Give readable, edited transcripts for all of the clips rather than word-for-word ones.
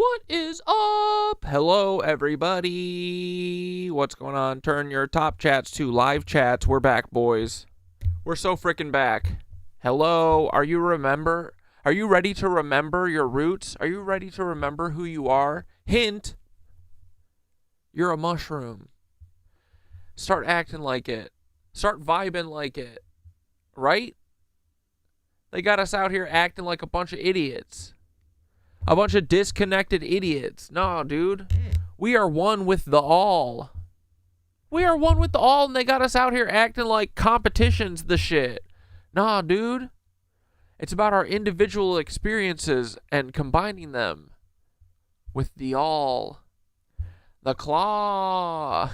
What is up? Hello, everybody. What's going on? Turn your top chats to live chats. We're back, boys. We're so freaking back. Hello. Are you ready to remember your roots? Are you ready to remember who you are? Hint. You're a mushroom. Start acting like it. Start vibing like it. Right? They got us out here acting like a bunch of idiots. A bunch of disconnected idiots. No, dude. We are one with the all. We are one with the all, and they got us out here acting like competition's the shit. Nah, dude. It's about our individual experiences and combining them with the all. The claw.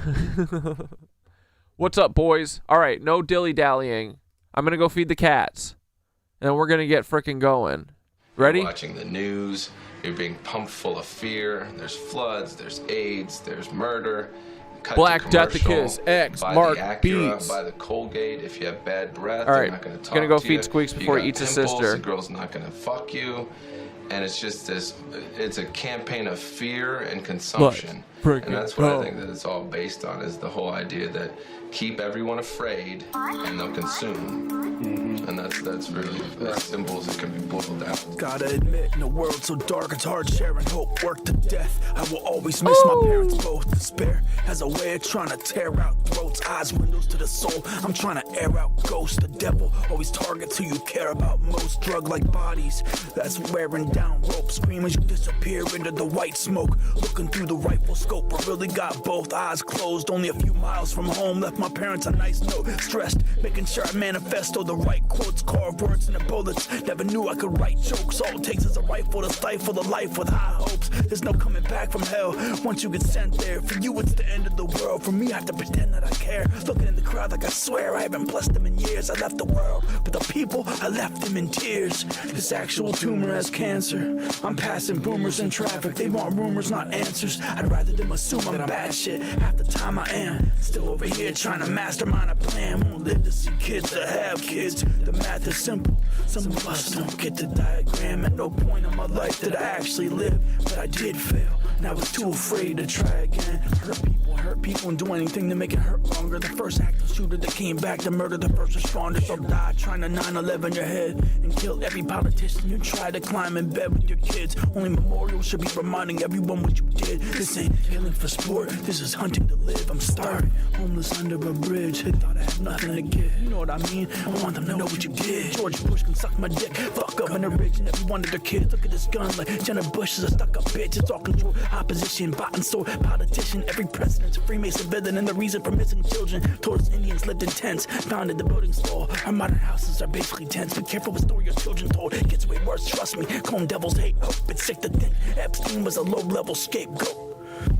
What's up, boys? All right, no dilly-dallying. I'm going to go feed the cats, and we're going to get frickin' going. Ready? You're watching the news, you're being pumped full of fear. There's floods, there's AIDS, there's murder. Black Deathicus X Mark Beats. Buy the Colgate. If you have bad breath, all right, they're not going to talk gonna go to feed you. Squeaks before he eats his sister. The girl's not going to fuck you. And it's just this, it's a campaign of fear and consumption. And that's what I think that it's all based on, is the whole idea that keep everyone afraid and they'll consume. And that's really as simple as it can be boiled down. Gotta admit, in a world so dark, it's hard sharing hope, work to death. I will always miss my parents both. Despair has a way of trying to tear out throats, eyes, windows to the soul. I'm trying to air out ghosts. The devil always targets who you care about most. Drug-like bodies, that's wearing down rope. Scream as you disappear into the white smoke. Looking through the rifle scope, I really got both eyes closed. Only a few miles from home, left my parents a nice note. Stressed, making sure I manifesto the right quotes, carve words into bullets. Never knew I could write jokes. All it takes is a rifle to stifle the life with high hopes. There's no coming back from hell once you get sent there. For you, it's the end of the world. For me, I have to pretend that I care. Looking in the crowd like I swear I haven't blessed them in years. I left the world, but the people, I left them in tears. This actual tumor has cancer. I'm passing boomers in traffic. They want rumors, not answers. I'd rather them assume I'm bad shit. Half the time I am still over here trying to mastermind a plan. Won't live to see kids that have kids. The math is simple. Some of us don't get the diagram. At no point in my life did I actually live, but I did fail, and I was too afraid to try again. Hurt people and do anything to make it hurt longer. The first active shooter that came back to murder the first responder. So die trying to 9/11 your head and kill every politician who tried to climb in bed with your kids. Only memorials should be reminding everyone what you did. This ain't killing for sport, this is hunting to live. I'm starving, homeless under a bridge. They thought I had nothing to give. You know what I mean? I want them to know what you did. George Bush can suck my dick. Fuck up in a ridge and every one of their kids. Look at this gun like Jenna Bush is a stuck up bitch. It's all control, opposition, bought and sold politician. Every president's a Freemason villain, and the reason for missing children. Towards Indians lived in tents, founded the building stall. Our modern houses are basically tents. Be careful what story your children told. It gets way worse, trust me. Clone devils hate hope. It's sick to think Epstein was a low-level scapegoat.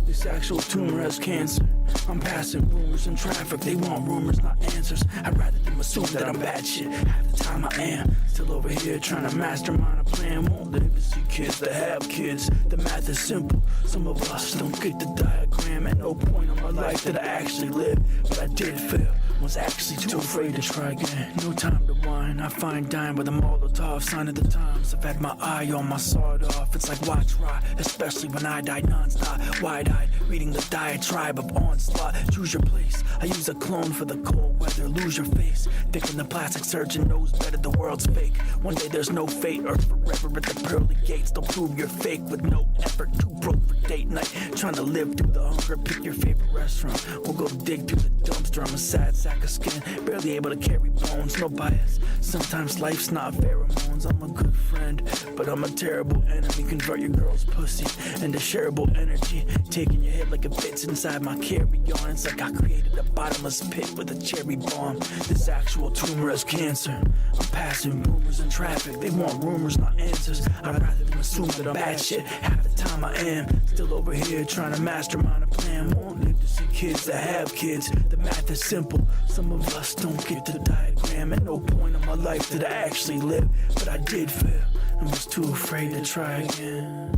This actual tumor has cancer. I'm passing rumors in traffic. They want rumors, not answers. I'd rather them assume that I'm bad shit. Half the time I am still over here trying to mastermind a plan. Won't live to see kids that have kids. The math is simple. Some of us don't get the diagram. At no point in my life did I actually live, but I did fail. Was actually too afraid to try again. No time to whine. I find dying with a Molotov. Sign of the times. I've had my eye on my sawed off. It's like watch rot, especially when I die nonstop. Wide-eyed, reading the diatribe of onslaught. Choose your place. I use a clone for the cold weather. Lose your face. Thinking the plastic surgeon knows better. The world's fake. One day there's no fate. Earth's forever at the pearly gates. They'll prove you're fake with no effort. Too broke for date night. Trying to live through the hunger. Pick your favorite restaurant. We'll go dig through the dumpster. I'm a sad sack of skin, barely able to carry bones, no bias. Sometimes life's not pheromones. I'm a good friend, but I'm a terrible enemy. Convert your girl's pussy into shareable energy. Taking your head like it fits inside my carry-on. It's like I created a bottomless pit with a cherry bomb. This actual tumor has cancer. I'm passing rumors in traffic. They want rumors, not answers. I'd rather them assume that I'm bad shit. Half the time I am still over here trying to mastermind a plan. Won't live to see kids that have kids. The math is simple. Some of us don't get the diagram. At no point in my life did I actually live, but I did fail and was too afraid to try again.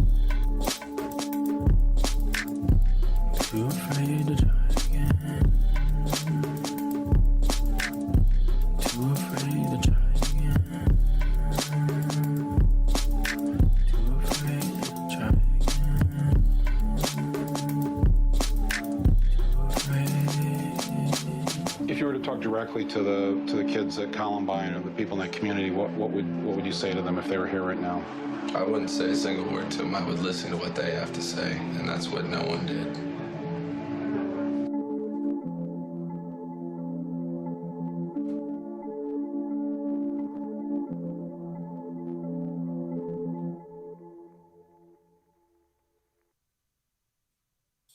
Too afraid to try again. Too afraid to try again. Too afraid to try again. directly to the kids at Columbine or the people in that community, what would you say to them if they were here right now? I wouldn't say a single word to them. I would listen to what they have to say, and that's what no one did.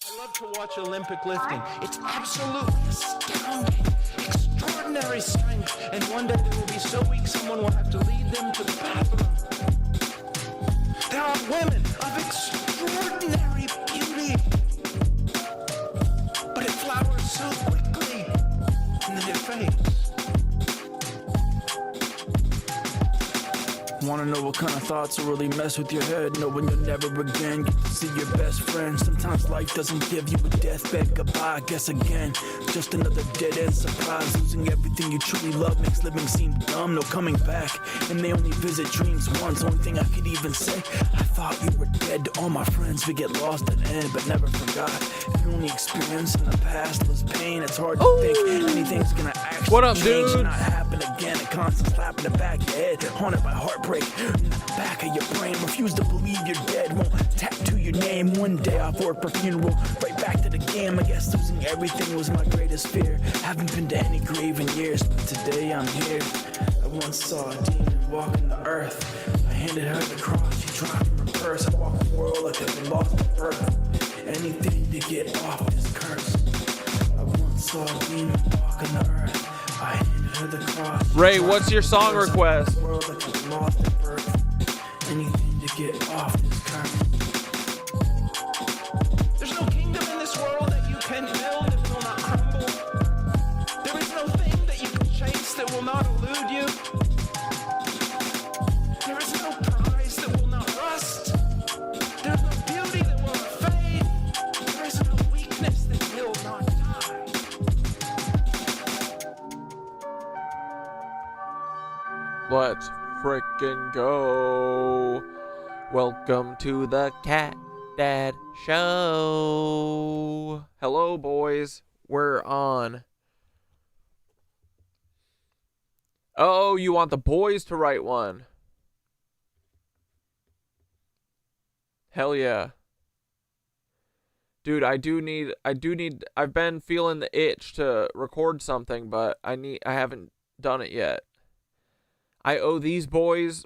I love to watch Olympic lifting. It's absolutely astounding. Extraordinary strength. And one day they will be so weak someone will have to lead them to the bathroom. There are women of extraordinary beauty. But it flowers so quickly. And then it fades. Wanna know what kind of thoughts will really mess with your head? Knowing you'll never again get to see your best friend. Sometimes life doesn't give you a deathbed goodbye. Guess again, just another dead end surprise. Losing everything you truly love makes living seem dumb. No coming back, and they only visit dreams once. Only thing I could even say, I thought you were dead. To all my friends, we get lost and end, but never forgot. The only experience in the past was pain. It's hard to think anything's gonna actually what up, change dude? and not happen again. A constant slap in the back of your head, haunted by heartbreak. In the back of your brain, refuse to believe you're dead. Won't tattoo your name. One day off work for funeral, right back to the game. I guess losing everything was my greatest fear. Haven't been to any grave in years, but today I'm here. I once saw a demon walking the earth. I handed her the cross, she dropped from her purse. I walked the world like I've been lost at birth. Anything to get off this curse. I once saw a demon walking the earth. I handed her the cross. Ray, what's your song request? Anything to get off this curse. There's no kingdom in this world that you can build that will not crumble. There is no thing that you can chase that will not elude you. There is no prize that will not rust. There's no beauty that will not fade. There is no weakness that will not die. Let's frickin' go. Welcome to the CatDad Show. Hello, boys. We're on. Oh, you want the boys to write one? Hell yeah. Dude, I've been feeling the itch to record something, but I haven't done it yet. I owe these boys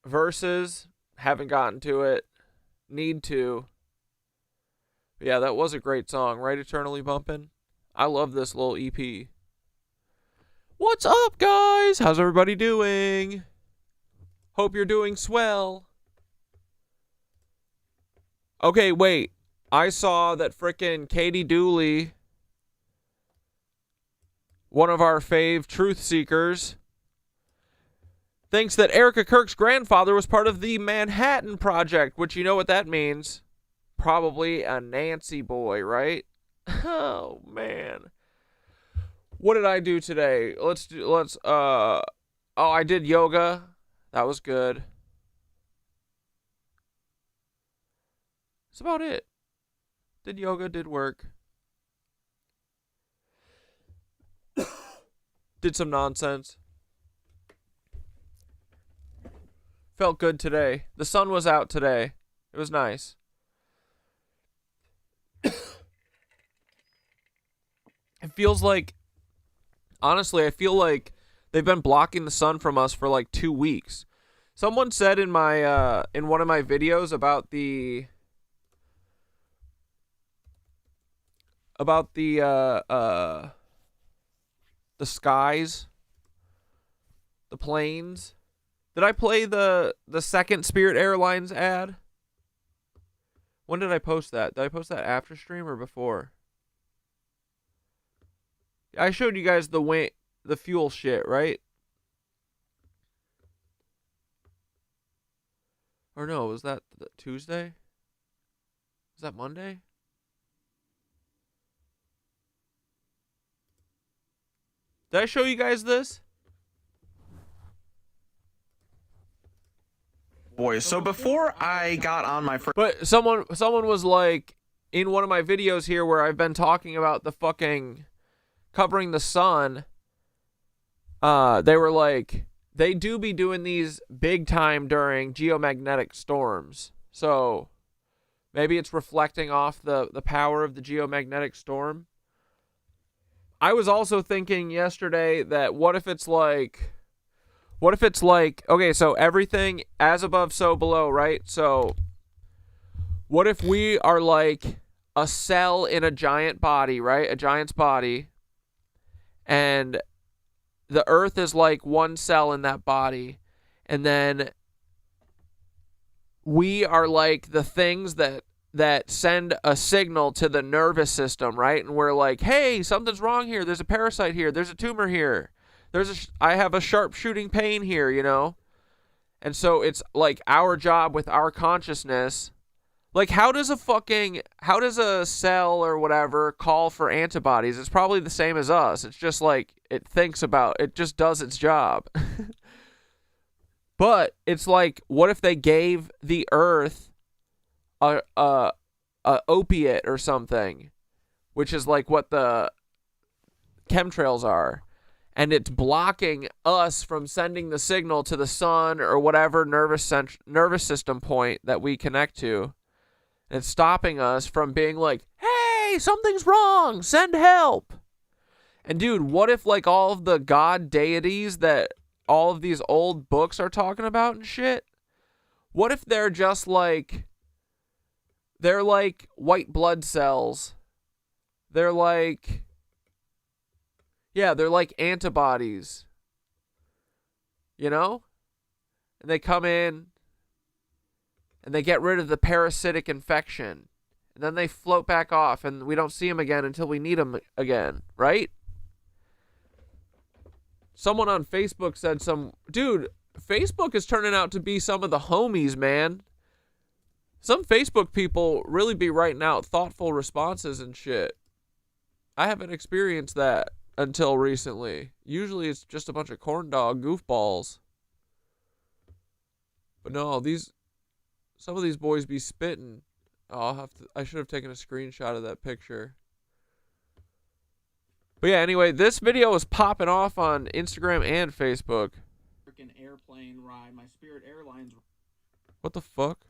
verses. Haven't gotten to it. Need to. But yeah, that was a great song, right? Eternally Bumpin'. I love this little EP. What's up, guys? How's everybody doing? Hope you're doing swell. Okay, wait. I saw that frickin' Katie Dooley, one of our fave truth seekers, thinks that Erica Kirk's grandfather was part of the Manhattan Project, which you know what that means. Probably a Nancy boy, right? Oh, man. What did I do today? I did yoga. That was good. That's about it. Did yoga, did work. Did some nonsense. Felt good today. The sun was out today. It was nice. It feels like, honestly, I feel like they've been blocking the sun from us for like 2 weeks. Someone said in my in one of my videos about the skies, the planes. Did I play the second Spirit Airlines ad? When did I post that? Did I post that after stream or before? I showed you guys the fuel shit, right? Or no, was that Tuesday? Was that Monday? Did I show you guys this? Boys, so before I got on my first... But someone was like, in one of my videos here where I've been talking about the fucking covering the sun, they were like, they do be doing these big time during geomagnetic storms. So maybe it's reflecting off the power of the geomagnetic storm. I was also thinking yesterday that what if it's like, okay, so everything as above, so below, right? So what if we are like a cell in a giant body, right? A giant's body. And the earth is like one cell in that body. And then we are like the things that send a signal to the nervous system, right? And we're like, hey, something's wrong here. There's a parasite here. There's a tumor here. I have a sharp shooting pain here, you know? And so it's like our job with our consciousness. Like, how does a cell or whatever call for antibodies? It's probably the same as us. It's just like, it just does its job. But it's like, what if they gave the earth a opiate or something, which is like what the chemtrails are, and it's blocking us from sending the signal to the sun or whatever nervous system point that we connect to. And it's stopping us from being like, hey, something's wrong, send help. And dude, what if like all of the god deities that all of these old books are talking about and shit, what if they're just like, they're like white blood cells? They're like, yeah, they're like antibodies, you know? And they come in and they get rid of the parasitic infection. And then they float back off and we don't see them again until we need them again, right? Someone on Facebook said dude, Facebook is turning out to be some of the homies, man. Some Facebook people really be writing out thoughtful responses and shit. I haven't experienced that until recently. Usually it's just a bunch of corn dog goofballs. But no, some of these boys be spitting. Oh, I should have taken a screenshot of that picture. But yeah, anyway, this video was popping off on Instagram and Facebook. Freaking airplane ride, my Spirit Airlines. What the fuck?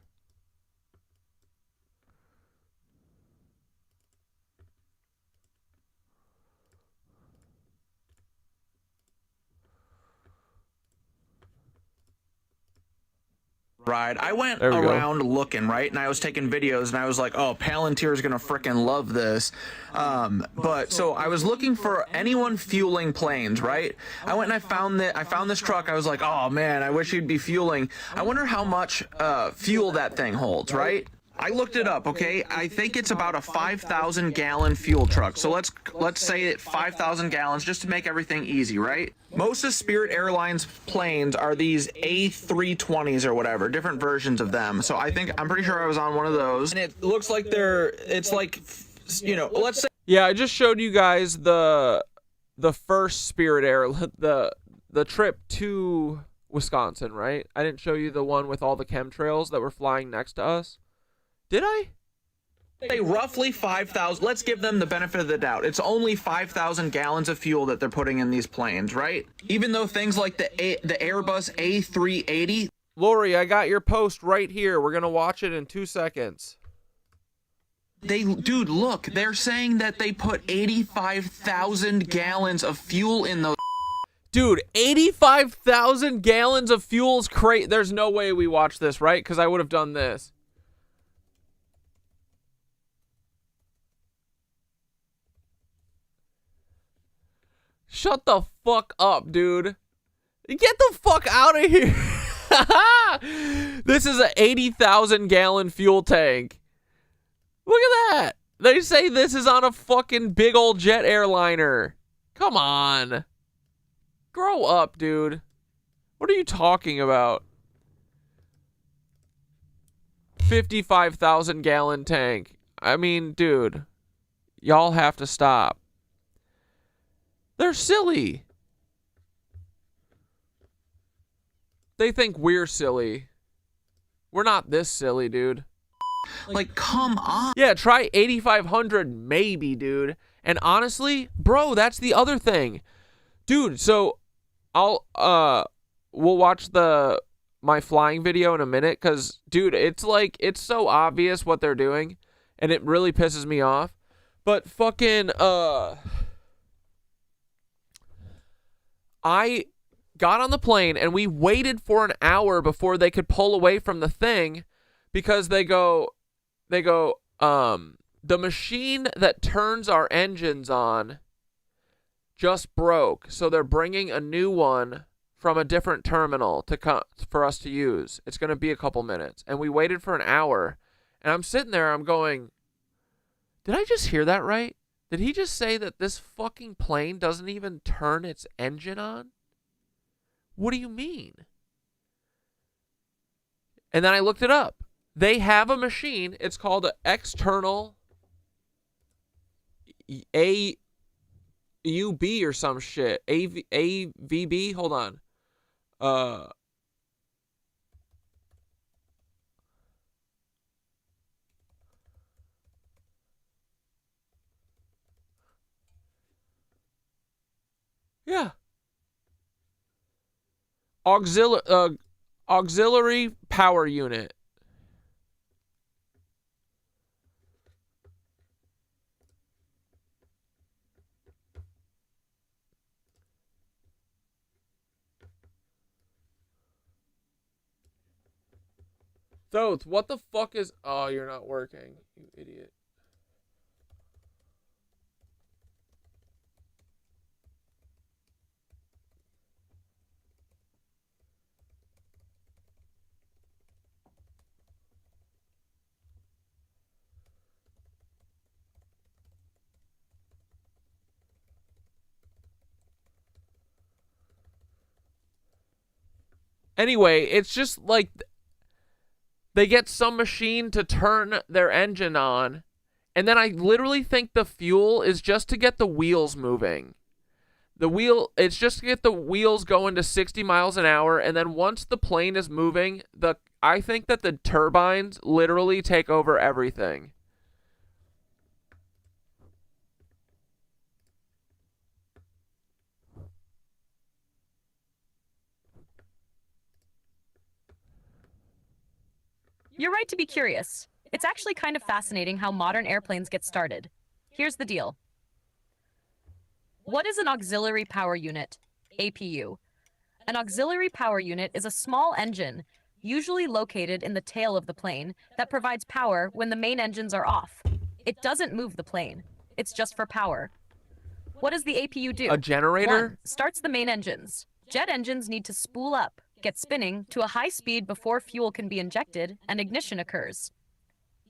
Ride. I went around looking, right, and I was taking videos, and I was like, oh, Palantir's gonna freaking love this. But so I was looking for anyone fueling planes, right? I went and I found this truck. I was like, oh man, I wish he'd be fueling. I wonder how much fuel that thing holds, right? I looked it up, okay? I think it's about a 5,000 gallon fuel truck. So let's say it 5,000 gallons just to make everything easy, right? Most of Spirit Airlines planes are these A320s or whatever, different versions of them. So I'm pretty sure I was on one of those. And it looks like it's like, you know, let's say. Yeah, I just showed you guys the first Spirit Air, the trip to Wisconsin, right? I didn't show you the one with all the chemtrails that were flying next to us. Did I? Say roughly 5,000. Let's give them the benefit of the doubt. It's only 5,000 gallons of fuel that they're putting in these planes, right? Even though things like the Airbus A380. Lori, I got your post right here. We're gonna watch it in 2 seconds. Dude, look, they're saying that they put 85,000 gallons of fuel in those. Dude, 85,000 gallons of fuel's crazy. There's no way we watch this, right? Because I would have done this. Shut the fuck up, dude. Get the fuck out of here. This is an 80,000 gallon fuel tank. Look at that. They say this is on a fucking big old jet airliner. Come on. Grow up, dude. What are you talking about? 55,000 gallon tank. I mean, dude. Y'all have to stop. They're silly. They think we're silly. We're not this silly, dude. Like, come on. Yeah, try 8,500 maybe, dude. And honestly, bro, that's the other thing. Dude, so we'll watch my flying video in a minute, because, dude, it's like, it's so obvious what they're doing, and it really pisses me off. But fucking, I got on the plane, and we waited for an hour before they could pull away from the thing, because they go, the machine that turns our engines on just broke, so they're bringing a new one from a different terminal for us to use. It's going to be a couple minutes. And we waited for an hour, and I'm sitting there, I'm going, did I just hear that right? Did he just say that this fucking plane doesn't even turn its engine on? What do you mean? And then I looked it up. They have a machine. It's called an external AUB or some shit. AVB. Hold on. Yeah. Auxiliary power unit. Thoth, what the fuck is... Oh, you're not working, you idiot. Anyway, it's just like... They get some machine to turn their engine on, and then I literally think the fuel is just to get the wheels moving. It's just to get the wheels going to 60 miles an hour, and then once the plane is moving, I think that the turbines literally take over everything. You're right to be curious. It's actually kind of fascinating how modern airplanes get started. Here's the deal. What is an auxiliary power unit? APU. An auxiliary power unit is a small engine, usually located in the tail of the plane, that provides power when the main engines are off. It doesn't move the plane. It's just for power. What does the APU do? A generator? 1. Starts the main engines. Jet engines need to spool up, get spinning to a high speed before fuel can be injected and ignition occurs.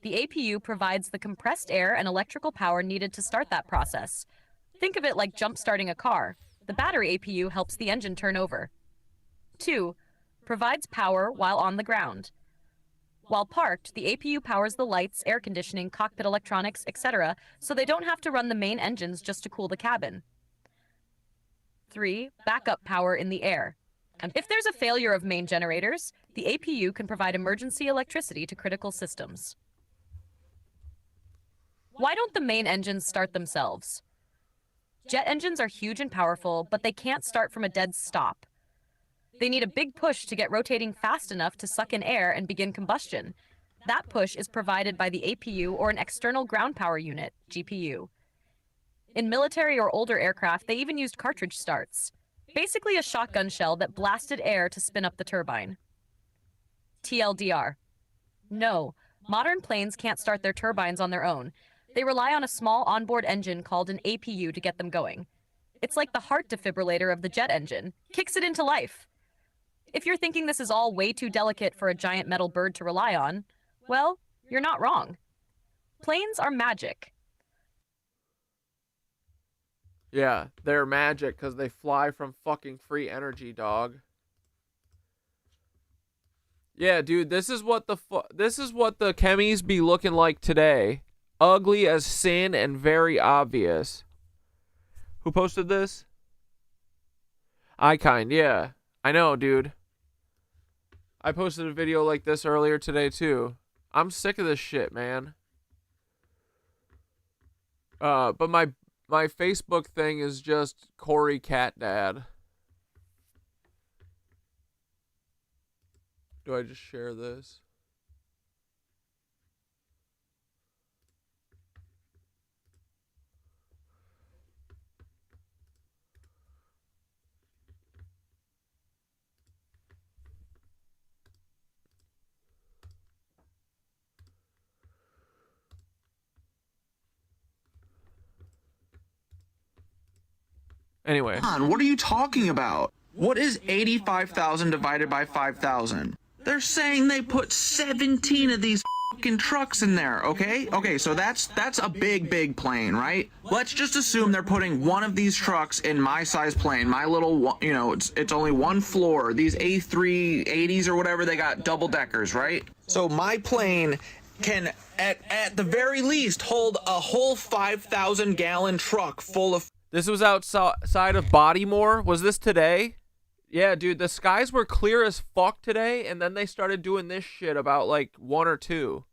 The APU provides the compressed air and electrical power needed to start that process. Think of it like jump-starting a car. The battery APU helps the engine turn over. 2. Provides power while on the ground. While parked, the APU powers the lights, air conditioning, cockpit electronics, etc., so they don't have to run the main engines just to cool the cabin. 3. Backup power in the air. If there's a failure of main generators, the APU can provide emergency electricity to critical systems. Why don't the main engines start themselves? Jet engines are huge and powerful, but they can't start from a dead stop. They need a big push to get rotating fast enough to suck in air and begin combustion. That push is provided by the APU or an external ground power unit, GPU. In military or older aircraft, they even used cartridge starts. Basically a shotgun shell that blasted air to spin up the turbine. TLDR. No, modern planes can't start their turbines on their own. They rely on a small onboard engine called an APU to get them going. It's like the heart defibrillator of the jet engine. Kicks it into life. If you're thinking this is all way too delicate for a giant metal bird to rely on, well, you're not wrong. Planes are magic. Yeah, they're magic because they fly from fucking free energy, dog. Yeah, dude, this is what the chemies be looking like today. Ugly as sin and very obvious. Who posted this? iKind, yeah. I know, dude. I posted a video like this earlier today, too. I'm sick of this shit, man. But my Facebook thing is just Corey CatDad. Do I just share this? Anyway. Come on, what are you talking about? What is 85,000 divided by 5,000? They're saying they put 17 of these fucking trucks in there, okay? Okay, so that's a big plane, right? Let's just assume they're putting one of these trucks in my size plane, my little, you know, it's only one floor. These A380s or whatever, they got double deckers, right? So my plane can, at the very least, hold a whole 5,000 gallon truck full of... This was outside of Bodymore. Was this today? Yeah, dude, the skies were clear as fuck today, and then they started doing this shit about, like, 1 or 2.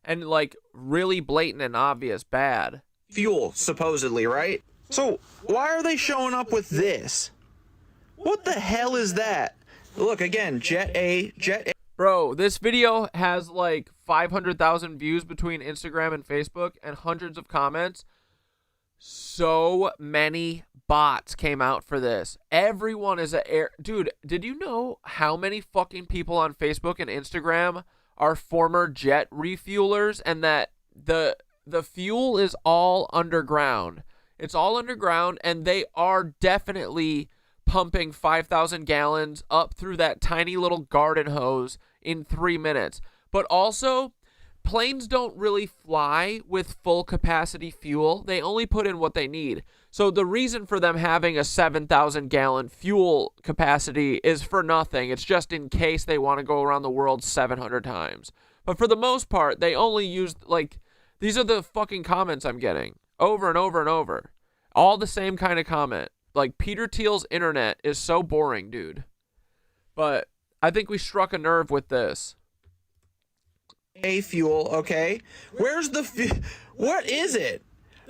And, like, really blatant and obvious bad. Fuel, supposedly, right? So, why are they showing up with this? What the hell is that? Look, again, Jet A. Bro, this video has, like, 500,000 views between Instagram and Facebook, and hundreds of comments. So many bots came out for this. Everyone is dude, did you know how many fucking people on Facebook and Instagram are former jet refuelers, and that the fuel is all underground? It's all underground, and they are definitely pumping 5,000 gallons up through that tiny little garden hose in 3 minutes. But also, planes don't really fly with full capacity fuel. They only put in what they need. So the reason for them having a 7,000 gallon fuel capacity is for nothing. It's just in case they want to go around the world 700 times. But for the most part, they only use, like, these are the fucking comments I'm getting over and over and over. All the same kind of comment. Like, Peter Thiel's internet is so boring, dude. But I think we struck a nerve with this. A fuel, okay? Where's the what is it?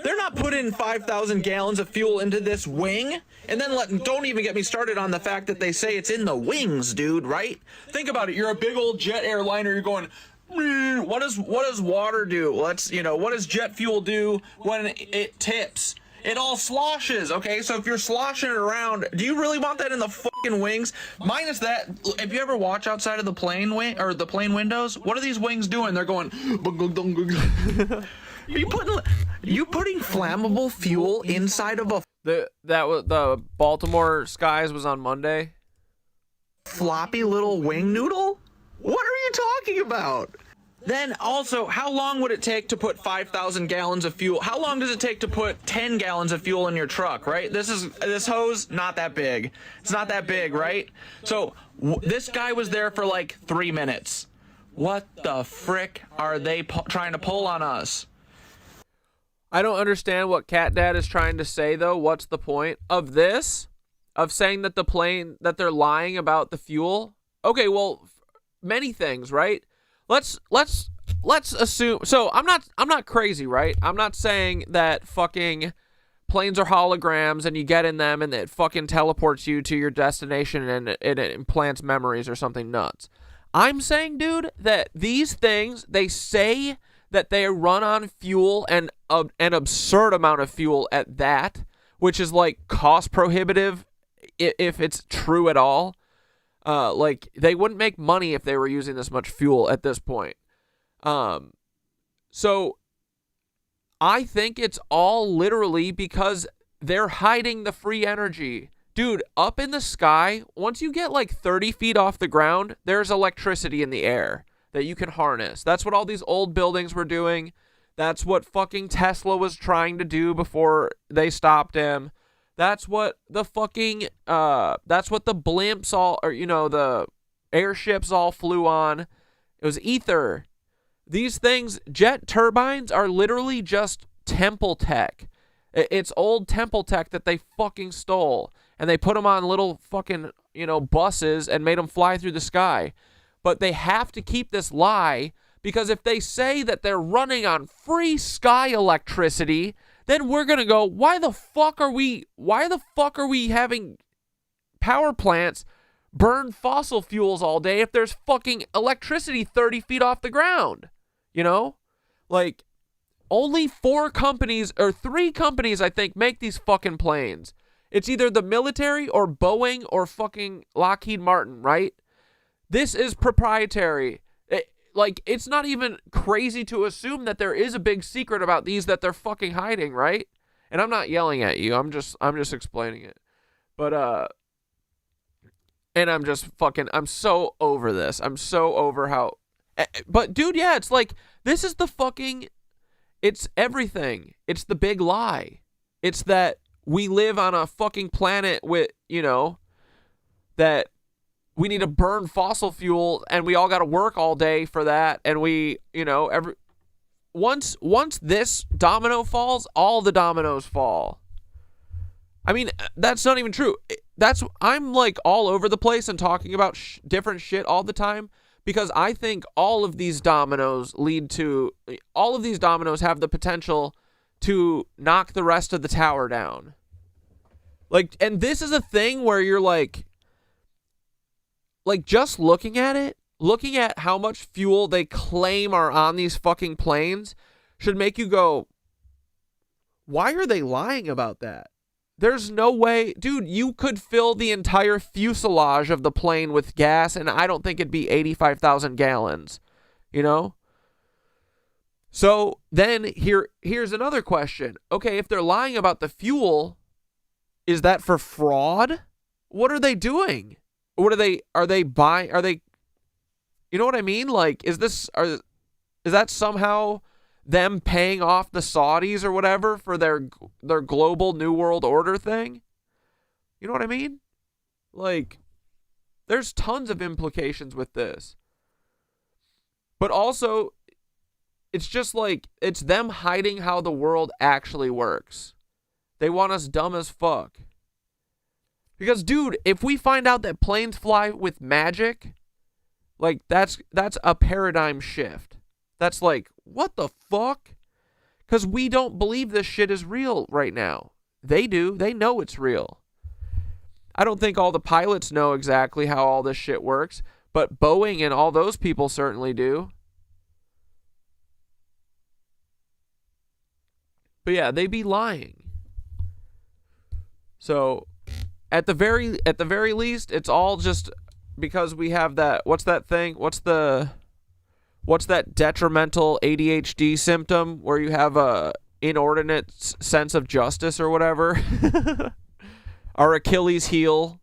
They're not putting 5,000 gallons of fuel into this wing, and then don't even get me started on the fact that they say it's in the wings, dude, right? Think about it. You're a big old jet airliner. You're going, what does water do? What does jet fuel do when it tips? It all sloshes, okay? So if you're sloshing it around, do you really want that in the fucking wings? Minus that, if you ever watch outside of the plane wing or the plane windows, what are these wings doing? They're going. you putting flammable fuel inside of a the Baltimore skies was on Monday. Floppy little wing noodle? What are you talking about? Then also, how long would it take to put 5,000 gallons of fuel? How long does it take to put 10 gallons of fuel in your truck, right? This hose, not that big. It's not that big, right? So this guy was there for like 3 minutes. What the frick are they trying to pull on us? I don't understand what CatDad is trying to say, though. What's the point of this? Of saying that that they're lying about the fuel? Okay, well, many things, right? Let's assume. So I'm not crazy, right? I'm not saying that fucking planes are holograms and you get in them and it fucking teleports you to your destination and it implants memories or something nuts. I'm saying, dude, that these things, they say that they run on fuel, and an absurd amount of fuel at that, which is like cost prohibitive if it's true at all. Like, they wouldn't make money if they were using this much fuel at this point. So I think it's all literally because they're hiding the free energy. Dude, up in the sky, once you get like 30 feet off the ground, there's electricity in the air that you can harness. That's what all these old buildings were doing. That's what fucking Tesla was trying to do before they stopped him. That's what the fucking, that's what the blimps all, or, the airships all flew on. It was ether. These things, jet turbines, are literally just temple tech. It's old temple tech that they fucking stole. And they put them on little fucking, buses and made them fly through the sky. But they have to keep this lie, because if they say that they're running on free sky electricity, then we're going to go, why the fuck are we having power plants burn fossil fuels all day if there's fucking electricity 30 feet off the ground? You know? Like, only 4 companies, or 3 companies, I think, make these fucking planes. It's either the military or Boeing or fucking Lockheed Martin, right? This is proprietary. It's not even crazy to assume that there is a big secret about these that they're fucking hiding, right? And I'm not yelling at you. I'm just explaining it. But, and I'm so over this. I'm so over how, but dude, yeah, it's like, this is the fucking, it's everything. It's the big lie. It's that we live on a fucking planet with, you know, that we need to burn fossil fuel and we all got to work all day for that. And we, you know, once this domino falls, all the dominoes fall. I mean, that's not even true. I'm like all over the place and talking about different shit all the time because I think all of these dominoes have the potential to knock the rest of the tower down. Like, and this is a thing where you're like just looking at how much fuel they claim are on these fucking planes should make you go, why are they lying about that? There's no way, dude, you could fill the entire fuselage of the plane with gas and I don't think it'd be 85,000 gallons, you know? So then here's another question. Okay, if they're lying about the fuel, is that for fraud? What are they doing? What are they buying? You know what I mean? Like, is that somehow them paying off the Saudis or whatever for their global New World Order thing? You know what I mean? Like, there's tons of implications with this. But also, it's just like, it's them hiding how the world actually works. They want us dumb as fuck. Because, dude, if we find out that planes fly with magic, like, that's a paradigm shift. That's like, what the fuck? Because we don't believe this shit is real right now. They do. They know it's real. I don't think all the pilots know exactly how all this shit works, but Boeing and all those people certainly do. But yeah, they be lying. So at the very least, it's all just because we have that, what's that thing? What's that detrimental ADHD symptom where you have a inordinate sense of justice or whatever? Our Achilles heel,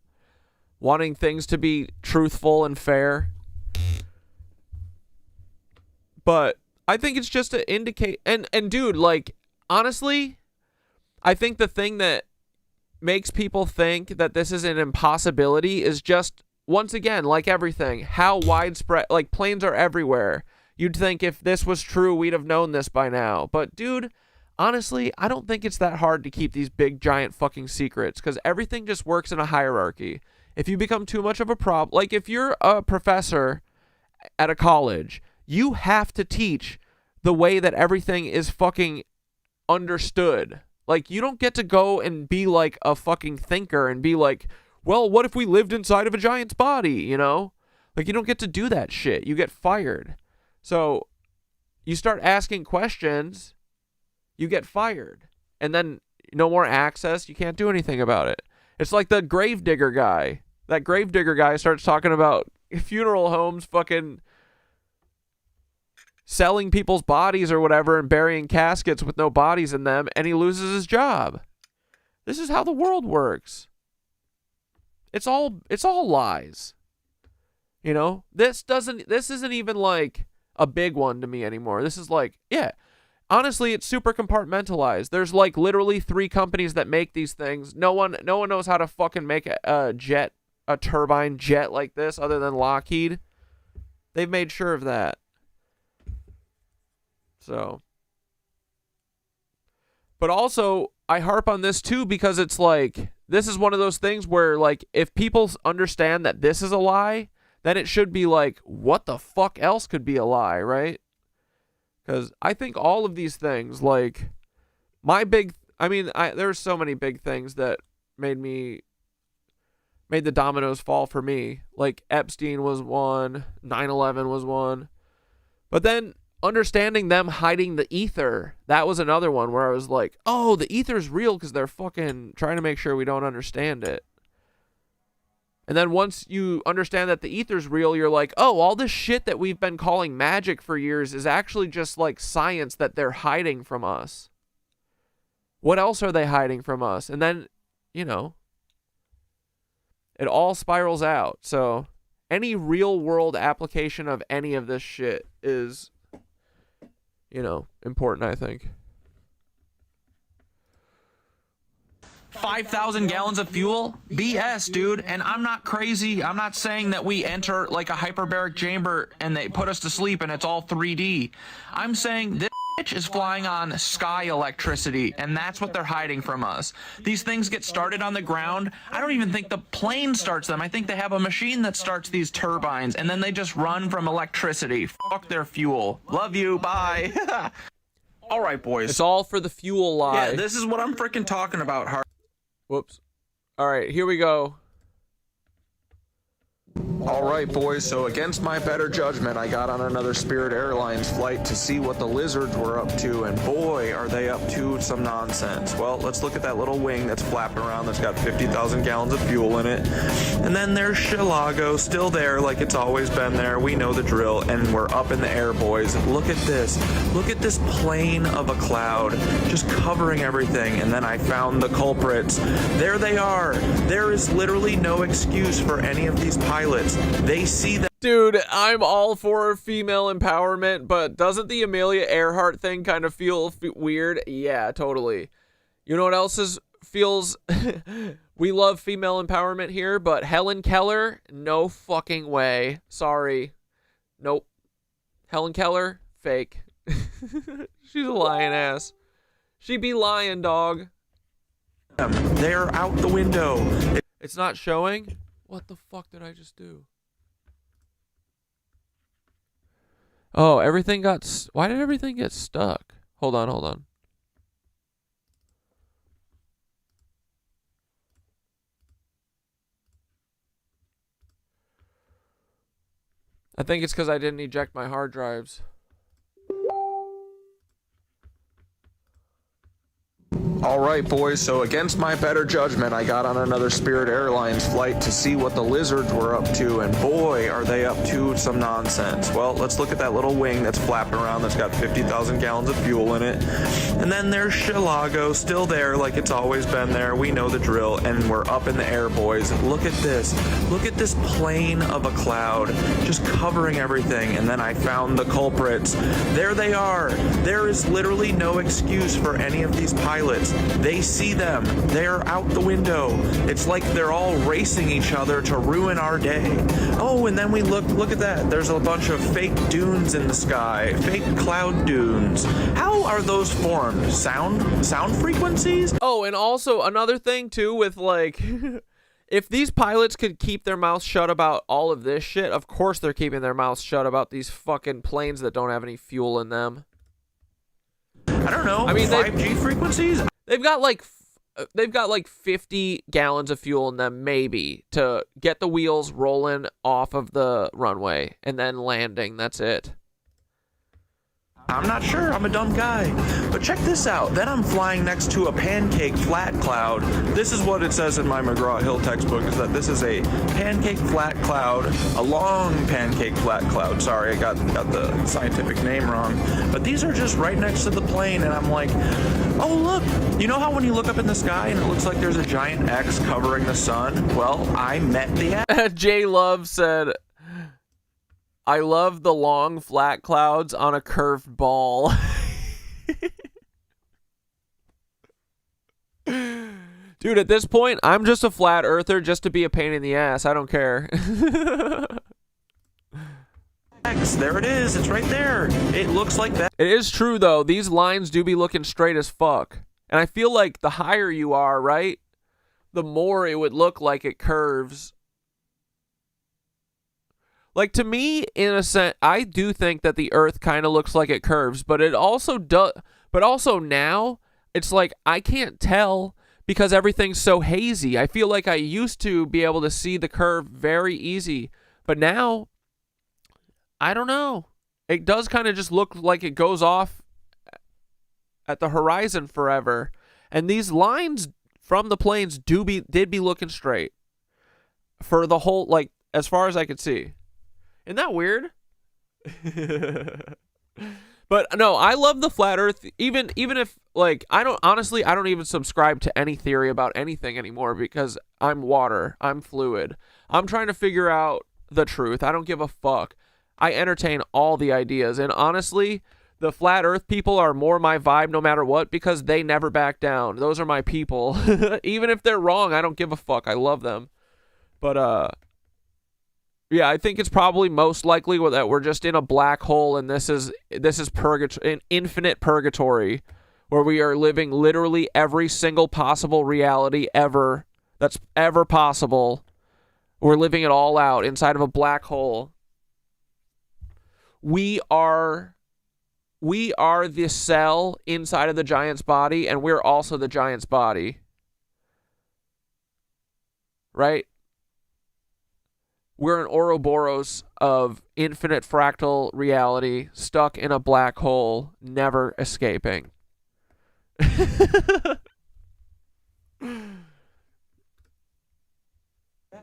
wanting things to be truthful and fair. But I think it's just to indicate, and dude, like, honestly, I think the thing that makes people think that this is an impossibility is just, once again, like everything, how widespread, like, planes are everywhere. You'd think if this was true, we'd have known this by now. But, dude, honestly, I don't think it's that hard to keep these big, giant fucking secrets, because everything just works in a hierarchy. If you become too much of a problem, like, if you're a professor at a college, you have to teach the way that everything is fucking understood. Like, you don't get to go and be like a fucking thinker and be like, well, what if we lived inside of a giant's body, you know? Like, you don't get to do that shit. You get fired. So you start asking questions, you get fired. And then no more access. You can't do anything about it. It's like the gravedigger guy. That gravedigger guy starts talking about funeral homes fucking selling people's bodies or whatever and burying caskets with no bodies in them, and he loses his job. This is how the world works. It's all lies. You know, this isn't even like a big one to me anymore. This is like, yeah, honestly, it's super compartmentalized. There's like literally 3 companies that make these things. No one knows how to fucking make a turbine jet like this other than Lockheed. They've made sure of that. So, but also I harp on this too because it's like, this is one of those things where, like, if people understand that this is a lie, then it should be like, what the fuck else could be a lie, right? Because I think all of these things, like, there's so many big things that made me made the dominoes fall for me. Like Epstein was one, 9/11 was one. But then understanding them hiding the ether, that was another one where I was like, oh, the ether's real because they're fucking trying to make sure we don't understand it. And then once you understand that the ether's real, you're like, oh, all this shit that we've been calling magic for years is actually just like science that they're hiding from us. What else are they hiding from us? And then, you know, it all spirals out. So any real world application of any of this shit is, you know, important, I think. 5,000 gallons of fuel? BS, dude. And I'm not crazy. I'm not saying that we enter like a hyperbaric chamber and they put us to sleep and it's all 3D. I'm saying this bitch is flying on sky electricity, and that's what they're hiding from us. These things get started on the ground. I don't even think the plane starts them. I think they have a machine that starts these turbines, and then they just run from electricity. Fuck their fuel. Love you. Bye. All right, boys. It's all for the fuel lie. Yeah, this is what I'm freaking talking about, Hart. Whoops. All right, here we go. All right, boys, so against my better judgment, I got on another Spirit Airlines flight to see what the lizards were up to, and boy, are they up to some nonsense. Well, let's look at that little wing that's flapping around that's got 50,000 gallons of fuel in it. And then there's Chilago, still there like it's always been there. We know the drill, and we're up in the air, boys. Look at this. Look at this plane of a cloud just covering everything, and then I found the culprits. There they are. There is literally no excuse for any of these pilots. They see that. Dude, I'm all for female empowerment, but doesn't the Amelia Earhart thing kind of feel weird? Yeah, totally. You know what else feels... We love female empowerment here, but Helen Keller, no fucking way. Sorry. Nope. Helen Keller, fake. She's a lying ass. She be lying, dog. They're out the window. It's not showing? What the fuck did I just do? Oh, everything got... Why did everything get stuck? Hold on. I think it's because I didn't eject my hard drives. All right, boys, so against my better judgment, I got on another Spirit Airlines flight to see what the lizards were up to, and boy, are they up to some nonsense. Well, let's look at that little wing that's flapping around that's got 50,000 gallons of fuel in it. And then there's Chilago, still there like it's always been there. We know the drill, and we're up in the air, boys. Look at this. Look at this plane of a cloud just covering everything, and then I found the culprits. There they are. There is literally no excuse for any of these pilots. They see them. They're out the window. It's like they're all racing each other to ruin our day. Oh, and then we look at that. There's a bunch of fake dunes in the sky. Fake cloud dunes. How are those formed? Sound frequencies? Oh, and also another thing too with like if these pilots could keep their mouths shut about all of this shit, of course they're keeping their mouths shut about these fucking planes that don't have any fuel in them. I don't know. I mean, 5G frequencies? They've got like 50 gallons of fuel in them, maybe, to get the wheels rolling off of the runway and then landing. That's it. I'm not sure. I'm a dumb guy. But check this out. Then I'm flying next to a pancake flat cloud. This is what it says in my McGraw-Hill textbook, is that this is a pancake flat cloud, a long pancake flat cloud. Sorry, I got the scientific name wrong. But these are just right next to the plane, and I'm like, oh, look. You know how when you look up in the sky and it looks like there's a giant X covering the sun? Well, I met the X. J Love said, I love the long flat clouds on a curved ball. Dude, at this point, I'm just a flat earther just to be a pain in the ass. I don't care. X, there it is. It's right there. It looks like that. It is true, though. These lines do be looking straight as fuck. And I feel like the higher you are, right, the more it would look like it curves. Like, to me, in a sense, I do think that the Earth kind of looks like it curves, but it also does. But also now, it's like I can't tell because everything's so hazy. I feel like I used to be able to see the curve very easy, but now, I don't know. It does kind of just look like it goes off at the horizon forever. And these lines from the planes did be looking straight for the whole, like, as far as I could see. Isn't that weird? But no, I love the flat earth, even if, like, I don't even subscribe to any theory about anything anymore, because I'm water, I'm fluid. I'm trying to figure out the truth. I don't give a fuck. I entertain all the ideas, and honestly, the flat earth people are more my vibe no matter what, because they never back down. Those are my people. Even if they're wrong, I don't give a fuck. I love them. But yeah, I think it's probably most likely that we're just in a black hole, and this is an infinite purgatory, where we are living literally every single possible reality ever that's ever possible. We're living it all out inside of a black hole. We are the cell inside of the giant's body, and we're also the giant's body. Right? We're an Ouroboros of infinite fractal reality, stuck in a black hole, never escaping.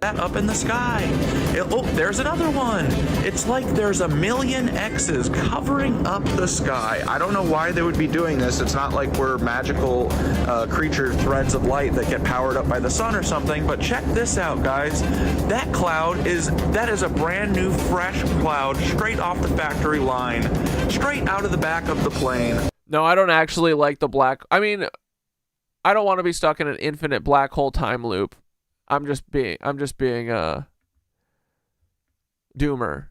That up in the sky. Oh, there's another one. It's like there's a million X's covering up the sky. I don't know why they would be doing this. It's not like we're magical creature threads of light that get powered up by the sun or something, but check this out, guys. That cloud is a brand new fresh cloud straight off the factory line, straight out of the back of the plane. No, I don't actually like the black. I mean, I don't want to be stuck in an infinite black hole time loop. I'm just being a doomer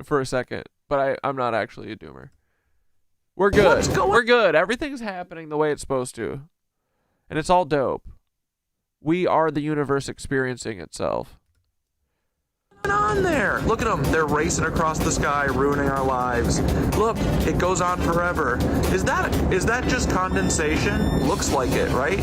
for a second, but I'm not actually a doomer. We're good. We're good. Everything's happening the way it's supposed to, and it's all dope. We are the universe experiencing itself. On there, look at them. They're racing across the sky, ruining our lives. Look, it goes on forever. Is that just condensation? Looks like it, right?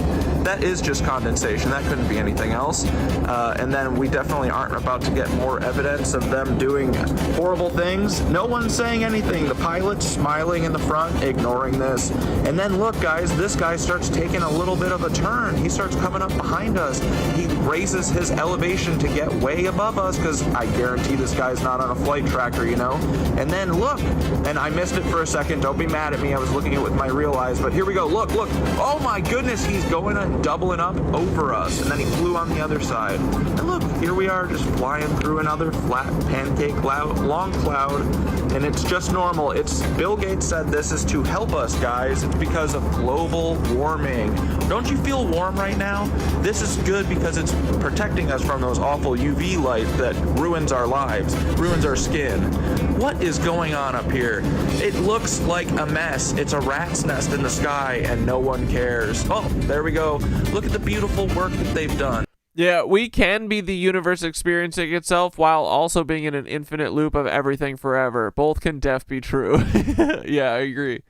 That is just condensation. That couldn't be anything else. And then we definitely aren't about to get more evidence of them doing horrible things. No one's saying anything. The pilot's smiling in the front, ignoring this. And then look, guys, this guy starts taking a little bit of a turn. He starts coming up behind us. He raises his elevation to get way above us, because I guarantee this guy's not on a flight tracker, you know? And then look, and I missed it for a second. Don't be mad at me. I was looking at it with my real eyes, but here we go. Look. Oh my goodness, he's going and doubling up over us. And then he flew on the other side. And look, here we are just flying through another flat pancake cloud, long cloud. And it's just normal. Bill Gates said this is to help us, guys. It's because of global warming. Don't you feel warm right now? This is good because it's protecting us from those awful UV light that ruins our lives, ruins our skin. What is going on up here? It looks like a mess. It's a rat's nest in the sky, and no one cares. Oh, there we go. Look at the beautiful work that they've done. Yeah, we can be the universe experiencing itself while also being in an infinite loop of everything forever. Both can be true. Yeah, I agree.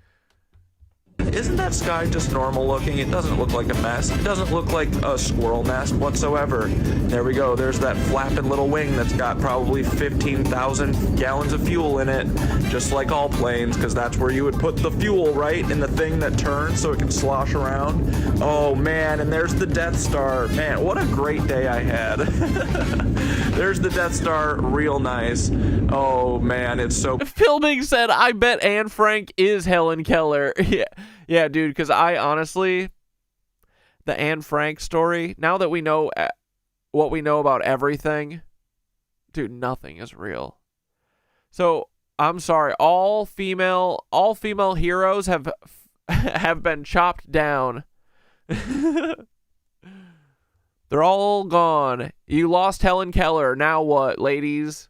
Isn't that sky just normal looking? It doesn't look like a mess. It doesn't look like a squirrel nest whatsoever. There we go. There's that flapping little wing that's got probably 15,000 gallons of fuel in it, just like all planes, because that's where you would put the fuel, right? In the thing that turns so it can slosh around. Oh, man, and there's the Death Star. Man, what a great day I had. There's the Death Star, real nice. Oh, man, it's so... Filming said, I bet Anne Frank is Helen Keller. Yeah, dude, because I honestly, the Anne Frank story, now that we know what we know about everything, dude, nothing is real. So, I'm sorry, all female heroes have been chopped down. They're all gone. You lost Helen Keller. Now what, ladies?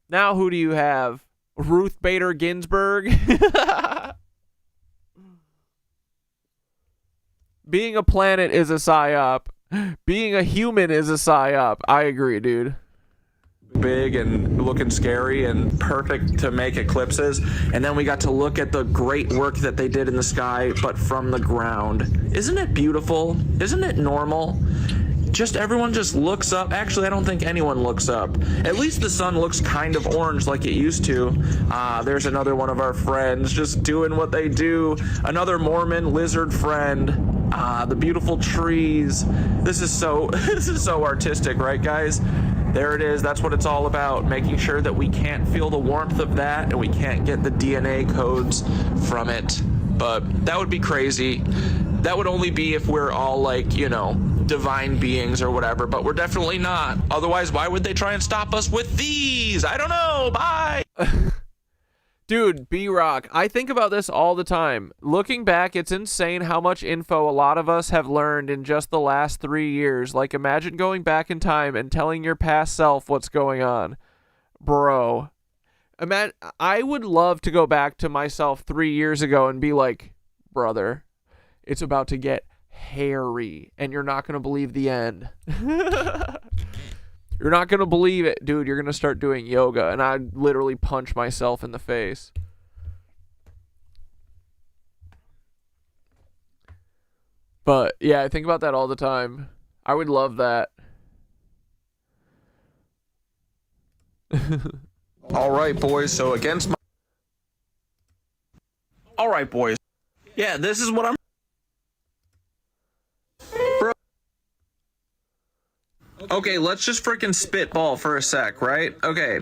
Now who do you have? Ruth Bader Ginsburg? Being a planet is a psyop. Being a human is a psyop. I agree, dude. big and looking scary and perfect to make eclipses. And then we got to look at the great work that they did in the sky, but from the ground. Isn't it beautiful? Isn't it normal? Just everyone just looks up. Actually, I don't think anyone looks up. At least the sun looks kind of orange like it used to. There's another one of our friends just doing what they do. Another Mormon lizard friend. The beautiful trees. This is so artistic, right, guys? There it is. That's what it's all about. Making sure that we can't feel the warmth of that and we can't get the DNA codes from it. But that would be crazy. That would only be if we're all like, you know, divine beings or whatever, but we're definitely not. Otherwise, why would they try and stop us with these? I don't know. Bye. Dude, B-Rock, I think about this all the time. Looking back, it's insane how much info a lot of us have learned in just the last 3 years. Like, imagine going back in time and telling your past self what's going on. Bro. I would love to go back to myself 3 years ago and be like, brother, it's about to get hairy, and you're not going to believe the end. You're not going to believe it, dude. You're going to start doing yoga, and I'd literally punch myself in the face. But, yeah, I think about that all the time. I would love that. All right, boys. So against my... All right, boys. Yeah, this is what I'm... Okay, let's just freaking spitball for a sec, right? Okay.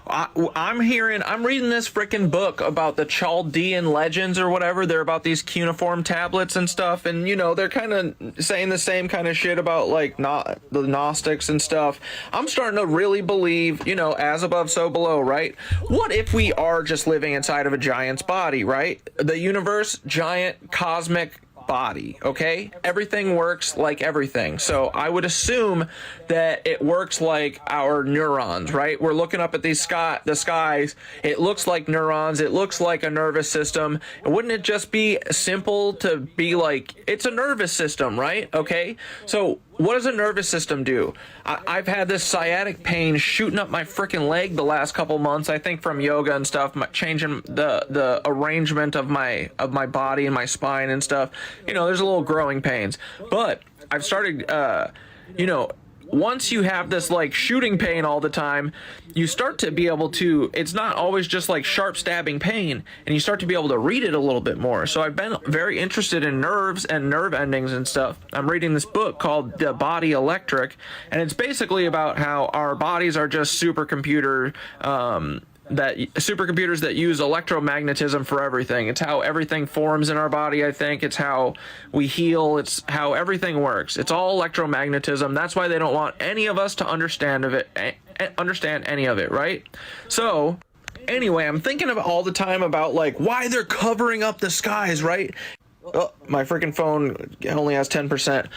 I'm reading this freaking book about the Chaldean legends or whatever. They're about these cuneiform tablets and stuff. And, you know, they're kind of saying the same kind of shit about, like, the Gnostics and stuff. I'm starting to really believe, you know, as above, so below, right? What if we are just living inside of a giant's body, right? The universe, giant, cosmic body, okay? Everything works like everything. So I would assume that it works like our neurons, right? We're looking up at the skies. It looks like neurons. It looks like a nervous system. And wouldn't it just be simple to be like, it's a nervous system, right? Okay? So what does a nervous system do? I've had this sciatic pain shooting up my freaking leg the last couple months, I think from yoga and stuff, changing the arrangement of my body and my spine and stuff. You know, there's a little growing pains. But I've started, you know, once you have this like shooting pain all the time, you start to be able to, it's not always just like sharp stabbing pain, and you start to be able to read it a little bit more. So I've been very interested in nerves and nerve endings and stuff. I'm reading this book called The Body Electric, and it's basically about how our bodies are just supercomputers that use electromagnetism for everything. It's how everything forms in our body, I think. It's how we heal. It's how everything works. It's all electromagnetism. That's why they don't want any of us to understand any of it, right? So, anyway, I'm thinking of all the time about, like, why they're covering up the skies, right? Oh, my freaking phone only has 10%.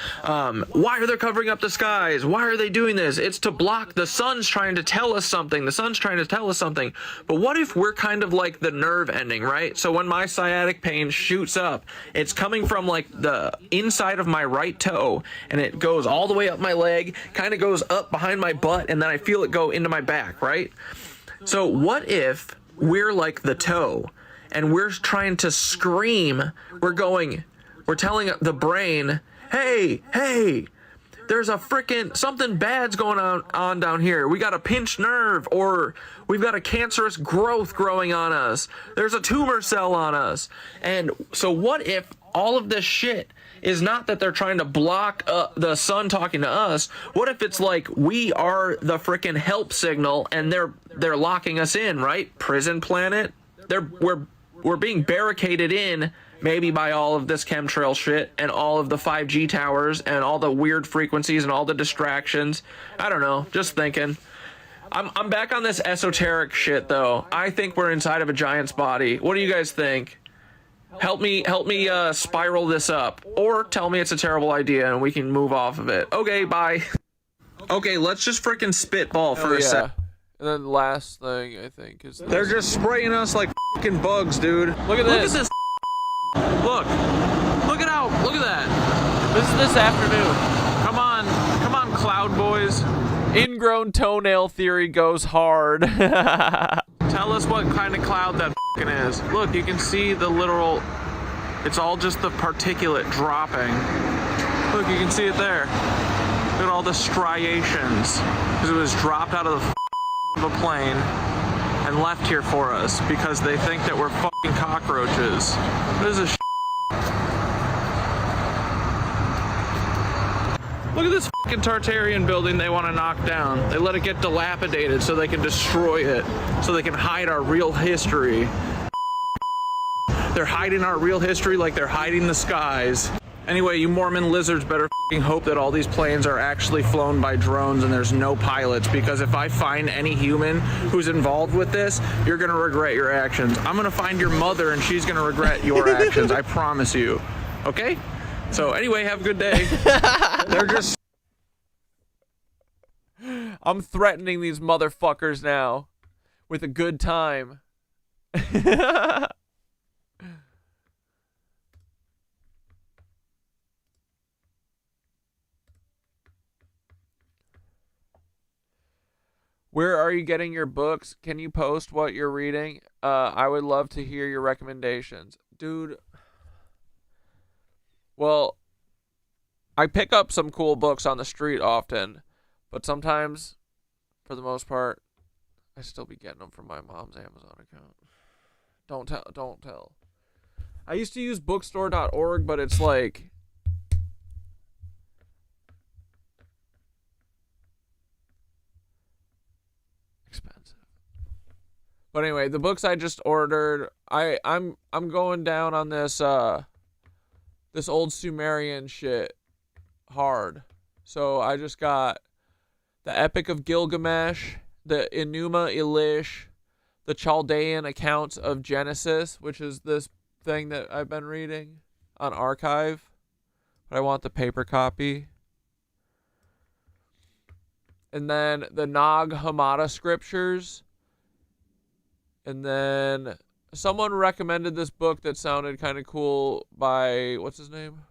Why are they covering up the skies? Why are they doing this? It's to block. The sun's trying to tell us something. The sun's trying to tell us something. But what if we're kind of like the nerve ending, right? So when my sciatic pain shoots up, it's coming from like the inside of my right toe, and it goes all the way up my leg, kind of goes up behind my butt, and then I feel it go into my back, right? So what if we're like the toe, and we're trying to scream, we're telling the brain, hey, there's a freaking, something bad's going on down here. We got a pinched nerve, or we've got a cancerous growth growing on us. There's a tumor cell on us. And so what if all of this shit is not that they're trying to block the sun talking to us? What if it's like we are the freaking help signal, and they're locking us in, right? Prison planet. We're being barricaded in, maybe by all of this chemtrail shit and all of the 5G towers and all the weird frequencies and all the distractions. I don't know, just thinking. I'm back on this esoteric shit though. I think we're inside of a giant's body. What do you guys think? Help me spiral this up, or tell me it's a terrible idea and we can move off of it. Okay, bye. Okay, let's just freaking spitball for a sec. And then the last thing, I think, is this. They're just spraying us like fucking bugs, dude. Look at this. Look at this. Look it out. Look at that. This is this afternoon. Come on, cloud boys. Ingrown toenail theory goes hard. Tell us what kind of cloud that f***ing is. Look, you can see the literal... It's all just the particulate dropping. Look, you can see it there. Look at all the striations. Because it was dropped out of the of a plane and left here for us because they think that we're fucking cockroaches. This is Look at this fucking Tartarian building they want to knock down. They let it get dilapidated so they can destroy it, so they can hide our real history. They're hiding our real history like they're hiding the skies. Anyway, you Mormon lizards better fucking hope that all these planes are actually flown by drones and there's no pilots, because if I find any human who's involved with this, you're gonna regret your actions. I'm gonna find your mother and she's gonna regret your actions, I promise you. Okay? So anyway, have a good day. They're just... I'm threatening these motherfuckers now with a good time. Where are you getting your books? Can you post what you're reading? I would love to hear your recommendations. Dude. Well, I pick up some cool books on the street often, but sometimes, for the most part, I still be getting them from my mom's Amazon account. Don't tell. I used to use bookstore.org, but it's like... expensive. But anyway, the books I just ordered, I'm going down on this this old Sumerian shit hard. So I just got the Epic of Gilgamesh, the Enuma Elish, the Chaldean accounts of Genesis, which is this thing that I've been reading on archive, but I want the paper copy. And then the Nag Hammadi scriptures. And then someone recommended this book that sounded kind of cool by, what's his name?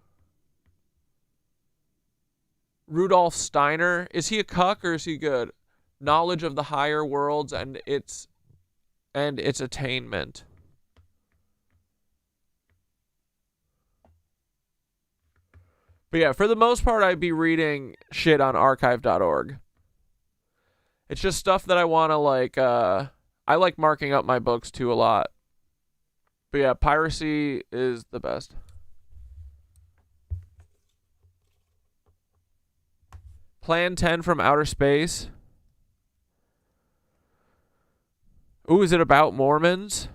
Rudolf Steiner. Is he a cuck or is he good? Knowledge of the Higher Worlds and its attainment. But yeah, for the most part, I'd be reading shit on archive.org. It's just stuff that I want to like, I like marking up my books too a lot. But yeah, piracy is the best. Plan 10 from Outer Space. Ooh, is it about Mormons?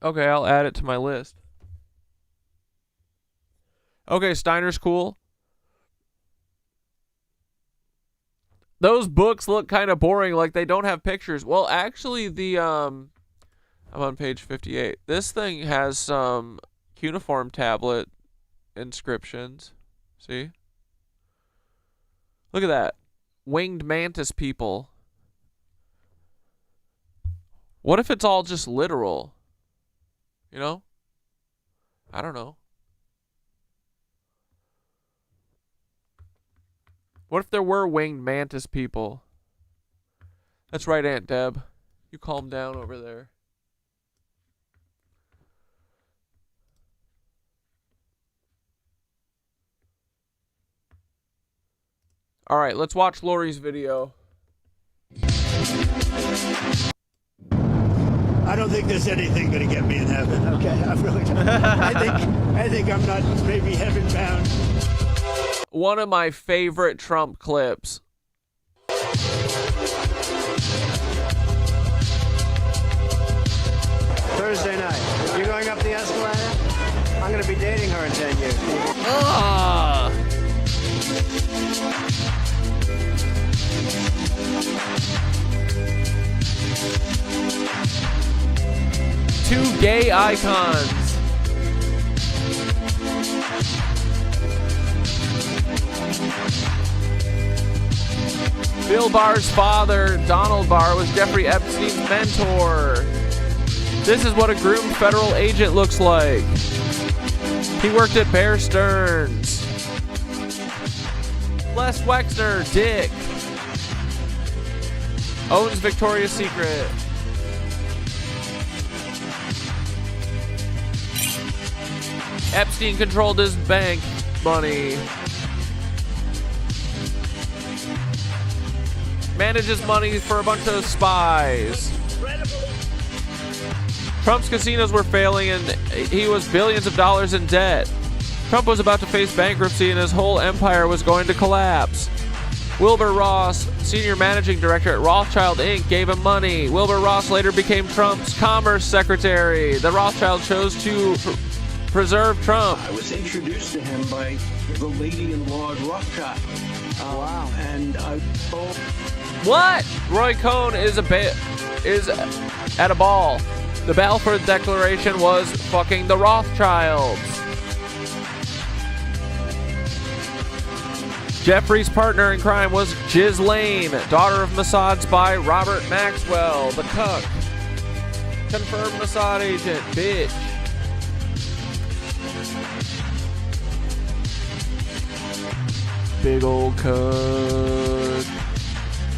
Okay, I'll add it to my list. Okay, Steiner's cool. Those books look kind of boring, like they don't have pictures. Well, actually, I'm on page 58. This thing has some cuneiform tablet inscriptions. See? Look at that. Winged mantis people. What if it's all just literal? You know? I don't know. What if there were winged mantis people? That's right, Aunt Deb. You calm down over there. All right, let's watch Lori's video. I don't think there's anything going to get me in heaven. Okay, I really don't. I think I'm not maybe heaven bound. One of my favorite Trump clips. Thursday night. You going up the escalator? I'm going to be dating her in 10 years. Ah. Two gay icons. Bill Barr's father, Donald Barr, was Jeffrey Epstein's mentor. This is what a groomed federal agent looks like. He worked at Bear Stearns. Les Wexner, Dick. Owns Victoria's Secret. Epstein controlled his bank money. Manages money for a bunch of spies. Trump's casinos were failing and he was billions of dollars in debt. Trump was about to face bankruptcy and his whole empire was going to collapse. Wilbur Ross, senior managing director at Rothschild Inc., gave him money. Wilbur Ross later became Trump's commerce secretary. The Rothschild chose to preserve Trump. I was introduced to him by the lady-in-law at Rothschild. Wow. And What? Roy Cohn is at a ball. The Balfour Declaration was fucking the Rothschilds. Jeffrey's partner in crime was Ghislaine, daughter of Mossad spy Robert Maxwell, the cuck. Confirmed Mossad agent, bitch. Big old cuck.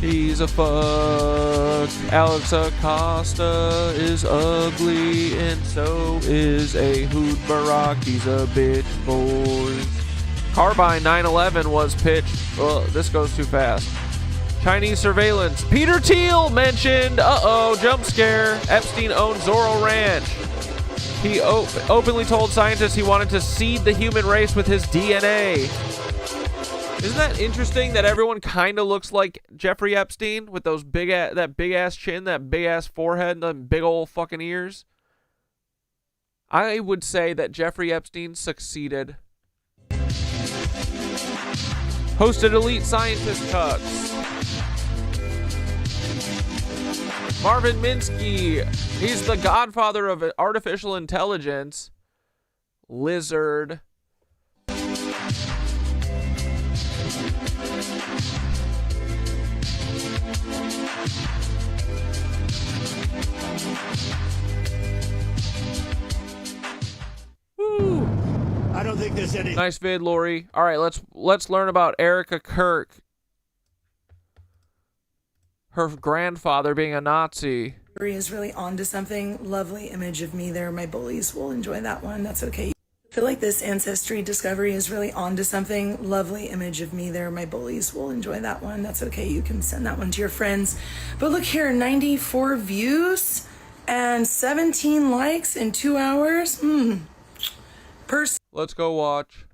He's a fuck. Alex Acosta is ugly, and so is a Hood Barak. He's a bitch, boys. Carbine 9/11 was pitched. Well, this goes too fast. Chinese surveillance. Peter Thiel mentioned. Uh-oh, jump scare. Epstein owned Zorro Ranch. He openly told scientists he wanted to seed the human race with his DNA. Isn't that interesting that everyone kind of looks like Jeffrey Epstein with those that big ass chin, that big ass forehead, and the big old fucking ears? I would say that Jeffrey Epstein succeeded. Hosted elite scientist cucks. Marvin Minsky, he's the godfather of artificial intelligence. Lizard. Woo. I don't think there's any. Nice vid, Lori. All right, let's learn about Erica Kirk. Her grandfather being a Nazi. Is really onto something. Lovely image of me there. My bullies will enjoy that one. That's okay. I feel like this ancestry discovery is really onto something. Lovely image of me there. My bullies will enjoy that one. That's okay. You can send that one to your friends. But look here, 94 views and 17 likes in 2 hours. Let's go watch.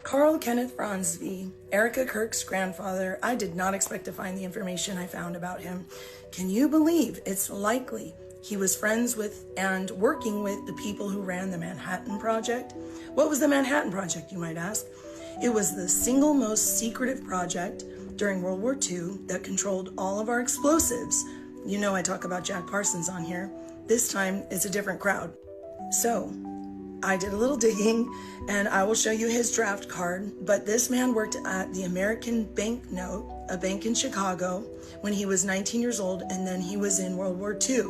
Carl Kenneth Franzby, Erica Kirk's grandfather. I did not expect to find the information I found about him. Can you believe it's likely he was friends with and working with the people who ran the Manhattan Project? What was the Manhattan Project, you might ask? It was the single most secretive project during World War II that controlled all of our explosives. You know I talk about Jack Parsons on here. This time it's a different crowd. So I did a little digging and I will show you his draft card, but this man worked at the American Banknote, a bank in Chicago, when he was 19 years old, and then he was in World War II.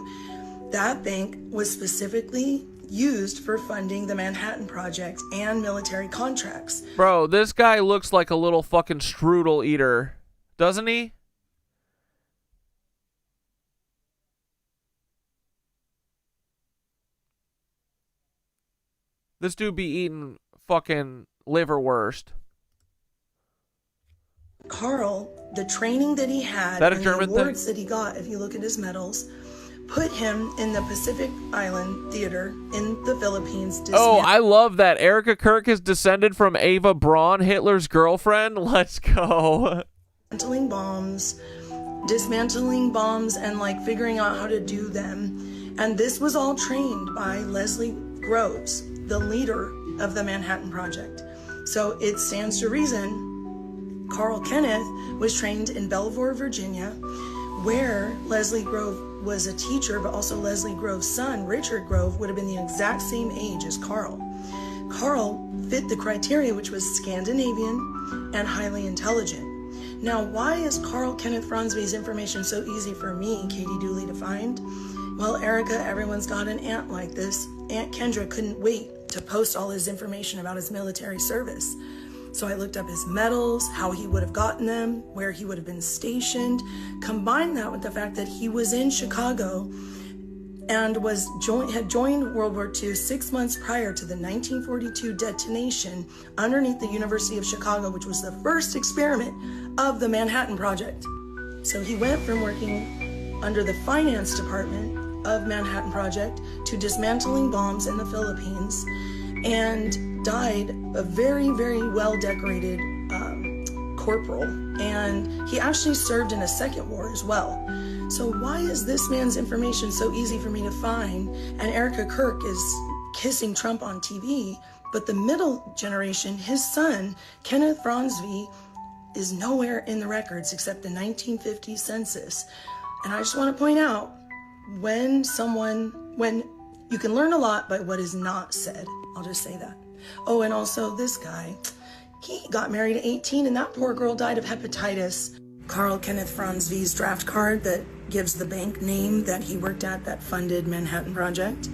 That bank was specifically used for funding the Manhattan Project and military contracts. Bro, this guy looks like a little fucking strudel eater, doesn't he? This dude be eating fucking liverwurst. Carl, the training that he had, that a and German the awards thing? that he got, if you look at his medals, put him in the Pacific Island Theater in the Philippines. Oh, I love that. Erica Kirk is descended from Ava Braun, Hitler's girlfriend. Let's go. Dismantling bombs and like figuring out how to do them. And this was all trained by Leslie Groves, the leader of the Manhattan Project. So it stands to reason Carl Kenneth was trained in Belvoir, Virginia, where Leslie Grove was a teacher, but also Leslie Grove's son, Richard Grove, would have been the exact same age as Carl. Carl fit the criteria, which was Scandinavian and highly intelligent. Now, why is Carl Kenneth Franzby's information so easy for me, Katie Dooley, to find? Well, Erica, everyone's got an aunt like this. Aunt Kendra couldn't wait to post all his information about his military service. So I looked up his medals, how he would have gotten them, where he would have been stationed. Combine that with the fact that he was in Chicago and had joined World War II 6 months prior to the 1942 detonation underneath the University of Chicago, which was the first experiment of the Manhattan Project. So he went from working under the finance department of Manhattan Project to dismantling bombs in the Philippines, and died a very, very well-decorated corporal. And he actually served in a second war as well. So why is this man's information so easy for me to find? And Erica Kirk is kissing Trump on TV, but the middle generation, his son, Kenneth Fronsvie, is nowhere in the records except the 1950 census. And I just want to point out, when you can learn a lot by what is not said. I'll just say that. Oh, and also this guy, he got married at 18 and that poor girl died of hepatitis. Carl Kenneth Fronsvie's draft card that gives the bank name that he worked at that funded Manhattan Project.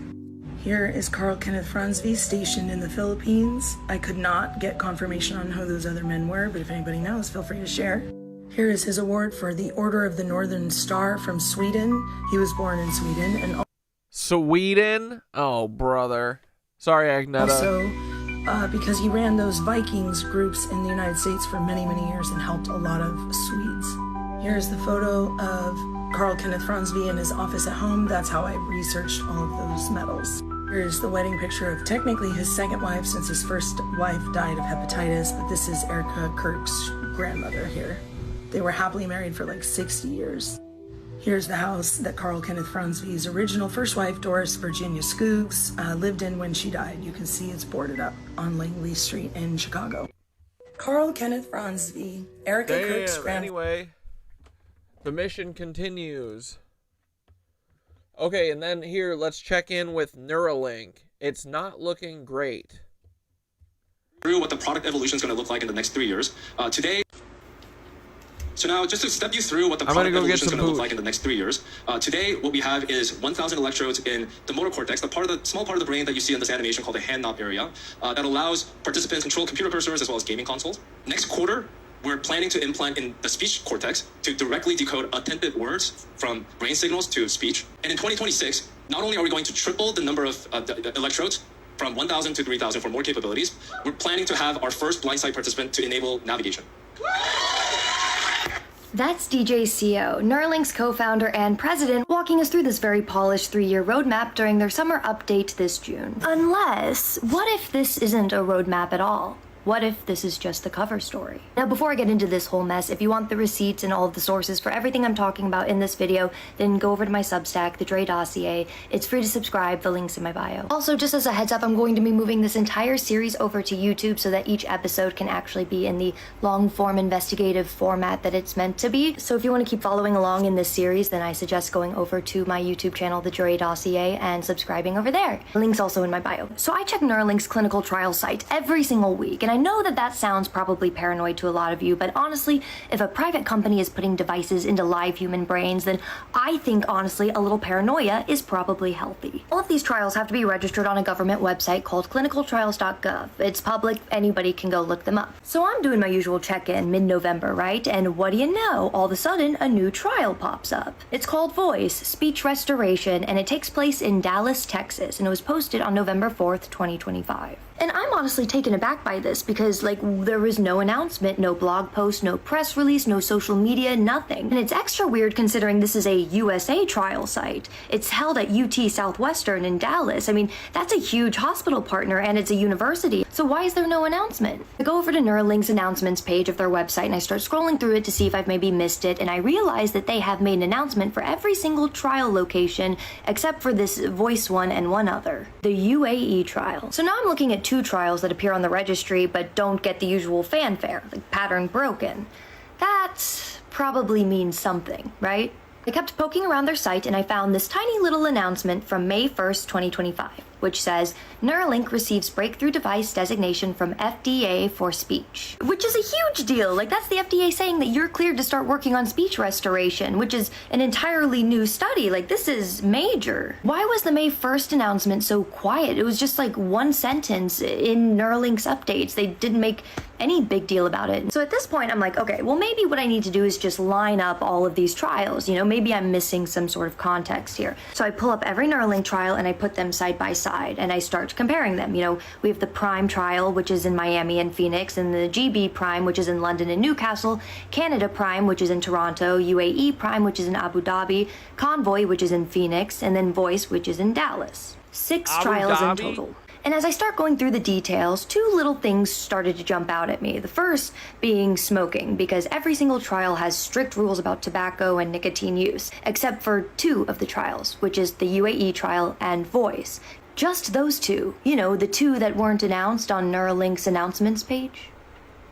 Here is Carl Kenneth Fronsvie stationed in the Philippines. I could not get confirmation on who those other men were, but if anybody knows, feel free to share. Here is his award for the Order of the Northern Star from Sweden. He was born in Sweden. And Sweden? Oh, brother. Sorry, Agneta. Also, because he ran those Vikings groups in the United States for many, many years and helped a lot of Swedes. Here's the photo of Carl Kenneth Fronsvie in his office at home. That's how I researched all of those medals. Here's the wedding picture of technically his second wife, since his first wife died of hepatitis, but this is Erica Kirk's grandmother here. They were happily married for like 60 years. Here's the house that Carl Kenneth Fronsvie's original first wife, Doris Virginia Skoogs, lived in when she died. You can see it's boarded up on Langley Street in Chicago. Carl Kenneth Fronsvie, Erica Kirk's grandmother. Anyway, the mission continues. Okay, and then here, let's check in with Neuralink. It's not looking great. Through what the product evolution is going to look like in the next 3 years. So now, just to step you through what the product evolution is going to look like in the next 3 years. Today, what we have is 1,000 electrodes in the motor cortex, the small part of the brain that you see in this animation called the hand knob area, that allows participants control computer cursors as well as gaming consoles. Next quarter, we're planning to implant in the speech cortex to directly decode attentive words from brain signals to speech. And in 2026, not only are we going to triple the number of the electrodes from 1,000 to 3,000 for more capabilities, we're planning to have our first blind sight participant to enable navigation. That's DJ CO, Neuralink's co-founder and president, walking us through this very polished 3-year roadmap during their summer update this June. Unless, what if this isn't a roadmap at all? What if this is just the cover story? Now, before I get into this whole mess, if you want the receipts and all of the sources for everything I'm talking about in this video, then go over to my Substack, The Dre Dossier. It's free to subscribe, the link's in my bio. Also, just as a heads up, I'm going to be moving this entire series over to YouTube so that each episode can actually be in the long-form investigative format that it's meant to be. So if you want to keep following along in this series, then I suggest going over to my YouTube channel, The Dre Dossier, and subscribing over there. The link's also in my bio. So I check Neuralink's clinical trial site every single week, and I know that sounds probably paranoid to a lot of you, but honestly, if a private company is putting devices into live human brains, then I think, honestly, a little paranoia is probably healthy. All of these trials have to be registered on a government website called clinicaltrials.gov. It's public, anybody can go look them up. So I'm doing my usual check-in mid-November, right? And what do you know? All of a sudden, a new trial pops up. It's called Voice, Speech Restoration, and it takes place in Dallas, Texas, and it was posted on November 4th, 2025. And I'm honestly taken aback by this because, there was no announcement, no blog post, no press release, no social media, nothing. And it's extra weird considering this is a USA trial site. It's held at UT Southwestern in Dallas. I mean, that's a huge hospital partner and it's a university. So why is there no announcement? I go over to Neuralink's announcements page of their website and I start scrolling through it to see if I've maybe missed it. And I realize that they have made an announcement for every single trial location except for this Voice one and one other, the UAE trial. So now I'm looking at 2 trials that appear on the registry but don't get the usual fanfare, like pattern broken. That probably means something, right? I kept poking around their site and I found this tiny little announcement from May 1st, 2025. which says, Neuralink receives breakthrough device designation from FDA for speech. Which is a huge deal. Like, that's the FDA saying that you're cleared to start working on speech restoration, which is an entirely new study. Like, this is major. Why was the May 1st announcement so quiet? It was just like one sentence in Neuralink's updates. They didn't make any big deal about it. So at this point, I'm like, okay, well, maybe what I need to do is just line up all of these trials. You know, maybe I'm missing some sort of context here. So I pull up every Neuralink trial and I put them side by side and I start comparing them. You know, we have the Prime trial, which is in Miami and Phoenix, and the GB Prime, which is in London and Newcastle, Canada Prime, which is in Toronto, UAE Prime, which is in Abu Dhabi, Convoy, which is in Phoenix, and then Voice, which is in Dallas. 6 trials in total. And as I start going through the details, 2 little things started to jump out at me. The first being smoking, because every single trial has strict rules about tobacco and nicotine use, except for 2 of the trials, which is the UAE trial and Voice. Just those 2, you know, the 2 that weren't announced on Neuralink's announcements page.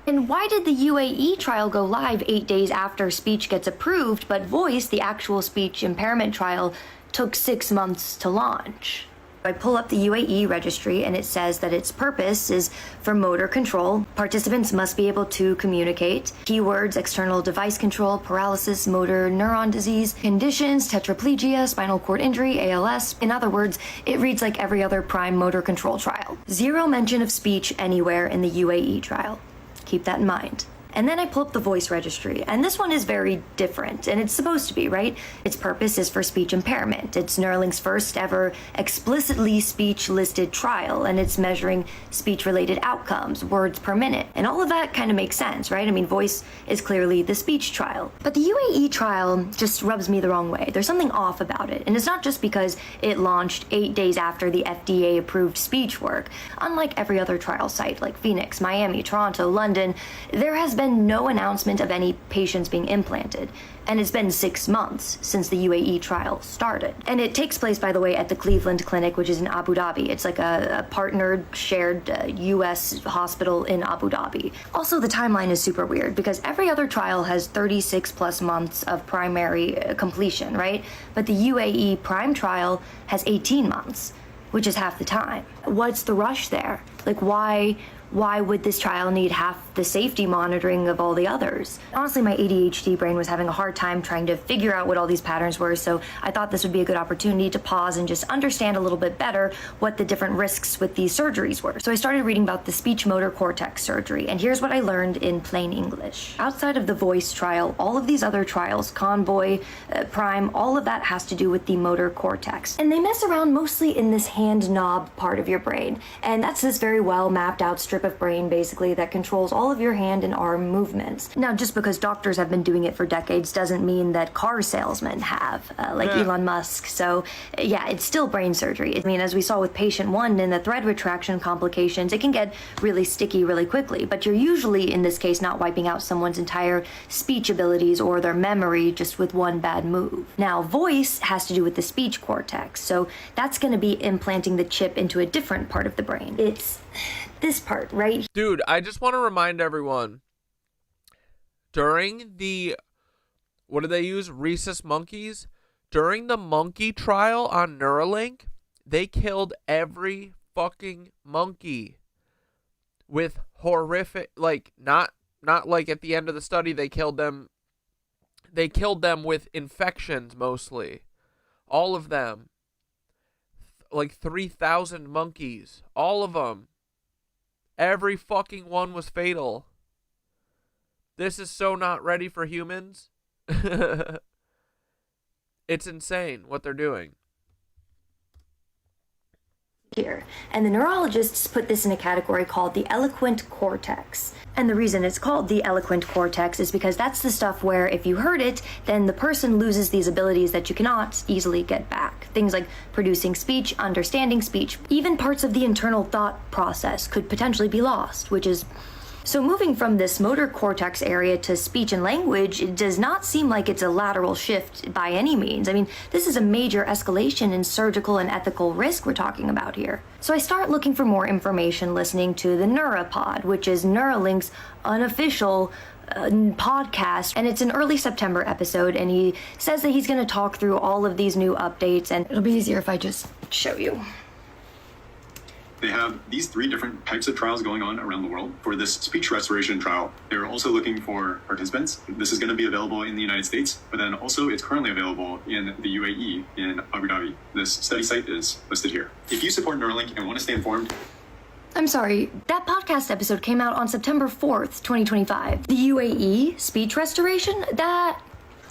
And why did the UAE trial go live 8 days after speech gets approved, but Voice, the actual speech impairment trial, took 6 months to launch? I pull up the UAE registry and it says that its purpose is for motor control. Participants must be able to communicate. Keywords: external device control, paralysis, motor neuron disease, conditions, tetraplegia, spinal cord injury, ALS. In other words, it reads like every other Prime motor control trial. 0 mention of speech anywhere in the UAE trial. Keep that in mind. And then I pull up the Voice registry, and this one is very different, and it's supposed to be, right? Its purpose is for speech impairment. It's Neuralink's first ever explicitly speech-listed trial, and it's measuring speech-related outcomes, words per minute. And all of that kind of makes sense, right? I mean, Voice is clearly the speech trial. But the UAE trial just rubs me the wrong way. There's something off about it, and it's not just because it launched 8 days after the FDA-approved speech work. Unlike every other trial site, like Phoenix, Miami, Toronto, London, there has been no announcement of any patients being implanted, and it's been 6 months since the UAE trial started. And it takes place, by the way, at the Cleveland Clinic, which is in Abu Dhabi. It's like a partnered, shared US hospital in Abu Dhabi. Also, the timeline is super weird because every other trial has 36 plus months of primary completion, right? But the UAE Prime trial has 18 months, which is half the time. What's the rush there? Like, why would this trial need half the safety monitoring of all the others? Honestly, my ADHD brain was having a hard time trying to figure out what all these patterns were, so I thought this would be a good opportunity to pause and just understand a little bit better what the different risks with these surgeries were. So I started reading about the speech motor cortex surgery, and here's what I learned in plain English. Outside of the Voice trial, all of these other trials, Convoy, Prime, all of that has to do with the motor cortex. And they mess around mostly in this hand knob part of your brain, and that's this very well mapped out strip of brain basically that controls all of your hand and arm movements. Now, just because doctors have been doing it for decades doesn't mean that car salesmen have, like Elon Musk. So yeah, it's still brain surgery. I mean, as we saw with patient 1 in the thread retraction complications, it can get really sticky really quickly, but you're usually in this case not wiping out someone's entire speech abilities or their memory just with one bad move. Now, Voice has to do with the speech cortex, so that's going to be implanting the chip into a different part of the brain. It's this part, right? Dude, I just want to remind everyone, during the, what do they use? Rhesus monkeys? During the monkey trial on Neuralink, they killed every fucking monkey with horrific, like, not like at the end of the study they killed them with infections mostly. All of them. Like 3,000 monkeys. All of them. Every fucking one was fatal. This is so not ready for humans. It's insane what they're doing. Here. And the neurologists put this in a category called the eloquent cortex. And the reason it's called the eloquent cortex is because that's the stuff where if you hurt it, then the person loses these abilities that you cannot easily get back. Things like producing speech, understanding speech, even parts of the internal thought process could potentially be lost, which is... So moving from this motor cortex area to speech and language, it does not seem like it's a lateral shift by any means. I mean, this is a major escalation in surgical and ethical risk we're talking about here. So I start looking for more information listening to the Neuropod, which is Neuralink's unofficial podcast, and it's an early September episode, and he says that he's going to talk through all of these new updates, and it'll be easier if I just show you. They have these 3 different types of trials going on around the world. For this speech restoration trial, they're also looking for participants. This is going to be available in the United States, but then also it's currently available in the UAE, in Abu Dhabi. This study site is listed here. If you support Neuralink and want to stay informed, I'm sorry, that podcast episode came out on September 4th, 2025. The UAE speech restoration?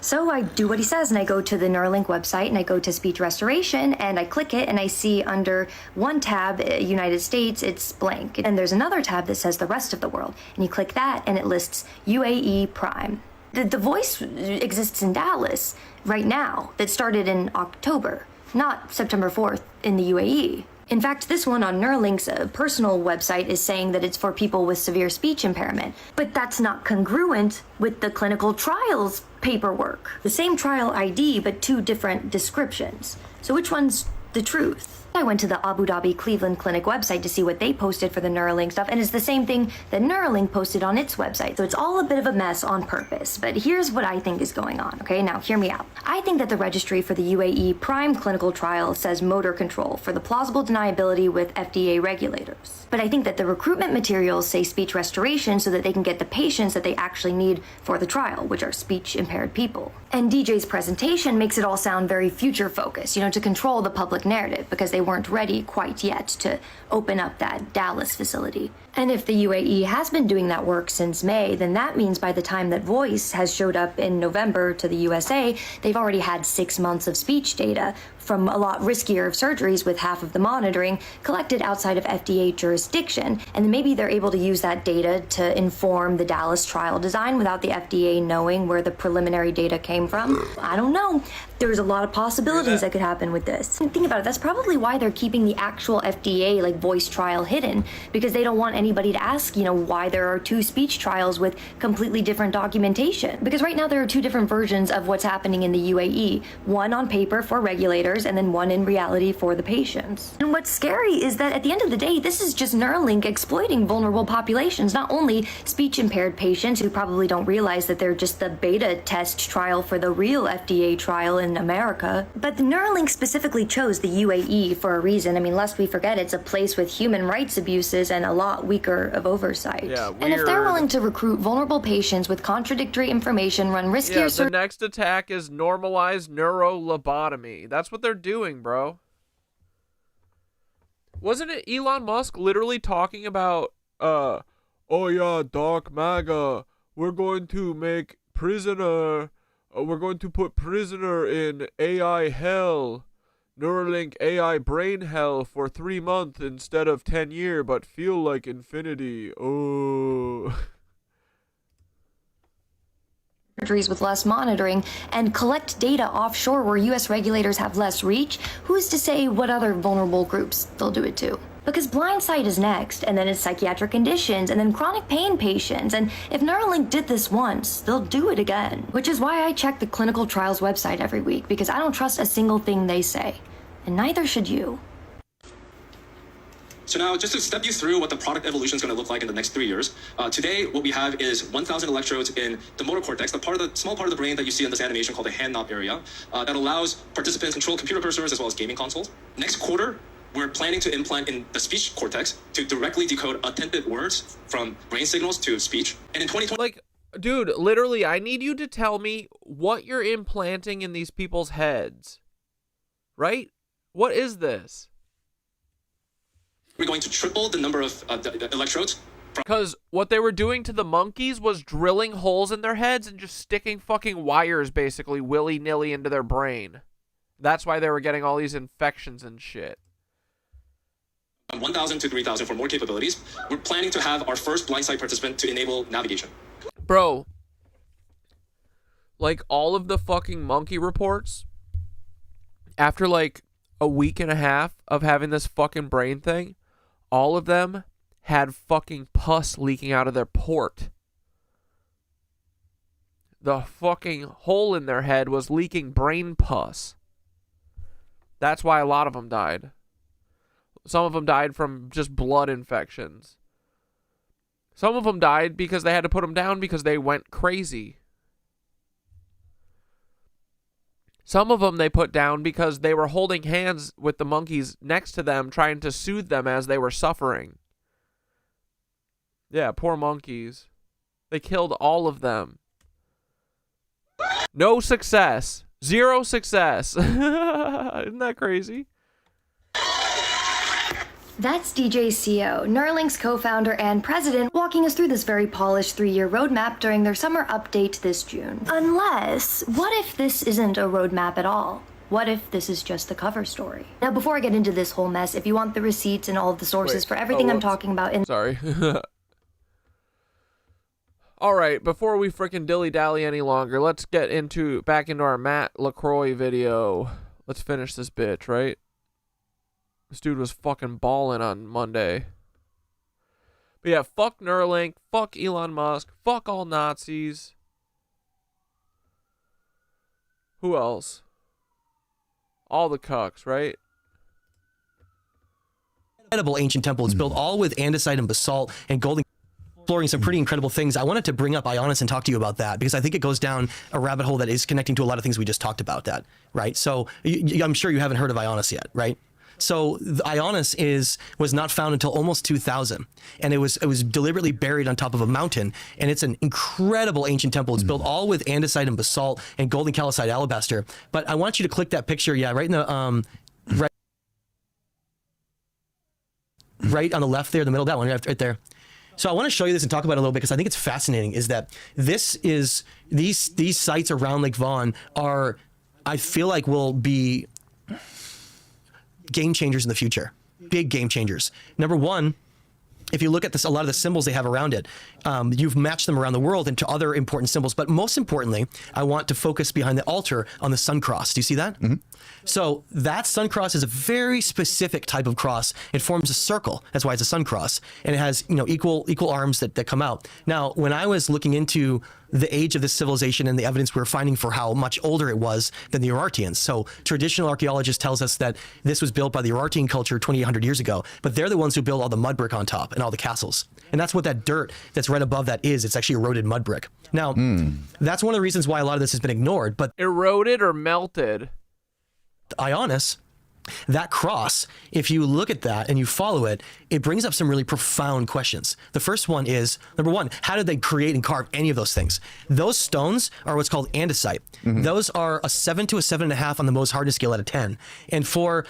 So I do what he says, and I go to the Neuralink website, and I go to speech restoration, and I click it, and I see under one tab, United States, it's blank. And there's another tab that says the rest of the world. And you click that, and it lists UAE Prime. The voice exists in Dallas right now, that started in October, not September 4th in the UAE. In fact, this one on Neuralink's personal website is saying that it's for people with severe speech impairment. But that's not congruent with the clinical trials paperwork. The same trial ID, but 2 different descriptions. So which one's the truth? I went to the Abu Dhabi Cleveland Clinic website to see what they posted for the Neuralink stuff, and it's the same thing that Neuralink posted on its website. So it's all a bit of a mess on purpose. But here's what I think is going on, okay? Now, hear me out. I think that the registry for the UAE Prime clinical trial says motor control for the plausible deniability with FDA regulators. But I think that the recruitment materials say speech restoration so that they can get the patients that they actually need for the trial, which are speech-impaired people. And DJ's presentation makes it all sound very future-focused, to control the public narrative, because they weren't ready quite yet to open up that Dallas facility. And if the UAE has been doing that work since May, then that means by the time that Voice has showed up in November to the USA, they've already had 6 months of speech data from a lot riskier of surgeries with half of the monitoring collected outside of FDA jurisdiction. And then maybe they're able to use that data to inform the Dallas trial design without the FDA knowing where the preliminary data came from. I don't know. There's a lot of possibilities that could happen with this. And think about it, that's probably why they're keeping the actual FDA Voice trial hidden, because they don't want anybody to ask, why there are 2 speech trials with completely different documentation. Because right now there are 2 different versions of what's happening in the UAE. One on paper for regulators, and then one in reality for the patients. And what's scary is that at the end of the day, this is just Neuralink exploiting vulnerable populations, not only speech-impaired patients who probably don't realize that they're just the beta test trial for the real FDA trial in America, but the Neuralink specifically chose the UAE for a reason. Lest we forget, it's a place with human rights abuses and a lot weaker of oversight. Yeah, weird. And if they're willing to recruit vulnerable patients with contradictory information, run riskier the next attack is normalized neurolobotomy. That's what they're doing, bro. Wasn't it Elon Musk literally talking about, oh yeah, Dark MAGA, we're going to make prisoner, we're going to put prisoner in AI hell, Neuralink AI brain hell for 3 months instead of 10 year, but feel like infinity. Oh. Surgeries with less monitoring and collect data offshore where U.S. regulators have less reach, who's to say what other vulnerable groups they'll do it to? Because blind sight is next, and then it's psychiatric conditions, and then chronic pain patients, and if Neuralink did this once, they'll do it again. Which is why I check the clinical trials website every week, because I don't trust a single thing they say. And neither should you. So now, just to step you through what the product evolution is going to look like in the next 3 years, today what we have is 1,000 electrodes in the motor cortex, the small part of the brain that you see in this animation called the hand knob area, that allows participants control computer cursors as well as gaming consoles. Next quarter, we're planning to implant in the speech cortex to directly decode attentive words from brain signals to speech. And in 2020... Dude, literally, I need you to tell me what you're implanting in these people's heads. Right? What is this? We're going to triple the number of the electrodes. Because what they were doing to the monkeys was drilling holes in their heads and just sticking fucking wires basically willy-nilly into their brain. That's why they were getting all these infections and shit. 1,000 to 3,000 for more capabilities. We're planning to have our first blind sight participant to enable navigation. Bro, all of the fucking monkey reports, after a week and a half of having this fucking brain thing, all of them had fucking pus leaking out of their port. The fucking hole in their head was leaking brain pus. That's why a lot of them died. Some of them died from just blood infections. Some of them died because they had to put them down because they went crazy. Some of them they put down because they were holding hands with the monkeys next to them, trying to soothe them as they were suffering. Yeah, poor monkeys. They killed all of them. No success. Zero success. Isn't that crazy? That's DJ CO, Neuralink's co-founder and president, walking us through this very polished 3-year roadmap during their summer update this June. Unless, what if this isn't a roadmap at all? What if this is just the cover story? Now, before I get into this whole mess, if you want the receipts and all of the sources for everything I'm talking about in— Sorry. Alright, before we frickin' dilly-dally any longer, let's get back into our Matt LaCroix video. Let's finish this bitch, right? This dude was fucking balling on Monday. But yeah, fuck Neuralink, fuck Elon Musk, fuck all Nazis. Who else? All the cucks, right? Incredible ancient temple. It's built all with andesite and basalt and golden, exploring some pretty incredible things. I wanted to bring up Ionis and talk to you about that because I think it goes down a rabbit hole that is connecting to a lot of things we just talked about, that, right? So I'm sure you haven't heard of Ionis yet, right? So Ionis was not found until almost 2000, and it was deliberately buried on top of a mountain, and it's an incredible ancient temple. It's built all with andesite and basalt and golden calcite alabaster. But I want you to click that picture, yeah, right in the right on the left there, the middle, that one right there. So I want to show you this and talk about it a little bit because I think it's fascinating. Is that these sites around Lake Vaughan are, I feel like, will be game changers in the future. Big game changers. Number one, if you look at this, a lot of the symbols they have around it, you've matched them around the world into other important symbols. But most importantly, I want to focus behind the altar on the sun cross. Do you see that? Mm-hmm. So that sun cross is a very specific type of cross. It forms a circle. That's why it's a sun cross. And it has, equal arms that come out. Now, when I was looking into the age of this civilization and the evidence we were finding for how much older it was than the Urartians. So traditional archaeologists tells us that this was built by the Urartian culture 2,800 years ago, but they're the ones who built all the mud brick on top and all the castles. And that's what that dirt that's right above that is. It's actually eroded mud brick. Now, that's one of the reasons why a lot of this has been ignored, but— Eroded or melted? Ionis, that cross, if you look at that and you follow it, it brings up some really profound questions. The first one is, number one, how did they create and carve any of those things? Those stones are what's called andesite. Mm-hmm. Those are a 7 to a 7.5 on the Mohs hardness scale out of 10. And for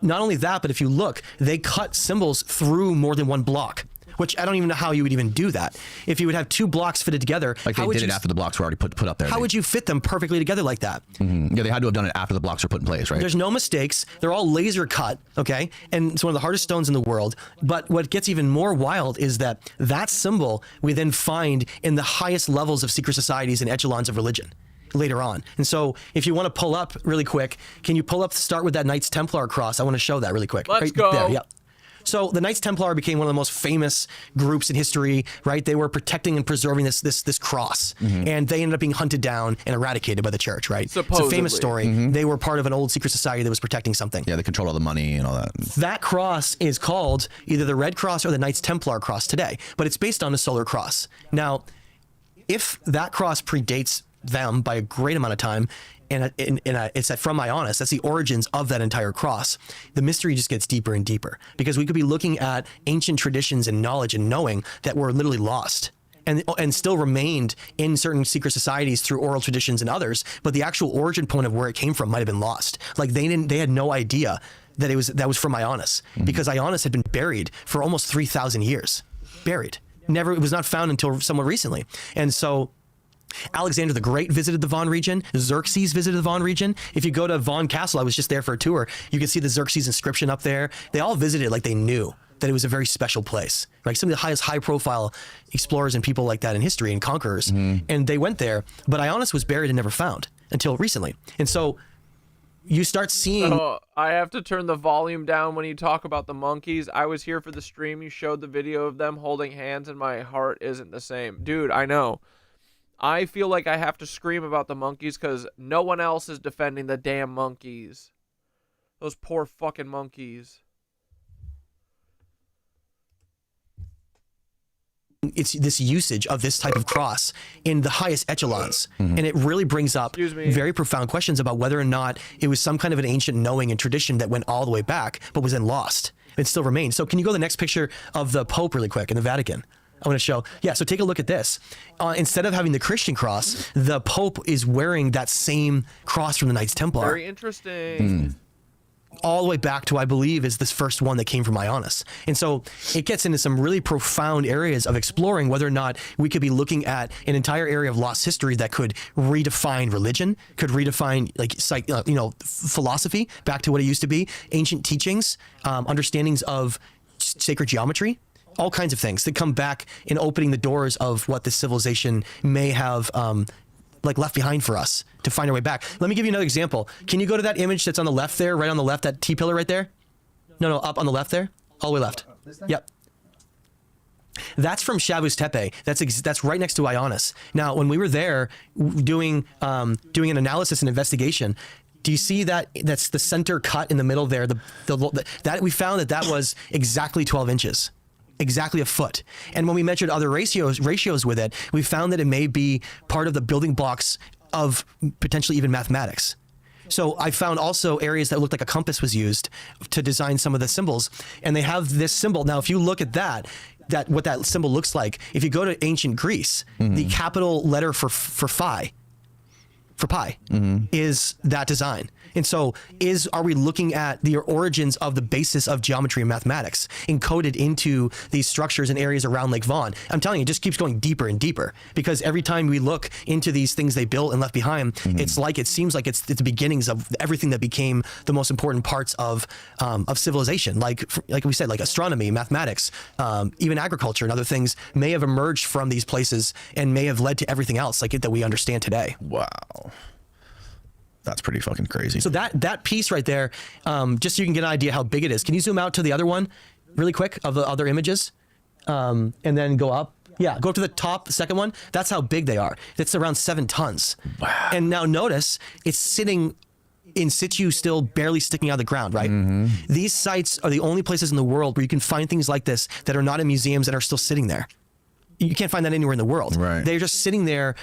not only that, but if you look, they cut symbols through more than one block, which I don't even know how you would even do that. If you would have two blocks fitted together, like they did it after the blocks were already put up there. How would you fit them perfectly together like that? Mm-hmm. Yeah, they had to have done it after the blocks were put in place, right? There's no mistakes. They're all laser cut, okay? And it's one of the hardest stones in the world. But what gets even more wild is that symbol we then find in the highest levels of secret societies and echelons of religion later on. And so if you want to pull up really quick, can you start with that Knights Templar cross? I want to show that really quick. Let's go. There, yeah. So the Knights Templar became one of the most famous groups in history, right? They were protecting and preserving this cross, and they ended up being hunted down and eradicated by the church, right? Supposedly. It's a famous story. They were part of an old secret society that was protecting something. Yeah, they controlled all the money and all that. That cross is called either the Red Cross or the Knights Templar cross today, but it's based on a solar cross. Now, if that cross predates them by a great amount of time, and it's from Ionis, that's the origins of that entire cross, the mystery just gets deeper and deeper, because we could be looking at ancient traditions and knowledge and knowing that were literally lost and still remained in certain secret societies through oral traditions and others, but the actual origin point of where it came from might have been lost. Like they had no idea that that was from Ionis, because Ionis had been buried for almost 3,000 years. Buried. It was not found until somewhat recently. And so Alexander the Great visited the Vaughan region. Xerxes visited the Vaughan region. If you go to Vaughan Castle, I was just there for a tour, you can see the Xerxes inscription up there. They all visited like they knew that it was a very special place. Like some of the highest high-profile explorers and people like that in history and conquerors. And they went there, but Ionis was buried and never found until recently. And so you start seeing... Oh, I have to turn the volume down when you talk about the monkeys. I was here for the stream. You showed the video of them holding hands, and my heart isn't the same. Dude, I know. I feel like I have to scream about the monkeys because no one else is defending the damn monkeys. Those poor fucking monkeys. it's this usage of this type of cross in the highest echelons. And it really brings up very profound questions about whether or not it was some kind of an ancient knowing and tradition that went all the way back, but was then lost. It still remains. So can you go to the next picture of the Pope really quick in the Vatican? I want to show. Yeah, so take a look at this. Instead of having the Christian cross, the Pope is wearing that same cross from the Knights Templar. Very interesting. All the way back to, I believe, is this first one that came from Ionis. And so it gets into some really profound areas of exploring whether or not we could be looking at an entire area of lost history that could redefine religion, could redefine philosophy back to what it used to be, ancient teachings, understandings of sacred geometry, all kinds of things that come back in opening the doors of what this civilization may have left behind for us to find our way back. Let me give you another example. Can you go to that image that's on the left there, right on the left, that T-pillar right there? No, up on the left there, all the way left. Yep. That's from Shavuos Tepe. That's right next to Ionis. Now, when we were there doing an analysis and investigation, do you see that? That's the center cut in the middle there. That we found that was exactly 12 inches. Exactly a foot. And when we measured other ratios with it, we found that it may be part of the building blocks of potentially even mathematics. So I found also areas that looked like a compass was used to design some of the symbols. And they have this symbol. Now, if you look at what that symbol looks like, if you go to ancient Greece, the capital letter for pi is that design. And so are we looking at the origins of the basis of geometry and mathematics encoded into these structures and areas around Lake Vaughan? I'm telling you, it just keeps going deeper and deeper, because every time we look into these things they built and left behind, it seems like it's the beginnings of everything that became the most important parts of civilization. Like we said, like astronomy, mathematics, even agriculture and other things may have emerged from these places and may have led to everything else that we understand today. Wow. That's pretty fucking crazy. So that piece right there, just so you can get an idea how big it is. Can you zoom out to the other one really quick of the other images? And then go up. Yeah, go up to the top, the second one. That's how big they are. It's around 7 tons. Wow. And now notice it's sitting in situ, still barely sticking out of the ground, right? These sites are the only places in the world where you can find things like this that are not in museums and are still sitting there. You can't find that anywhere in the world. Right. They're just sitting there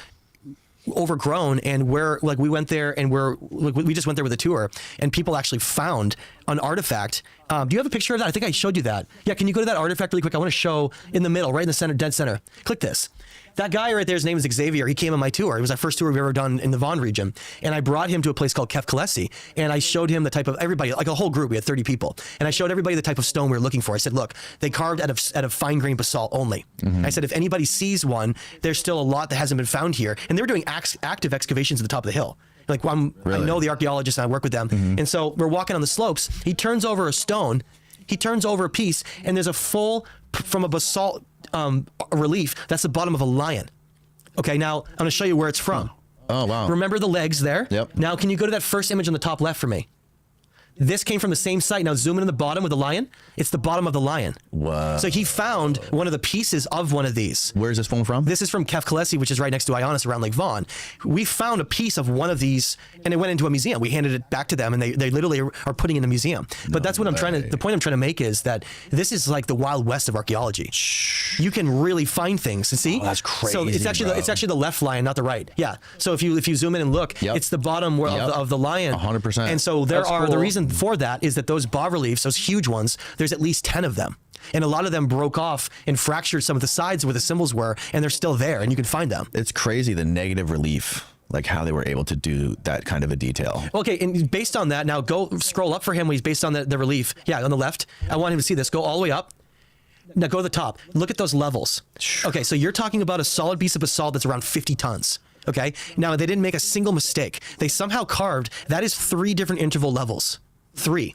overgrown, and we went there and we just went there with a tour, and people actually found an artifact. Do you have a picture of that? I think I showed you that. Yeah, can you go to that artifact really quick? I want to show in the middle, right in the center, dead center. Click this. That guy right there, his name is Xavier. He came on my tour. It was our first tour we've ever done in the Vaughan region. And I brought him to a place called Kefkalesi. And I showed him the type of everybody, like a whole group. We had 30 people. And I showed everybody the type of stone we were looking for. I said, look, they carved out of fine grained basalt only. I said, if anybody sees one, there's still a lot that hasn't been found here. And they were doing active excavations at the top of the hill. I know the archaeologists and I work with them. And so we're walking on the slopes. He turns over a stone. He turns over a piece. And there's a full, from a basalt relief, that's the bottom of a lion. Okay, now I'm going to show you where it's from. Oh, wow. Remember the legs there? Yep. Now, can you go to that first image on the top left for me? This came from the same site. Now, zoom in on the bottom with the lion. It's the bottom of the lion. Wow. So he found one of the pieces of one of these. Where is this one from? This is from Kefkalesi, which is right next to Ionis around Lake Vaughan. We found a piece of one of these, and it went into a museum. We handed it back to them, and they literally are putting it in a museum. But that's what the point I'm trying to make is that this is like the Wild West of archaeology. You can really find things. And see? Oh, that's crazy. So it's actually the left lion, not the right. Yeah. So if you zoom in and look, it's the bottom of the lion. 100%. And so the reason for that is that those bas-reliefs, those huge ones, there's at least 10 of them. And a lot of them broke off and fractured some of the sides where the symbols were, and they're still there, and you can find them. It's crazy, the negative relief, like how they were able to do that kind of a detail. Okay, and based on that, now go scroll up for him when he's based on the relief. Yeah, on the left. I want him to see this. Go all the way up. Now go to the top. Look at those levels. Okay, so you're talking about a solid piece of basalt that's around 50 tons. Okay, now they didn't make a single mistake. They somehow carved, that is 3 different interval levels. 3.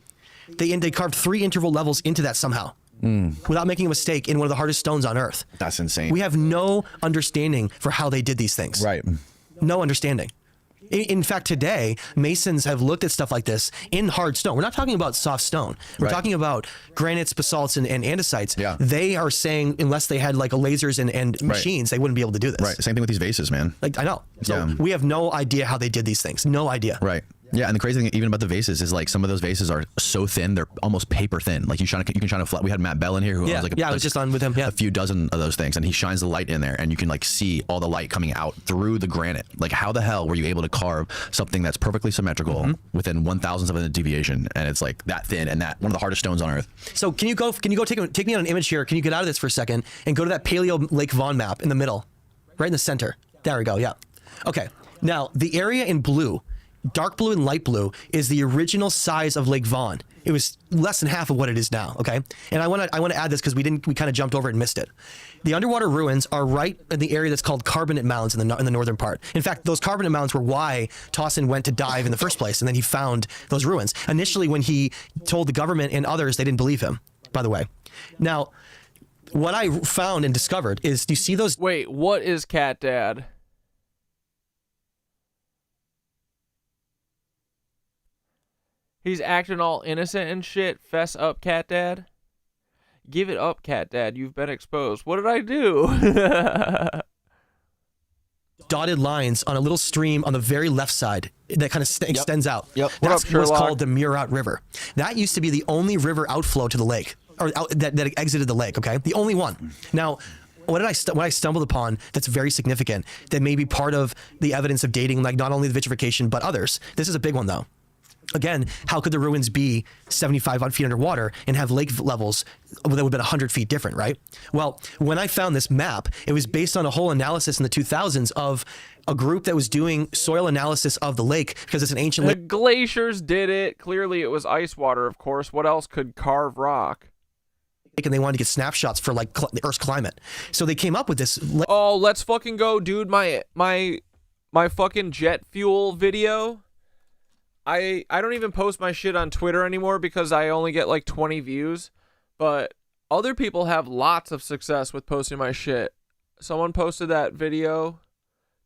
They carved 3 interval levels into that somehow. Without making a mistake in one of the hardest stones on earth. That's insane. We have no understanding for how they did these things. Right. No understanding. In fact, today, Masons have looked at stuff like this in hard stone. We're not talking about soft stone. We're talking about granites, basalts, and andesites. Yeah. They are saying unless they had like lasers and machines, they wouldn't be able to do this. Right. Same thing with these vases, man. I know. So we have no idea how they did these things. No idea. Right. Yeah, and the crazy thing even about the vases is like some of those vases are so thin they're almost paper thin. Like you can shine a flat. We had Matt Bell in here who owns I was just on with him. Yeah, a few dozen of those things, and he shines the light in there, and you can like see all the light coming out through the granite. Like how the hell were you able to carve something that's perfectly symmetrical within 1,000th of a deviation, and it's like that thin and that one of the hardest stones on earth. So can you go take me on an image here? Can you get out of this for a second and go to that Paleo Lake Vaughan map in the middle, right in the center? There we go. Yeah. Okay. Now the area in blue. Dark blue and light blue is the original size of Lake Vaughan. It was less than half of what it is now. Okay, and I want to add this because we kind of jumped over it and missed it. The underwater ruins are right in the area that's called Carbonate Mounds in the northern part. In fact, those Carbonate Mounds were why Towson went to dive in the first place, and then he found those ruins. Initially, when he told the government and others, they didn't believe him. By the way, now what I found and discovered is, do you see those? Wait, what is CatDad? He's acting all innocent and shit. Fess up, CatDad. Give it up, CatDad. You've been exposed. What did I do? Dotted lines on a little stream on the very left side that kind of extends out. Yep. That's what's called the Murat River. That used to be the only river outflow to the lake, or that exited the lake. Okay, the only one. Now, what I stumbled upon that's very significant that may be part of the evidence of dating, like not only the vitrification but others. This is a big one though. Again, how could the ruins be 75 feet underwater and have lake levels that would have been 100 feet different, right? Well, when I found this map, it was based on a whole analysis in the 2000s of a group that was doing soil analysis of the lake because it's an ancient lake. The glaciers did it. Clearly, it was ice water, of course. What else could carve rock? And they wanted to get snapshots for like the Earth's climate. So they came up with this. Oh, let's fucking go, dude. My fucking jet fuel video. I don't even post my shit on Twitter anymore because I only get like 20 views, but other people have lots of success with posting my shit. Someone posted that video,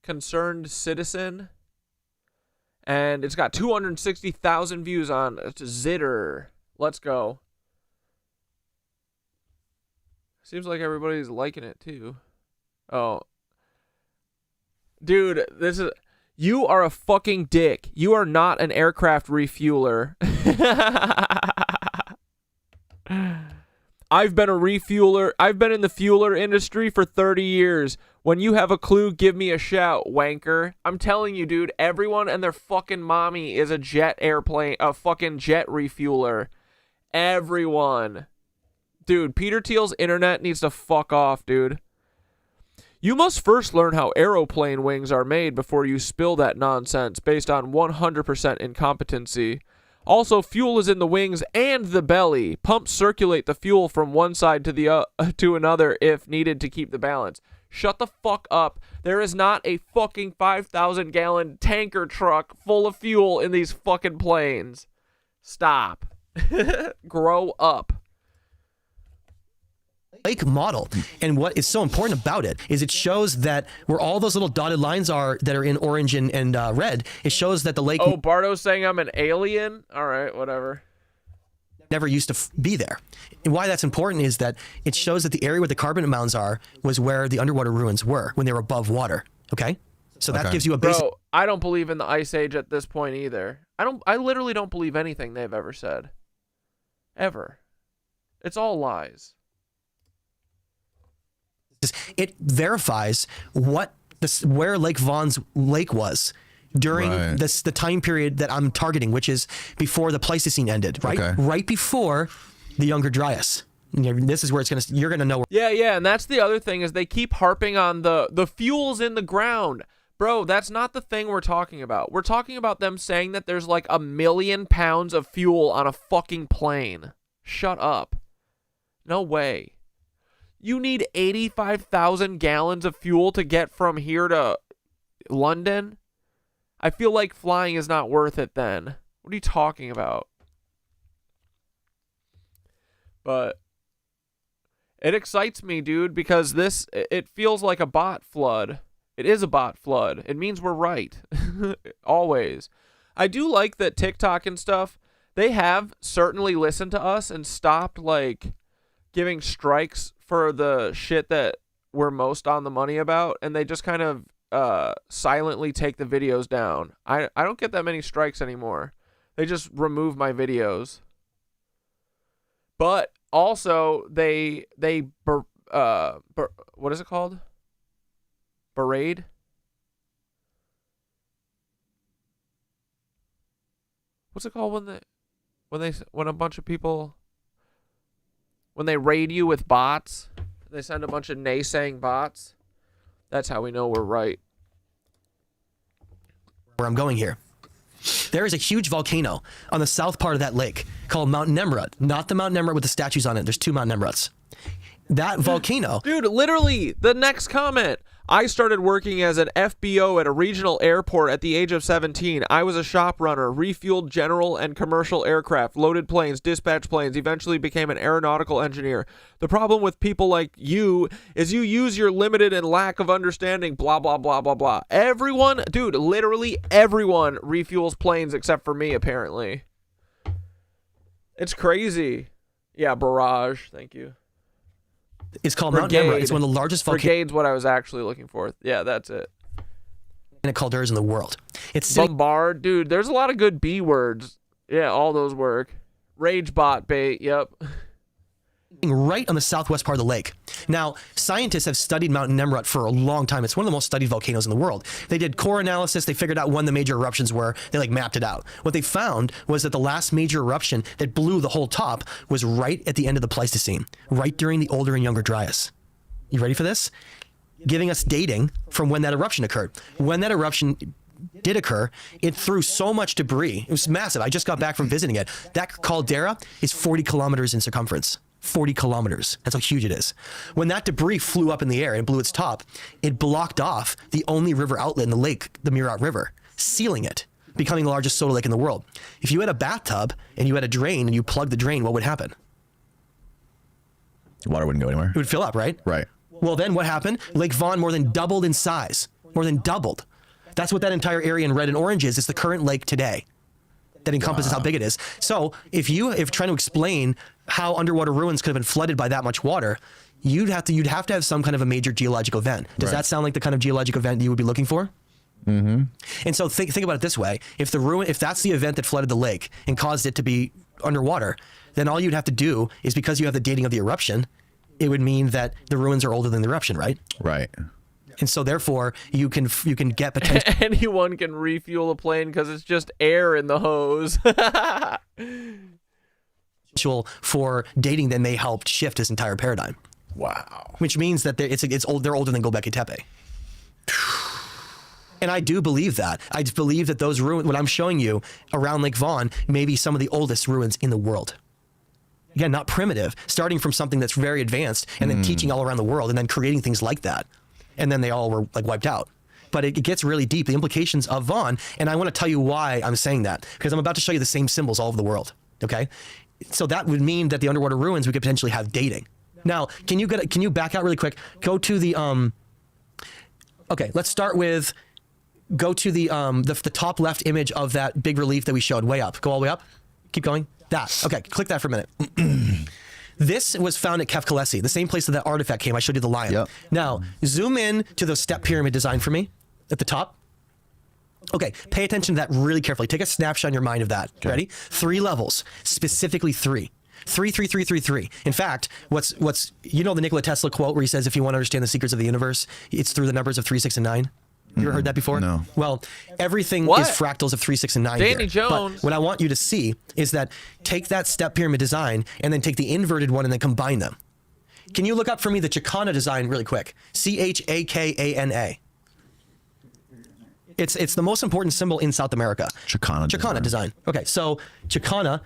Concerned Citizen, and it's got 260,000 views on Zitter. Let's go. Seems like everybody's liking it too. Oh. Dude, this is... You are a fucking dick. You are not an aircraft refueler. I've been a refueler. I've been in the fueler industry for 30 years. When you have a clue, give me a shout, wanker. I'm telling you, dude, everyone and their fucking mommy is a fucking jet refueler. Everyone. Dude, Peter Thiel's internet needs to fuck off, dude. You must first learn how aeroplane wings are made before you spill that nonsense based on 100% incompetency. Also, fuel is in the wings and the belly. Pumps circulate the fuel from one side to another if needed to keep the balance. Shut the fuck up. There is not a fucking 5,000-gallon tanker truck full of fuel in these fucking planes. Stop. Grow up. Lake model, and what is so important about it is it shows that where all those little dotted lines are that are in orange and red, it shows that the lake... Oh, Bardo's saying I'm an alien? All right, whatever. Never used to be there. And why that's important is that it shows that the area where the carbonate mounds are was where the underwater ruins were when they were above water. Okay? So that gives you a basic... Bro, I don't believe in the Ice Age at this point either. I literally don't believe anything they've ever said. Ever. It's all lies. It verifies where Lake Vaughan's lake was during the time period that I'm targeting, which is before the Pleistocene ended, right? Okay. Right before the Younger Dryas. This is where you're gonna know. Yeah, and that's the other thing is they keep harping on the fuels in the ground. Bro, that's not the thing we're talking about. We're talking about them saying that there's like 1 million pounds of fuel on a fucking plane. Shut up. No way. You need 85,000 gallons of fuel to get from here to London? I feel like flying is not worth it then. What are you talking about? But it excites me, dude, because it feels like a bot flood. It is a bot flood. It means we're right. Always. I do like that TikTok and stuff, they have certainly listened to us and stopped, like, giving strikes for the shit that we're most on the money about, and they just kind of silently take the videos down. I don't get that many strikes anymore. They just remove my videos. But also they what is it called? Berate? What's it called when a bunch of people, when they raid you with bots? They send a bunch of naysaying bots. That's how we know we're right. Where I'm going here. There is a huge volcano on the south part of that lake called Mount Nemrut. Not the Mount Nemrut with the statues on it. There's 2 Mount Nemruts. That volcano. Dude, literally, the next comment. I started working as an FBO at a regional airport at the age of 17. I was a shop runner, refueled general and commercial aircraft, loaded planes, dispatched planes, eventually became an aeronautical engineer. The problem with people like you is you use your limited and lack of understanding, blah, blah, blah, blah, blah. Everyone, dude, literally everyone refuels planes except for me, apparently. It's crazy. Yeah, barrage. Thank you. It's called Mount Nemrut. It's one of the largest volcanoes. Brigade's what I was actually looking for. Yeah, that's it. Calderas in the world. It's bombard, dude. There's a lot of good B words. Yeah, all those work. Rage bot bait. Yep. Right on the southwest part of the lake. Now, scientists have studied Mount Nemrut for a long time. It's one of the most studied volcanoes in the world. They did core analysis. They figured out when the major eruptions were. They mapped it out. What they found was that the last major eruption that blew the whole top was right at the end of the Pleistocene, right during the Older and Younger Dryas. You ready for this? Giving us dating from when that eruption occurred. When that eruption did occur, it threw so much debris. It was massive. I just got back from visiting it. That caldera is 40 kilometers in circumference. 40 kilometers. That's how huge it is. When that debris flew up in the air and blew its top, it blocked off the only river outlet in the lake, the Murat River, sealing it, becoming the largest soda lake in the world. If you had a bathtub and you had a drain and you plugged the drain, what would happen? Water wouldn't go anywhere. It would fill up, right? Right. Well, then what happened? Lake Vaughan more than doubled in size. More than doubled. That's what that entire area in red and orange is. It's the current lake today. That encompasses how big it is. So if trying to explain how underwater ruins could have been flooded by that much water, you'd have to have some kind of a major geological event. Does that sound like the kind of geological event you would be looking for? Mm-hmm. And so think about it this way: if that's the event that flooded the lake and caused it to be underwater, then all you'd have to do is, because you have the dating of the eruption, it would mean that the ruins are older than the eruption, right? Right. And so therefore you can get potential. Anyone can refuel a plane because it's just air in the hose. For dating that may help shift this entire paradigm. Wow. Which means that they're older than Göbekli Tepe. And I do believe that. I believe that those ruins, what I'm showing you around Lake Vaughan, may be some of the oldest ruins in the world. Again, not primitive, starting from something that's very advanced and then teaching all around the world and then creating things like that. And then they all were wiped out. But it gets really deep, the implications of Vaughan. And I want to tell you why I'm saying that, because I'm about to show you the same symbols all over the world. Okay. So that would mean that the underwater ruins, we could potentially have dating. Now, can you back out really quick? Go to the, okay, let's start with, go to the top left image of that big relief that we showed way up. Go all the way up. Keep going. That. Okay. Click that for a minute. This was found at Kefkalesi, the same place that artifact came. I showed you the lion. Yep. Now, zoom in to the step pyramid design for me at the top. Okay, pay attention to that really carefully. Take a snapshot in your mind of that. Okay. Ready? 3 levels, specifically 3. 3, 3, 3, 3, 3. In fact, what's the Nikola Tesla quote where he says, if you want to understand the secrets of the universe, it's through the numbers of 3, 6, and 9? You ever heard that before? No. Well, everything is fractals of 3, 6, and 9 Danny here. Jones. But what I want you to see is that take that step pyramid design and then take the inverted one and then combine them. Can you look up for me the Chakana design really quick? Chakana. It's the most important symbol in South America. Chakana design. Okay, so Chakana,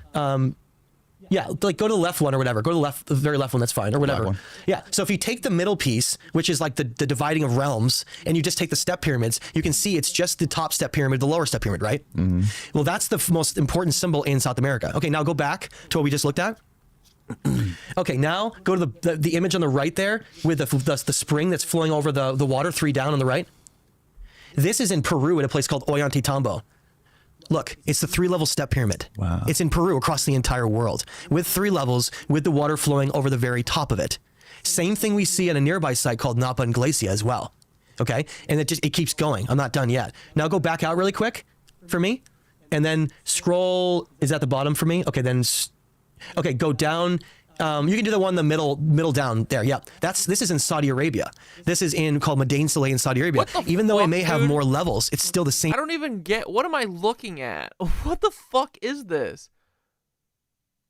yeah, like go to the left one or whatever. Go to the very left one, that's fine, or whatever. Yeah, so if you take the middle piece, which is like the dividing of realms, and you just take the step pyramids, you can see it's just the top step pyramid, the lower step pyramid, right? Mm-hmm. Well, that's the most important symbol in South America. Okay, now go back to what we just looked at. Okay, now go to the image on the right there with the spring that's flowing over the water, 3 down on the right. This is in Peru at a place called Ollantaytambo. Look, it's the 3-level step pyramid. Wow. It's in Peru across the entire world with 3 levels with the water flowing over the very top of it. Same thing we see at a nearby site called Napa and Glacia as well. Okay, and it keeps going. I'm not done yet. Now go back out really quick for me, and then scroll. Is at the bottom for me? Okay, then okay, go down. You can do the one in the middle down there. Yeah, this is in Saudi Arabia. This is called Madain Saleh in Saudi Arabia. Even though it may have more levels, it's still the same. I don't even get. What am I looking at? What the fuck is this?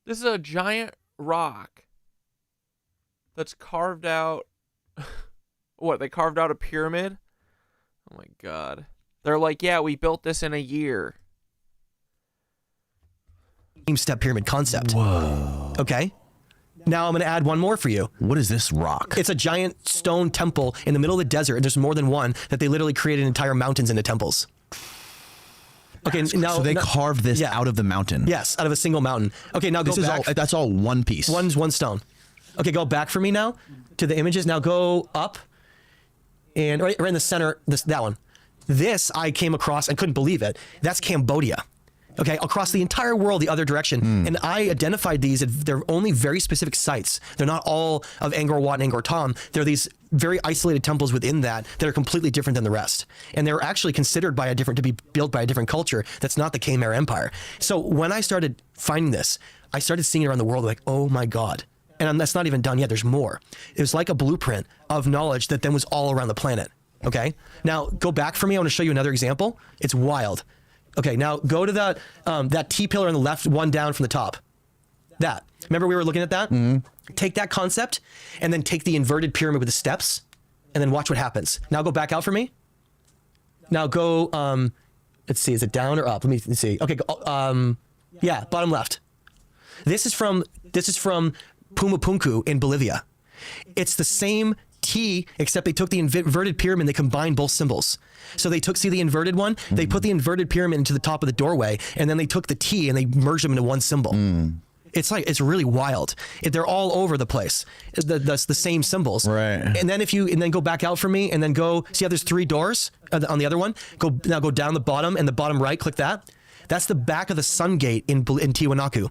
This is a giant rock that's carved out. What, they carved out a pyramid? Oh my god. They're like, yeah, we built this in a year. Step pyramid concept. Whoa. Okay. Now I'm going to add one more for you. What is this rock? It's a giant stone temple in the middle of the desert. There's more than one that they literally created entire mountains into temples. Okay, now so they carved this out of the mountain. Yes, out of a single mountain. Okay, now go back. That's all one piece. One stone. Okay, go back for me now to the images. Now go up, and right in the center, that one. This I came across and couldn't believe it. That's Cambodia. Okay, across the entire world, the other direction. And I identified these. They're only very specific sites. They're not all of Angkor Wat and Angkor Thom. They're these very isolated temples within that are completely different than the rest. And they're actually considered to be built by a different culture that's not the Khmer Empire. So when I started finding this, I started seeing it around the world like, oh my God. And that's not even done yet. There's more. It was like a blueprint of knowledge that then was all around the planet. Okay, now go back for me. I want to show you another example. It's wild. Okay, now go to that T-pillar on the left, one down from the top. That. Remember we were looking at that? Take that concept and then take the inverted pyramid with the steps and then watch what happens. Now go back out for me. Now go, let's see, is it down or up? Let me see. Okay, yeah, bottom left. This is from Pumapunku in Bolivia. It's the same T, except they took the inverted pyramid, they combined both symbols. So they see the inverted one, they put the inverted pyramid into the top of the doorway, and then they took the T and they merged them into one symbol. It's really wild. They're all over the place. The same symbols. Right. And then go back out for me, and then go, see how there's 3 doors on the other one? Now go down the bottom, and the bottom right, click that. That's the back of the sun gate in Tiwanaku.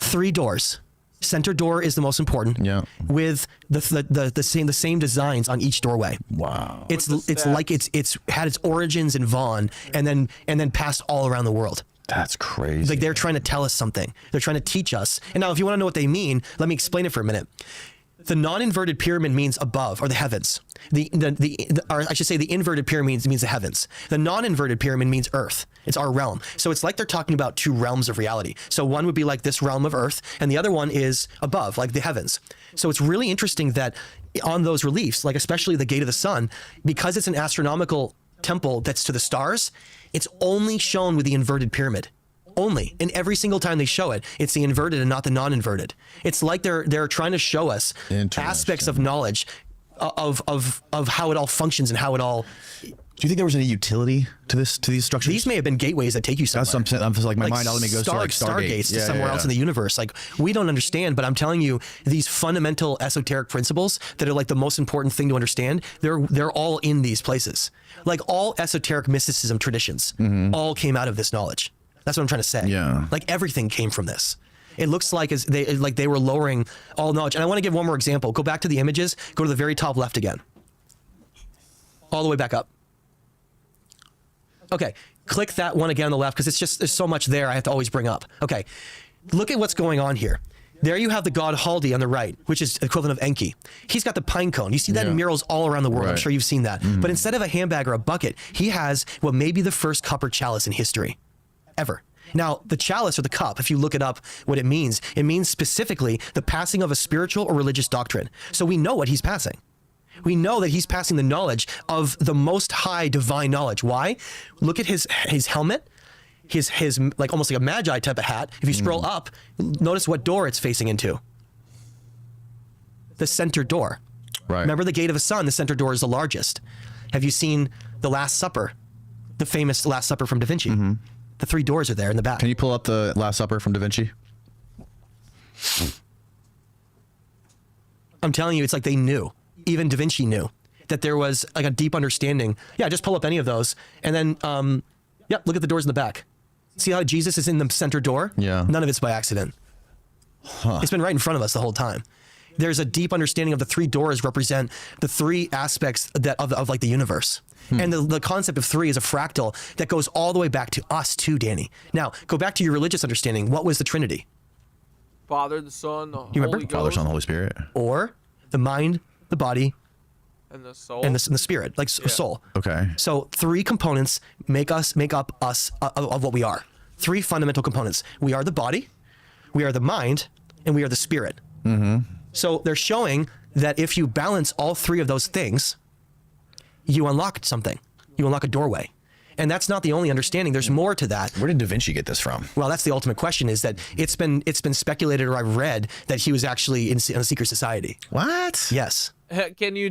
3 doors. Center door is the most important. Yeah. With the same designs on each doorway. Wow. It's like it's had its origins in Vaughn and then passed all around the world. That's crazy. Like they're trying to tell us something. They're trying to teach us. And now if you want to know what they mean, let me explain it for a minute. The non-inverted pyramid means above, or the heavens. Or I should say the inverted pyramid means the heavens. The non-inverted pyramid means earth. It's our realm. So it's like they're talking about 2 realms of reality. So one would be like this realm of earth, and the other one is above, like the heavens. So it's really interesting that on those reliefs, like especially the Gate of the Sun, because it's an astronomical temple that's to the stars, it's only shown with the inverted pyramid. Only. And every single time they show it, it's the inverted and not the non-inverted. It's like they're trying to show us aspects of knowledge of how it all functions and how it all. Do you think there was any utility to these structures? These may have been gateways that take you somewhere. That's what I'm saying. My mind automatically goes to like stargates to somewhere else in the universe. Like we don't understand, but I'm telling you, these fundamental esoteric principles that are like the most important thing to understand, they're all in these places. Like all esoteric mysticism traditions all came out of this knowledge. That's what I'm trying to say. Yeah. Like everything came from this. It looks like they were lowering all knowledge. And I want to give one more example. Go back to the images. Go to the very top left again. All the way back up. Okay. Click that one again on the left because there's so much there I have to always bring up. Okay. Look at what's going on here. There you have the god Haldi on the right, which is equivalent of Enki. He's got the pine cone. You see that in murals all around the world. Right. I'm sure you've seen that. But instead of a handbag or a bucket, he has what may be the first copper chalice in history. Ever. Now, the chalice or the cup, if you look it up, what it means specifically the passing of a spiritual or religious doctrine. So we know what he's passing. We know that he's passing the knowledge of the most high divine knowledge. Why? Look at his helmet, his like almost like a magi type of hat. If you scroll up, notice what door it's facing into. The center door. Right. Remember the Gate of the Sun, the center door is the largest. Have you seen the Last Supper? The famous Last Supper from Da Vinci? The 3 doors are there in the back. Can you pull up the Last Supper from Da Vinci? I'm telling you, it's like they knew. Even Da Vinci knew that there was like a deep understanding. Yeah, just pull up any of those. And then, look at the doors in the back. See how Jesus is in the center door? Yeah. None of it's by accident. It's been right in front of us the whole time. there's a deep understanding of the three doors represent the three aspects that of like the universe. And the concept of three is a fractal that goes all the way back to us too, Danny. Now, go back to your religious understanding. What was the Trinity? Father, the Son, the You remember? Holy Father, Ghost, Son, the Holy Spirit. Or the mind, the body, and the soul. and the spirit, like soul. Okay. So three components make up us of what we are. Three fundamental components. We are the body, we are the mind, and we are the spirit. So they're showing that if you balance all three of those things, you unlock something. You unlock a doorway. And that's not the only understanding. There's more to that. Where did Da Vinci get this from? Well, that's the ultimate question, is that it's been speculated, or I've read, that he was actually in a secret society. What? Yes. Can you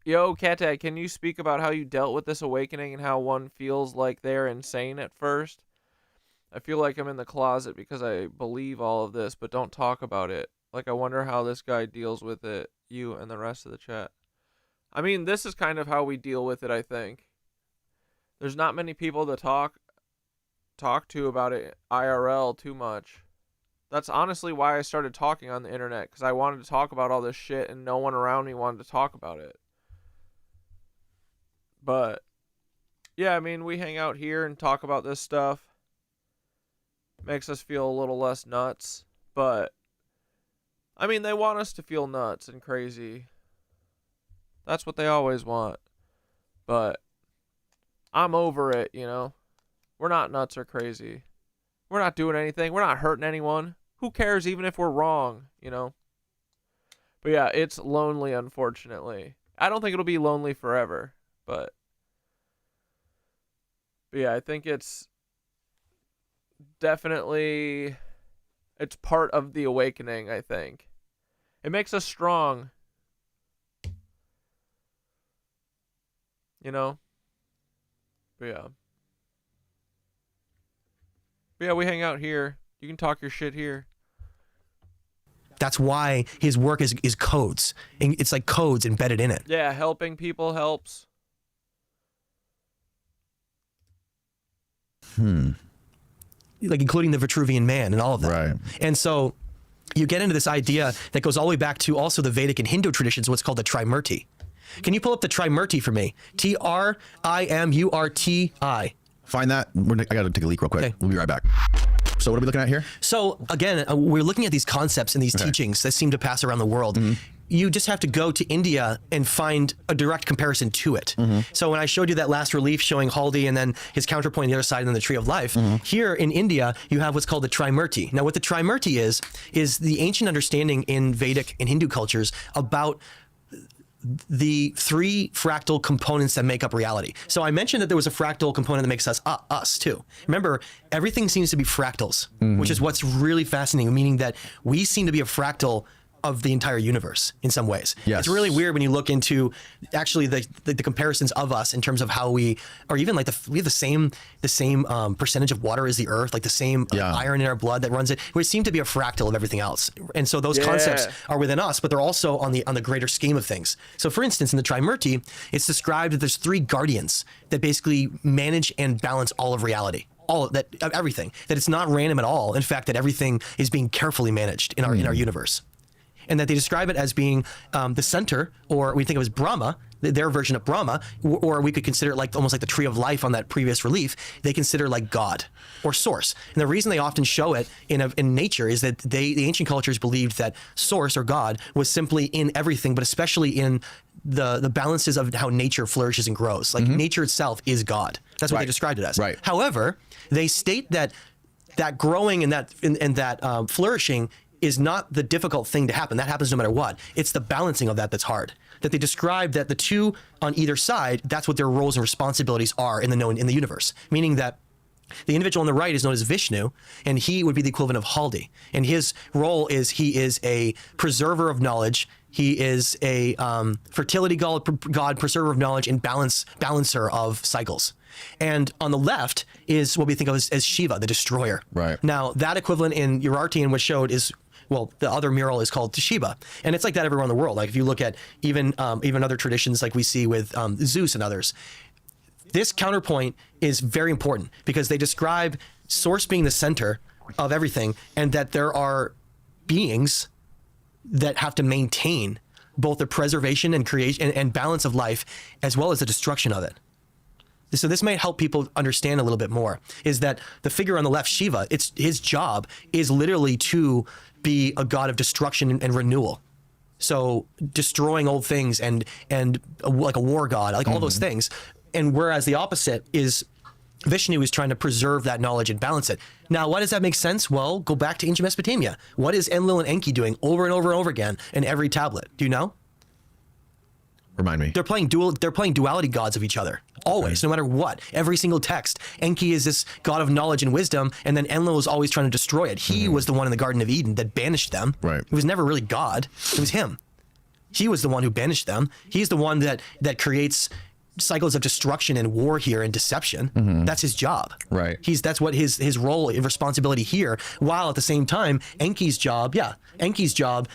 Yo, CatDad, can you speak about how you dealt with this awakening and how one feels like they're insane at first? I feel like I'm in the closet because I believe all of this, but don't talk about it. Like, I wonder how this guy deals with it, you and the rest of the chat. I mean, this is kind of how we deal with it, I think. There's not many people to talk to about it IRL too much. That's honestly why I started talking on the internet, because I wanted to talk about all this shit and no one around me wanted to talk about it. But, yeah, I mean, we hang out here and talk about this stuff. Makes us feel a little less nuts, but I mean, they want us to feel nuts and crazy. That's what they always want. But I'm over it, you know. We're not nuts or crazy. We're not doing anything. We're not hurting anyone. Who cares even if we're wrong, you know? But yeah, it's lonely, unfortunately. I don't think it'll be lonely forever, but yeah, I think it's definitely, it's part of the awakening, I think. It makes us strong. You know? But yeah. But yeah, we hang out here. You can talk your shit here. That's why his work is codes. And it's like codes embedded in it. Yeah, helping people helps. Like including the Vitruvian Man and all of that. Right. And so you get into this idea that goes all the way back to also the Vedic and Hindu traditions, what's called the Trimurti. Can you pull up the Trimurti for me? Trimurti. Find that. I got to take a leak real quick. Okay. We'll be right back. So what are we looking at here? So again, we're looking at these concepts and these teachings that seem to pass around the world. You just have to go to India and find a direct comparison to it. So when I showed you that last relief showing Haldi and then his counterpoint on the other side and then the Tree of Life, here in India, you have what's called the Trimurti. Now what the Trimurti is the ancient understanding in Vedic and Hindu cultures about the three fractal components that make up reality. So I mentioned that there was a fractal component that makes us too. Remember, everything seems to be fractals, which is what's really fascinating, meaning that we seem to be a fractal of the entire universe in some ways. Yes. It's really weird when you look into actually the comparisons of us in terms of how we, or even like we have the same percentage of water as the earth, like the same iron in our blood that runs it. We seem to be a fractal of everything else. And so those concepts are within us, but they're also on the greater scheme of things. So for instance, in the Trimurti, it's described that there's three guardians that basically manage and balance all of reality. Everything. That it's not random at all. In fact, that everything is being carefully managed in our universe. And that they describe it as being the center, or we think of as Brahma, their version of Brahma, or we could consider it like almost like the Tree of Life on that previous relief. They consider like God or Source. And the reason they often show it in nature is that the ancient cultures believed that Source or God was simply in everything, but especially in the balances of how nature flourishes and grows. Like nature itself is God. That's what they described it as. Right. However, they state that growing and that flourishing is not the difficult thing to happen. That happens no matter what. It's the balancing of that's hard. That they describe that the two on either side, that's what their roles and responsibilities are in the universe. Meaning that the individual on the right is known as Vishnu, and he would be the equivalent of Haldi. And his role is he is a preserver of knowledge. He is a fertility god, preserver of knowledge, and balancer of cycles. And on the left is what we think of as Shiva, the destroyer. Right. Now, that equivalent in Urartian was showed is, well, the other mural is called Shiva. And it's like that everywhere in the world. Like if you look at even other traditions like we see with Zeus and others, this counterpoint is very important because they describe Source being the center of everything and that there are beings that have to maintain both the preservation and creation and balance of life, as well as the destruction of it. So this might help people understand a little bit more, is that the figure on the left, Shiva, his job is literally to be a god of destruction and renewal. So destroying old things and like a war god, like all those things. And whereas the opposite is Vishnu is trying to preserve that knowledge and balance it. Now, why does that make sense? Well, go back to ancient Mesopotamia. What is Enlil and Enki doing over and over and over again in every tablet? Do you know? Remind me. They're playing duality gods of each other. Always, no matter what. Every single text. Enki is this god of knowledge and wisdom, and then Enlil is always trying to destroy it. He was the one in the Garden of Eden that banished them. Right. It was never really God. It was him. He was the one who banished them. He's the one that creates cycles of destruction and war here and deception. That's his job. Right. That's what his role and responsibility here, while at the same time, Enki's job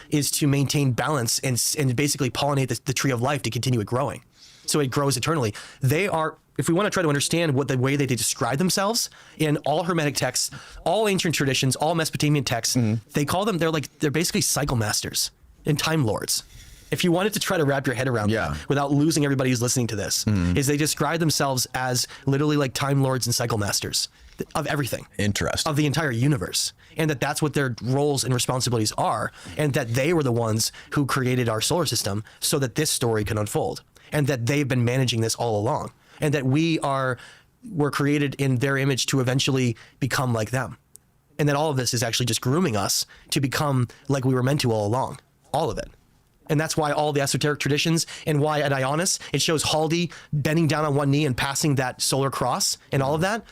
is to maintain balance and basically pollinate the tree of life to continue it growing. So it grows eternally. They are, if we want to try to understand what the way that they describe themselves in all Hermetic texts, all ancient traditions, all Mesopotamian texts, they call them, they're basically cycle masters and time lords. If you wanted to try to wrap your head around that without losing everybody who's listening to this, is they describe themselves as literally like time lords and cycle masters of everything. Interesting. Of the entire universe. And that's what their roles and responsibilities are. And that they were the ones who created our solar system so that this story can unfold. And that they've been managing this all along. And that we're created in their image to eventually become like them. And that all of this is actually just grooming us to become like we were meant to all along. All of it. And that's why all the esoteric traditions, and why at Ionis, it shows Haldi bending down on one knee and passing that solar cross and all of that,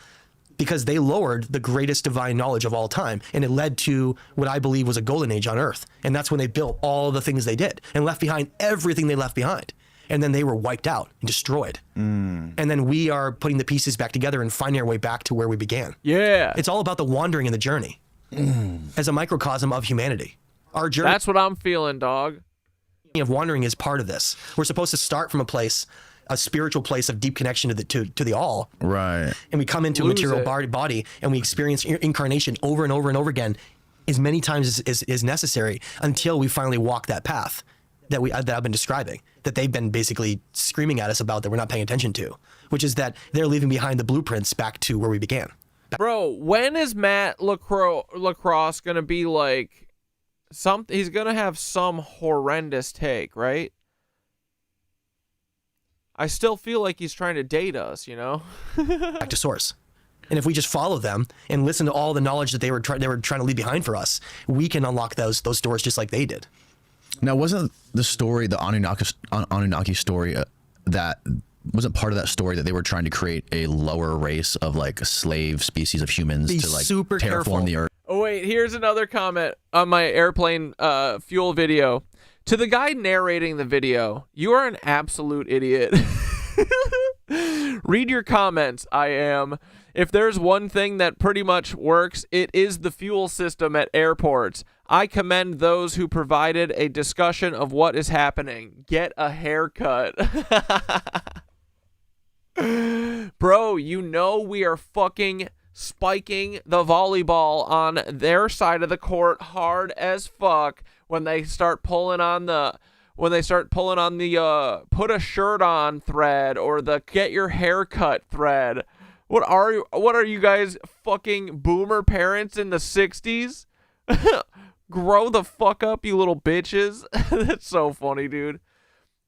because they lowered the greatest divine knowledge of all time. And it led to what I believe was a golden age on Earth. And that's when they built all the things they did and left behind everything they left behind. And then they were wiped out and destroyed. And then we are putting the pieces back together and finding our way back to where we began. Yeah. It's all about the wandering and the journey as a microcosm of humanity. Our journey. That's what I'm feeling, dog. Of wandering is part of this. We're supposed to start from a spiritual place of deep connection to the all. Right. And we come into a material body and we experience incarnation over and over and over again as many times as is necessary until we finally walk that path that I've been describing, that they've been basically screaming at us about that we're not paying attention to, which is that they're leaving behind the blueprints back to where we began. Bro, when is Matt Lacrosse going to be like... he's gonna have some horrendous take, right? I still feel like he's trying to date us, you know? Back to source. And if we just follow them and listen to all the knowledge that they were trying to leave behind for us, we can unlock those doors just like they did. Now, wasn't the story, the Anunnaki story, that wasn't part of that story that they were trying to create a lower race of like slave species of humans to like terraform the Earth? Oh, wait, here's another comment on my airplane fuel video. To the guy narrating the video, you are an absolute idiot. Read your comments, I am. If there's one thing that pretty much works, it is the fuel system at airports. I commend those who provided a discussion of what is happening. Get a haircut. Bro, you know we are fucking... spiking the volleyball on their side of the court hard as fuck when they start pulling on the put a shirt on thread or the get your hair cut thread. What are you guys, fucking boomer parents in the 60s? Grow the fuck up, you little bitches. That's so funny, dude.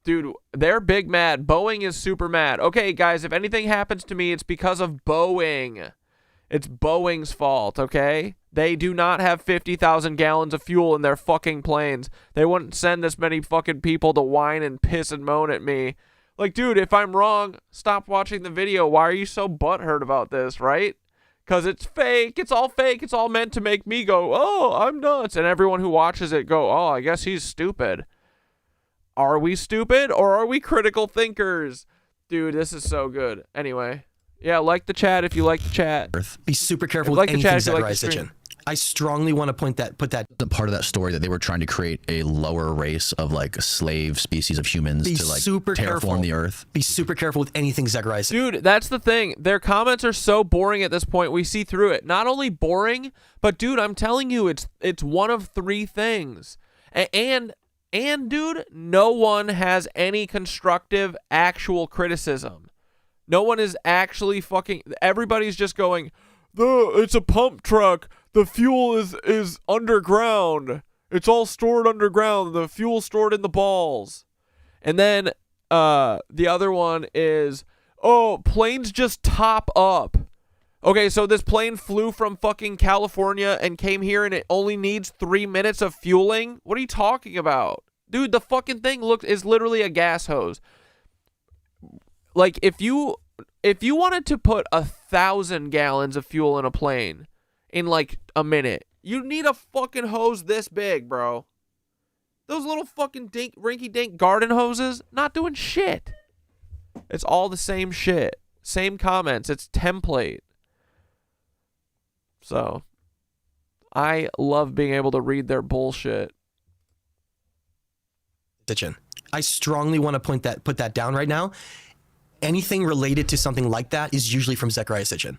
Dude, they're big mad. Boeing is super mad. Okay, guys, if anything happens to me, it's because of Boeing. It's Boeing's fault, okay? They do not have 50,000 gallons of fuel in their fucking planes. They wouldn't send this many fucking people to whine and piss and moan at me. Like, dude, if I'm wrong, stop watching the video. Why are you so butthurt about this, right? Because it's fake. It's all fake. It's all meant to make me go, oh, I'm nuts. And everyone who watches it go, oh, I guess he's stupid. Are we stupid or are we critical thinkers? Dude, this is so good. Anyway. Yeah, like the chat if you like the chat. Be super careful with anything Zechariah Sitchin. I strongly want to put that part of that story that they were trying to create a lower race of like slave species of humans to like terraform the Earth. Be super careful with anything Zechariah Sitchin. Dude, that's the thing. Their comments are so boring at this point. We see through it. Not only boring, but dude, I'm telling you, it's one of three things. And dude, no one has any constructive actual criticism. No one is actually fucking, everybody's just going, it's a pump truck. The fuel is underground. It's all stored underground. The fuel's stored in the balls. And then the other one is, planes just top up. Okay, so this plane flew from fucking California and came here and it only needs 3 minutes of fueling? What are you talking about? Dude, the fucking thing is literally a gas hose. Like, if you wanted to put 1,000 gallons of fuel in a plane in like a minute, you need a fucking hose this big, bro. Those little fucking rinky-dink garden hoses, not doing shit. It's all the same shit. Same comments. It's template. So, I love being able to read their bullshit. I strongly want to put that down right now. Anything related to something like that is usually from Zecharia Sitchin.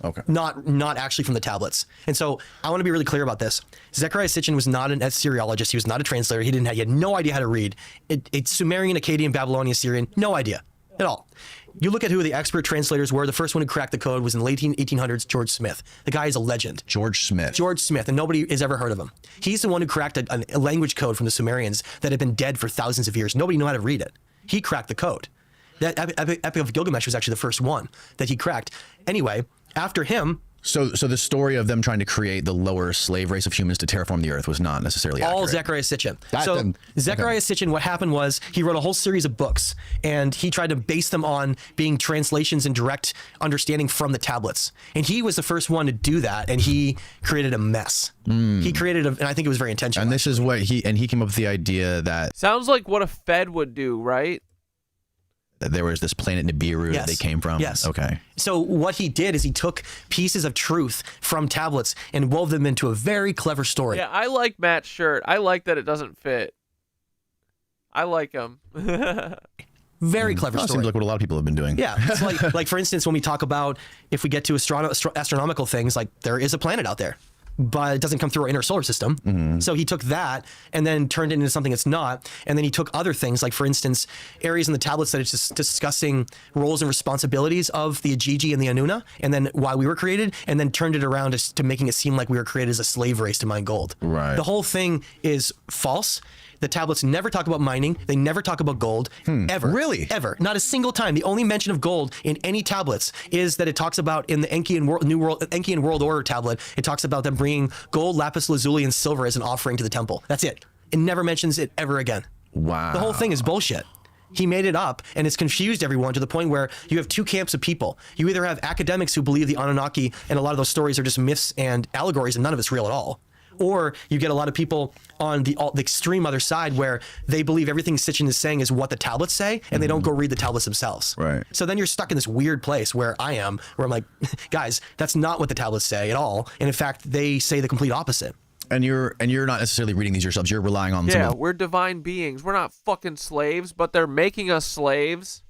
Okay. Not actually from the tablets. And so I want to be really clear about this. Zecharia Sitchin was not an Assyriologist. He was not a translator. He had no idea how to read. It's Sumerian, Akkadian, Babylonian, Assyrian. No idea at all. You look at who the expert translators were. The first one who cracked the code was in the late 1800s, George Smith. The guy is a legend. George Smith, and nobody has ever heard of him. He's the one who cracked a language code from the Sumerians that had been dead for thousands of years. Nobody knew how to read it. He cracked the code. That Epic of Gilgamesh was actually the first one that he cracked. Anyway, after him... So the story of them trying to create the lower slave race of humans to terraform the earth was not necessarily accurate. All Zecharia Sitchin. Zecharia Sitchin, what happened was he wrote a whole series of books, and he tried to base them on being translations and direct understanding from the tablets. And he was the first one to do that, and he created a mess. He created and I think it was very intentional. And this is what he came up with the idea that... Sounds like what a Fed would do, right? That there was this planet Nibiru that they came from? Yes. Okay. So what he did is he took pieces of truth from tablets and wove them into a very clever story. Yeah, I like Matt's shirt. I like that it doesn't fit. I like him. Very clever story. Seems like what a lot of people have been doing. Yeah. It's like for instance, when we talk about, if we get to astronomical things, like there is a planet out there, but it doesn't come through our inner solar system. So he took that and then turned it into something it's not. And then he took other things, like for instance, areas in the tablets that it's just discussing roles and responsibilities of the Ajiji and the Anuna, and then why we were created, and then turned it around to making it seem like we were created as a slave race to mine gold. Right. The whole thing is false. The tablets never talk about mining. They never talk about gold, ever. Really? Ever. Not a single time. The only mention of gold in any tablets is that it talks about in the Enkian World Order tablet, it talks about them bringing gold, lapis lazuli, and silver as an offering to the temple. That's it. It never mentions it ever again. Wow. The whole thing is bullshit. He made it up, and it's confused everyone to the point where you have two camps of people. You either have academics who believe the Anunnaki and a lot of those stories are just myths and allegories and none of it's real at all. Or you get a lot of people on the extreme other side where they believe everything Sitchin is saying is what the tablets say, and they don't go read the tablets themselves. Right. So then you're stuck in this weird place where I'm like, guys, that's not what the tablets say at all. And in fact, they say the complete opposite. And you're not necessarily reading these yourselves. You're relying on Yeah, we're divine beings. We're not fucking slaves, but they're making us slaves.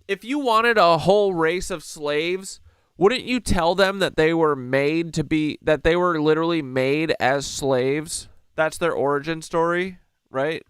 If you wanted a whole race of slaves, wouldn't you tell them that they were that they were literally made as slaves? That's their origin story, right?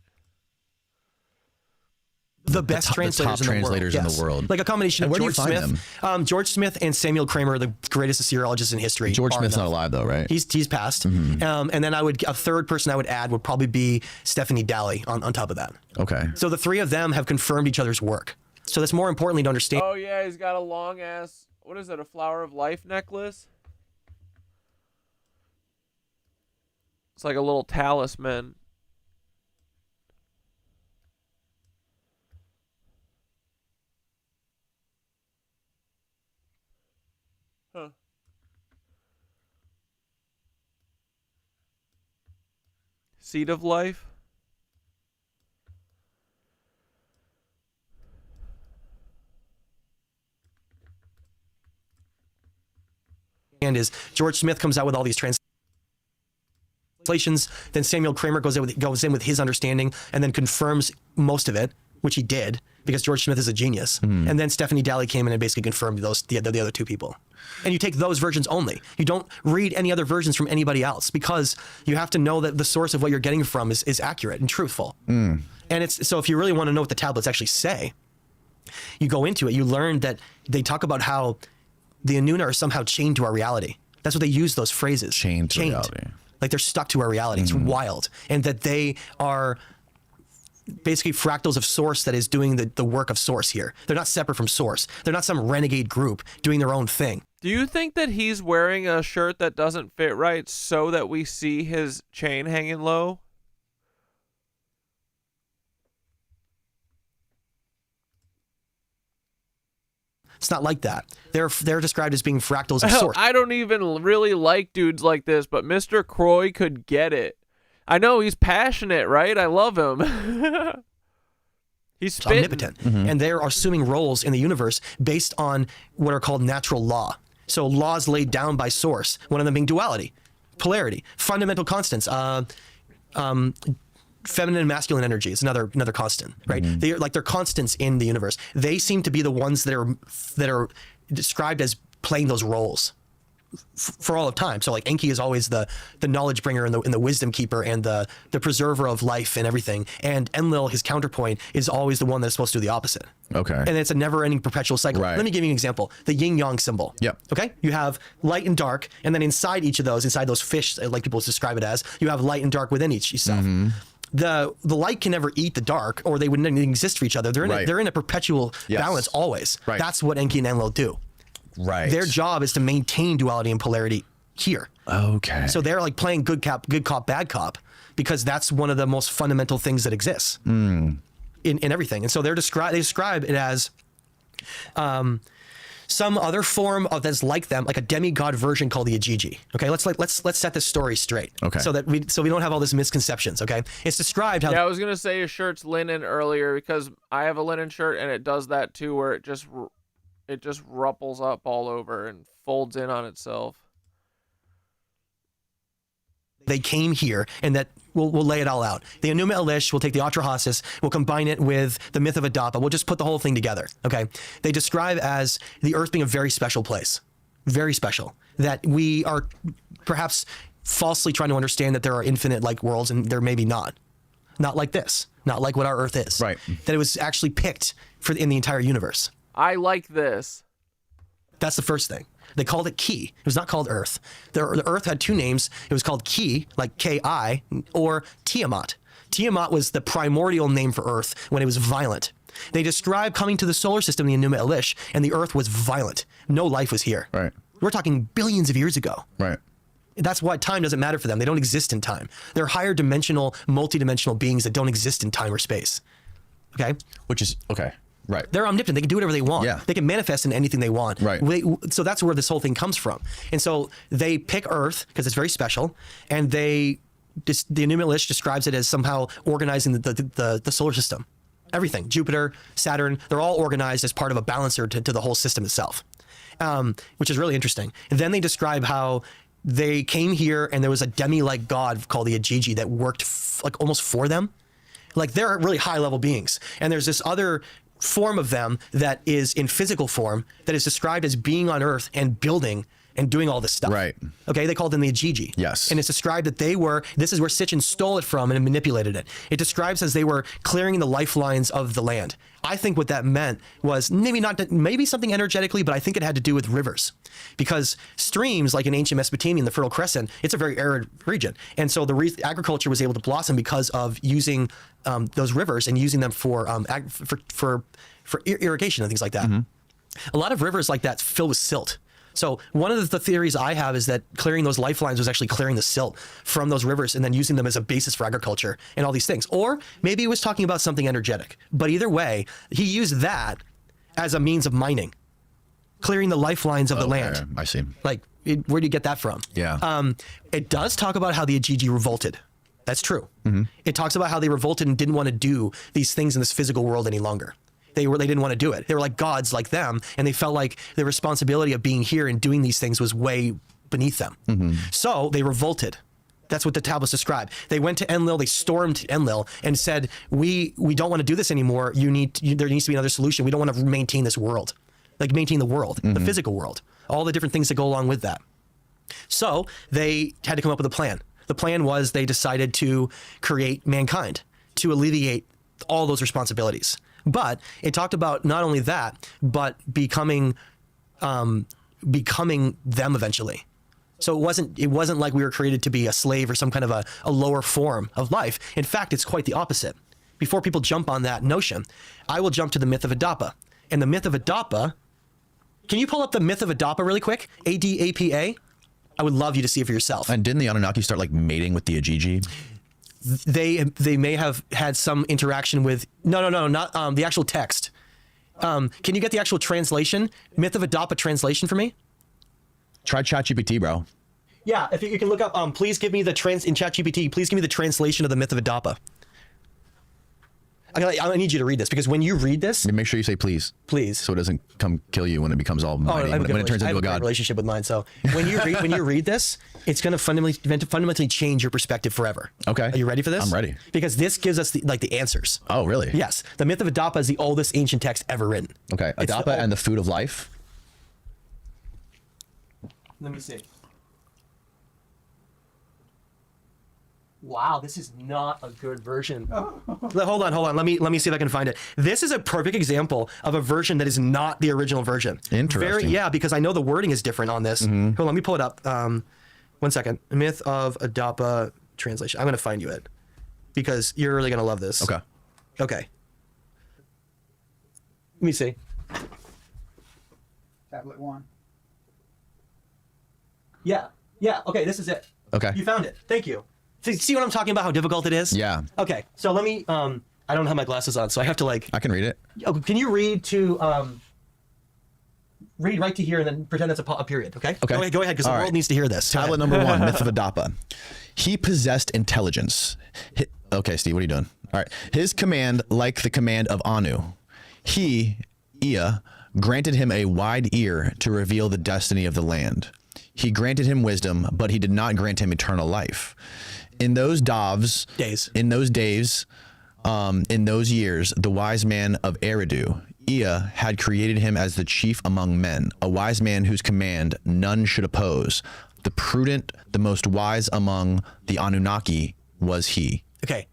The best translators in the world. Like a combination of George Smith. George Smith and Samuel Kramer are the greatest Assyriologists in history. George Smith's not alive though, right? He's passed. And then a third person I would add would probably be Stephanie Daly on top of that. Okay. So the three of them have confirmed each other's work. So that's more importantly to understand. Oh yeah, he's got a long ass, what is it, a flower of life necklace? It's like a little talisman. Huh. Seed of life? And is George Smith comes out with all these translations, then Samuel Kramer goes in with his understanding and then confirms most of it, which he did because George Smith is a genius. And then Stephanie Daly came in and basically confirmed the other two people. And you take those versions only. You don't read any other versions from anybody else, because you have to know that the source of what you're getting from is accurate and truthful. And it's so if you really want to know what the tablets actually say, you go into it, you learn that they talk about how the Anuna are somehow chained to our reality. That's what they use, those phrases. Chained to reality. Like they're stuck to our reality. It's wild. And that they are basically fractals of source that is doing the work of source here. They're not separate from source. They're not some renegade group doing their own thing. Do you think that he's wearing a shirt that doesn't fit right so that we see his chain hanging low? It's not like that. They're described as being fractals of source. I don't even really like dudes like this, but Mr. Croy could get it. I know he's passionate, right? I love him. He's omnipotent. And they're assuming roles in the universe based on what are called natural law. So laws laid down by source, one of them being duality, polarity, fundamental constants, feminine and masculine energy is another constant, right? They're constants in the universe. They seem to be the ones that are described as playing those roles for all of time. So like Enki is always the knowledge bringer and the wisdom keeper and the preserver of life and everything. And Enlil, his counterpoint, is always the one that's supposed to do the opposite. Okay. And it's a never-ending perpetual cycle. Right. Let me give you an example. The yin-yang symbol. Yep. Okay? You have light and dark, and then inside each of those, inside those fish, like people describe it as, you have light and dark within each self. The light can never eat the dark, or they wouldn't exist for each other. They're in a perpetual balance always. Right. That's what Enki and Enlil do. Right. Their job is to maintain duality and polarity here. Okay. So they're like playing good cop, bad cop, because that's one of the most fundamental things that exists in everything. And so they describe it as some other form of that's like them, like a demigod version called the Ajiji. Okay, let's set this story straight. Okay. So that we don't have all these misconceptions. Okay, it's described how. Yeah, I was gonna say your shirt's linen earlier because I have a linen shirt and it does that too, where it just ruffles up all over and folds in on itself. They came here, and that we'll lay it all out. The Enuma Elish, we'll take the Atrahasis, we'll combine it with the myth of Adapa. We'll just put the whole thing together, okay? They describe as the Earth being a very special place. Very special. That we are perhaps falsely trying to understand that there are infinite like worlds, and there maybe not. Not like this. Not like what our Earth is. Right. That it was actually picked in the entire universe. I like this. That's the first thing. They called it Ki. It was not called Earth. The Earth had two names. It was called Ki, like Ki, or Tiamat. Tiamat was the primordial name for Earth when it was violent. They describe coming to the solar system, the Enuma Elish, and the Earth was violent. No life was here. Right. We're talking billions of years ago. Right. That's why time doesn't matter for them. They don't exist in time. They're higher dimensional, multidimensional beings that don't exist in time or space. Okay? Which is, okay. Right. They're omnipotent. They can do whatever they want. Yeah. They can manifest in anything they want. Right. So that's where this whole thing comes from. And so they pick Earth because it's very special, and the Enuma Elish describes it as somehow organizing the solar system. Everything, Jupiter, Saturn, they're all organized as part of a balancer to the whole system itself, which is really interesting. And then they describe how they came here and there was a demi-like god called the Ajiji that worked like almost for them. Like they're really high level beings. And there's this other form of them that is in physical form that is described as being on Earth and building and doing all this stuff. Right. Okay, they called them the Ajiji. Yes. And it's described that this is where Sitchin stole it from and manipulated it. It describes as they were clearing the lifelines of the land. I think what that meant was maybe something energetically, but I think it had to do with rivers. Because streams, like in ancient Mesopotamia and the Fertile Crescent, it's a very arid region. And so agriculture was able to blossom because of using those rivers and using them for irrigation and things like that. A lot of rivers like that fill with silt. So one of the theories I have is that clearing those lifelines was actually clearing the silt from those rivers and then using them as a basis for agriculture and all these things. Or maybe he was talking about something energetic. But either way, he used that as a means of mining, clearing the lifelines of the land. I see. Like, where do you get that from? Yeah. It does talk about how the Ajiji revolted. That's true. It talks about how they revolted and didn't want to do these things in this physical world any longer. They didn't want to do it. They were like gods like them, and they felt like the responsibility of being here and doing these things was way beneath them. So they revolted. That's what the tablets describe. They went to Enlil, they stormed Enlil and said, we don't want to do this anymore. There needs to be another solution. We don't want to maintain this world. like maintaining the world, the physical world, all the different things that go along with that. So they had to come up with a plan. The plan was they decided to create mankind to alleviate all those responsibilities. But it talked about not only that, but becoming them eventually. So it wasn't like we were created to be a slave or some kind of a lower form of life. In fact, it's quite the opposite. Before people jump on that notion, I will jump to the myth of Adapa. And the myth of Adapa, can you pull up the myth of Adapa really quick? ADAPA? I would love you to see it for yourself. And didn't the Anunnaki start like mating with the Ajiji? They may have had some interaction with not the actual text. Can you get the actual translation, myth of Adapa translation for me? Try ChatGPT, bro. Yeah, if you can look up, please give me in ChatGPT. Please give me the translation of the myth of Adapa. I need you to read this because when you read this, make sure you say please, so it doesn't come kill you when it becomes all mighty, when it turns into a god. Relationship with mine. So when you read this, it's going to fundamentally change your perspective forever. Okay, are you ready for this? I'm ready because this gives us the answers. Oh, really? Yes. The myth of Adapa is the oldest ancient text ever written. Okay, Adapa and the food of life. Let me see. Wow, this is not a good version. Hold on. Let me see if I can find it. This is a perfect example of a version that is not the original version. Interesting. Because I know the wording is different on this. Hold on, let me pull it up. 1 second. Myth of Adapa translation. I'm going to find you it because you're really going to love this. Okay. Let me see. Tablet 1. Yeah. Okay, this is it. Okay. You found it. Thank you. See what I'm talking about? How difficult it is? Yeah. Okay, so let me. I don't have my glasses on, so I have to I can read it. Oh, can you read to read right to here and then pretend that's a period? Okay. Okay. Go ahead, because the world needs to hear this. Tablet number 1, myth of Adapa. He possessed intelligence. Okay, Steve, what are you doing? All right. His command, like the command of Anu, he, Ea, granted him a wide ear to reveal the destiny of the land. He granted him wisdom, but he did not grant him eternal life. In those days, in those years, the wise man of Eridu, Ea, had created him as the chief among men, a wise man whose command none should oppose. The prudent, the most wise among the Anunnaki was he. Okay,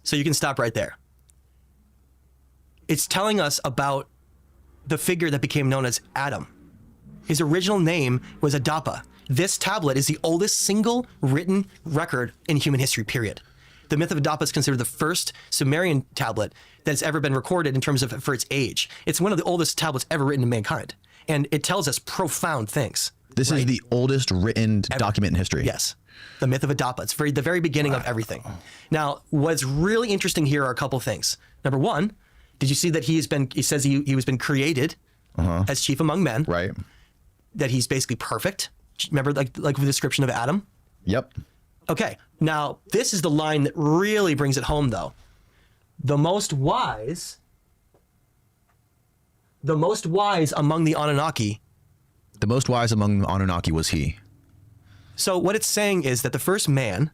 so you can stop right there. It's telling us about the figure that became known as Adam. His original name was Adapa. This tablet is the oldest single written record in human history, period. The myth of Adapa is considered the first Sumerian tablet that has ever been recorded in terms of for its age. It's one of the oldest tablets ever written to mankind, and it tells us profound things. This is the oldest written document in history. Yes, the myth of Adapa. It's the very beginning of everything. Now, what's really interesting here are a couple things. Number one, did you see that he says he was been created as chief among men? Right. That he's basically perfect. Remember, like the description of Adam? Yep. Okay, now this is the line that really brings it home, though. The most wise among the Anunnaki. The most wise among the Anunnaki was he. So what it's saying is that the first man,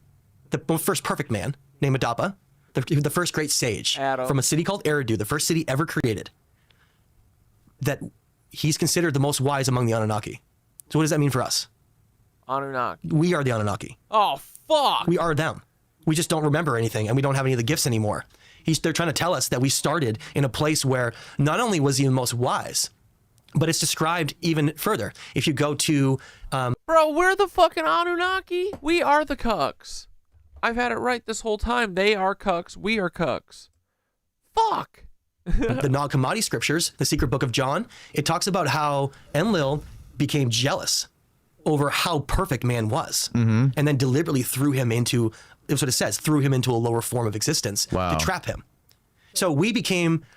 the first perfect man, named Adapa, the first great sage from a city called Eridu, the first city ever created, that he's considered the most wise among the Anunnaki. So what does that mean for us? Anunnaki. We are the Anunnaki. Oh, fuck. We are them. We just don't remember anything, and we don't have any of the gifts anymore. They're trying to tell us that we started in a place where not only was he the most wise, but it's described even further. If you go to... Bro, we're the fucking Anunnaki. We are the cucks. I've had it right this whole time. They are cucks. We are cucks. Fuck. The Nag Hammadi scriptures, the secret book of John, it talks about how Enlil became jealous over how perfect man was, and then deliberately threw him into, that's what it says, threw him into a lower form of existence to trap him. So we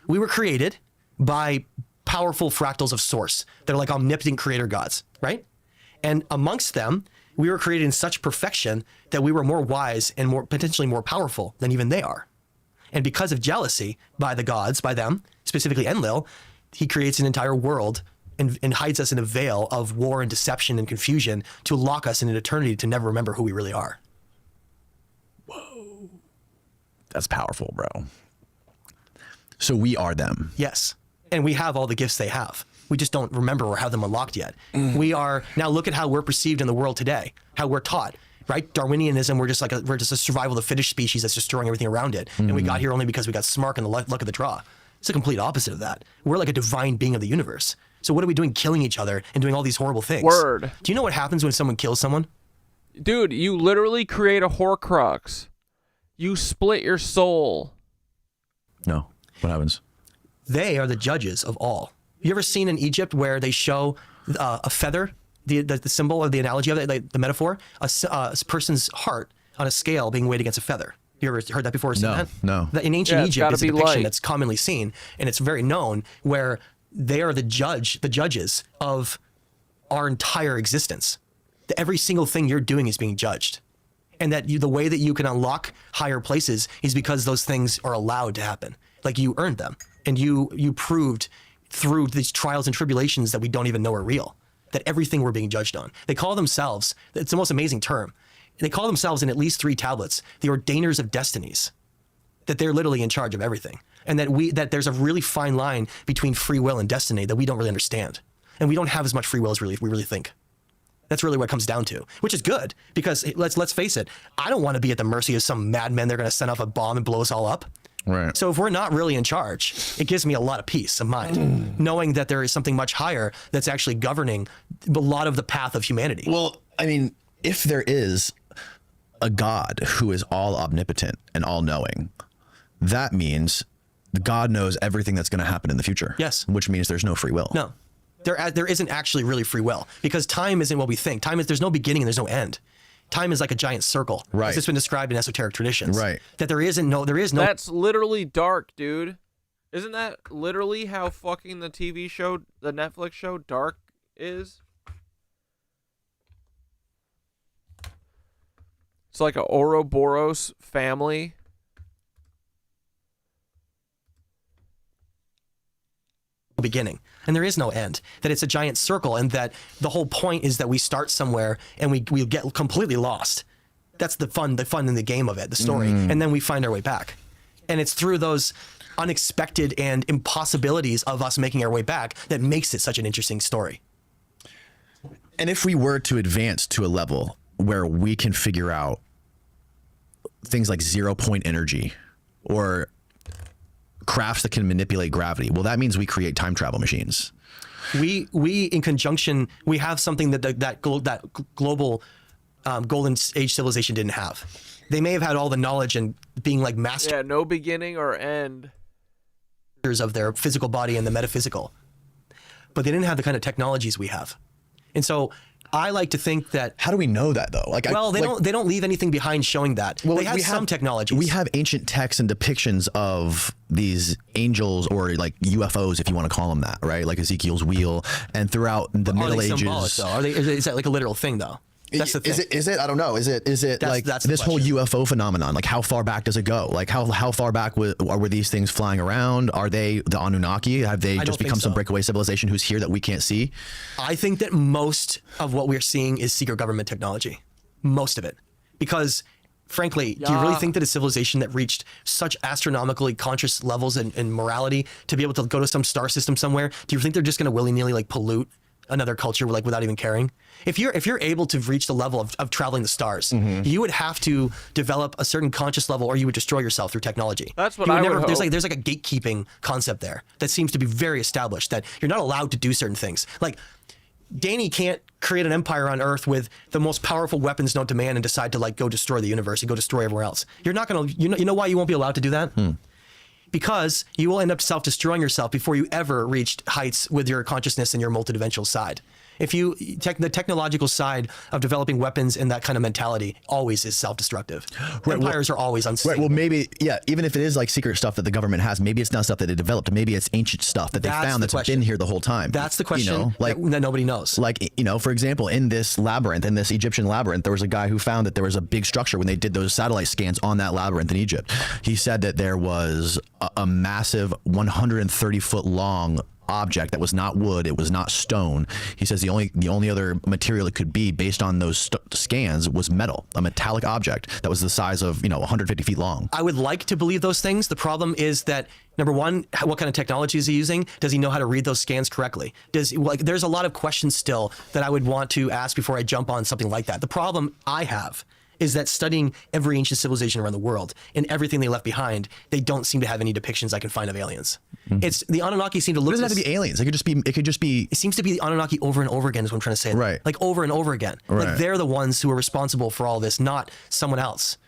were created by powerful fractals of source that are like omnipotent creator gods, right? And amongst them, we were created in such perfection that we were more wise and potentially more powerful than even they are. And because of jealousy by the gods, by them, specifically Enlil, he creates an entire world and hides us in a veil of war and deception and confusion to lock us in an eternity to never remember who we really are. Whoa. That's powerful, bro. So we are them. Yes. And we have all the gifts they have. We just don't remember or have them unlocked yet. We are now, look at how we're perceived in the world today, how we're taught, right? Darwinianism, we're just a survival of the fittest species that's destroying everything around it. And we got here only because we got smart and the luck of the draw. It's the complete opposite of that. We're like a divine being of the universe. So what are we doing, killing each other and doing all these horrible things? Word. Do you know what happens when someone kills someone? Dude, you literally create a Horcrux. You split your soul. No. What happens? They are the judges of all. You ever seen in Egypt where they show a feather, the symbol or the analogy of it, like the metaphor, a person's heart on a scale being weighed against a feather? You ever heard that before? Or seen that? No. In ancient Egypt, it's a depiction that's commonly seen, and it's very known, where they are the judges of our entire existence. Every single thing you're doing is being judged. And that the way that you can unlock higher places is because those things are allowed to happen. Like you earned them. And you proved through these trials and tribulations that we don't even know are real. That everything we're being judged on. They call themselves, it's the most amazing term, they call themselves in at least 3 tablets, the ordainers of destinies. That they're literally in charge of everything. And that there's a really fine line between free will and destiny that we don't really understand. And we don't have as much free will as we really think. That's really what it comes down to, which is good, because let's face it, I don't want to be at the mercy of some madmen. They're going to send off a bomb and blow us all up. Right. So if we're not really in charge, it gives me a lot of peace of mind, knowing that there is something much higher that's actually governing a lot of the path of humanity. Well, I mean, if there is a God who is all omnipotent and all knowing, that means God knows everything that's going to happen in the future. Yes. Which means there's no free will. No. There isn't actually really free will, because time isn't what we think. There's no beginning and there's no end. Time is like a giant circle. Right. It's been described in esoteric traditions. Right. That there is no. That's literally dark, dude. Isn't that literally how fucking the TV show, the Netflix show Dark is? It's like a Ouroboros family. Beginning, and there is no end. That it's a giant circle, and that the whole point is that we start somewhere and we get completely lost. That's the fun in the game of it, the story, and then we find our way back. And it's through those unexpected and impossibilities of us making our way back that makes it such an interesting story. And if we were to advance to a level where we can figure out things like 0-point energy or crafts that can manipulate gravity, well, that means we create time travel machines. We in conjunction, we have something that global golden age civilization didn't have. They may have had all the knowledge and being like masters. Yeah, no beginning or end of their physical body and the metaphysical, but they didn't have the kind of technologies we have. And so I like to think that. How do we know that though? They don't leave anything behind showing that. Well, they have some technologies. We have ancient texts and depictions of these angels, or like UFOs, if you want to call them that, right? Like Ezekiel's wheel, and throughout the Middle Ages. Symbolic, though? Is that like a literal thing though? That's the thing. Is it? I don't know. Is it like this whole UFO phenomenon? Like how far back does it go? Like how far back were these things flying around? Are they the Anunnaki? Have they just become some breakaway civilization who's here that we can't see? I think that most of what we're seeing is secret government technology. Most of it. Because frankly, do you really think that a civilization that reached such astronomically conscious levels in morality to be able to go to some star system somewhere, do you think they're just going to willy-nilly like pollute another culture like without even caring? If you're able to reach the level of traveling the stars, you would have to develop a certain conscious level, or you would destroy yourself through technology. That's what I would hope. There's like a gatekeeping concept there that seems to be very established, that you're not allowed to do certain things. Like Danny can't create an empire on Earth with the most powerful weapons known to man and decide to like go destroy the universe and go destroy everywhere else. You're not gonna. You know why you won't be allowed to do that? Because you will end up self-destroying yourself before you ever reach heights with your consciousness and your multidimensional side. If you the technological side of developing weapons and that kind of mentality always is self-destructive. Empires are always unstable. Right, well, maybe, yeah, even if it is like secret stuff that the government has, maybe it's not stuff that they developed. Maybe it's ancient stuff that they found that's been here the whole time. That's the question that nobody knows. Like, for example, in this labyrinth, in this Egyptian labyrinth, there was a guy who found that there was a big structure when they did those satellite scans on that labyrinth in Egypt. He said that there was a massive 130-foot long object that was not wood, it was not stone. He says the only other material it could be based on those scans was metal, a metallic object that was the size of 150 feet long. I would like to believe those things. The problem is that, number one, what kind of technology is he using? Does he know how to read those scans correctly? There's a lot of questions still that I would want to ask before I jump on something like that. The problem I have is that studying every ancient civilization around the world and everything they left behind, they don't seem to have any depictions I can find of aliens. It's the Anunnaki seem to look. It doesn't have to be aliens. It could just be. It seems to be the Anunnaki over and over again. Is what I'm trying to say. Right. Like over and over again. Right. Like they're the ones who are responsible for all this, not someone else.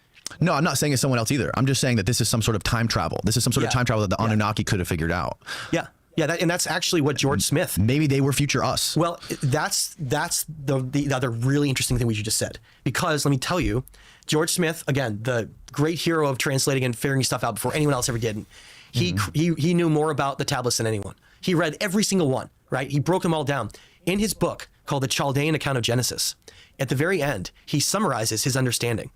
No, I'm not saying it's someone else either. I'm just saying that this is some sort of time travel. This is some sort of time travel that the Anunnaki could have figured out. Yeah. Yeah, and that's actually what George Smith. Maybe they were future us. Well, that's the other really interesting thing we just said. Because let me tell you, George Smith, again, the great hero of translating and figuring stuff out before anyone else ever did. He knew more about the tablets than anyone. He read every single one, right? He broke them all down. In his book called The Chaldean Account of Genesis, at the very end, he summarizes his understanding.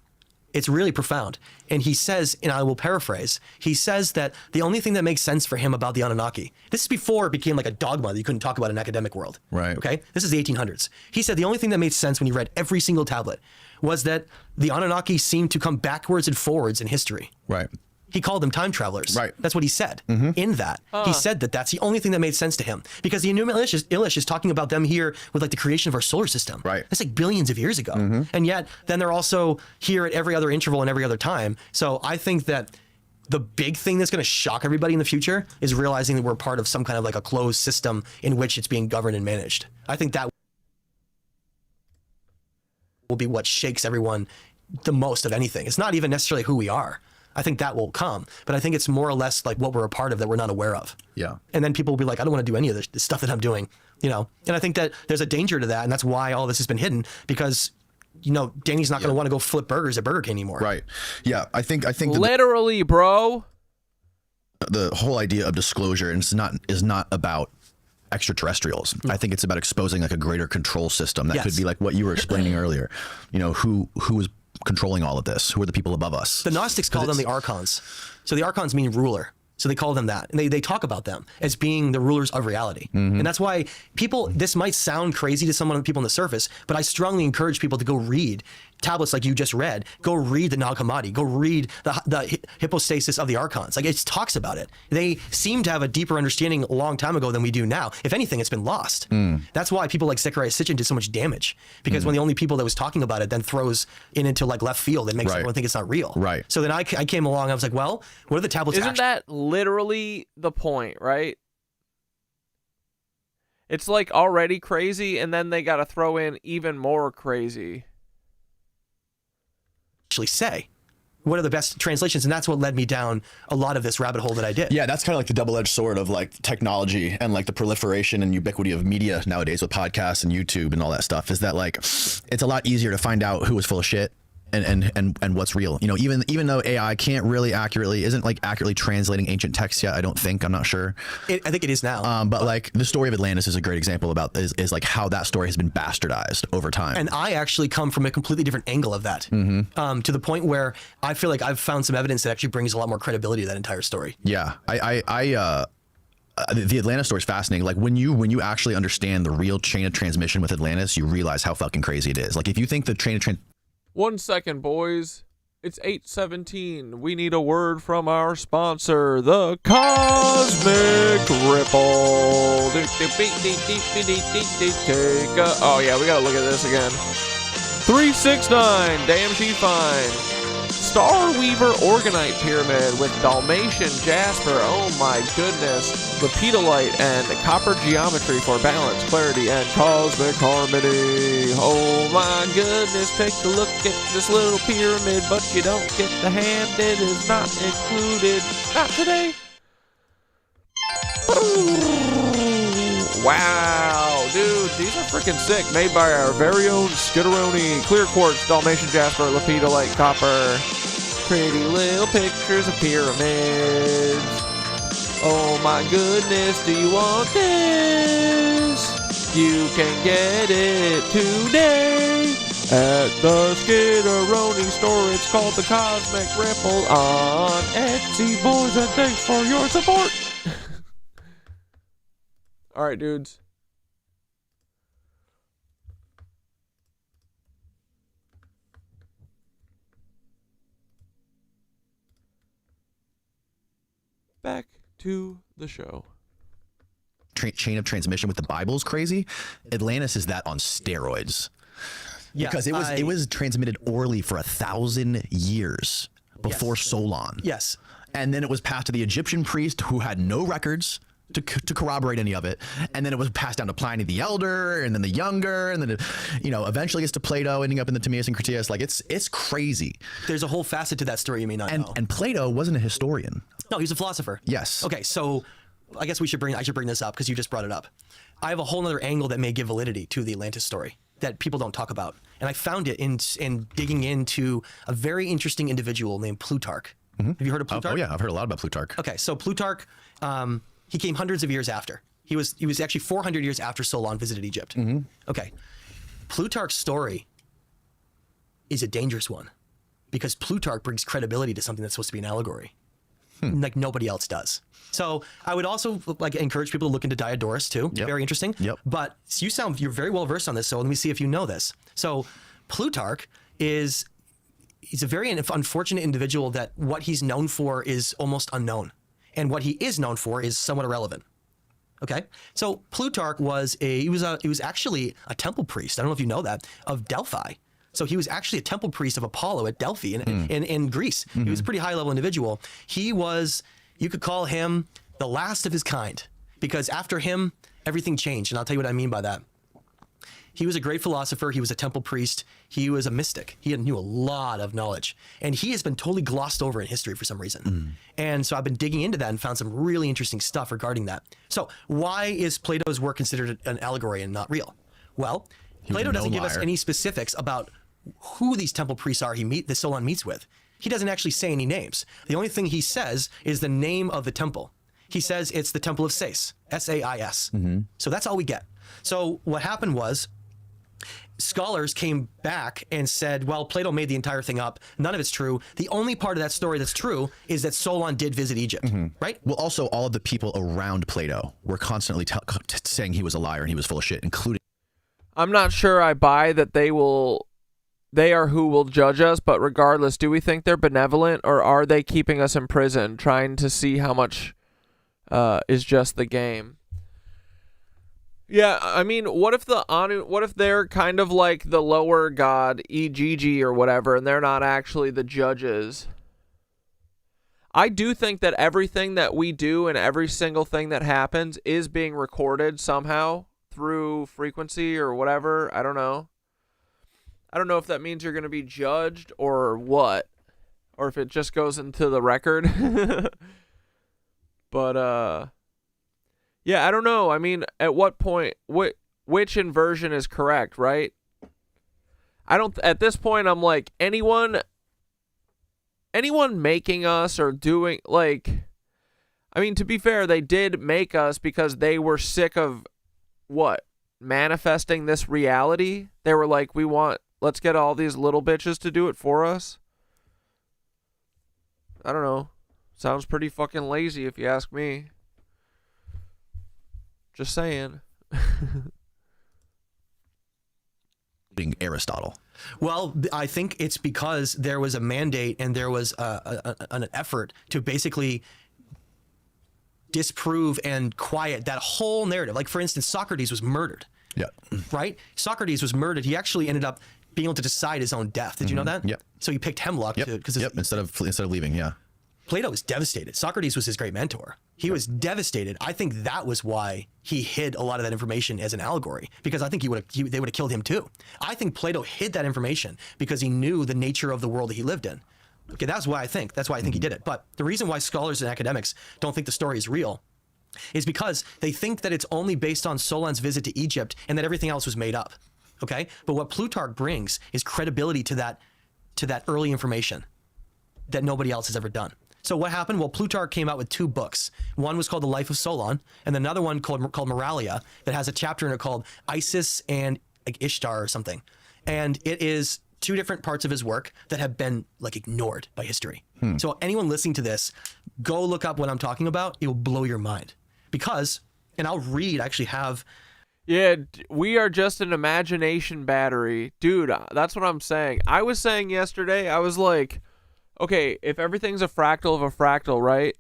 It's really profound. And he says, and I will paraphrase, he says that the only thing that makes sense for him about the Anunnaki, this is before it became like a dogma that you couldn't talk about in an academic world. Right. Okay? This is the 1800s. He said the only thing that made sense when he read every single tablet was that the Anunnaki seemed to come backwards and forwards in history. Right. He called them time travelers. Right. That's what he said in that. He said that that's the only thing that made sense to him. Because the Enuma Elish is talking about them here with like the creation of our solar system. Right. That's like billions of years ago. And yet then they're also here at every other interval and every other time. So I think that the big thing that's going to shock everybody in the future is realizing that we're part of some kind of like a closed system in which it's being governed and managed. I think that will be what shakes everyone the most of anything. It's not even necessarily who we are. I think that will come, but I think it's more or less like what we're a part of that we're not aware of. Yeah. And then people will be like, I don't want to do any of this stuff that I'm doing, And I think that there's a danger to that, and that's why all this has been hidden, because Danny's not going to want to go flip burgers at Burger King anymore. Right. Yeah. I think literally, bro. The whole idea of disclosure is not about extraterrestrials. I think it's about exposing like a greater control system that could be like what you were explaining earlier. Who is controlling all of this? Who are the people above us? The Gnostics call them the archons. So the archons mean ruler. So they call them that. And they talk about them as being the rulers of reality. And that's why this might sound crazy to people on the surface, but I strongly encourage people to go read tablets like you just read. Go read the Nag Hammadi. Go read the hypostasis of the archons. Like, it talks about it. They seem to have a deeper understanding a long time ago than we do now. If anything, it's been lost. That's why people like Zechariah Sitchin did so much damage, because when the only people that was talking about it then throws it into like left field, it makes everyone think it's not real. Right. So then I came along. I was like, well, what are the tablets? Isn't that literally the point, right? It's like already crazy, and then they got to throw in even more crazy. Actually say what are the best translations, and that's what led me down a lot of this rabbit hole that I did. Yeah, that's kind of like the double-edged sword of like technology and like the proliferation and ubiquity of media nowadays with podcasts and YouTube and all that stuff, is that like it's a lot easier to find out who is full of shit and what's real. Even though AI isn't accurately translating ancient texts yet. I'm not sure. I think it is now. But like the story of Atlantis is a great example about is like how that story has been bastardized over time. And I actually come from a completely different angle of that, to the point where I feel like I've found some evidence that actually brings a lot more credibility to that entire story. Yeah, the Atlantis story is fascinating. Like when you actually understand the real chain of transmission with Atlantis, you realize how fucking crazy it is. Like if you think the chain of 1 second, boys. It's 8:17. We need a word from our sponsor, the Cosmic Ripple. Oh yeah, we gotta look at this again. 369. Damn, she's fine. Starweaver Organite Pyramid with Dalmatian Jasper. Oh my goodness. Lepidolite and copper geometry for balance, clarity, and cosmic harmony. Oh my goodness. Take a look at this little pyramid, but you don't get the hand. It is not included. Not today. Wow, dude, these are freaking sick. Made by our very own Skitteroni. Clear quartz, Dalmatian Jasper, Lepidolite, copper. Pretty little pictures of pyramids. Oh my goodness, do you want this? You can get it today at the Skitteroni store. It's called the Cosmic Ripple on Etsy, boys, and thanks for your support. All right, dudes. Back to the show. Chain of transmission with the Bible is crazy. Atlantis is that on steroids. Yeah, because it was transmitted orally for 1,000 years before Solon. Yes. And then it was passed to the Egyptian priest who had no records to corroborate any of it. And then it was passed down to Pliny the Elder, and then the Younger, and then it, eventually gets to Plato, ending up in the Timaeus and Critias. Like it's crazy. There's a whole facet to that story you may not know. And Plato wasn't a historian. No, he was a philosopher. Yes. Okay, so I guess I should bring this up because you just brought it up. I have a whole other angle that may give validity to the Atlantis story that people don't talk about. And I found it in digging into a very interesting individual named Plutarch. Mm-hmm. Have you heard of Plutarch? Oh yeah, I've heard a lot about Plutarch. Okay, so Plutarch, he came hundreds of years after. He was actually 400 years after Solon visited Egypt. Mm-hmm. Okay, Plutarch's story is a dangerous one because Plutarch brings credibility to something that's supposed to be an allegory, like nobody else does. So I would also encourage people to look into Diodorus too. Yep. Very interesting. Yep. But you're very well versed on this. So let me see if you know this. So Plutarch he's a very unfortunate individual that what he's known for is almost unknown. And what he is known for is somewhat irrelevant. Okay? So Plutarch was actually a temple priest. I don't know if you know that, of Delphi. So he was actually a temple priest of Apollo at Delphi in Greece. Mm-hmm. He was a pretty high level individual. You could call him the last of his kind because after him, everything changed. And I'll tell you what I mean by that. He was a great philosopher. He was a temple priest. He was a mystic. He knew a lot of knowledge. And he has been totally glossed over in history for some reason. And so I've been digging into that and found some really interesting stuff regarding that. So why is Plato's work considered an allegory and not real? Well, Plato doesn't give us any specifics about who these temple priests are that Solon meets with. He doesn't actually say any names. The only thing he says is the name of the temple. He says it's the Temple of Sais, S-A-I-S. Mm-hmm. So that's all we get. So what happened was scholars came back and said, well, Plato made the entire thing up. None of it's true. The only part of that story that's true is that Solon did visit Egypt, right? Well, also all of the people around Plato were constantly saying he was a liar and he was full of shit, including... I'm not sure I buy that they are who will judge us, but regardless, do we think they're benevolent or are they keeping us in prison, trying to see how much is just the game? Yeah, I mean, what if they're kind of like the lower god, EGG or whatever, and they're not actually the judges? I do think that everything that we do and every single thing that happens is being recorded somehow through frequency or whatever. I don't know. I don't know if that means you're going to be judged or what, or if it just goes into the record. But, yeah, I don't know. I mean, at what point, which inversion is correct, right? At this point, I'm like, anyone making us or doing, I mean, to be fair, they did make us because they were sick of, manifesting this reality. They were like, let's get all these little bitches to do it for us. I don't know. Sounds pretty fucking lazy if you ask me. Just saying. Being Aristotle. Well, I think it's because there was a mandate and there was an effort to basically disprove and quiet that whole narrative. Like, for instance, Socrates was murdered. Yeah. Right? Socrates was murdered. He actually ended up being able to decide his own death. Did you know that? Yep. So he picked hemlock because instead of leaving, yeah. Plato was devastated. Socrates was his great mentor. He was devastated. I think that was why he hid a lot of that information as an allegory, because I think they would have killed him too. I think Plato hid that information because he knew the nature of the world that he lived in. Okay, that's why I think he did it. But the reason why scholars and academics don't think the story is real is because they think that it's only based on Solon's visit to Egypt and that everything else was made up. Okay? But what Plutarch brings is credibility to that early information that nobody else has ever done. So what happened? Well, Plutarch came out with 2 books. One was called The Life of Solon, and another one called Moralia that has a chapter in it called Isis and Ishtar or something. And it is 2 different parts of his work that have been ignored by history. So anyone listening to this, go look up what I'm talking about. It will blow your mind. Because And I'll read, I actually have... Yeah, we are just an imagination battery. Dude, that's what I'm saying. I was saying yesterday, I was like, okay, if everything's a fractal of a fractal, right?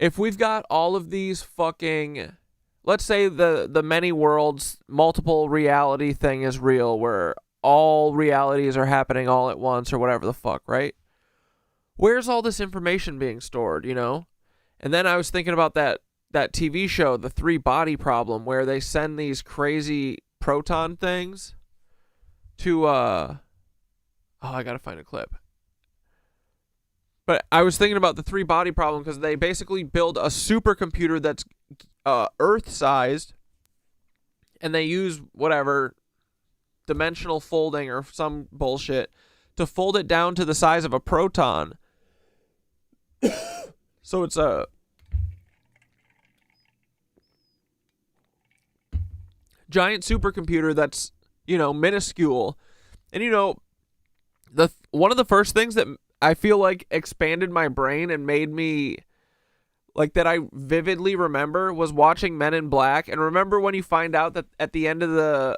If we've got all of these fucking... Let's say the many worlds, multiple reality thing is real, where all realities are happening all at once or whatever the fuck, right? Where's all this information being stored, you know? And then I was thinking about that TV show, The Three Body Problem, where they send these crazy proton things to, I gotta find a clip. But I was thinking about the Three Body Problem because they basically build a supercomputer that's Earth-sized, and they use whatever dimensional folding or some bullshit to fold it down to the size of a proton. So it's a giant supercomputer that's, you know, minuscule. And, you know, one of the first things that I feel like expanded my brain and made me, like, that I vividly remember was watching Men in Black. And remember when you find out that at the end of the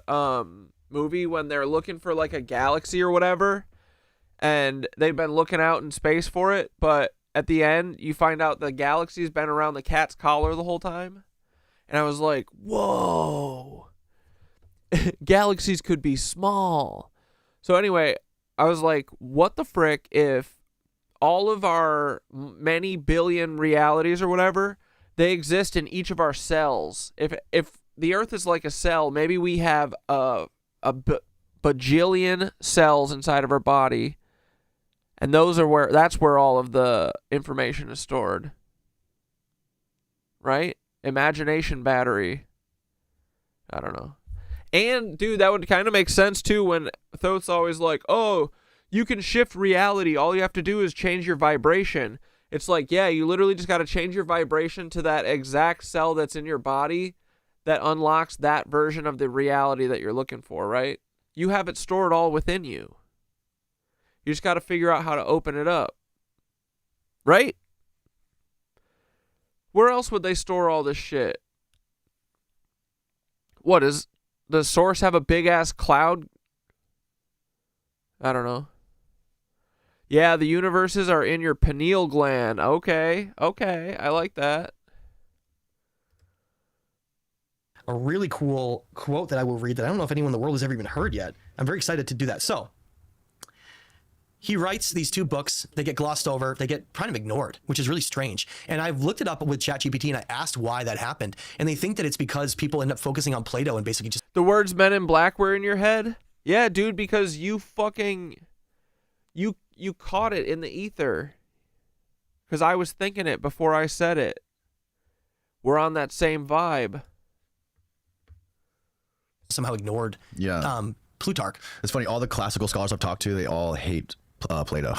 movie, when they're looking for, like, a galaxy or whatever, and they've been looking out in space for it, but at the end, you find out the galaxy's been around the cat's collar the whole time. And I was like, whoa. Galaxies could be small. So anyway, I was like, what the frick if all of our many billion realities or whatever, they exist in each of our cells. If the Earth is like a cell, maybe we have a bajillion cells inside of our body, and that's where all of the information is stored. Right? Imagination battery. I don't know. And, dude, that would kind of make sense, too, when Thoth's always like, oh, you can shift reality. All you have to do is change your vibration. It's like, yeah, you literally just got to change your vibration to that exact cell that's in your body that unlocks that version of the reality that you're looking for, right? You have it stored all within you. You just got to figure out how to open it up. Right? Where else would they store all this shit? Does Source have a big-ass cloud? I don't know. Yeah, the universes are in your pineal gland. Okay, I like that. A really cool quote that I will read that I don't know if anyone in the world has ever even heard yet. I'm very excited to do that. So, he writes these two books. They get glossed over. They get kind of ignored, which is really strange. And I've looked it up with ChatGPT and I asked why that happened. And they think that it's because people end up focusing on Plato and basically just... The words Men in Black were in your head? Yeah, dude, because you fucking... You caught it in the ether. Because I was thinking it before I said it. We're on that same vibe. Somehow ignored. Yeah. Plutarch. It's funny, all the classical scholars I've talked to, they all hate Plato.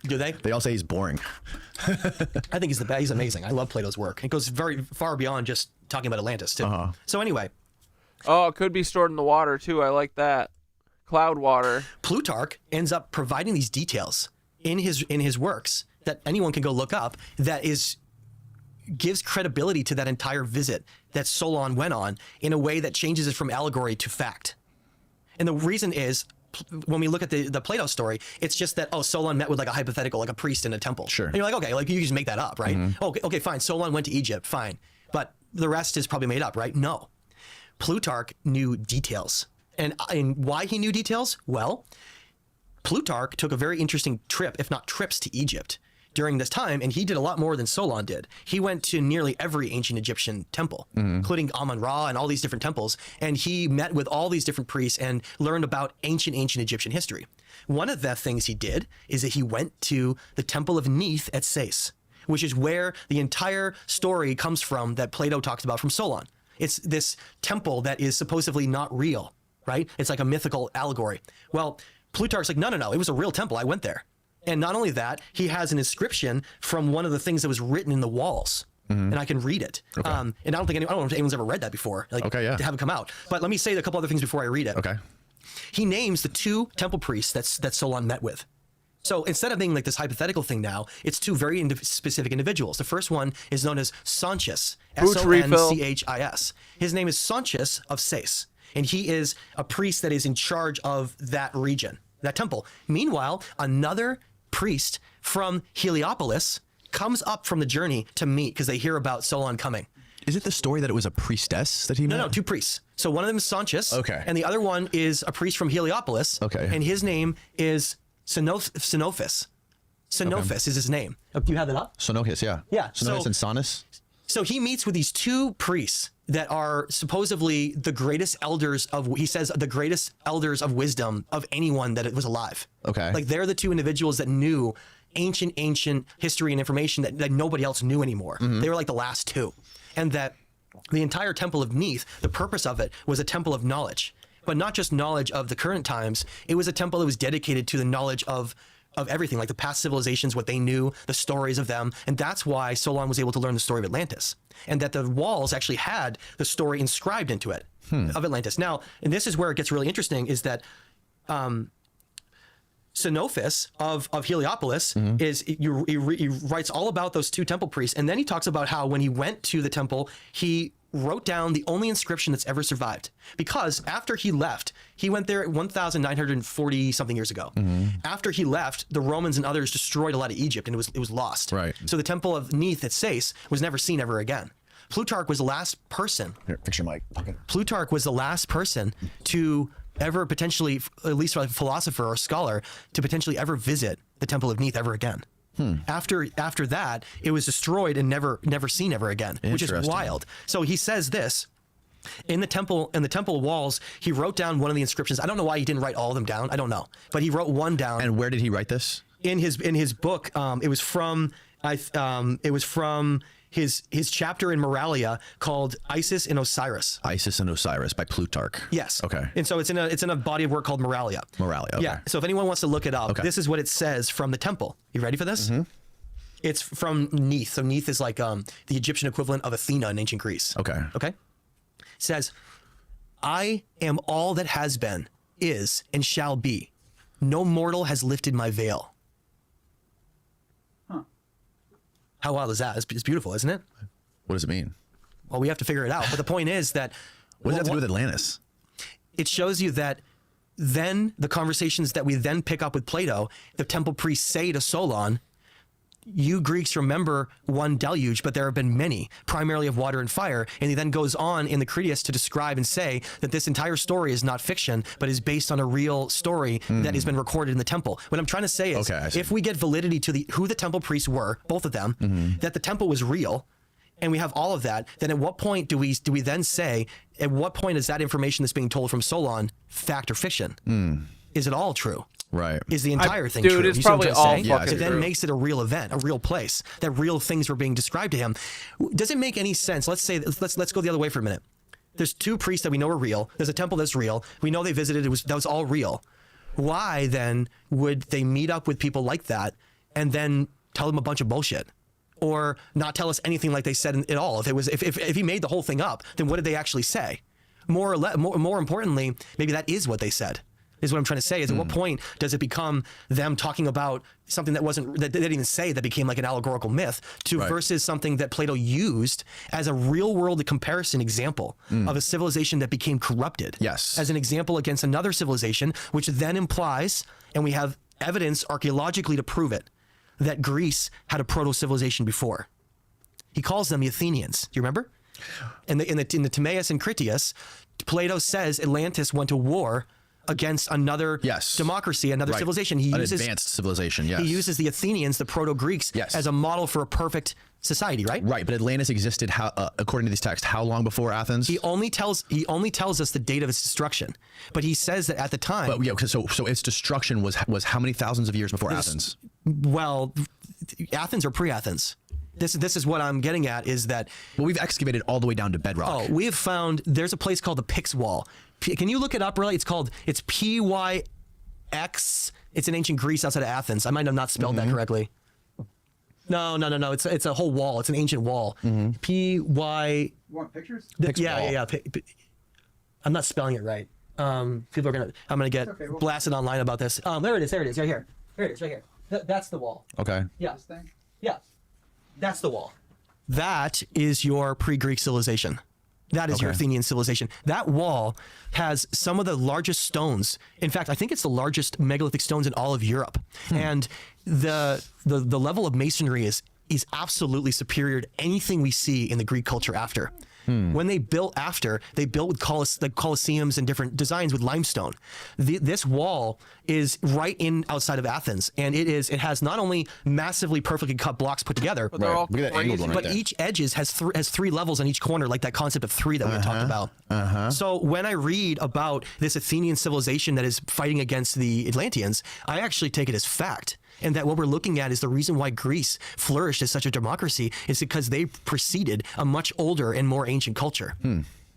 Do they? They all say he's boring. I think he's the best. He's amazing. I love Plato's work. It goes very far beyond just talking about Atlantis, too. So anyway. Oh, it could be stored in the water, too. I like that. Cloud water. Plutarch ends up providing these details in his works that anyone can go look up that gives credibility to that entire visit that Solon went on in a way that changes it from allegory to fact. And the reason is, when we look at the Plato story, it's just that, Solon met with like a hypothetical, like a priest in a temple. Sure. And you're like, okay, like you just make that up, right? Okay, fine. Solon went to Egypt, fine. But the rest is probably made up, right? No. Plutarch knew details. And why he knew details? Well, Plutarch took a very interesting trip, if not trips, to Egypt during this time, and he did a lot more than Solon did. He went to nearly every ancient Egyptian temple, including Amun-Ra and all these different temples, and he met with all these different priests and learned about ancient Egyptian history. One of the things he did is that he went to the Temple of Neith at Sais, which is where the entire story comes from that Plato talks about from Solon. It's this temple that is supposedly not real, right? It's like a mythical allegory. Well, Plutarch's like, no, it was a real temple. I went there. And not only that, he has an inscription from one of the things that was written in the walls. And I can read it. Okay. And I don't know if anyone's ever read that before, to have it come out. But let me say a couple other things before I read it. Okay. He names the two temple priests that Solon met with. So instead of being like this hypothetical thing now, it's two very specific individuals. The first one is known as Sonchis, Sonchis. His name is Sonchis of Sais, and he is a priest that is in charge of that region, that temple. Meanwhile, another priest from Heliopolis comes up from the journey to meet because they hear about Solon coming. Is it the story that it was a priestess that he met? No, two priests. So one of them is Sonchis, okay, and the other one is a priest from Heliopolis, okay, and his name is Xenophis. Xenophis is his name. Do you have it up? Xenophis, yeah. Yeah. Xenophis and Sonus. So he meets with these two priests that are supposedly the greatest elders of, he says, the greatest elders of wisdom of anyone that was alive. Okay. Like they're the two individuals that knew ancient history and information that nobody else knew anymore. Mm-hmm. They were like the last two. And that the entire temple of Neith, the purpose of it was a temple of knowledge. But not just knowledge of the current times, it was a temple that was dedicated to the knowledge of everything, like the past civilizations, what they knew, the stories of them. And that's why Solon was able to learn the story of Atlantis. And that the walls actually had the story inscribed into it of Atlantis. Now, and this is where it gets really interesting, is that Xenophis of Heliopolis is he writes all about those two temple priests, and then he talks about how when he went to the temple, he wrote down the only inscription that's ever survived, because after he left, he went there 1,940 something years ago. After he left, the Romans and others destroyed a lot of Egypt, and it was lost. Right. So the temple of Neith at Sais was never seen ever again. Plutarch was the last person. Here, picture Mike. Okay. Plutarch was the last person to ever potentially, at least a philosopher or scholar, to potentially ever visit the temple of Neith ever again. After that, it was destroyed and never seen ever again, which is wild. So he says this in the temple walls. He wrote down one of the inscriptions. I don't know why he didn't write all of them down. I don't know, but he wrote one down. And where did he write this? In his book. It was from his chapter in Moralia called Isis and Osiris. Isis and Osiris by Plutarch. Yes. Okay. And so it's in a body of work called Moralia. Moralia. Okay. Yeah. So if anyone wants to look it up, this is what it says from the temple. You ready for this? It's from Neith. So Neith is like the Egyptian equivalent of Athena in ancient Greece. Okay. Okay. It says, "I am all that has been, is, and shall be. No mortal has lifted my veil." How wild is that? It's beautiful, isn't it? What does it mean? Well, we have to figure it out. But the point is that... What does that have to do with Atlantis? It shows you that then the conversations that we then pick up with Plato, the temple priests say to Solon, you Greeks remember one deluge, but there have been many, primarily of water and fire. And he then goes on in the Critias to describe and say that this entire story is not fiction, but is based on a real story that has been recorded in the temple. What I'm trying to say is, if we get validity to who the temple priests were, both of them, that the temple was real, and we have all of that, then at what point do we then say, at what point is that information that's being told from Solon fact or fiction? Is it all true? Right. Is the entire thing true? It's probably all fucking It then makes it a real event, a real place, that real things were being described to him. Does it make any sense? Let's go the other way for a minute. There's two priests that we know are real. There's a temple that's real. We know they visited. That was all real. Why then would they meet up with people like that and then tell them a bunch of bullshit? Or not tell us anything like they said at all? If he made the whole thing up, then what did they actually say? More importantly, maybe that is what they said. Is what I'm trying to say. Is at what point does it become them talking about something that they didn't even say, that became like an allegorical myth, versus something that Plato used as a real world comparison example of a civilization that became corrupted. Yes. As an example against another civilization, which then implies, and we have evidence archaeologically to prove it, that Greece had a proto-civilization before. He calls them the Athenians. Do you remember? In the Timaeus and Critias, Plato says Atlantis went to war against another democracy, another civilization. He uses advanced civilization. Yes. He uses the Athenians, the proto-Greeks, as a model for a perfect society, right? Right, but Atlantis existed, according to these texts, how long before Athens? He only tells us the date of its destruction, but he says that at the time. But yeah, so its destruction was how many thousands of years before Athens? Well, Athens or pre-Athens. This is what I'm getting at, is that... Well, we've excavated all the way down to bedrock. Oh, we have found... There's a place called the Pyx Wall. Can you look it up, really? It's Pyx. It's in ancient Greece outside of Athens. I might have not spelled that correctly. No. It's a whole wall. It's an ancient wall. Py... You want pictures? Yeah. I'm not spelling it right. I'm gonna get blasted online about this. There it is, right here. Here it is, right here. That's the wall. Okay. Yeah. This thing? Yeah. That's the wall. That is your pre-Greek civilization. That is your Athenian civilization. That wall has some of the largest stones. In fact, I think it's the largest megalithic stones in all of Europe. And the level of masonry is absolutely superior to anything we see in the Greek culture after. When they built after, they built with colosseums and different designs with limestone. This wall is right in outside of Athens, and it has not only massively perfectly cut blocks put together, but each edges has three levels on each corner, like that concept of three that we talked about. So when I read about this Athenian civilization that is fighting against the Atlanteans, I actually take it as fact. And that what we're looking at is the reason why Greece flourished as such a democracy is because they preceded a much older and more ancient culture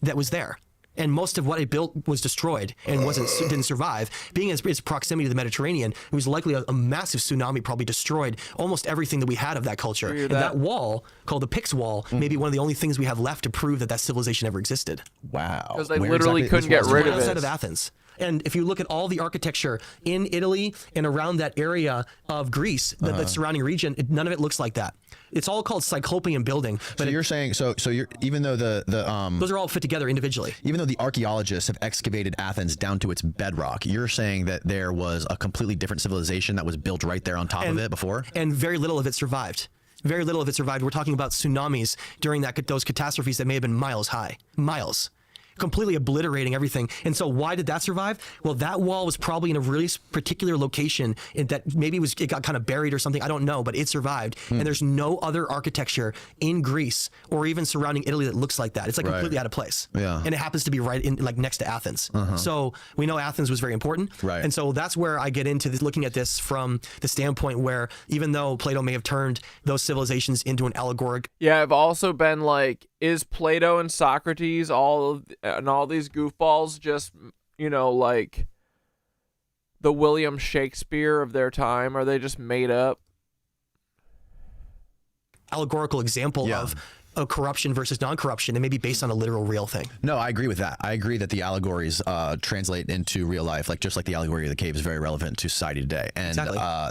that was there. And most of what it built was destroyed and didn't survive. Being its proximity to the Mediterranean, it was likely a massive tsunami probably destroyed almost everything that we had of that culture. And that wall, called the Pix Wall, may be one of the only things we have left to prove that civilization ever existed. Wow. Because they literally couldn't get rid of it. Outside of Athens. And if you look at all the architecture in Italy and around that area of Greece, the surrounding region, none of it looks like that. It's all called Cyclopean building. But so you're saying, so you're, even though those are all fit together individually. Even though the archaeologists have excavated Athens down to its bedrock, you're saying that there was a completely different civilization that was built right there on top of it before? And very little of it survived. Very little of it survived. We're talking about tsunamis during those catastrophes that may have been miles high. Miles. Completely obliterating everything. And so why did that survive? Well, that wall was probably in a really particular location that maybe it got kind of buried or something. I don't know, but it survived. And there's no other architecture in Greece or even surrounding Italy that looks like that. It's like completely out of place. Yeah. And it happens to be right in next to Athens. So we know Athens was very important. Right. And so that's where I get into looking at this from the standpoint where even though Plato may have turned those civilizations into an allegoric. Yeah, I've also been like, is Plato and Socrates and all these goofballs just, like the William Shakespeare of their time? Are they just made up? Allegorical example of corruption versus non-corruption, and maybe based on a literal real thing. No, I agree with that. I agree that the allegories translate into real life, just like the allegory of the cave is very relevant to society today. And I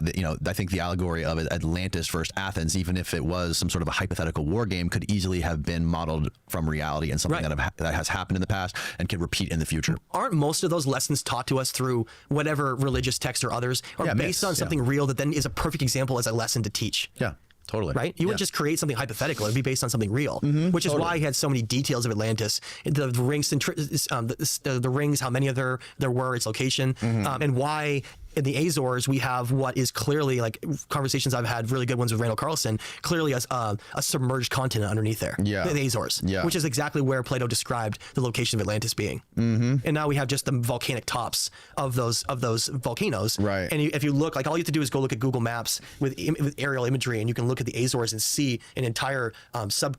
think the allegory of Atlantis versus Athens, even if it was some sort of a hypothetical war game, could easily have been modeled from reality and something that has happened in the past and could repeat in the future. Aren't most of those lessons taught to us through whatever religious text or others, or based on something real that then is a perfect example as a lesson to teach? Yeah. Totally. Right? You wouldn't just create something hypothetical. It'd be based on something real, which is why he had so many details of Atlantis, the rings, the rings, how many of there were, its location, and why in the Azores we have what is clearly, like conversations I've had, really good ones with Randall Carlson, clearly as a submerged continent underneath there. Yeah. The Azores, which is exactly where Plato described the location of Atlantis being. And now we have just the volcanic tops of those volcanoes. Right. And if you look, like all you have to do is go look at Google Maps with aerial imagery, and you can look at the Azores and see an entire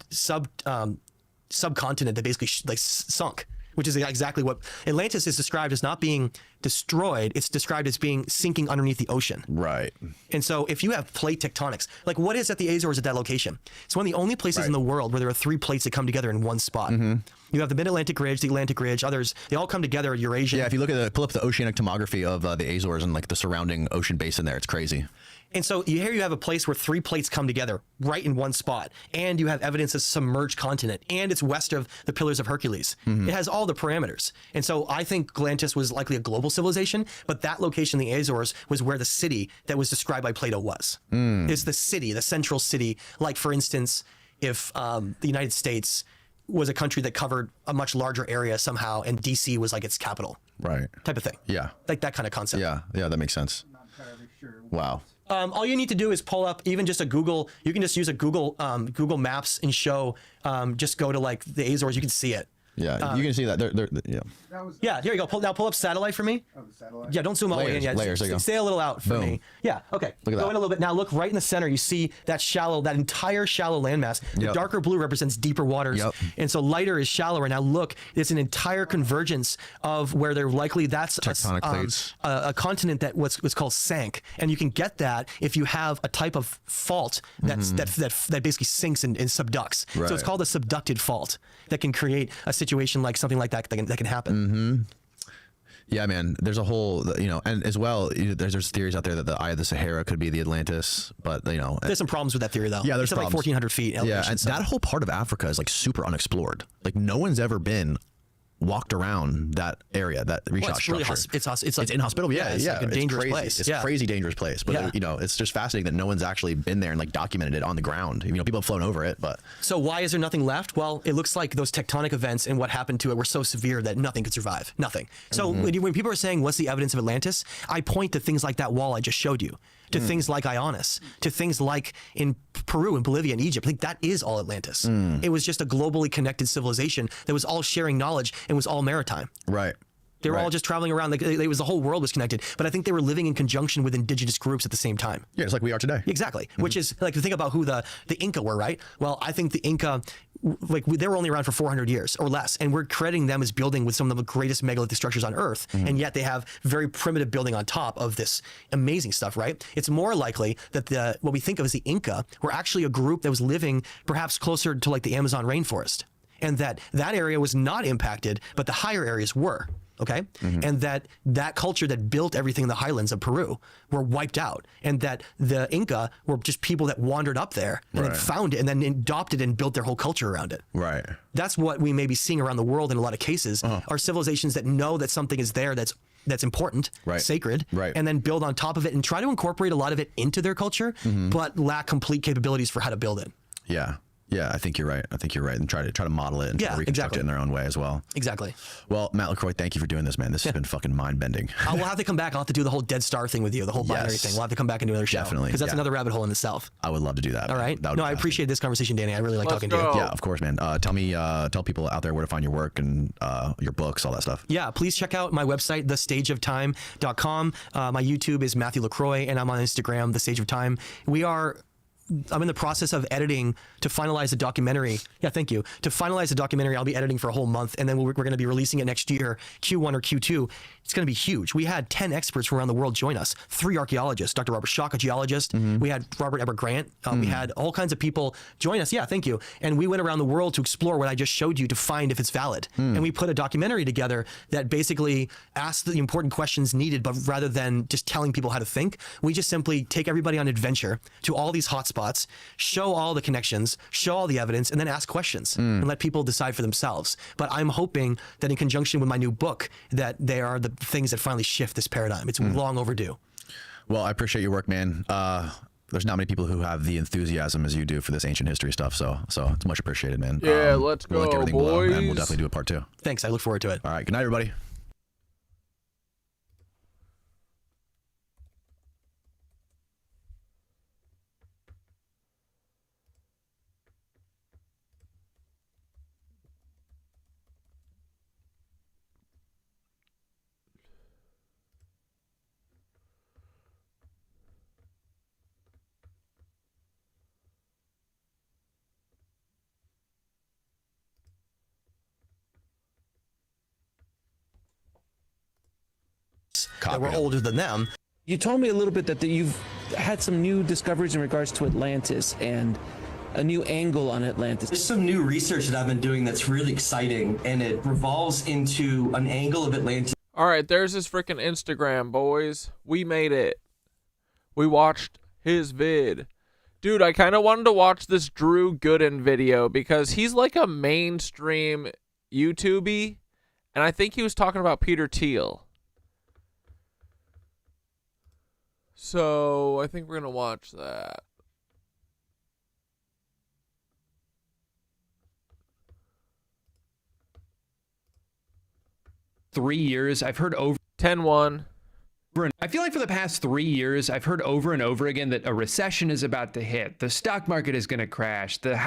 subcontinent that basically sunk. Which is exactly what Atlantis is described as, not being destroyed. It's described as sinking underneath the ocean. Right. And so if you have plate tectonics, like what is at the Azores at that location? It's one of the only places in the world where there are three plates that come together in one spot. You have the Mid-Atlantic Ridge, the Atlantic Ridge, others, they all come together at Eurasia. Yeah, if you look at pull up the oceanic tomography of the Azores and like the surrounding ocean basin there, it's crazy. And so here you have a place where three plates come together right in one spot, and you have evidence of submerged continent, and it's west of the Pillars of Hercules. It has all the parameters. And so I think Atlantis was likely a global civilization, but that location, the Azores, was where the city that was described by Plato was. It's the city, the central city. Like, for instance, if the United States was a country that covered a much larger area somehow, and DC was like its capital. Right. Type of thing. Yeah. Like that kind of concept. Yeah, that makes sense. I'm not entirely sure. Wow. All you need to do is pull up even just a Google. You can just use a Google Maps and show. Just go to like the Azores. You can see it. Yeah, you can see that. Yeah, here you go. Now pull up satellite for me. Oh, the satellite? Yeah, don't zoom all the way in yet. Layers, there you go. Stay a little out for Boom. me. Yeah, okay. Look at go that. in a little bit. Now look right in the center. You see that entire shallow landmass. The darker blue represents deeper waters. And so lighter is shallower. Now look, it's an entire convergence of where they're likely, that's tectonic plates. A continent that what's called sank. And you can get that if you have a type of fault that basically sinks and subducts. Right. So it's called a subducted fault that can create a situation like something like that can happen. Yeah, man. There's a whole, and as well, there's theories out there that the Eye of the Sahara could be the Atlantis, but there's some problems with that theory though. Yeah, there's it's like 1,400 feet elevation. Yeah, and that whole part of Africa is like super unexplored. Like no one's ever walked around that area, that research structure. It's like inhospitable. Yeah, it's like a dangerous place. It's a crazy dangerous place. But it's just fascinating that no one's actually been there and like documented it on the ground. People have flown over it, but so why is there nothing left? Well, it looks like those tectonic events and what happened to it were so severe that nothing could survive. Nothing. So when people are saying what's the evidence of Atlantis, I point to things like that wall I just showed you, to things like Ionis, to things like in Peru and Bolivia and Egypt. I think that is all Atlantis. It was just a globally connected civilization that was all sharing knowledge and was all maritime. Right. They were all just traveling around. It was the whole world was connected. But I think they were living in conjunction with indigenous groups at the same time. Yeah, it's like we are today. Exactly. Which is like, to think about who the Inca were, right? Well, I think the Inca, they were only around for 400 years or less. And we're crediting them as building with some of the greatest megalithic structures on Earth. And yet they have very primitive building on top of this amazing stuff, right? It's more likely that what we think of as the Inca were actually a group that was living perhaps closer to like the Amazon rainforest. And that area was not impacted, but the higher areas were. Okay. And that culture that built everything in the highlands of Peru were wiped out. And that the Inca were just people that wandered up there and then found it and then adopted and built their whole culture around it. Right. That's what we may be seeing around the world in a lot of cases are civilizations that know that something is there that's important, sacred, and then build on top of it and try to incorporate a lot of it into their culture, but lack complete capabilities for how to build it. Yeah. Yeah, I think you're right. And try to model it and try to reconstruct it in their own way as well. Exactly. Well, Matt LaCroix, thank you for doing this, man. This has been fucking mind-bending. We'll have to come back. I'll have to do the whole Dead Star thing with you, the whole binary thing. We'll have to come back and do another show. Definitely. Because that's another rabbit hole in itself. I would love to do that. All right. No, I appreciate this conversation, Danny. I really like talking to you. Yeah, of course, man. Tell people out there where to find your work and your books, all that stuff. Yeah, please check out my website, thestageoftime.com. My YouTube is Matthew LaCroix, and I'm on Instagram, The Stage of Time. I'm in the process of editing to finalize a documentary. Yeah, thank you. To finalize a documentary, I'll be editing for a whole month, and then we're going to be releasing it next year, Q1 or Q2. It's going to be huge. We had 10 experts from around the world join us. 3 archaeologists, Dr. Robert Schock, a geologist. We had Robert Eber Grant. We had all kinds of people join us. Yeah, thank you. And we went around the world to explore what I just showed you to find if it's valid. And we put a documentary together that basically asks the important questions needed, but rather than just telling people how to think, we just simply take everybody on adventure to all these hotspots, show all the connections, show all the evidence, and then ask questions and let people decide for themselves. But I'm hoping that in conjunction with my new book, that they are the things that finally shift this paradigm. It's long overdue. Well, I appreciate your work, man. There's not many people who have the enthusiasm as you do for this ancient history stuff, so it's much appreciated, man. Yeah, let's go, like everything boys. Below, and we'll definitely do a part 2. Thanks. I look forward to it. All right. Good night, everybody. That were older than them. You told me a little bit that you've had some new discoveries in regards to Atlantis and a new angle on Atlantis. There's some new research that I've been doing that's really exciting, and it revolves into an angle of Atlantis. All right, there's his freaking Instagram, boys. We made it. We watched his vid. Dude, I kind of wanted to watch this Drew Gooden video because he's like a mainstream YouTuber, and I think he was talking about Peter Thiel. So I think we're going to watch that. Three years, I've heard over 10-1. I feel like for the past 3 years, I've heard over and over again that a recession is about to hit. The stock market is going to crash. The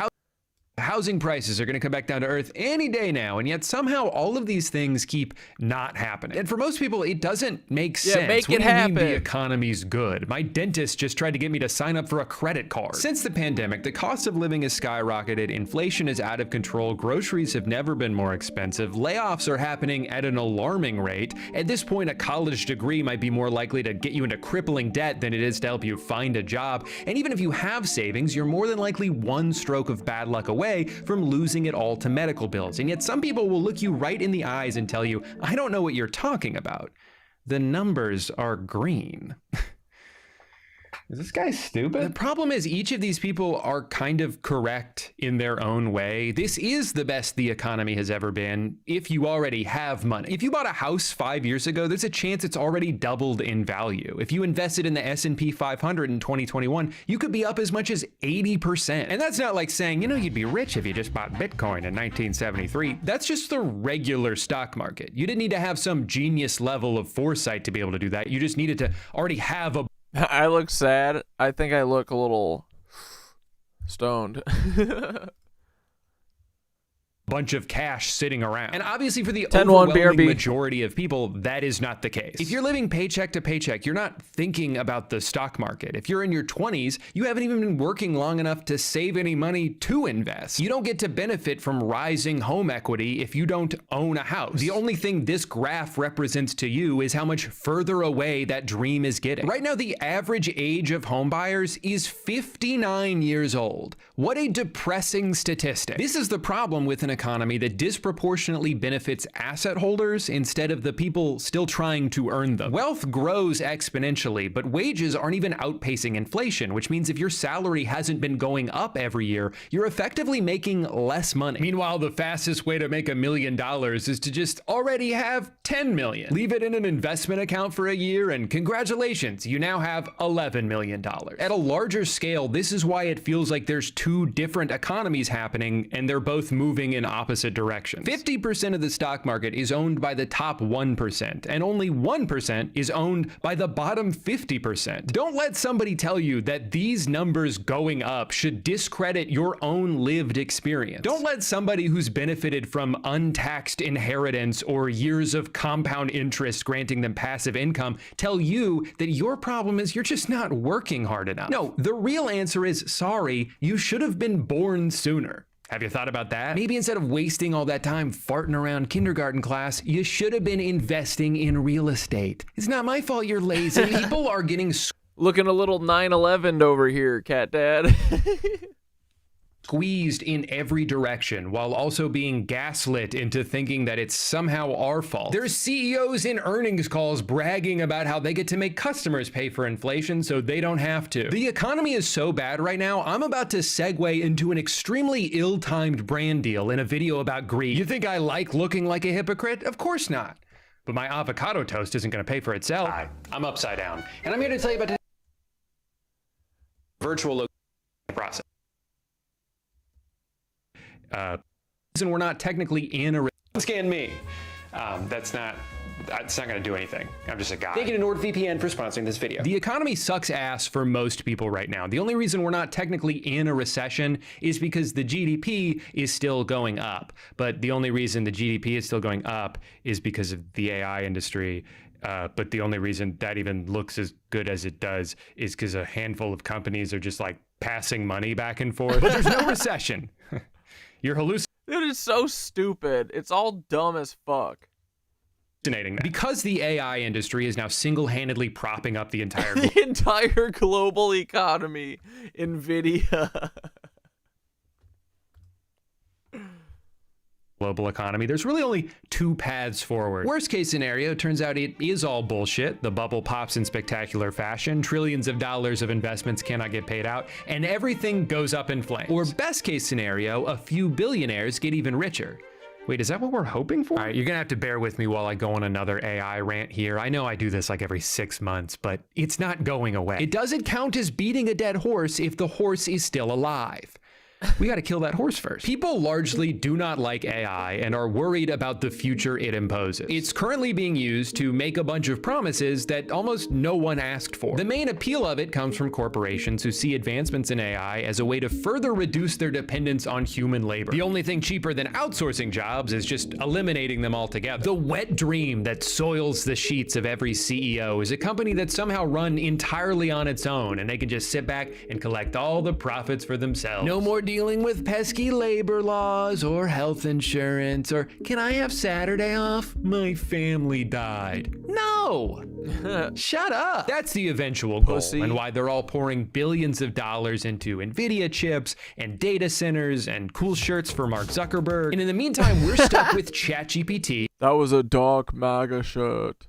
housing prices are going to come back down to earth any day now, and yet somehow all of these things keep not happening. And for most people, it doesn't make sense. Make what it do you mean happen. the economy's good? My dentist just tried to get me to sign up for a credit card. Since the pandemic, the cost of living has skyrocketed, inflation is out of control, groceries have never been more expensive, layoffs are happening at an alarming rate. At this point, a college degree might be more likely to get you into crippling debt than it is to help you find a job. And even if you have savings, you're more than likely one stroke of bad luck away away from losing it all to medical bills. And yet some people will look you right in the eyes and tell you, I don't know what you're talking about. The numbers are green. Is this guy stupid? The problem is each of these people are kind of correct in their own way. This is the best the economy has ever been if you already have money. If you bought a house 5 years ago, there's a chance it's already doubled in value. If you invested in the S&P 500 in 2021, you could be up as much as 80%. And that's not like saying, you know, you'd be rich if you just bought Bitcoin in 1973. That's just the regular stock market. You didn't need to have some genius level of foresight to be able to do that. You just needed to already have a I look sad. I think I look a little stoned. bunch of cash sitting around. And obviously for the overwhelming majority of people, that is not the case. If you're living paycheck to paycheck, you're not thinking about the stock market. If you're in your 20s, you haven't even been working long enough to save any money to invest. You don't get to benefit from rising home equity if you don't own a house. The only thing this graph represents to you is how much further away that dream is getting. Right now, the average age of home buyers is 59 years old. What a depressing statistic. This is the problem with an economy that disproportionately benefits asset holders instead of the people still trying to earn them. Wealth grows exponentially, but wages aren't even outpacing inflation, which means if your salary hasn't been going up every year, you're effectively making less money. Meanwhile, the fastest way to make $1 million is to just already have 10 million. Leave it in an investment account for a year and congratulations, you now have $11 million. At a larger scale, this is why it feels like there's two different economies happening and they're both moving in opposite directions. 50% of the stock market is owned by the top 1%, and only 1% is owned by the bottom 50%. Don't let somebody tell you that these numbers going up should discredit your own lived experience. Don't let somebody who's benefited from untaxed inheritance or years of compound interest granting them passive income tell you that your problem is you're just not working hard enough. No, the real answer is sorry, you should have been born sooner. Have you thought about that? Maybe instead of wasting all that time farting around kindergarten class, you should have been investing in real estate. It's not my fault you're lazy. People are getting looking a little 9/11 over here, CatDad. Squeezed in every direction while also being gaslit into thinking that it's somehow our fault. There's CEOs in earnings calls bragging about how they get to make customers pay for inflation so they don't have to. The economy is so bad right now, I'm about to segue into an extremely ill-timed brand deal in a video about greed. You think I like looking like a hypocrite? Of course not. But my avocado toast isn't going to pay for itself. Hi, I'm Upside Down, and I'm here to tell you about the virtual process. Reason we're not technically in a scan me. That's not going to do anything. I'm just a guy. Thank you to NordVPN for sponsoring this video. The economy sucks ass for most people right now. The only reason we're not technically in a recession is because the GDP is still going up. But the only reason the GDP is still going up is because of the AI industry. But the only reason that even looks as good as it does is because a handful of companies are just like passing money back and forth. But there's no recession. You're hallucinating. It is so stupid. It's all dumb as fuck. Because the AI industry is now single-handedly propping up the entire the entire global economy. NVIDIA. Global economy, there's really only two paths forward. Worst case scenario, turns out it is all bullshit. The bubble pops in spectacular fashion, trillions of dollars of investments cannot get paid out, and everything goes up in flames. Or best case scenario, a few billionaires get even richer. Wait, is that what we're hoping for? All right, you're gonna have to bear with me while I go on another AI rant here. I know I do this like every 6 months, but it's not going away. It doesn't count as beating a dead horse if the horse is still alive. We got to kill that horse first. People largely do not like AI and are worried about the future it imposes. It's currently being used to make a bunch of promises that almost no one asked for. The main appeal of it comes from corporations who see advancements in AI as a way to further reduce their dependence on human labor. The only thing cheaper than outsourcing jobs is just eliminating them altogether. The wet dream that soils the sheets of every CEO is a company that's somehow run entirely on its own and they can just sit back and collect all the profits for themselves. No more dealing with pesky labor laws or health insurance or can I have Saturday off? My family died. No! Shut up. That's the eventual goal and why they're all pouring billions of dollars into NVIDIA chips and data centers and cool shirts for Mark Zuckerberg. And in the meantime, we're stuck with ChatGPT. That was a dark MAGA shirt.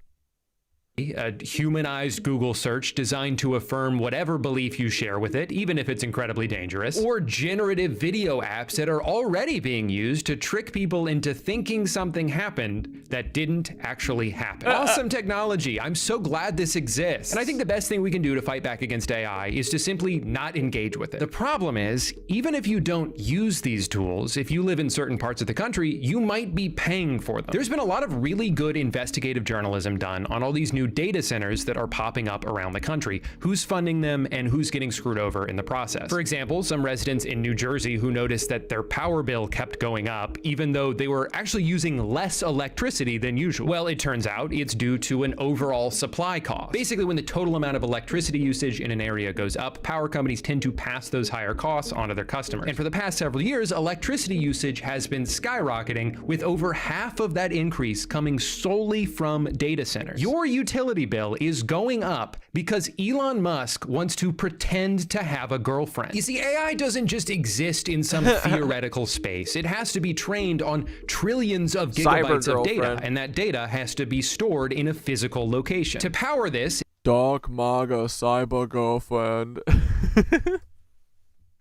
A humanized Google search designed to affirm whatever belief you share with it, even if it's incredibly dangerous, or generative video apps that are already being used to trick people into thinking something happened that didn't actually happen. Awesome technology. I'm so glad this exists. And I think the best thing we can do to fight back against AI is to simply not engage with it. The problem is, even if you don't use these tools, if you live in certain parts of the country, you might be paying for them. There's been a lot of really good investigative journalism done on all these new data centers that are popping up around the country, who's funding them and who's getting screwed over in the process. For example, some residents in New Jersey who noticed that their power bill kept going up even though they were actually using less electricity than usual. Well, it turns out it's due to an overall supply cost. Basically, when the total amount of electricity usage in an area goes up, power companies tend to pass those higher costs onto their customers. And for the past several years, electricity usage has been skyrocketing, with over half of that increase coming solely from data centers. Your utility bill is going up because Elon Musk wants to pretend to have a girlfriend. You see, AI doesn't just exist in some theoretical space. It has to be trained on trillions of gigabytes of data, and that data has to be stored in a physical location. To power this, dark MAGA cyber girlfriend.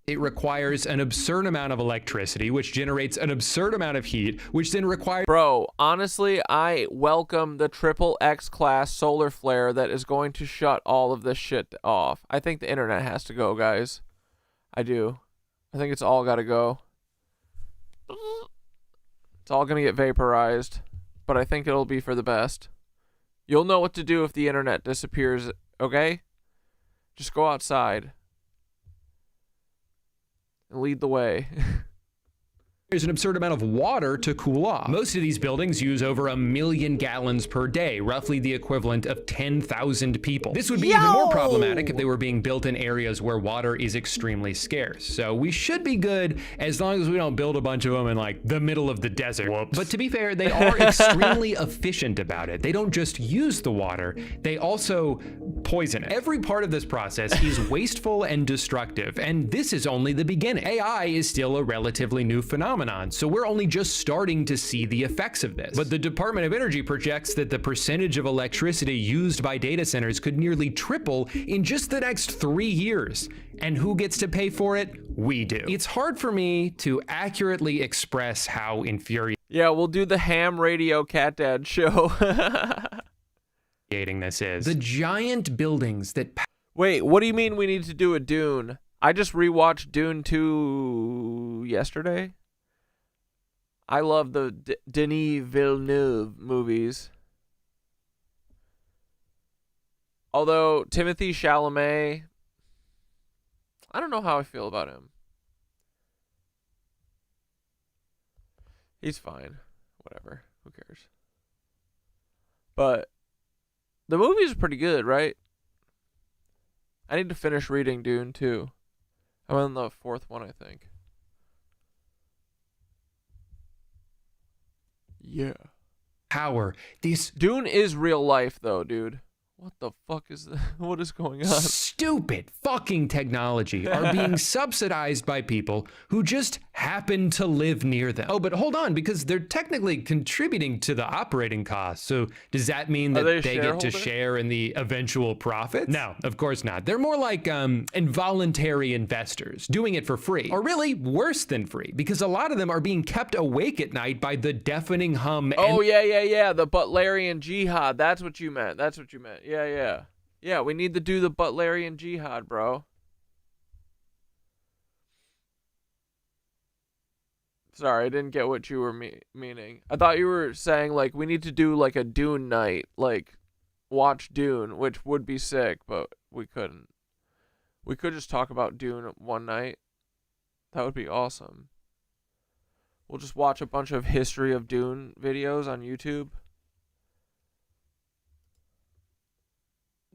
it requires an absurd amount of electricity, which generates an absurd amount of heat, which then requires... Bro, honestly, I welcome the triple X class solar flare that is going to shut all of this shit off. I think the internet has to go, guys. I do. I think it's all gotta go. It's all gonna get vaporized, but I think it'll be for the best. You'll know what to do if the internet disappears, okay? Just go outside and lead the way. There's an absurd amount of water to cool off. Most of these buildings use over 1 million gallons per day, roughly the equivalent of 10,000 people. This would be even more problematic if they were being built in areas where water is extremely scarce. So we should be good as long as we don't build a bunch of them in like the middle of the desert. Whoops. But to be fair, they are extremely efficient about it. They don't just use the water, they also poison it. Every part of this process is wasteful and destructive, and this is only the beginning. AI is still a relatively new phenomenon, so we're only just starting to see the effects of this. But the Department of Energy projects that the percentage of electricity used by data centers could nearly triple in just the next 3 years. And who gets to pay for it? We do. It's hard for me to accurately express how infuriating Yeah, we'll do the ham radio CatDad show. This is. The giant buildings that... Wait, what do you mean we need to do a Dune? I just rewatched Dune 2 yesterday. I love the Denis Villeneuve movies. Although Timothée Chalamet, I don't know how I feel about him. He's fine. Whatever. Who cares? But the movies are pretty good, right? I need to finish reading Dune too. I'm on the 4th one, I think. Yeah. Power. This Dune is real life though, dude. What the fuck is that? What is going on? Stupid fucking technology are being subsidized by people who just happen to live near them. Oh, but hold on, because they're technically contributing to the operating costs. So does that mean that they get to share in the eventual profits? No, of course not. They're more like involuntary investors doing it for free, or really worse than free, because a lot of them are being kept awake at night by the deafening hum. Oh, yeah. The Butlerian Jihad. That's what you meant. Yeah, we need to do the Butlerian Jihad, bro. Sorry, I didn't get what you were meaning. I thought you were saying, like, we need to do, like, a Dune night. Like, watch Dune, which would be sick, but we couldn't. We could just talk about Dune one night. That would be awesome. We'll just watch a bunch of history of Dune videos on YouTube.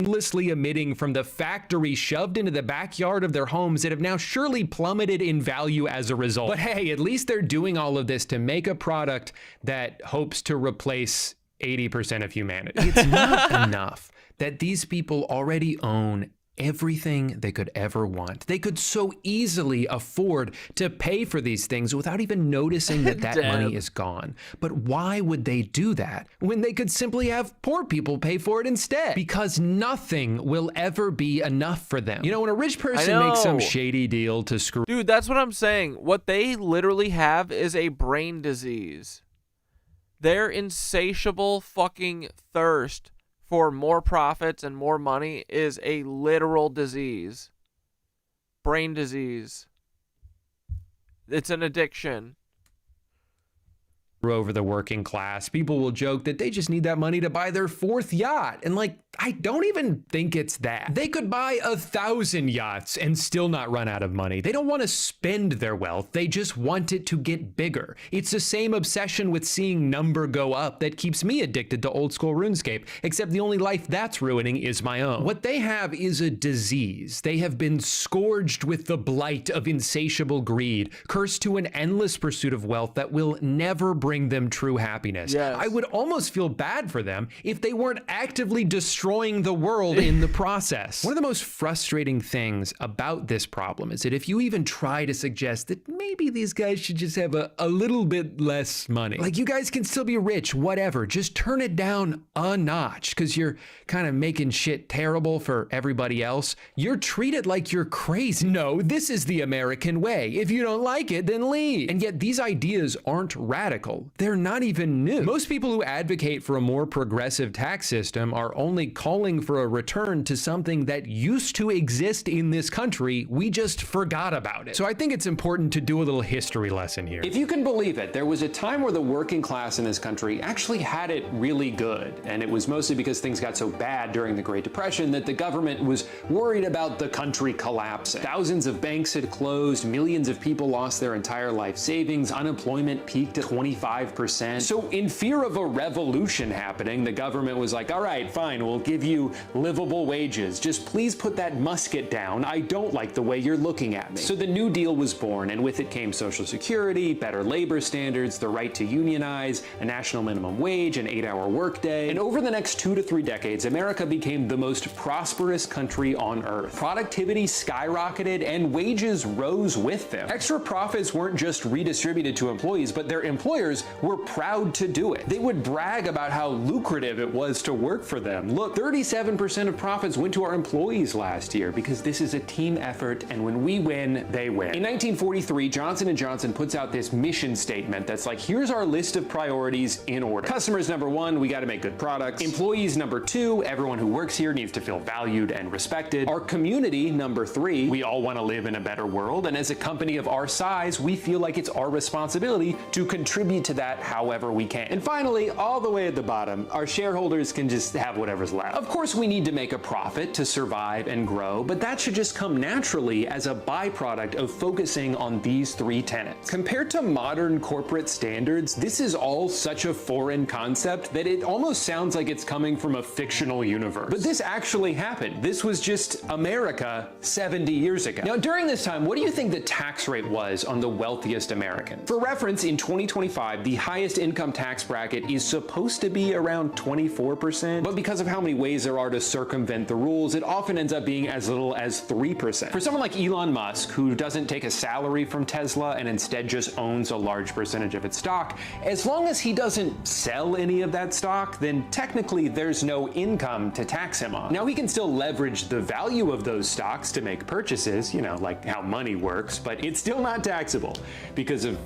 endlessly emitting from the factory shoved into the backyard of their homes that have now surely plummeted in value as a result. But hey, at least they're doing all of this to make a product that hopes to replace 80% of humanity. It's not enough that these people already own everything they could ever want. They could so easily afford to pay for these things without even noticing that that money is gone. But why would they do that when they could simply have poor people pay for it instead? Because nothing will ever be enough for them. You know, when a rich person makes some shady deal to screw... Dude, that's what I'm saying. What they literally have is a brain disease. Their insatiable fucking thirst for more profits and more money is a literal disease. Brain disease. It's an addiction. Over the working class. People will joke that they just need that money to buy their 4th yacht. And like, I don't even think it's that. They could buy 1,000 yachts and still not run out of money. They don't want to spend their wealth. They just want it to get bigger. It's the same obsession with seeing number go up that keeps me addicted to old school RuneScape, except the only life that's ruining is my own. What they have is a disease. They have been scourged with the blight of insatiable greed, cursed to an endless pursuit of wealth that will never bring them true happiness. Yes. I would almost feel bad for them if they weren't actively destroying the world in the process. One of the most frustrating things about this problem is that if you even try to suggest that maybe these guys should just have a little bit less money, like you guys can still be rich, whatever, just turn it down a notch because you're kind of making shit terrible for everybody else, you're treated like you're crazy. No, this is the American way. If you don't like it, then leave. And yet these ideas aren't radical. They're not even new. Most people who advocate for a more progressive tax system are only calling for a return to something that used to exist in this country. We just forgot about it. So I think it's important to do a little history lesson here. If you can believe it, there was a time where the working class in this country actually had it really good. And it was mostly because things got so bad during the Great Depression that the government was worried about the country collapsing. Thousands of banks had closed, millions of people lost their entire life savings, unemployment peaked at 25%. So in fear of a revolution happening, the government was like, all right, fine, we'll give you livable wages. Just please put that musket down. I don't like the way you're looking at me. So the New Deal was born, and with it came Social Security, better labor standards, the right to unionize, a national minimum wage, an 8-hour workday. And over the next 2 to 3 decades, America became the most prosperous country on earth. Productivity skyrocketed and wages rose with them. Extra profits weren't just redistributed to employees, but their employers were proud to do it. They would brag about how lucrative it was to work for them. Look, 37% of profits went to our employees last year because this is a team effort, and when we win, they win. In 1943, Johnson & Johnson puts out this mission statement that's like, here's our list of priorities in order. Customers number 1, we got to make good products. Employees number 2, everyone who works here needs to feel valued and respected. Our community number 3, we all want to live in a better world, and as a company of our size, we feel like it's our responsibility to contribute to that however we can. And finally, all the way at the bottom, our shareholders can just have whatever's left. Of course, we need to make a profit to survive and grow, but that should just come naturally as a byproduct of focusing on these 3 tenets. Compared to modern corporate standards, this is all such a foreign concept that it almost sounds like it's coming from a fictional universe. But this actually happened. This was just America 70 years ago. Now, during this time, what do you think the tax rate was on the wealthiest Americans? For reference, in 2025, the highest income tax bracket is supposed to be around 24%, but because of how many ways there are to circumvent the rules, it often ends up being as little as 3%. For someone like Elon Musk, who doesn't take a salary from Tesla and instead just owns a large percentage of its stock, as long as he doesn't sell any of that stock, then technically there's no income to tax him on. Now, he can still leverage the value of those stocks to make purchases, you know, like how money works, but it's still not taxable because of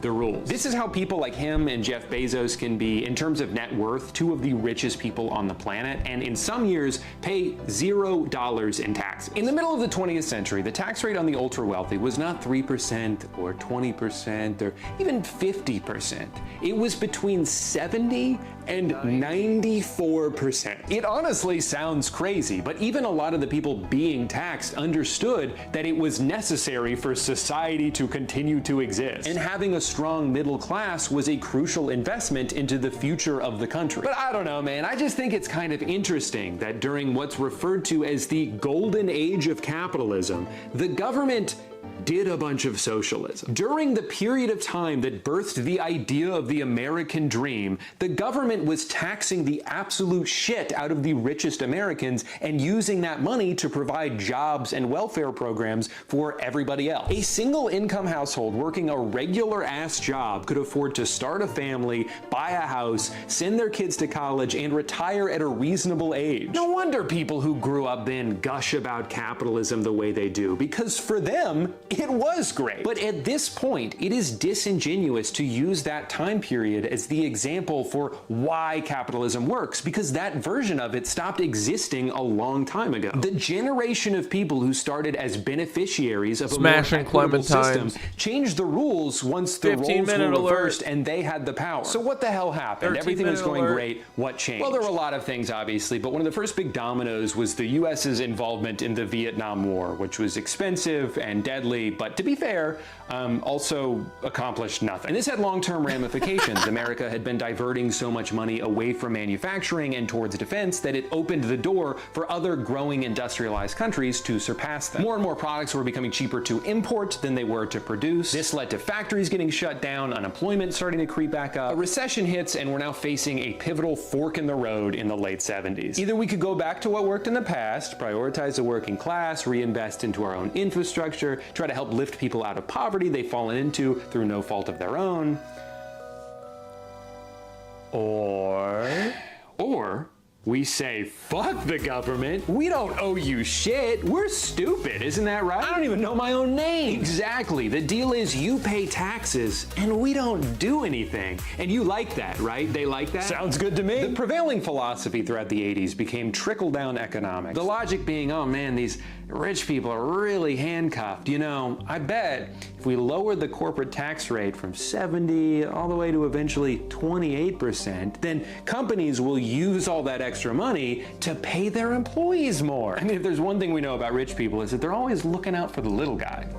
the rules. This is how people like him and Jeff Bezos can be, in terms of net worth, 2 of the richest people on the planet, and in some years pay $0 in taxes. In the middle of the 20th century, the tax rate on the ultra wealthy was not 3% or 20% or even 50%. It was between 70 and 94%. It honestly sounds crazy, but even a lot of the people being taxed understood that it was necessary for society to continue to exist. And having a strong middle class class was a crucial investment into the future of the country. But I don't know, man. I just think it's kind of interesting that during what's referred to as the golden age of capitalism, the government did a bunch of socialism. During the period of time that birthed the idea of the American dream, the government was taxing the absolute shit out of the richest Americans and using that money to provide jobs and welfare programs for everybody else. A single income household working a regular ass job could afford to start a family, buy a house, send their kids to college, and retire at a reasonable age. No wonder people who grew up then gush about capitalism the way they do, because for them, it was great. But at this point, it is disingenuous to use that time period as the example for why capitalism works, because that version of it stopped existing a long time ago. The generation of people who started as beneficiaries of a more equitable system changed the rules once the roles were reversed and they had the power. So what the hell happened? Everything was going great. What changed? Well, there were a lot of things, obviously, but one of the first big dominoes was the US's involvement in the Vietnam War, which was expensive and deadly, but to be fair, also accomplished nothing. And this had long-term ramifications. America had been diverting so much money away from manufacturing and towards defense that it opened the door for other growing industrialized countries to surpass them. More and more products were becoming cheaper to import than they were to produce. This led to factories getting shut down, unemployment starting to creep back up. A recession hits, and we're now facing a pivotal fork in the road in the late 70s. Either we could go back to what worked in the past, prioritize the working class, reinvest into our own infrastructure, try to help lift people out of poverty they've fallen into through no fault of their own, or we say, fuck the government, we don't owe you shit, we're stupid, isn't that right? I don't even know my own name. Exactly, the deal is you pay taxes and we don't do anything. And you like that, right? They like that? Sounds good to me. The prevailing philosophy throughout the 80s became trickle-down economics. The logic being, oh man, these rich people are really handcuffed. You know, I bet if we lowered the corporate tax rate from 70 all the way to eventually 28%, then companies will use all that extra money to pay their employees more. I mean, if there's one thing we know about rich people, is that they're always looking out for the little guy.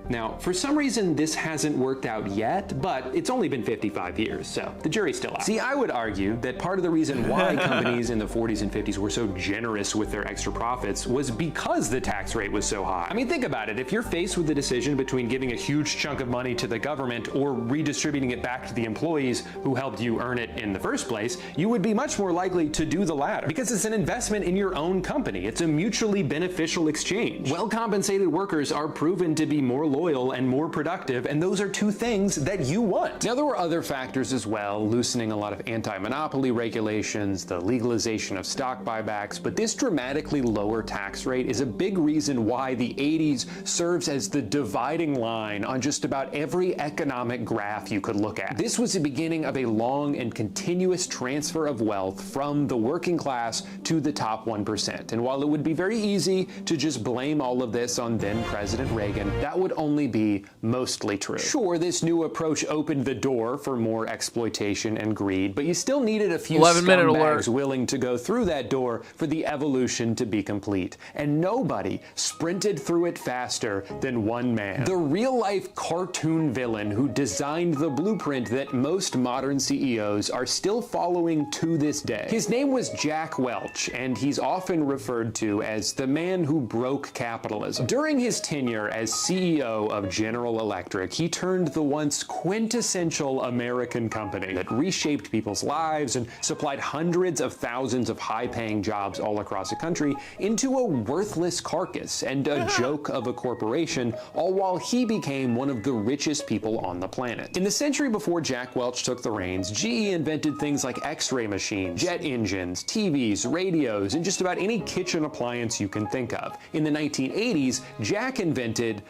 Now, for some reason, this hasn't worked out yet, but it's only been 55 years, so the jury's still out. See, I would argue that part of the reason why companies in the 40s and 50s were so generous with their extra profits was because the tax rate was so high. I mean, think about it. If you're faced with the decision between giving a huge chunk of money to the government or redistributing it back to the employees who helped you earn it in the first place, you would be much more likely to do the latter, because it's an investment in your own company. It's a mutually beneficial exchange. Well-compensated workers are proven to be more loyal and more productive, and those are two things that you want. Now, there were other factors as well, loosening a lot of anti-monopoly regulations, the legalization of stock buybacks, but this dramatically lower tax rate is a big reason why the 80s serves as the dividing line on just about every economic graph you could look at. This was the beginning of a long and continuous transfer of wealth from the working class to the top 1%. And while it would be very easy to just blame all of this on then President Reagan, that would only be mostly true. Sure, this new approach opened the door for more exploitation and greed, but you still needed a few scumbags willing to go through that door for the evolution to be complete. And nobody sprinted through it faster than one man. The real-life cartoon villain who designed the blueprint that most modern CEOs are still following to this day. His name was Jack Welch, and he's often referred to as the man who broke capitalism. During his tenure as CEO of General Electric, he turned the once quintessential American company that reshaped people's lives and supplied hundreds of thousands of high-paying jobs all across the country into a worthless carcass and a joke of a corporation, all while he became one of the richest people on the planet. In the century before Jack Welch took the reins, GE invented things like X-ray machines, jet engines, TVs, radios, and just about any kitchen appliance you can think of. In the 1980s, Jack invented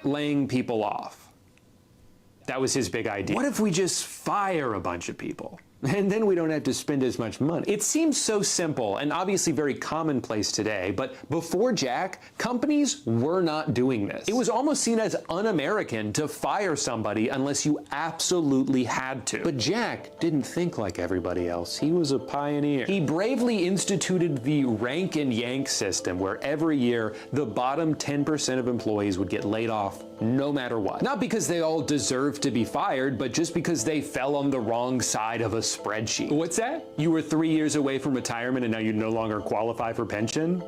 laying people off. That was his big idea. What if we just fire a bunch of people? and then we don't have to spend as much money. It seems so simple and obviously very commonplace today, but before Jack, companies were not doing this. It was almost seen as un-American to fire somebody unless you absolutely had to. But Jack didn't think like everybody else. He was a pioneer. He bravely instituted the rank and yank system, where every year the bottom 10% of employees would get laid off no matter what. Not because they all deserved to be fired, but just because they fell on the wrong side of a spreadsheet. What's that? You were 3 years away from retirement and now you no longer qualify for pension?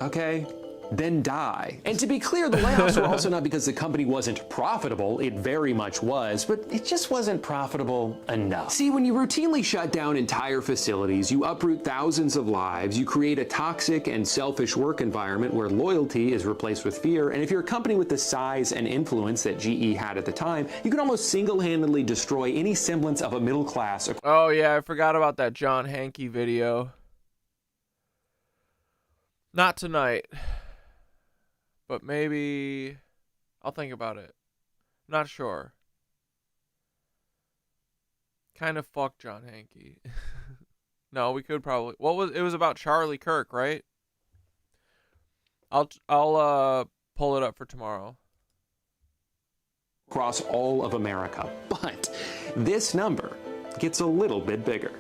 Okay. Then die. And to be clear, the layoffs were also not because the company wasn't profitable. It very much was, but it just wasn't profitable enough. See, when you routinely shut down entire facilities, you uproot thousands of lives, you create a toxic and selfish work environment where loyalty is replaced with fear, and if you're a company with the size and influence that GE had at the time, you can almost single-handedly destroy any semblance of a middle class. Oh yeah, I forgot about that John Hankey video. Not tonight. But maybe I'll think about it. Not sure. Kind of fuck John Hankey. No, we could probably. It was about Charlie Kirk, right? I'll pull it up for tomorrow. Across all of America, but this number gets a little bit bigger.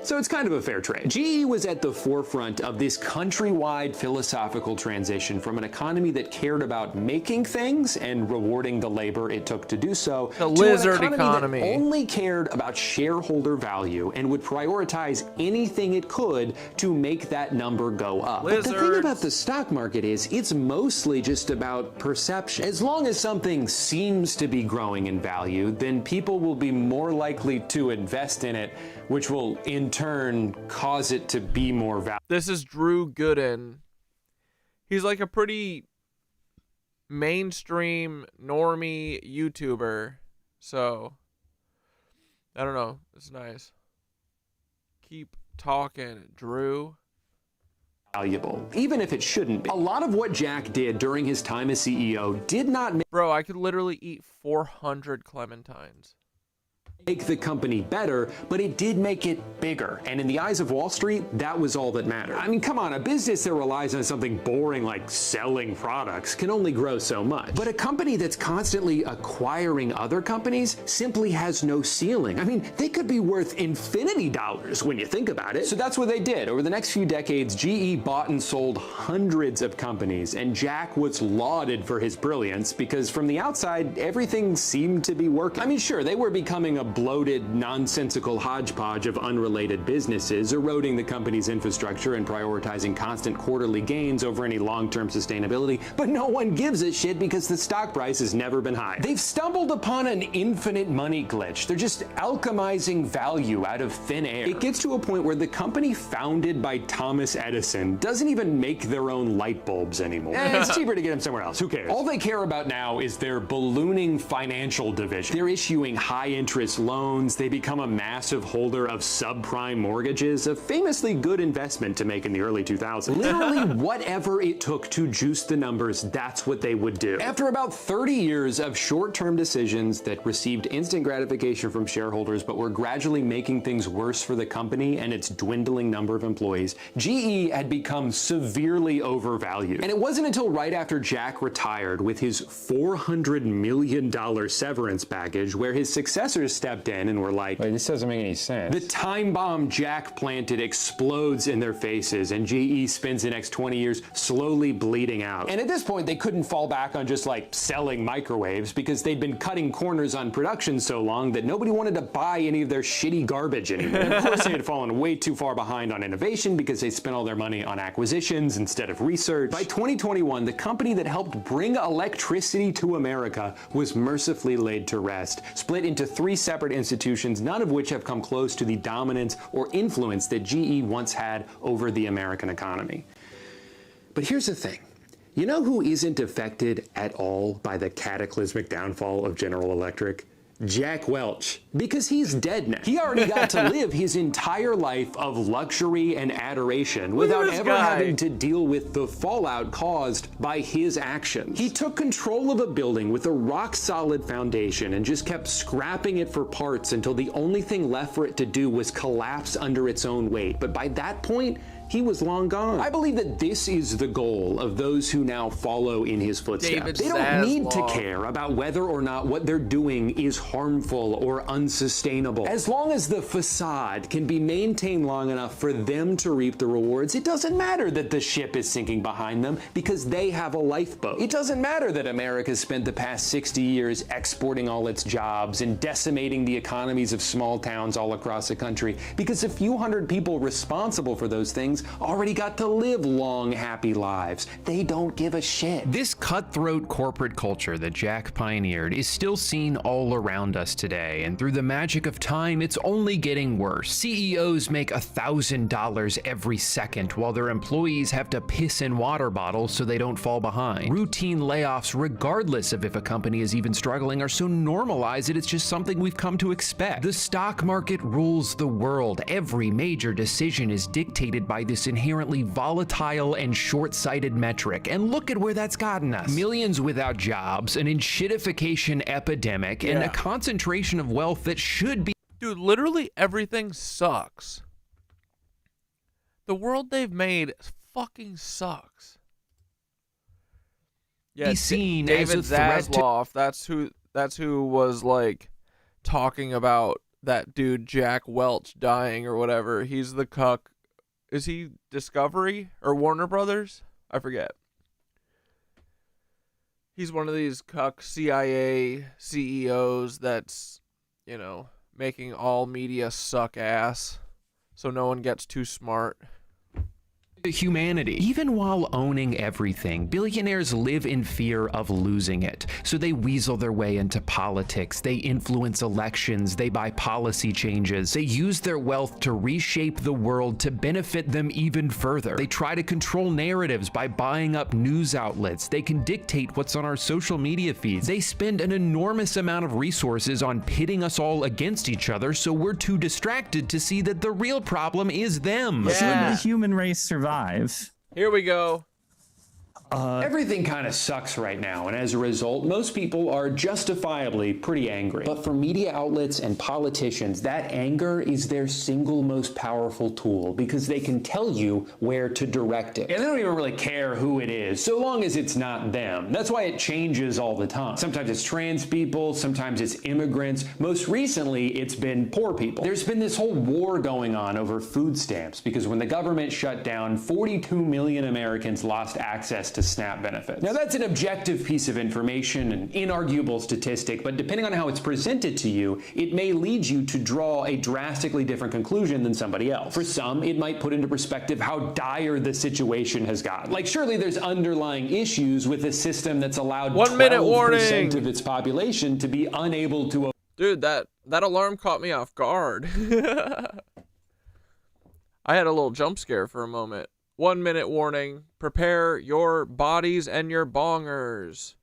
So it's kind of a fair trade. GE was at the forefront of this countrywide philosophical transition from an economy that cared about making things and rewarding the labor it took to do so, the to lizard an economy that only cared about shareholder value and would prioritize anything it could to make that number go up. But the thing about the stock market is it's mostly just about perception. As long as something seems to be growing in value, then people will be more likely to invest in it, which will in turn cause it to be more valuable. This is Drew Gooden. He's like a pretty mainstream normie YouTuber. So, I don't know. It's nice. Keep talking, Drew. Valuable, even if it shouldn't be. A lot of what Jack did during his time as CEO did not make... Bro, I could literally eat 400 clementines. Make the company better, but it did make it bigger. And in the eyes of Wall Street, that was all that mattered. I mean, come on, a business that relies on something boring like selling products can only grow so much. But a company that's constantly acquiring other companies simply has no ceiling. I mean, they could be worth infinity dollars when you think about it. So that's what they did. Over the next few decades, GE bought and sold hundreds of companies, and Jack was lauded for his brilliance because from the outside, everything seemed to be working. I mean, sure, they were becoming a bloated, nonsensical hodgepodge of unrelated businesses, eroding the company's infrastructure and prioritizing constant quarterly gains over any long-term sustainability, but no one gives a shit because the stock price has never been high. They've stumbled upon an infinite money glitch. They're just alchemizing value out of thin air. It gets to a point where the company founded by Thomas Edison doesn't even make their own light bulbs anymore. It's cheaper to get them somewhere else. Who cares? All they care about now is their ballooning financial division. They're issuing high-interest loans. They become a massive holder of subprime mortgages, a famously good investment to make in the early 2000s. Literally whatever it took to juice the numbers, that's what they would do. After about 30 years of short-term decisions that received instant gratification from shareholders but were gradually making things worse for the company and its dwindling number of employees, GE had become severely overvalued. And it wasn't until right after Jack retired with his $400 million severance package where his successors stepped in and were like, wait, this doesn't make any sense. The time bomb Jack planted explodes in their faces, and GE spends the next 20 years slowly bleeding out. And at this point, they couldn't fall back on just like selling microwaves because they'd been cutting corners on production so long that nobody wanted to buy any of their shitty garbage anymore. And of course, they had fallen way too far behind on innovation because they spent all their money on acquisitions instead of research. By 2021, the company that helped bring electricity to America was mercifully laid to rest, split into three separate institutions, none of which have come close to the dominance or influence that GE once had over the American economy. But here's the thing. You know who isn't affected at all by the cataclysmic downfall of General Electric? Jack Welch, because he's dead now. He already got to live his entire life of luxury and adoration without ever having to deal with the fallout caused by his actions. He took control of a building with a rock-solid foundation and just kept scrapping it for parts until the only thing left for it to do was collapse under its own weight. But by that point, he was long gone. I believe that this is the goal of those who now follow in his footsteps. They don't need to care about whether or not what they're doing is harmful or unsustainable. As long as the facade can be maintained long enough for them to reap the rewards, it doesn't matter that the ship is sinking behind them because they have a lifeboat. It doesn't matter that America spent the past 60 years exporting all its jobs and decimating the economies of small towns all across the country because a few hundred people responsible for those things already got to live long, happy lives. They don't give a shit. This cutthroat corporate culture that Jack pioneered is still seen all around us today, and through the magic of time, it's only getting worse. CEOs make $1,000 every second, while their employees have to piss in water bottles so they don't fall behind. Routine layoffs, regardless of if a company is even struggling, are so normalized that it's just something we've come to expect. The stock market rules the world. Every major decision is dictated by this inherently volatile and short-sighted metric, and look at where that's gotten us. Millions without jobs, an enshittification epidemic, and a concentration of wealth that should be— Dude, literally everything sucks. The world they've made fucking sucks. Yeah, seen David as a threat to— Zasloff, that's who was like talking about that dude Jack Welch dying or whatever. He's the cuck. Is he Discovery or Warner Brothers? I forget. He's one of these cuck CIA CEOs that's, you know, making all media suck ass so no one gets too smart. Humanity. Even while owning everything, billionaires live in fear of losing it. So they weasel their way into politics, they influence elections, they buy policy changes, they use their wealth to reshape the world to benefit them even further. They try to control narratives by buying up news outlets. They can dictate what's on our social media feeds. They spend an enormous amount of resources on pitting us all against each other, so we're too distracted to see that the real problem is them. Should the human race survive? Here we go. Everything kind of sucks right now, and as a result, most people are justifiably pretty angry. But for media outlets and politicians, that anger is their single most powerful tool because they can tell you where to direct it. And they don't even really care who it is, so long as it's not them. That's why it changes all the time. Sometimes it's trans people, sometimes it's immigrants. Most recently, it's been poor people. There's been this whole war going on over food stamps because when the government shut down, 42 million Americans lost access to SNAP benefits. Now that's an objective piece of information, an inarguable statistic, but depending on how it's presented to you, it may lead you to draw a drastically different conclusion than somebody else. For some, it might put into perspective how dire the situation has gotten. Like, surely there's underlying issues with a system that's allowed 1 minute 12% warning of its population to be unable to— Dude, that alarm caught me off guard. I had a little jump scare for a moment. 1 minute warning. Prepare your bodies and your bongers.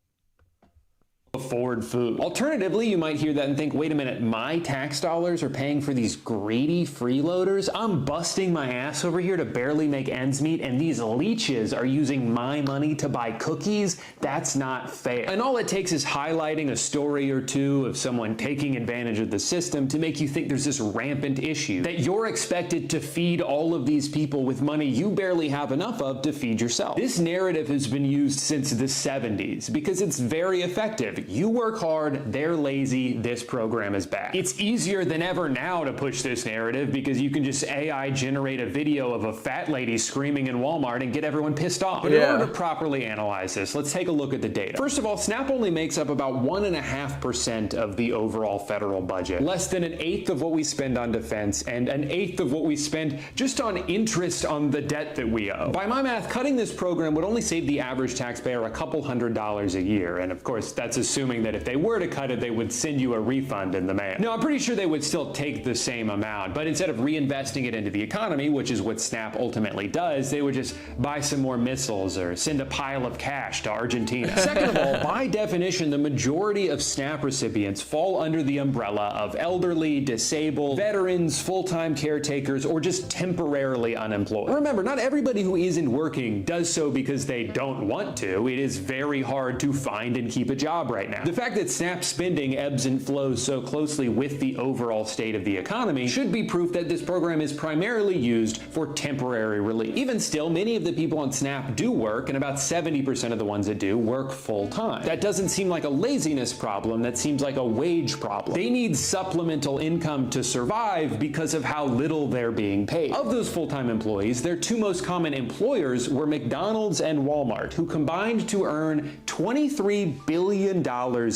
afford food. Alternatively, you might hear that and think, wait a minute, my tax dollars are paying for these greedy freeloaders? I'm busting my ass over here to barely make ends meet, and these leeches are using my money to buy cookies? That's not fair. And all it takes is highlighting a story or two of someone taking advantage of the system to make you think there's this rampant issue, that you're expected to feed all of these people with money you barely have enough of to feed yourself. This narrative has been used since the 70s because it's very effective. You work hard, they're lazy, this program is bad. It's easier than ever now to push this narrative because you can just AI generate a video of a fat lady screaming in Walmart and get everyone pissed off. But in order to properly analyze this, let's take a look at the data. First of all, SNAP only makes up about 1.5% of the overall federal budget, less than 1/8 of what we spend on defense, and 1/8 of what we spend just on interest on the debt that we owe. By my math, cutting this program would only save the average taxpayer a couple $100s a year, and of course, that's assuming that if they were to cut it, they would send you a refund in the mail. No, I'm pretty sure they would still take the same amount, but instead of reinvesting it into the economy, which is what SNAP ultimately does, they would just buy some more missiles or send a pile of cash to Argentina. Second of all, by definition, the majority of SNAP recipients fall under the umbrella of elderly, disabled, veterans, full-time caretakers, or just temporarily unemployed. Remember, not everybody who isn't working does so because they don't want to. It is very hard to find and keep a job right now. The fact that SNAP spending ebbs and flows so closely with the overall state of the economy should be proof that this program is primarily used for temporary relief. Even still, many of the people on SNAP do work, and about 70% of the ones that do work full-time. That doesn't seem like a laziness problem, that seems like a wage problem. They need supplemental income to survive because of how little they're being paid. Of those full-time employees, their two most common employers were McDonald's and Walmart, who combined to earn $23 billion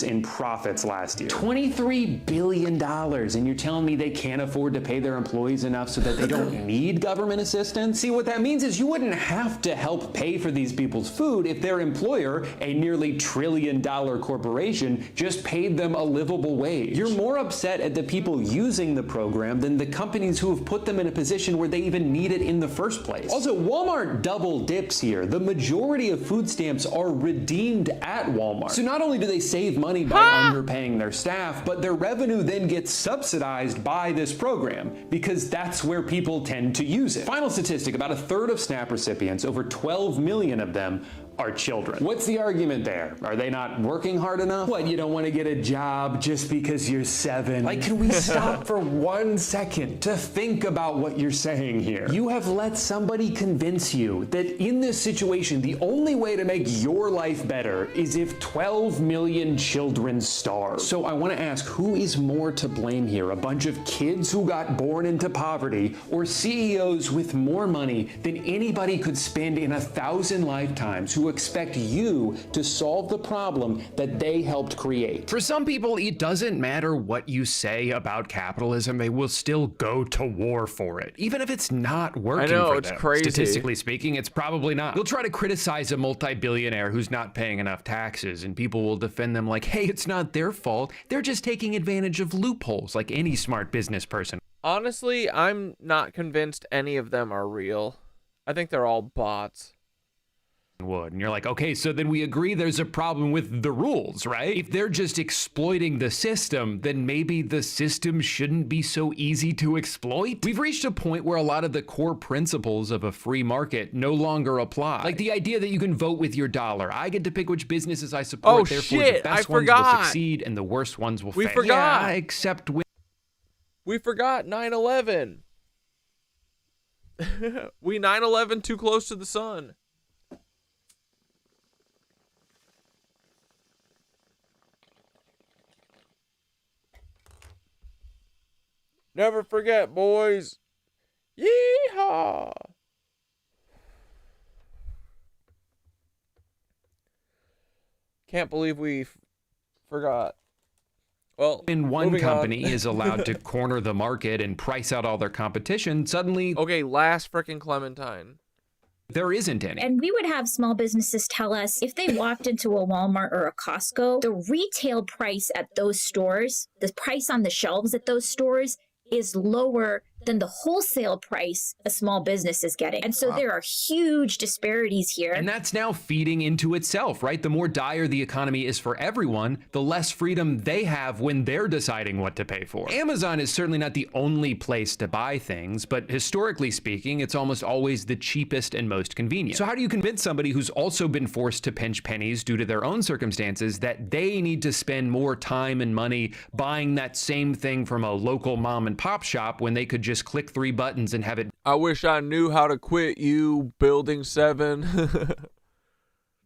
in profits last year. $23 billion, and you're telling me they can't afford to pay their employees enough so that they don't need government assistance? See, what that means is you wouldn't have to help pay for these people's food if their employer, a nearly $1 trillion corporation, just paid them a livable wage. You're more upset at the people using the program than the companies who have put them in a position where they even need it in the first place. Also, Walmart double dips here. The majority of food stamps are redeemed at Walmart. So not only do they save money by underpaying their staff, but their revenue then gets subsidized by this program because that's where people tend to use it. Final statistic, about a third of SNAP recipients, over 12 million of them, are children. What's the argument there? Are they not working hard enough? What, you don't want to get a job just because you're 7? Like, can we stop for 1 second to think about what you're saying here? You have let somebody convince you that in this situation, the only way to make your life better is if 12 million children starve. So I want to ask, who is more to blame here? A bunch of kids who got born into poverty, or CEOs with more money than anybody could spend in 1,000 lifetimes who expect you to solve the problem that they helped create? For some people, it doesn't matter what you say about capitalism, they will still go to war for it, even if it's not working. I know, it's crazy. Statistically speaking, it's probably not. They'll try to criticize a multi-billionaire who's not paying enough taxes, and people will defend them like, hey, it's not their fault. They're just taking advantage of loopholes like any smart business person. Honestly, I'm not convinced any of them are real. I think they're all bots. Would. And you're like, okay, so then we agree there's a problem with the rules, right? If they're just exploiting the system, then maybe the system shouldn't be so easy to exploit. We've reached a point where a lot of the core principles of a free market no longer apply. Like the idea that you can vote with your dollar. I get to pick which businesses I support. Therefore, the best ones will succeed and the worst ones will fail. We forgot. Yeah, except when we forgot 9/11. We 9/11 too close to the sun. Never forget, boys. Yeehaw! Can't believe we forgot. Well, when one company is allowed to corner the market and price out all their competition, suddenly... Okay, last frickin' Clementine. There isn't any. And we would have small businesses tell us if they walked into a Walmart or a Costco, the retail price at those stores, the price on the shelves at those stores is lower than the wholesale price a small business is getting. And so there are huge disparities here. And that's now feeding into itself, right? The more dire the economy is for everyone, the less freedom they have when they're deciding what to pay for. Amazon is certainly not the only place to buy things, but historically speaking, it's almost always the cheapest and most convenient. So how do you convince somebody who's also been forced to pinch pennies due to their own circumstances that they need to spend more time and money buying that same thing from a local mom and pop shop when they could just click 3 buttons and have it? I wish I knew how to quit you, Building 7.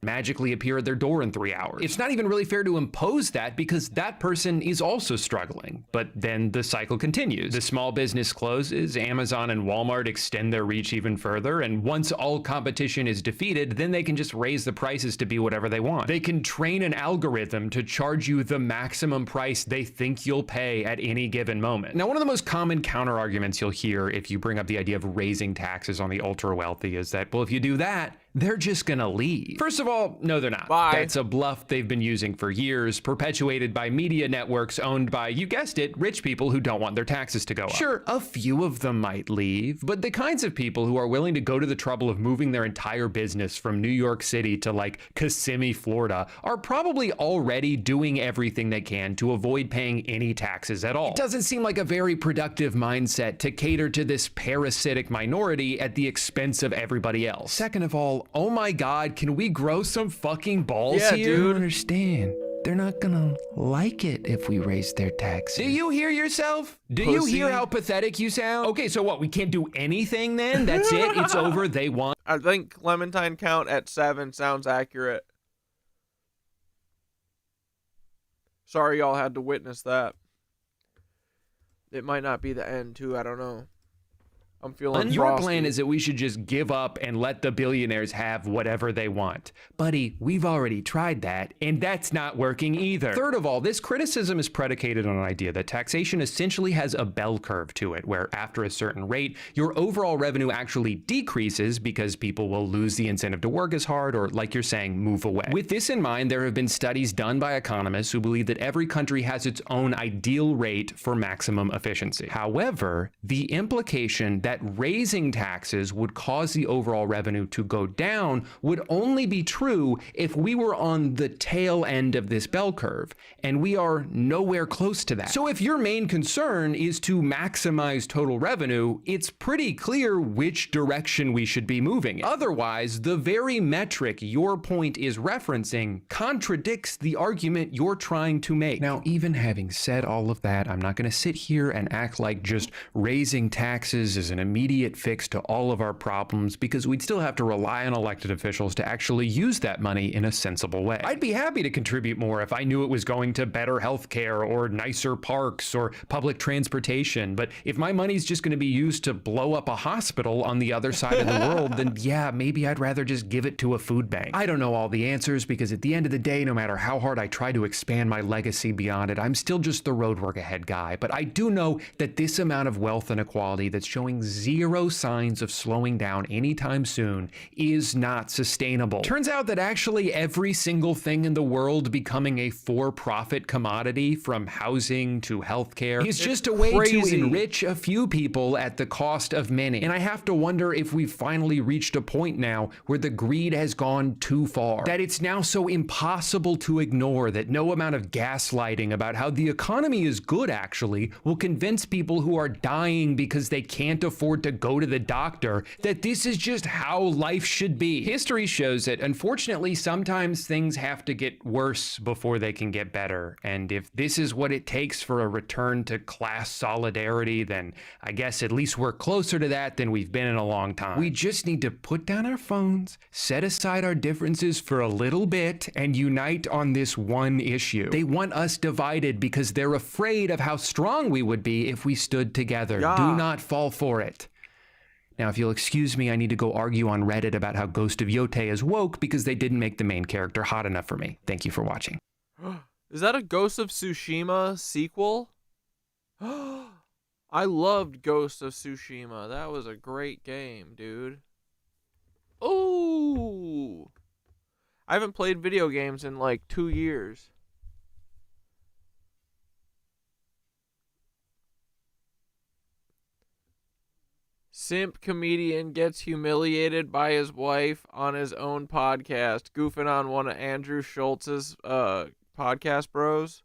Magically appear at their door in 3 hours. It's not even really fair to impose that because that person is also struggling. But then the cycle continues. The small business closes, Amazon and Walmart extend their reach even further, and once all competition is defeated, then they can just raise the prices to be whatever they want. They can train an algorithm to charge you the maximum price they think you'll pay at any given moment. Now, one of the most common counter arguments you'll hear if you bring up the idea of raising taxes on the ultra wealthy is that, well, if you do that, they're just gonna leave. First of all, no, they're not. Bye. That's a bluff they've been using for years, perpetuated by media networks owned by, you guessed it, rich people who don't want their taxes to go up. Sure, a few of them might leave, but the kinds of people who are willing to go to the trouble of moving their entire business from New York City to like Kissimmee, Florida, are probably already doing everything they can to avoid paying any taxes at all. It doesn't seem like a very productive mindset to cater to this parasitic minority at the expense of everybody else. Second of all, oh my God, can we grow some fucking balls Yeah, here? dude. I don't understand. They're not gonna like it if we raise their taxes. Do you hear yourself? Do you Pussy. hear how pathetic you sound? Okay, so what, we can't do anything then? That's it? It's over? They won? I think Clementine count at 7 sounds accurate. Sorry y'all had to witness that. It might not be the end, too. I don't know. I'm feeling Your frosty. plan is that we should just give up and let the billionaires have whatever they want. Buddy, we've already tried that, and that's not working either. Third of all, this criticism is predicated on an idea that taxation essentially has a bell curve to it, where after a certain rate, your overall revenue actually decreases because people will lose the incentive to work as hard or, like you're saying, move away. With this in mind, there have been studies done by economists who believe that every country has its own ideal rate for maximum efficiency. However, the implication that raising taxes would cause the overall revenue to go down would only be true if we were on the tail end of this bell curve, and we are nowhere close to that. So if your main concern is to maximize total revenue, it's pretty clear which direction we should be moving in. Otherwise, the very metric your point is referencing contradicts the argument you're trying to make. Now, even having said all of that, I'm not going to sit here and act like just raising taxes is an immediate fix to all of our problems, because we'd still have to rely on elected officials to actually use that money in a sensible way. I'd be happy to contribute more if I knew it was going to better healthcare or nicer parks or public transportation, but if my money's just going to be used to blow up a hospital on the other side of the world, then yeah, maybe I'd rather just give it to a food bank. I don't know all the answers, because at the end of the day, no matter how hard I try to expand my legacy beyond it, I'm still just the road work ahead guy. But I do know that this amount of wealth inequality that's showing zero signs of slowing down anytime soon is not sustainable. Turns out that actually every single thing in the world becoming a for-profit commodity, from housing to healthcare, is just a way to enrich a few people at the cost of many. And I have to wonder if we've finally reached a point now where the greed has gone too far, that it's now so impossible to ignore that no amount of gaslighting about how the economy is good actually will convince people who are dying because they can't afford to go to the doctor that this is just how life should be. History shows that unfortunately sometimes things have to get worse before they can get better, and if this is what it takes for a return to class solidarity, then I guess at least we're closer to that than we've been in a long time. We just need to put down our phones, set aside our differences for a little bit, and unite on this one issue. They want us divided because they're afraid of how strong we would be if we stood together. Yeah. Do not fall for it. Now, if you'll excuse me, I need to go argue on Reddit about how Ghost of Yotei is woke because they didn't make the main character hot enough for me. Thank you for watching. Is that a Ghost of Tsushima sequel? I loved Ghost of Tsushima. That was a great game, dude. Ooh. I haven't played video games in like 2 years. Simp comedian gets humiliated by his wife on his own podcast, goofing on one of Andrew Schultz's podcast bros.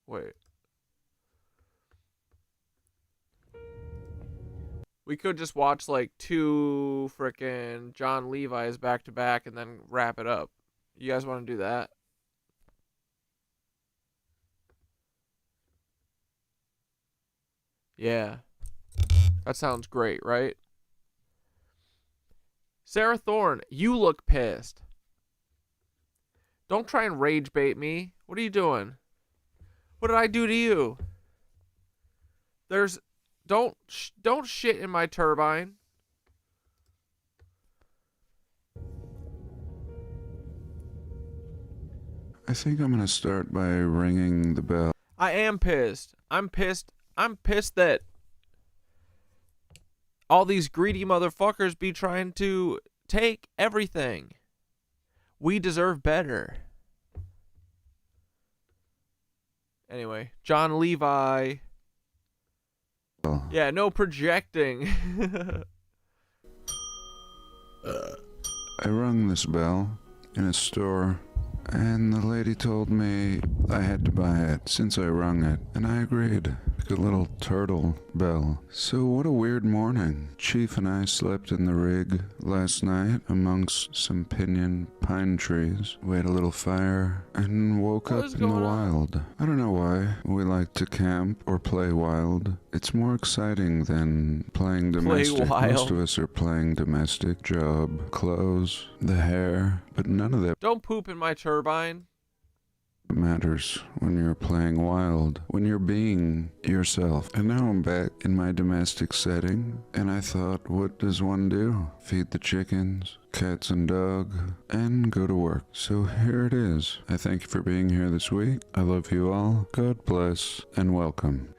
Wait. We could just watch like 2 frickin' John Levi's back to back and then wrap it up. You guys want to do that? Yeah. That sounds great, right? Sarah Thorne, you look pissed. Don't try and rage bait me. What are you doing? What did I do to you? Don't shit in my turbine. I think I'm gonna start by ringing the bell. I am pissed. I'm pissed that all these greedy motherfuckers be trying to take everything. We deserve better. Anyway, John Levi. Yeah, no projecting. I rung this bell in a store, and the lady told me I had to buy it since I rung it, and I agreed. Like a little turtle bell. So what a weird morning. Chief and I slept in the rig last night amongst some pinyon pine trees. We had a little fire and woke up in the wild. I don't know why we like to camp or play wild. It's more exciting than playing domestic. Most of us are playing domestic. Job, clothes, the hair, but none of that Don't poop in my turbine. matters when you're playing wild, when you're being yourself. And now I'm back in my domestic setting, and I thought, what does one do? Feed the chickens, cats and dog, and go to work. So here it is. I thank you for being here this week. I love you all. God bless, and welcome.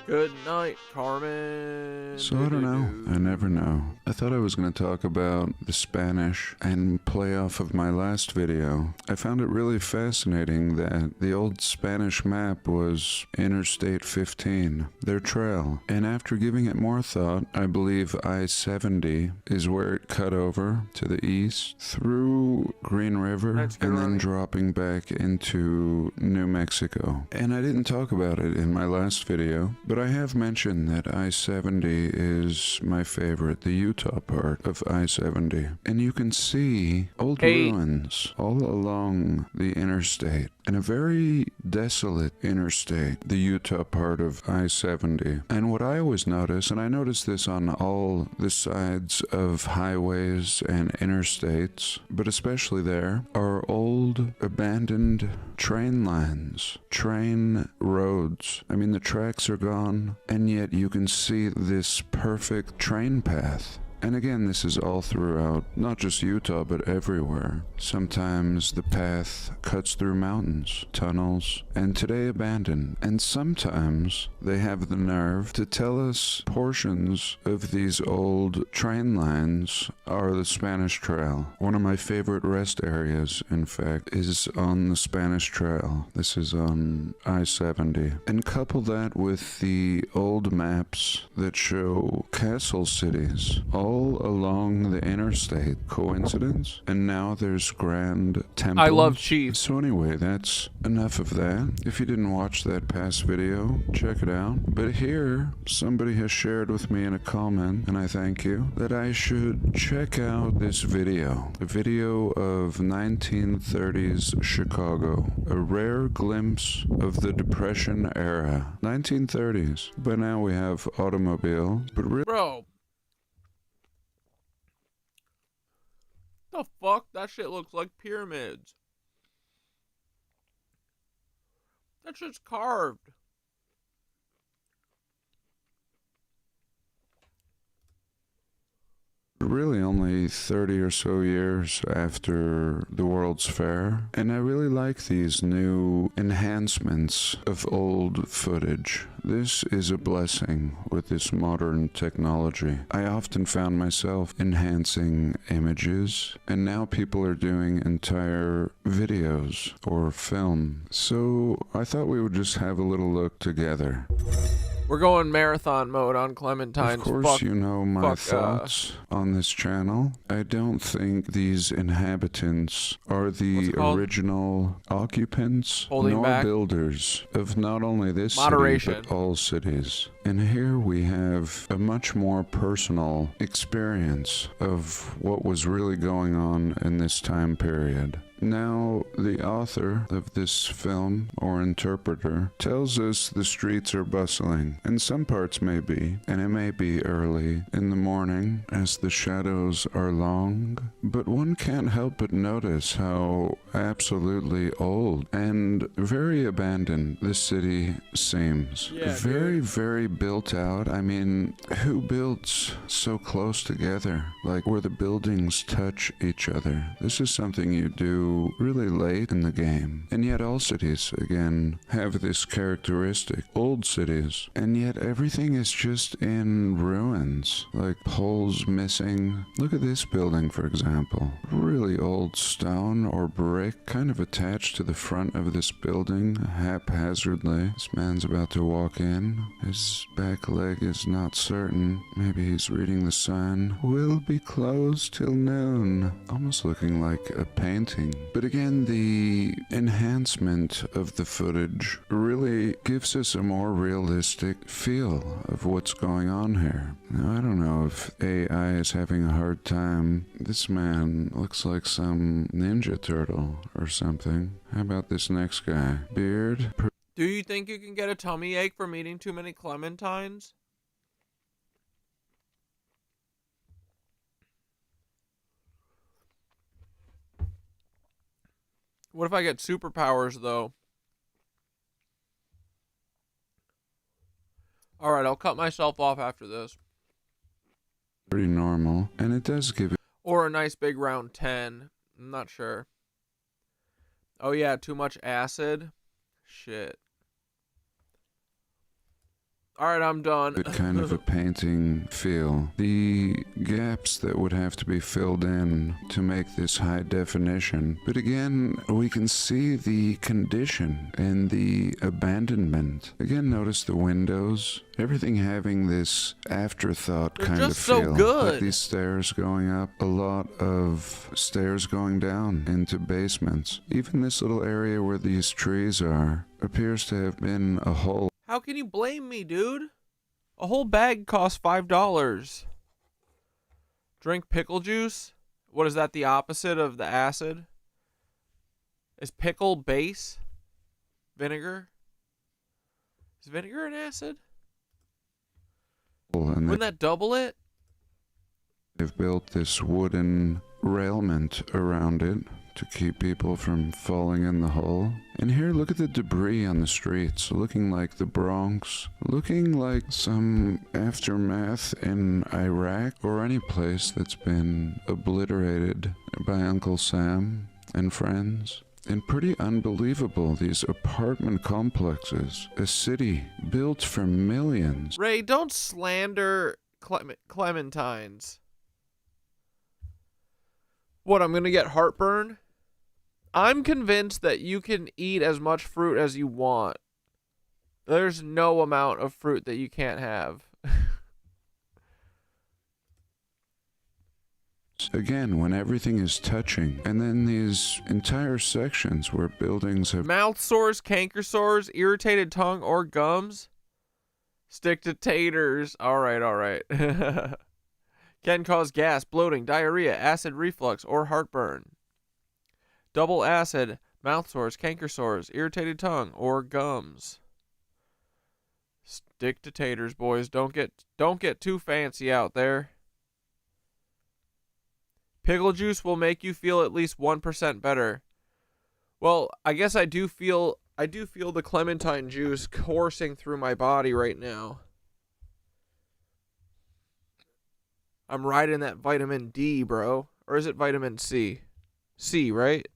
Good night, Carmen. So I don't know. I never know. I thought I was going to talk about the Spanish and play off of my last video. I found it really fascinating that the old Spanish map was Interstate 15, their trail. And after giving it more thought, I believe I-70 is where it cut over to the east through Green River and then dropping back into New Mexico. And I didn't talk about it in my last video, but I have mentioned that I-70 is my favorite, the Utah part of I-70. And you can see old ruins all along the interstate. And a very desolate interstate, the Utah part of I-70. And what I always notice, and I notice this on all the sides of highways and interstates, but especially there, are old abandoned train lines, train roads. I mean, the tracks are gone, and yet you can see this perfect train path. And again, this is all throughout, not just Utah, but everywhere. Sometimes the path cuts through mountains, tunnels, and today abandoned. And sometimes they have the nerve to tell us portions of these old train lines are the Spanish Trail. One of my favorite rest areas, in fact, is on the Spanish Trail. This is on I-70. And couple that with the old maps that show castle cities, all along the interstate. Coincidence? And now there's grand temples. I love Chief. So anyway, that's enough of that. If you didn't watch that past video, check it out. But here, somebody has shared with me in a comment, and I thank you, that I should check out this video. A video of 1930s Chicago. A rare glimpse of the Depression era. 1930s. By now we have automobiles, but really... Bro. The fuck? That shit looks like pyramids. That shit's carved. Really only 30 or so years after the World's Fair, and I really like these new enhancements of old footage. This is a blessing with this modern technology. I often found myself enhancing images, and now people are doing entire videos or film. So I thought we would just have a little look together. We're going marathon mode on Clementine's. Of course, you know my thoughts on this channel. I don't think these inhabitants are the original occupants nor builders of not only this city, but all cities. And here we have a much more personal experience of what was really going on in this time period. Now, the author of this film, or interpreter, tells us the streets are bustling, and some parts may be, and it may be early in the morning as the shadows are long, but one can't help but notice how absolutely old and very abandoned. This city seems very built out. I mean, who builds so close together, like where the buildings touch each other? This is something you do really late in the game. And yet all cities, again, have this characteristic. Old cities, and yet everything is just in ruins, like poles missing. Look at this building, for example. Really old stone or brick, kind of attached to the front of this building haphazardly. This man's about to walk in. His back leg is not certain. Maybe he's reading the sign. Will be closed till noon. Almost looking like a painting. But again, the enhancement of the footage really gives us a more realistic feel of what's going on here. Now, I don't know if AI is having a hard time. This man looks like some Ninja Turtle or something. How about this next guy? Beard. Do you think you can get a tummy ache from eating too many clementines? What if I get superpowers, though? Alright, I'll cut myself off after this. Pretty normal, and it does give it. Or a nice big round 10. I'm not sure. Oh yeah, too much acid? Shit. Alright, I'm done. Kind of a painting feel. The gaps that would have to be filled in to make this high definition. But again, we can see the condition and the abandonment. Again, notice the windows. Everything having this afterthought kind of feel. So good. Like these stairs going up, a lot of stairs going down into basements. Even this little area where these trees are appears to have been a hole. How can you blame me, dude? A whole bag costs $5. Drink pickle juice? What is that, the opposite of the acid? Is pickle base? Vinegar? Is vinegar an acid? Wouldn't that double it? They've built this wooden railment around it to keep people from falling in the hole. And here, look at the debris on the streets, looking like the Bronx, looking like some aftermath in Iraq or any place that's been obliterated by Uncle Sam and friends. And pretty unbelievable, these apartment complexes, a city built for millions. Ray, don't slander clementines. What, I'm gonna get heartburn? I'm convinced that you can eat as much fruit as you want. There's no amount of fruit that you can't have. Again, when everything is touching, and then these entire sections where buildings have mouth sores, canker sores, irritated tongue, or gums. Stick to taters. Alright. Can cause gas, bloating, diarrhea, acid reflux, or heartburn. Double acid, mouth sores, canker sores, irritated tongue, or gums. Stick to taters, boys. Don't get too fancy out there. Pickle juice will make you feel at least 1% better. Well, I guess I do feel the clementine juice coursing through my body right now. I'm riding that vitamin D, bro. Or is it vitamin C? C, right?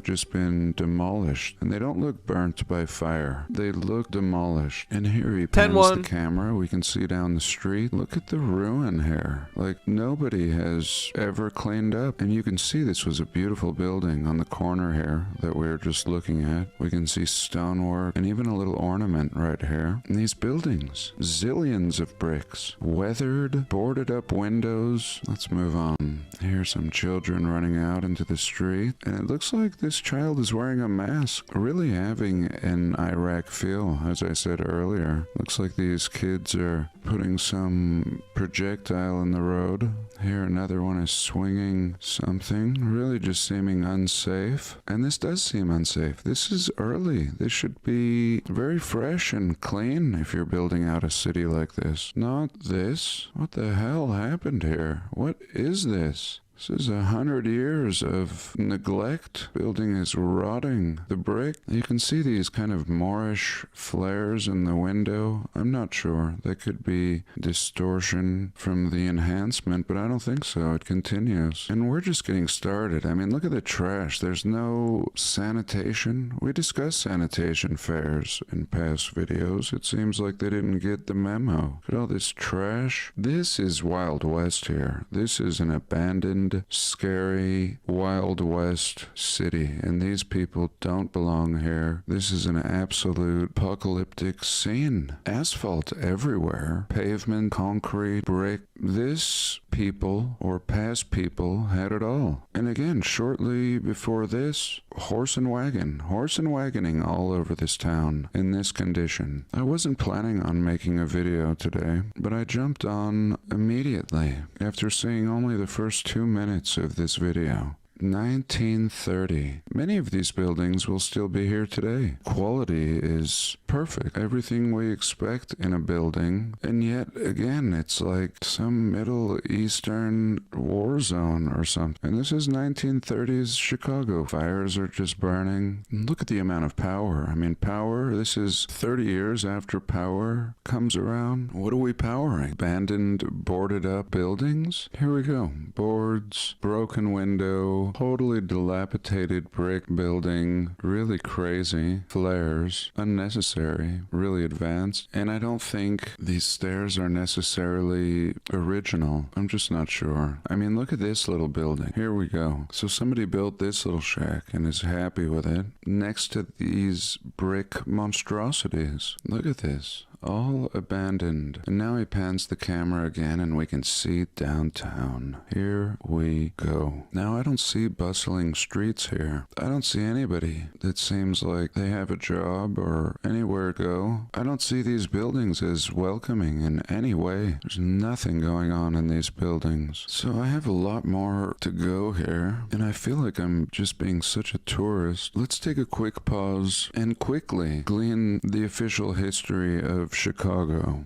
Just been demolished, and they don't look burnt by fire. They look demolished. And here he pans the camera. We can see down the street. Look at the ruin here. Like nobody has ever cleaned up. And you can see this was a beautiful building on the corner here that we were just looking at. We can see stonework and even a little ornament right here. And these buildings, zillions of bricks, weathered, boarded up windows. Let's move on. Here's some children running out into the street, and it looks like this child is wearing a mask, really having an Iraq feel, as I said earlier. Looks like these kids are putting some projectile in the road. Here another one is swinging something, really just seeming unsafe. And this does seem unsafe. This is early. This should be very fresh and clean if you're building out a city like this. Not this. What the hell happened here? What is this? This is 100 years of neglect. Building is rotting. The brick, you can see these kind of Moorish flares in the window. I'm not sure. That could be distortion from the enhancement, but I don't think so. It continues. And we're just getting started. I mean, look at the trash. There's no sanitation. We discussed sanitation fairs in past videos. It seems like they didn't get the memo. Look at all this trash. This is Wild West here. This is an abandoned, scary, Wild West city, and these people don't belong here. This is an absolute apocalyptic scene. Asphalt everywhere. Pavement, concrete, brick. This people, or past people, had it all. And again, shortly before this, horse and wagoning all over this town in this condition. I wasn't planning on making a video today, but I jumped on immediately after seeing only the first 2 minutes of this video. 1930. Many of these buildings will still be here today. Quality is perfect. Everything we expect in a building. And yet, again, it's like some Middle Eastern war zone or something. And this is 1930s Chicago. Fires are just burning. Look at the amount of power. I mean, power, this is 30 years after power comes around. What are we powering? Abandoned, boarded up buildings? Here we go. Boards, broken window, totally dilapidated brick building, really crazy, flares, unnecessary, really advanced, and I don't think these stairs are necessarily original. I'm just not sure. I mean, look at this little building. Here we go. So somebody built this little shack and is happy with it next to these brick monstrosities. Look at this. All abandoned. And now he pans the camera again and we can see downtown. Here we go. Now I don't see bustling streets here. I don't see anybody that seems like they have a job or anywhere to go. I don't see these buildings as welcoming in any way. There's nothing going on in these buildings. So I have a lot more to go here, and I feel like I'm just being such a tourist. Let's take a quick pause and quickly glean the official history of Chicago.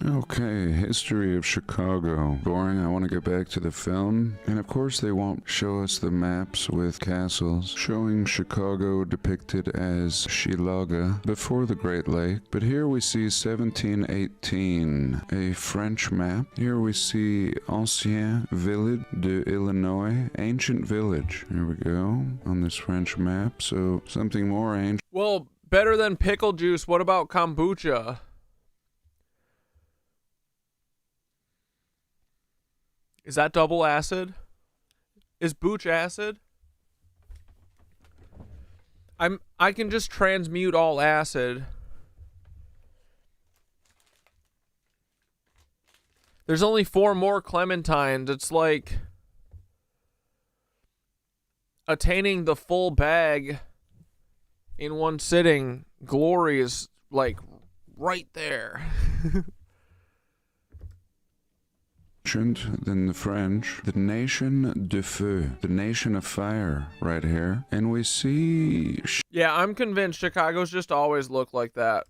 Okay, history of Chicago. Boring, I want to get back to the film. And of course they won't show us the maps with castles, showing Chicago depicted as Shilaga before the Great Lake. But here we see 1718, a French map. Here we see Ancien Village de Illinois, ancient village. Here we go, on this French map. So something more ancient. Well, better than pickle juice, what about kombucha? Is that double acid? Is booch acid? I can just transmute all acid. There's only 4 more clementines. It's like attaining the full bag in one sitting. Glory is like right there. Than the French, the nation de feu, the nation of fire, right here. And we see yeah, I'm convinced Chicago's just always looked like that.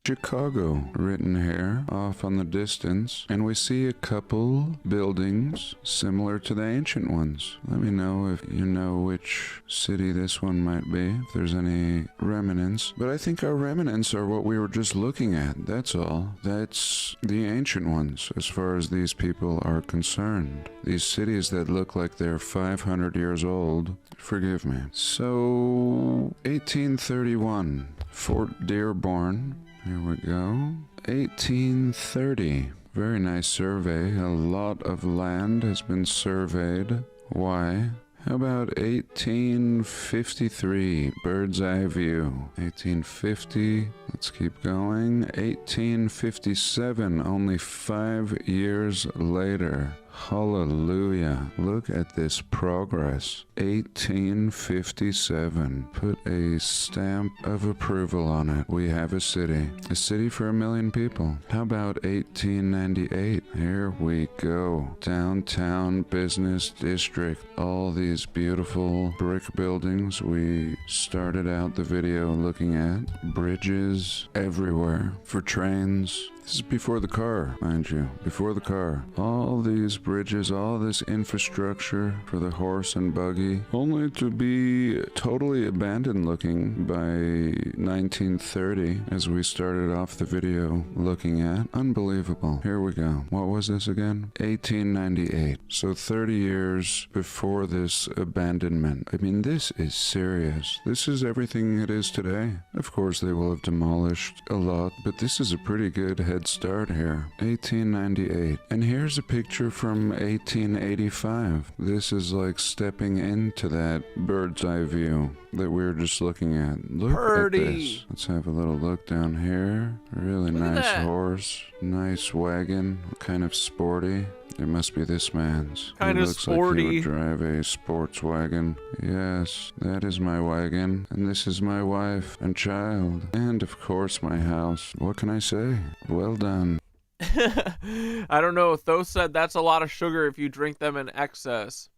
Chicago written here off on the distance, and we see a couple buildings similar to the ancient ones. Let me know if you know which city this one might be, if there's any remnants. But I think our remnants are what we were just looking at, that's all. That's the ancient ones as far as these people are concerned. These cities that look like they're 500 years old. Forgive me. So 1831, Fort Dearborn. Here we go. 1830. Very nice survey. A lot of land has been surveyed. Why? How about 1853? Bird's eye view. 1850. Let's keep going. 1857. Only 5 years later. Hallelujah. Look at this progress. 1857. Put a stamp of approval on it. We have a city. A city for 1 million people. How about 1898? Here we go. Downtown business district. All these beautiful brick buildings we started out the video looking at. Bridges everywhere for trains. This is before the car, mind you, before the car. All these bridges, all this infrastructure for the horse and buggy, only to be totally abandoned looking by 1930, as we started off the video looking at. Unbelievable. Here we go. What was this again? 1898. So 30 years before this abandonment. I mean, this is serious. This is everything it is today. Of course, they will have demolished a lot, but this is a pretty good head start here. 1898. And here's a picture from 1885. This is like stepping into that bird's eye view that we were just looking at. Look at this. Let's have a little look down here. Really nice horse. Nice wagon. Kind of sporty. It must be this man's. Kind of sporty. Like he would drive a sports wagon. Yes, that is my wagon. And this is my wife and child. And of course my house. What can I say? Well done. I don't know. Tho said that's a lot of sugar if you drink them in excess.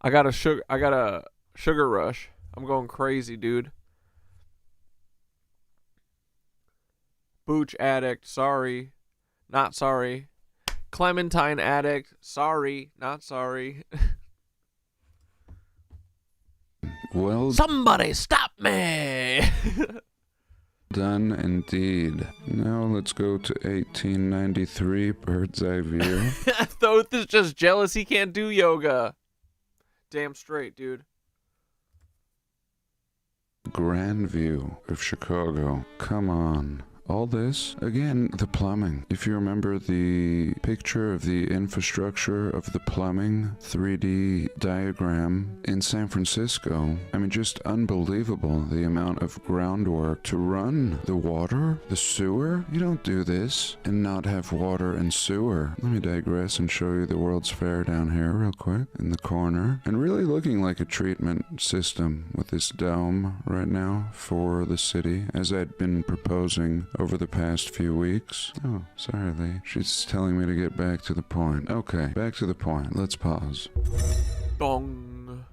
I got a sugar rush. I'm going crazy, dude. Booch addict, sorry. Not sorry. Clementine addict, sorry. Not sorry. Well, somebody stop me. Done indeed. Now let's go to 1893, bird's eye view. Thoth is just jealous he can't do yoga. Damn straight, dude. Grand view of Chicago. Come on. All this, again, the plumbing. If you remember the picture of the infrastructure of the plumbing 3D diagram in San Francisco, I mean, just unbelievable the amount of groundwork to run the water, the sewer. You don't do this and not have water and sewer. Let me digress and show you the World's Fair down here real quick in the corner. And really looking like a treatment system with this dome right now for the city, as I'd been proposing over the past few weeks. Oh, sorry, Lee. She's telling me to get back to the point. Okay, back to the point. Let's pause. Dong.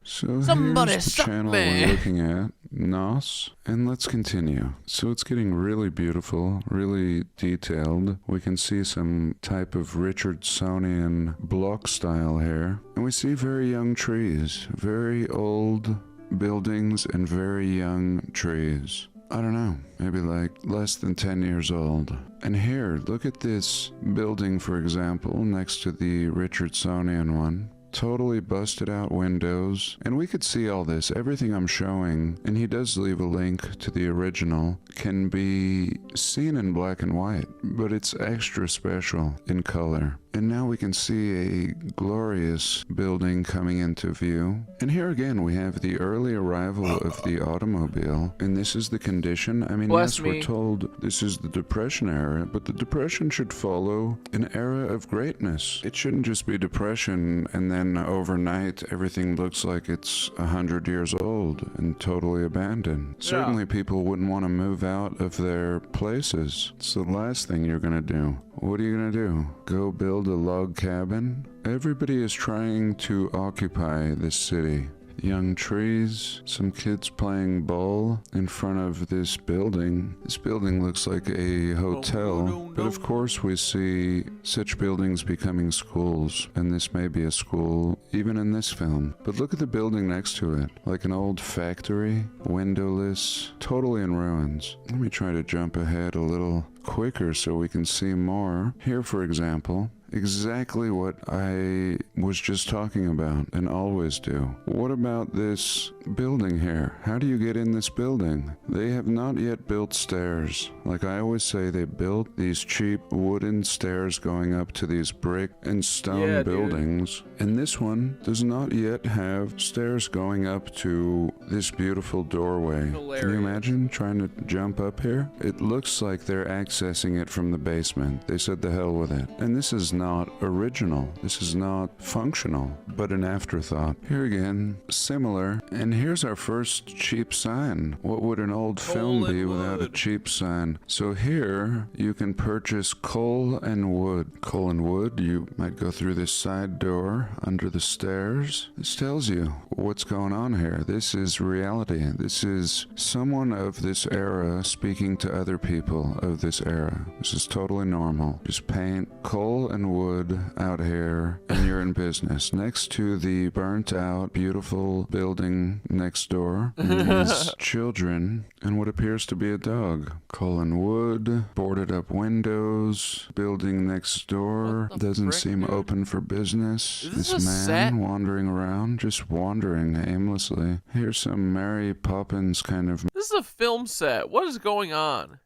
So Somebody here's the suck channel me. we're looking at, Nos, and let's continue. So it's getting really beautiful, really detailed. We can see some type of Richardsonian block style here, and we see very young trees, very old buildings and very young trees. I don't know, maybe like less than 10 years old. And here, look at this building, for example, next to the Richardsonian one. Totally busted out windows, and we could see all this, everything I'm showing, and he does leave a link to the original, can be seen in black and white, but it's extra special in color. And now we can see a glorious building coming into view. And here again we have the early arrival of the automobile, and this is the condition. I mean, Bless yes, me. we're told this is the Depression era, but the Depression should follow an era of greatness. It shouldn't just be Depression and then overnight everything looks like it's 100 years old and totally abandoned. Certainly people wouldn't want to move out of their places. It's the last thing you're gonna do. What are you gonna do? Go build a log cabin? Everybody is trying to occupy this city. Young trees, some kids playing ball in front of this building. This building looks like a hotel, but of course we see such buildings becoming schools, and this may be a school even in this film. But look at the building next to it, like an old factory, windowless, totally in ruins. Let me try to jump ahead a little quicker so we can see more. Here, for example, exactly what I was just talking about and always do. What about this building here? How do you get in this building? They have not yet built stairs. Like I always say, they built these cheap wooden stairs going up to these brick and stone buildings. And this one does not yet have stairs going up to this beautiful doorway. Hilarious. Can you imagine trying to jump up here? It looks like they're accessing it from the basement. They said the hell with it. And this is not original. This is not functional, but an afterthought. Here again, similar. And here's our first cheap sign. What would an old film be without a cheap sign? So here you can purchase coal and wood. Coal and wood, you might go through this side door under the stairs. This tells you what's going on here. This is reality. This is someone of this era speaking to other people of this era. This is totally normal. Just paint coal and wood out here and you're in business. Next to the burnt out, beautiful building next door is children and what appears to be a dog. Coal and wood, boarded up windows, building next door, doesn't seem open for business. This man wandering around, just wandering aimlessly. Here's some Mary Poppins kind of... This is a film set. What is going on?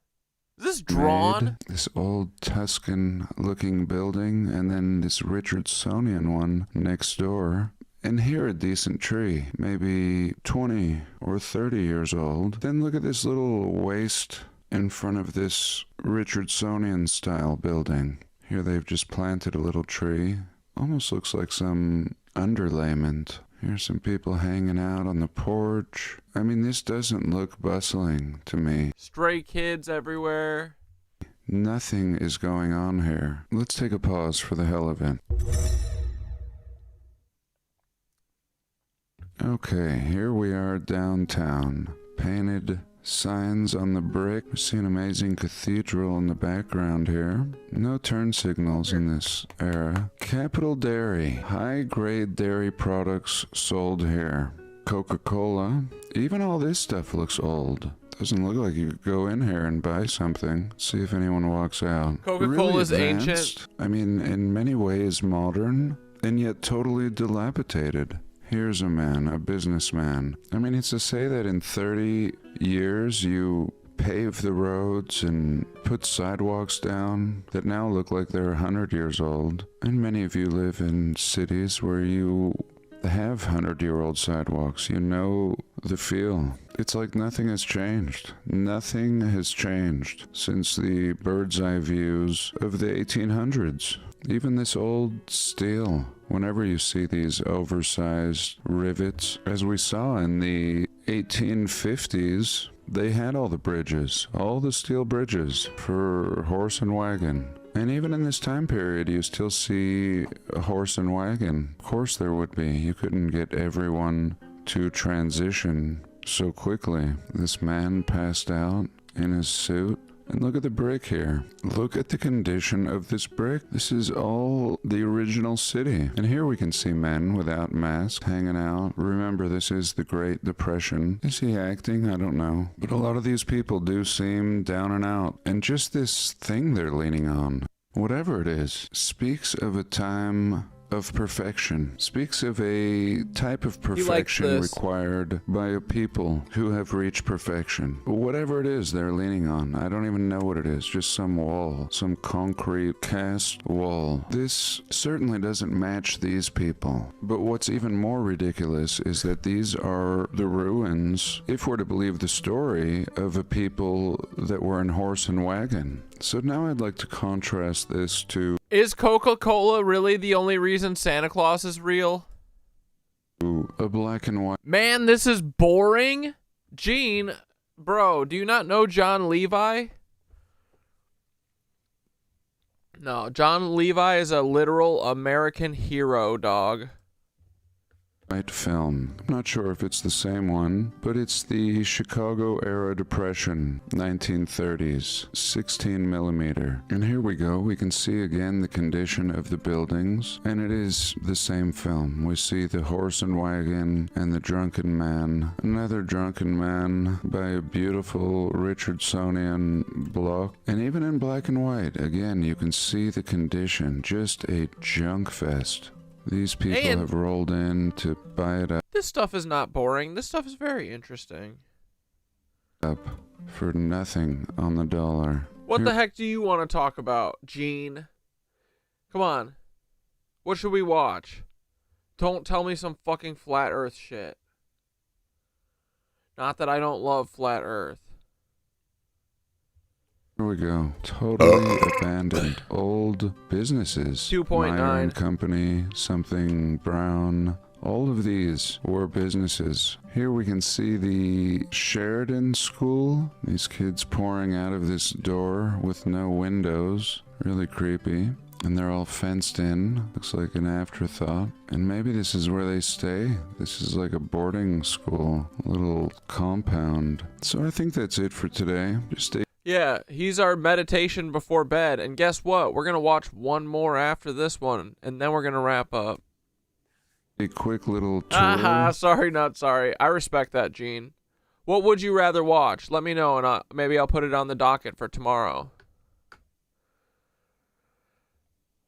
Is this drawn? This old Tuscan-looking building, and then this Richardsonian one next door. And here a decent tree, maybe 20 or 30 years old. Then look at this little waste in front of this Richardsonian-style building. Here they've just planted a little tree. Almost looks like some underlayment. Here's some people hanging out on the porch. I mean, this doesn't look bustling to me. Stray kids everywhere. Nothing is going on here. Let's take a pause for the hell of it. Okay, here we are downtown. Painted signs on the brick. We see an amazing cathedral in the background here. No turn signals in this era. Capital Dairy. High-grade dairy products sold here. Coca-Cola. Even all this stuff looks old. Doesn't look like you could go in here and buy something. See if anyone walks out. Coca-Cola's really ancient. I mean, in many ways modern, and yet totally dilapidated. Here's a man, a businessman. I mean, it's to say that in 30 years you pave the roads and put sidewalks down that now look like they're 100 years old. And many of you live in cities where you have 100-year-old sidewalks. You know the feel. It's like nothing has changed. Nothing has changed since the bird's eye views of the 1800s. Even this old steel. Whenever you see these oversized rivets, as we saw in the 1850s, they had all the bridges, all the steel bridges for horse and wagon. And even in this time period, you still see a horse and wagon. Of course there would be. You couldn't get everyone to transition so quickly. This man passed out in his suit. And look at the brick here. Look at the condition of this brick. This is all the original city. And here we can see men without masks hanging out. Remember, this is the Great Depression. Is he acting? I don't know. But a lot of these people do seem down and out. And just this thing they're leaning on, whatever it is, speaks of a time of perfection, speaks of a type of perfection required by a people who have reached perfection. Whatever it is they're leaning on, I don't even know what it is, just some wall, some concrete cast wall. This certainly doesn't match these people, but what's even more ridiculous is that these are the ruins, if we're to believe the story, of a people that were in horse and wagon. So now I'd like to contrast this to... Is Coca-Cola really the only reason Santa Claus is real? A black and white... Man, this is boring. Gene, bro, do you not know John Levi? No, John Levi is a literal American hero, dog. White film. I'm not sure if it's the same one, but it's the Chicago era depression, 1930s, 16 millimeter. And here we go. We can see again the condition of the buildings, and it is the same film. We see the horse and wagon and the drunken man. Another drunken man by a beautiful Richardsonian block. And even in black and white, again, you can see the condition. Just a junk fest. These people have rolled in to buy it up. This stuff is not boring. This stuff is very interesting. Up for nothing on the dollar. What the heck do you want to talk about, Gene? Come on. What should we watch? Don't tell me some fucking flat earth shit. Not that I don't love flat earth. Here we go. Totally abandoned old businesses. 2.9. Meyer & Company, something Brown. All of these were businesses. Here we can see the Sheridan School. These kids pouring out of this door with no windows. Really creepy. And they're all fenced in. Looks like an afterthought. And maybe this is where they stay. This is like a boarding school. A little compound. So I think that's it for today. Just stay. Yeah, he's our meditation before bed. And guess what? We're going to watch one more after this one. And then we're going to wrap up. A quick little tour. Sorry, not sorry. I respect that, Gene. What would you rather watch? Let me know, and maybe I'll put it on the docket for tomorrow.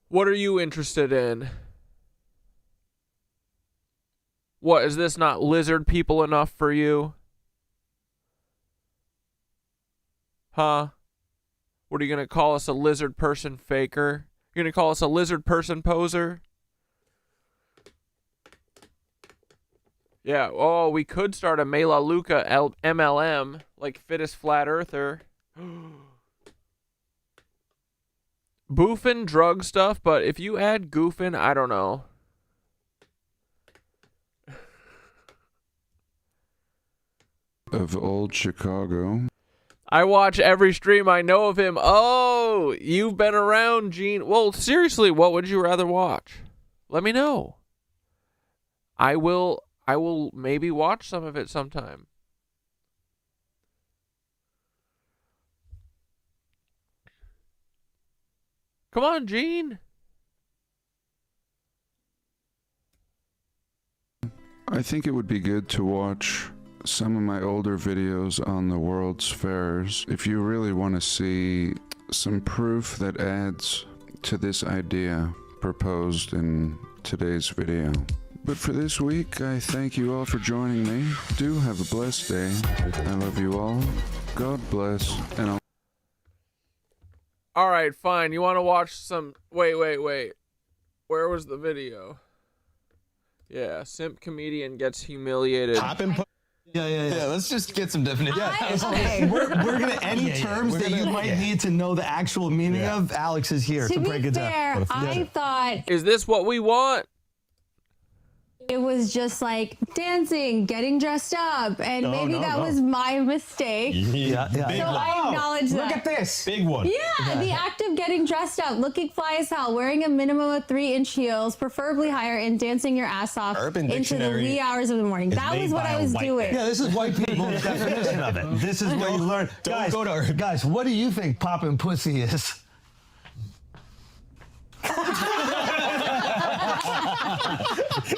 What are you interested in? What, is this not lizard people enough for you? Huh? What are you going to call us, a lizard person faker? You're going to call us a lizard person poser? Yeah, oh, we could start a Mela Luca MLM, like fittest flat earther. Boofing drug stuff, but if you add goofing, I don't know. Of old Chicago. I watch every stream I know of him. Oh, you've been around, Gene. Well, seriously, what would you rather watch? Let me know. I will maybe watch some of it sometime. Come on, Gene. I think it would be good to watch some of my older videos on the World's Fairs if you really want to see some proof that adds to this idea proposed in today's video. But for this week, I thank you all for joining me. Do have a blessed day. I love you all. God bless, and I'll... All right, fine. You want to watch some... Wait. Where was the video? Yeah, simp comedian gets humiliated. Yeah. Let's just get some definition. Okay, we're gonna any terms that you might need to know the actual meaning of. Alex is here to break it down. I thought Is this what we want? it was just like dancing, getting dressed up, and maybe that was my mistake. Yeah. So I acknowledge that. Look at this. Big one. Yeah, the act of getting dressed up, looking fly as hell, wearing a minimum of 3-inch heels, preferably higher, and dancing your ass off Urban into the Dictionary wee hours of the morning. That was what I was doing. Yeah, this is white people's definition of it. This is where you learn. Don't go to Urban. Guys, what do you think popping pussy is?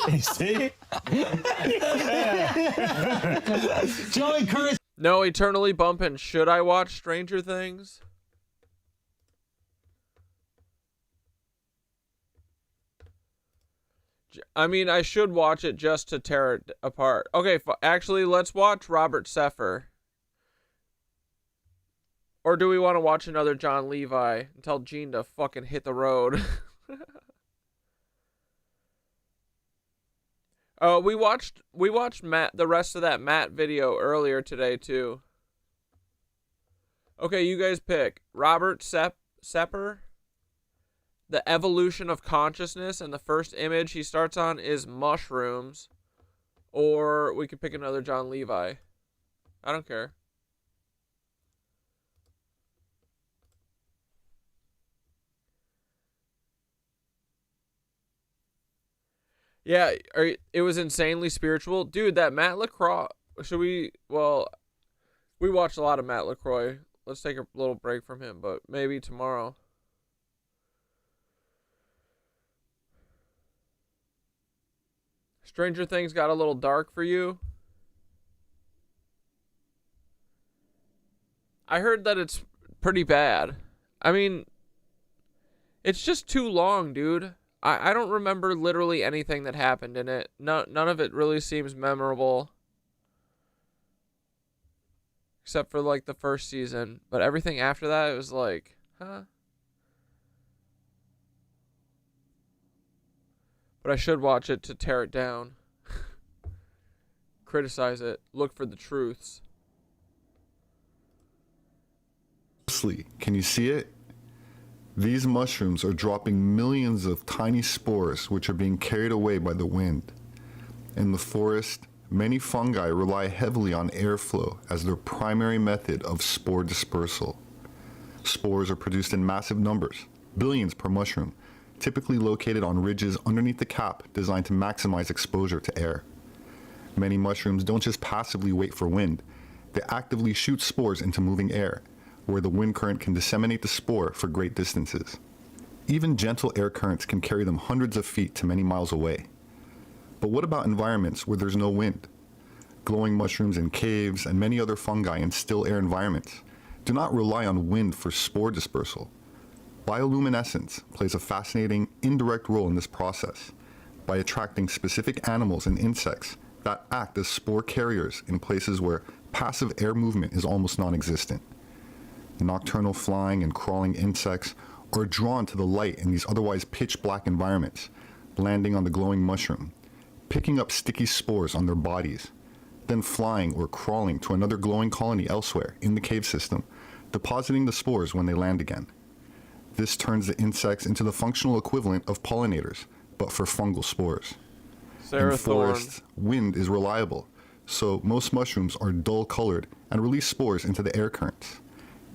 You see? Joey Curtis. No, eternally bumping. Should I watch Stranger Things? I mean, I should watch it just to tear it apart. Okay, actually, let's watch Robert Seffer. Or do we want to watch another John Levi and tell Gene to fucking hit the road? We watched Matt, the rest of that Matt video earlier today too. Okay, you guys pick. Robert Sepper, The Evolution of Consciousness, and the first image he starts on is mushrooms. Or we could pick another John Levi. I don't care. Yeah, it was insanely spiritual. Dude, that Matt LaCroix, we watched a lot of Matt LaCroix. Let's take a little break from him, but maybe tomorrow. Stranger Things got a little dark for you? I heard that it's pretty bad. I mean, it's just too long, dude. I don't remember literally anything that happened in it. None of it really seems memorable. Except for, like, the first season. But everything after that, it was like, huh? But I should watch it to tear it down. Criticize it. Look for the truths. closely. Can you see it? These mushrooms are dropping millions of tiny spores which are being carried away by the wind. In the forest, many fungi rely heavily on airflow as their primary method of spore dispersal. Spores are produced in massive numbers, billions per mushroom, typically located on ridges underneath the cap designed to maximize exposure to air. Many mushrooms don't just passively wait for wind, they actively shoot spores into moving air, where the wind current can disseminate the spore for great distances. Even gentle air currents can carry them hundreds of feet to many miles away. But what about environments where there's no wind? Glowing mushrooms in caves and many other fungi in still air environments do not rely on wind for spore dispersal. Bioluminescence plays a fascinating indirect role in this process by attracting specific animals and insects that act as spore carriers in places where passive air movement is almost non-existent. Nocturnal flying and crawling insects are drawn to the light in these otherwise pitch black environments, landing on the glowing mushroom, picking up sticky spores on their bodies, then flying or crawling to another glowing colony elsewhere in the cave system, depositing the spores when they land again. This turns the insects into the functional equivalent of pollinators, but for fungal spores. In forests, wind is reliable, so most mushrooms are dull-colored and release spores into the air currents.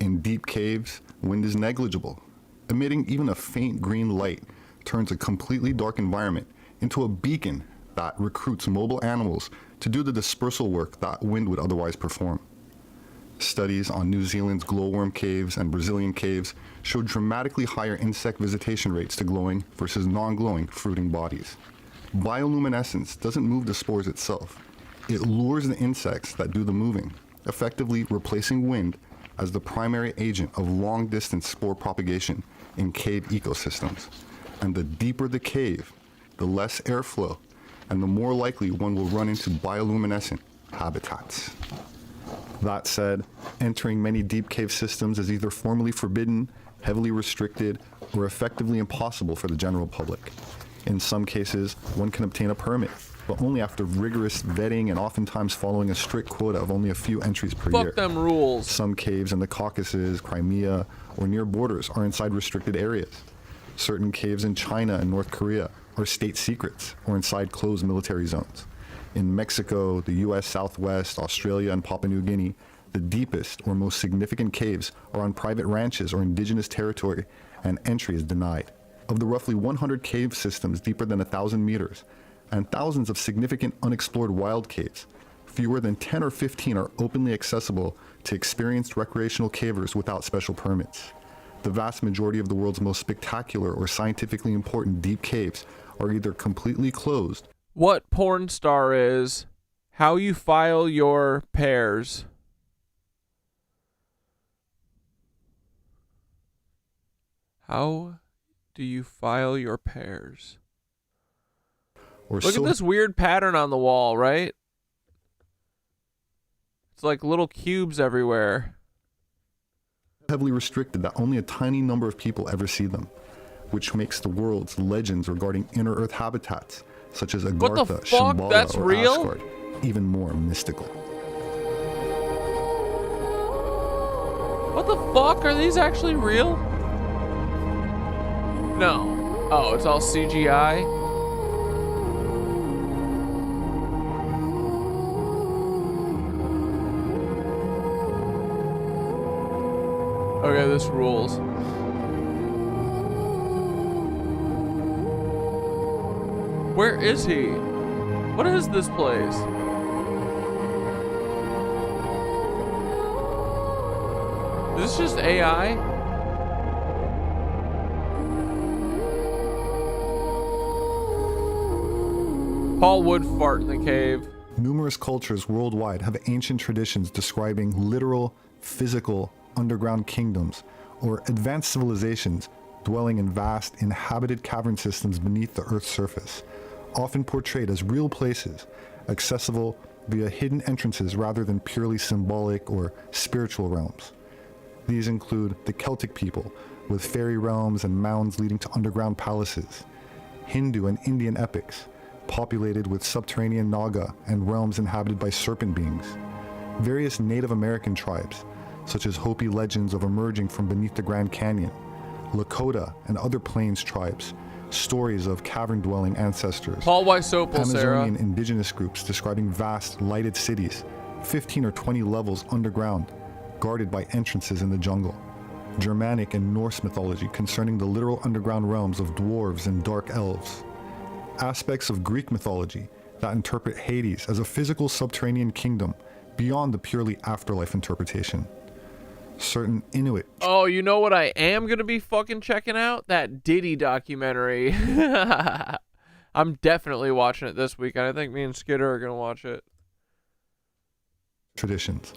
In deep caves, wind is negligible. Emitting even a faint green light turns a completely dark environment into a beacon that recruits mobile animals to do the dispersal work that wind would otherwise perform. Studies on New Zealand's glowworm caves and Brazilian caves show dramatically higher insect visitation rates to glowing versus non-glowing fruiting bodies. Bioluminescence doesn't move the spores itself. It lures the insects that do the moving, effectively replacing wind as the primary agent of long-distance spore propagation in cave ecosystems. And the deeper the cave, the less airflow, and the more likely one will run into bioluminescent habitats. That said, entering many deep cave systems is either formally forbidden, heavily restricted, or effectively impossible for the general public. In some cases, one can obtain a permit, but only after rigorous vetting and oftentimes following a strict quota of only a few entries per year. Fuck them rules. Some caves in the Caucasus, Crimea, or near borders are inside restricted areas. Certain caves in China and North Korea are state secrets or inside closed military zones. In Mexico, the US Southwest, Australia, and Papua New Guinea, the deepest or most significant caves are on private ranches or indigenous territory, and entry is denied. Of the roughly 100 cave systems deeper than 1,000 meters, and thousands of significant unexplored wild caves, fewer than 10 or 15 are openly accessible to experienced recreational cavers without special permits. The vast majority of the world's most spectacular or scientifically important deep caves are either completely closed. What porn star is, how you file your pairs. How do you file your pairs? Look at this weird pattern on the wall, right? It's like little cubes everywhere. Heavily restricted that only a tiny number of people ever see them, which makes the world's legends regarding inner Earth habitats, such as Agartha, Shambhala, That's or real? Asgard, even more mystical. What the fuck? Are these actually real? No. Oh, it's all CGI? Okay, this rules. Where is he? What is this place? Is this just AI? Paul would fart in the cave. Numerous cultures worldwide have ancient traditions describing literal, physical, underground kingdoms, or advanced civilizations dwelling in vast, inhabited cavern systems beneath the Earth's surface, often portrayed as real places, accessible via hidden entrances rather than purely symbolic or spiritual realms. These include the Celtic people, with fairy realms and mounds leading to underground palaces, Hindu and Indian epics, populated with subterranean Naga and realms inhabited by serpent beings, various Native American tribes, such as Hopi legends of emerging from beneath the Grand Canyon, Lakota and other plains tribes, stories of cavern-dwelling ancestors, Paul Wysopal, Sarah. Amazonian indigenous groups describing vast lighted cities, 15 or 20 levels underground, guarded by entrances in the jungle. Germanic and Norse mythology concerning the literal underground realms of dwarves and dark elves. Aspects of Greek mythology that interpret Hades as a physical subterranean kingdom beyond the purely afterlife interpretation. Certain Inuit. Oh, you know what I am going to be fucking checking out? That Diddy documentary. I'm definitely watching it this weekend. I think me and Skidder are going to watch it. Traditions.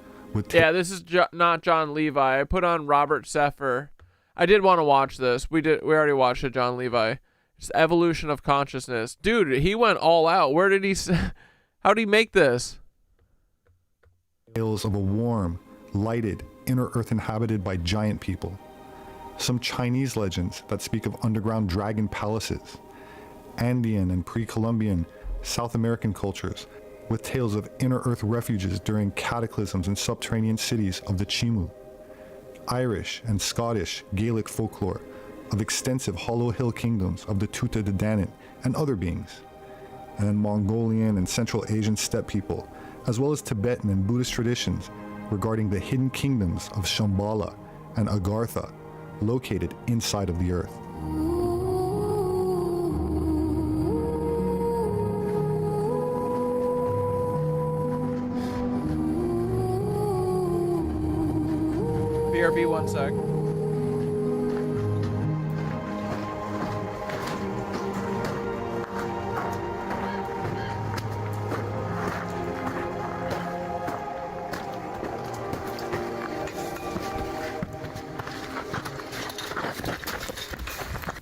Yeah, this is not John Levi. I put on Robert Seffer. I did want to watch this. We already watched it, John Levi. It's Evolution of Consciousness. Dude, he went all out. Where did he... How did he make this? Tales of a warm, lighted, inner earth inhabited by giant people. Some Chinese legends that speak of underground dragon palaces. Andean and pre-Columbian South American cultures with tales of inner earth refuges during cataclysms in subterranean cities of the Chimu. Irish and Scottish Gaelic folklore of extensive hollow hill kingdoms of the Tuatha De Danann and other beings. And then Mongolian and Central Asian steppe people, as well as Tibetan and Buddhist traditions regarding the hidden kingdoms of Shambhala and Agartha, located inside of the earth. BRB, 1 sec.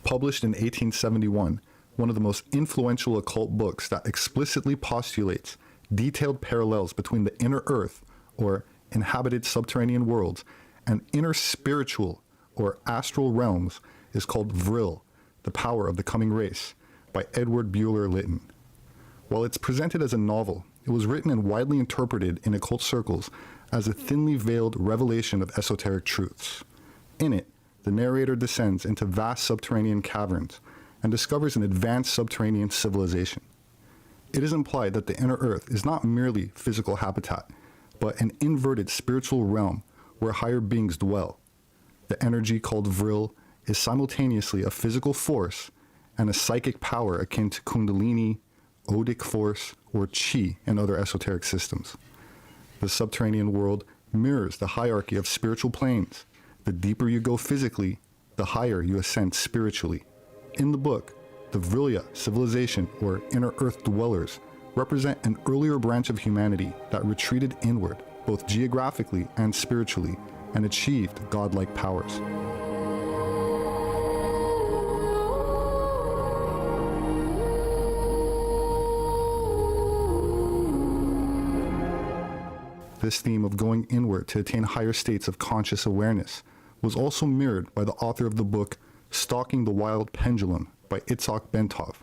Published in 1871, one of the most influential occult books that explicitly postulates detailed parallels between the inner earth, or inhabited subterranean worlds, and inner spiritual, or astral realms, is called Vril, The Power of the Coming Race, by Edward Buehler Lytton. While it's presented as a novel, it was written and widely interpreted in occult circles as a thinly veiled revelation of esoteric truths. In it, the narrator descends into vast subterranean caverns and discovers an advanced subterranean civilization. It is implied that the inner earth is not merely physical habitat, but an inverted spiritual realm where higher beings dwell. The energy called Vril is simultaneously a physical force and a psychic power akin to Kundalini, Odic force, or Chi in other esoteric systems. The subterranean world mirrors the hierarchy of spiritual planes. The deeper you go physically, the higher you ascend spiritually. In the book, the Vrilya civilization, or inner earth dwellers, represent an earlier branch of humanity that retreated inward, both geographically and spiritually, and achieved godlike powers. This theme of going inward to attain higher states of conscious awareness was also mirrored by the author of the book Stalking the Wild Pendulum by Itzhak Bentov,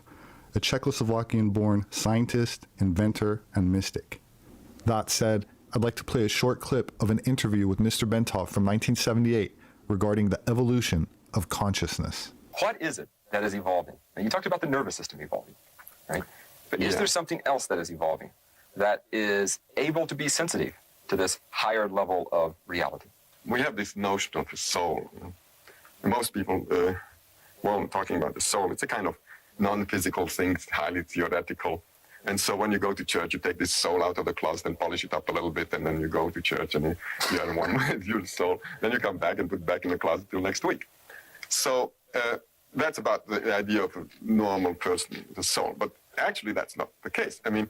a Czechoslovakian-born scientist, inventor, and mystic. That said, I'd like to play a short clip of an interview with Mr. Bentov from 1978 regarding the evolution of consciousness. What is it that is evolving? Now, you talked about the nervous system evolving, right? But is there something else that is evolving that is able to be sensitive to this higher level of reality? We have this notion of the soul. Most people, talking about the soul, it's a kind of non-physical thing, highly theoretical. And so when you go to church, you take this soul out of the closet and polish it up a little bit, and then you go to church and you are one with your soul. Then you come back and put it back in the closet till next week. So that's about the idea of a normal person, the soul. But actually, that's not the case. I mean,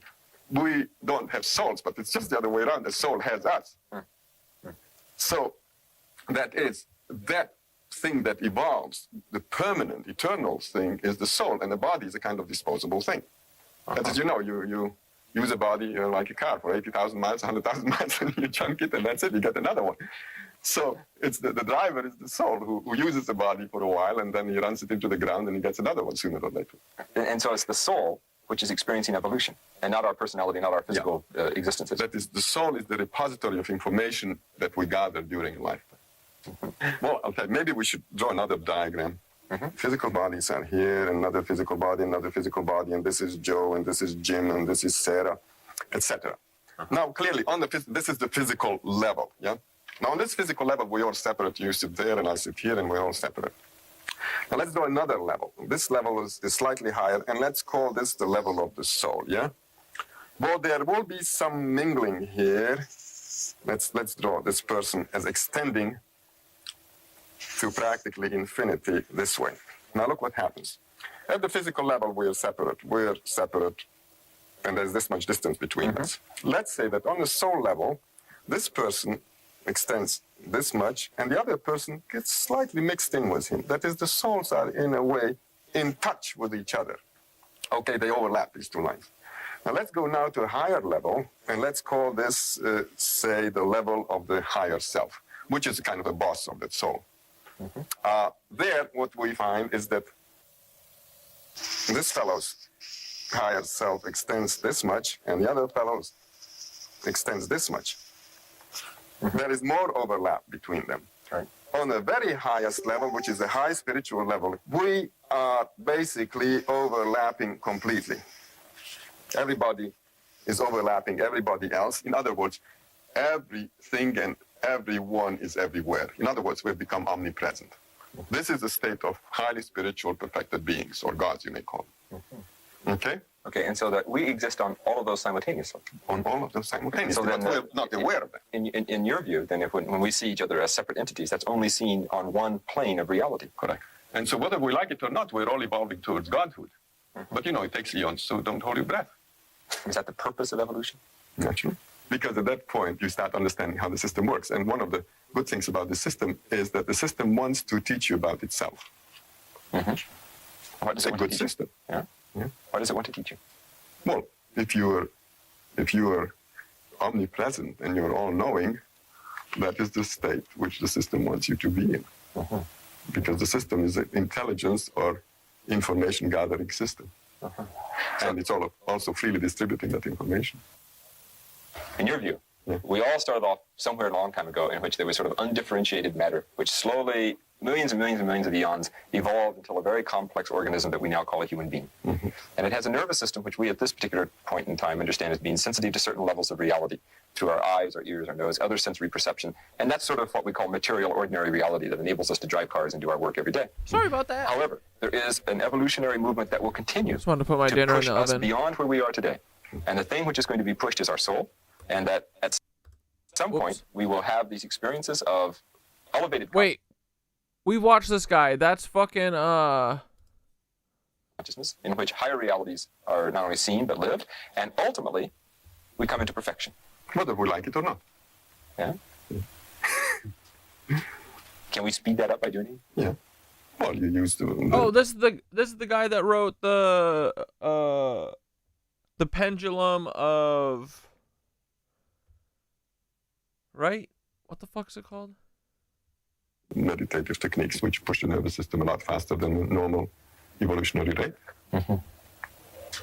we don't have souls, but it's just the other way around. The soul has us. So that is that thing that evolves, the permanent, eternal thing is the soul, and the body is a kind of disposable thing. As you know, you use a body like a car for 80,000 miles, 100,000 miles, and you junk it, and that's it, you get another one. So it's the driver is the soul who uses the body for a while, and then he runs it into the ground, and he gets another one sooner or later. And so it's the soul which is experiencing evolution, and not our personality, not our physical existences. That is, the soul is the repository of information that we gather during a lifetime. Well, okay, maybe we should draw another diagram. Physical bodies are here, another physical body, and this is Joe, and this is Jim, and this is Sarah, etc. Now, clearly, on this is the physical level, yeah? Now, on this physical level, we're all separate. You sit there, and I sit here, and we're all separate. Now, let's do another level. This level is slightly higher, and let's call this the level of the soul, yeah? Well, there will be some mingling here. Let's draw this person as extending to practically infinity this way. Now look what happens. At the physical level, we're separate, and there's this much distance between us. Let's say that on the soul level, this person extends this much, and the other person gets slightly mixed in with him. That is, the souls are, in a way, in touch with each other. Okay, they overlap, these two lines. Now let's go now to a higher level, and let's call this, say, the level of the higher self, which is kind of the boss of that soul. There, what we find is that this fellow's higher self extends this much, and the other fellow's extends this much. There is more overlap between them. Right. On the very highest level, which is the high spiritual level, we are basically overlapping completely. Everybody is overlapping everybody else. In other words, everything and everyone is everywhere. In other words, we've become omnipresent. This is a state of highly spiritual, perfected beings, or gods, you may call them. Okay? Okay, and so that we exist on all of those simultaneously. On all of them simultaneously, so then, but we're not aware of that. In your view, then, when we see each other as separate entities, that's only seen on one plane of reality. Correct. And so whether we like it or not, we're all evolving towards godhood. But you know, it takes eons, so don't hold your breath. Is that the purpose of evolution? Naturally. Because at that point, you start understanding how the system works. And one of the good things about the system is that the system wants to teach you about itself. What does it want to teach system. You? Yeah. Why does it want to teach you? Well, if you are omnipresent and you're all-knowing, that is the state which the system wants you to be in. Because the system is an intelligence or information-gathering system. And it's also freely distributing that information. In your view, we all started off somewhere a long time ago in which there was sort of undifferentiated matter, which slowly, millions and millions and millions of eons, evolved until a very complex organism that we now call a human being. And it has a nervous system which we at this particular point in time understand as being sensitive to certain levels of reality, through our eyes, our ears, our nose, other sensory perception. And that's sort of what we call material, ordinary reality that enables us to drive cars and do our work every day. Sorry about that. However, there is an evolutionary movement that will continue just wanted to put my dinner in the push us oven. beyond where we are today. And the thing which is going to be pushed is our soul. And that at some point, we will have these experiences of elevated Wait. We watched this guy. That's fucking, consciousness, in which higher realities are not only seen, but lived. And ultimately, we come into perfection. Whether we like it or not. Yeah? Can we speed that up by doing it? Yeah. Well, you use the... Oh, this is the guy that wrote the pendulum of... Right? What the fuck's it called? Meditative techniques which push the nervous system a lot faster than the normal evolutionary rate.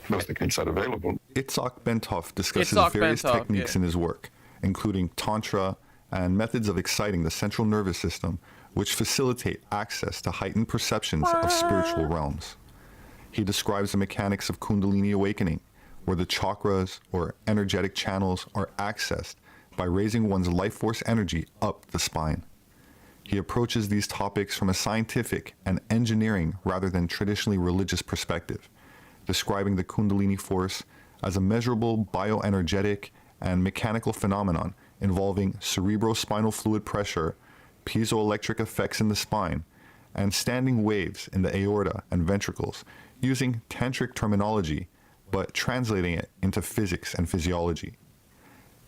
Those techniques are available. Itzhak Bentov discusses Itzhak various Bentov, techniques in his work, including Tantra and methods of exciting the central nervous system, which facilitate access to heightened perceptions of spiritual realms. He describes the mechanics of Kundalini awakening, where the chakras or energetic channels are accessed by raising one's life force energy up the spine. He approaches these topics from a scientific and engineering rather than traditionally religious perspective, describing the Kundalini force as a measurable bioenergetic and mechanical phenomenon involving cerebrospinal fluid pressure, piezoelectric effects in the spine, and standing waves in the aorta and ventricles, using tantric terminology, but translating it into physics and physiology.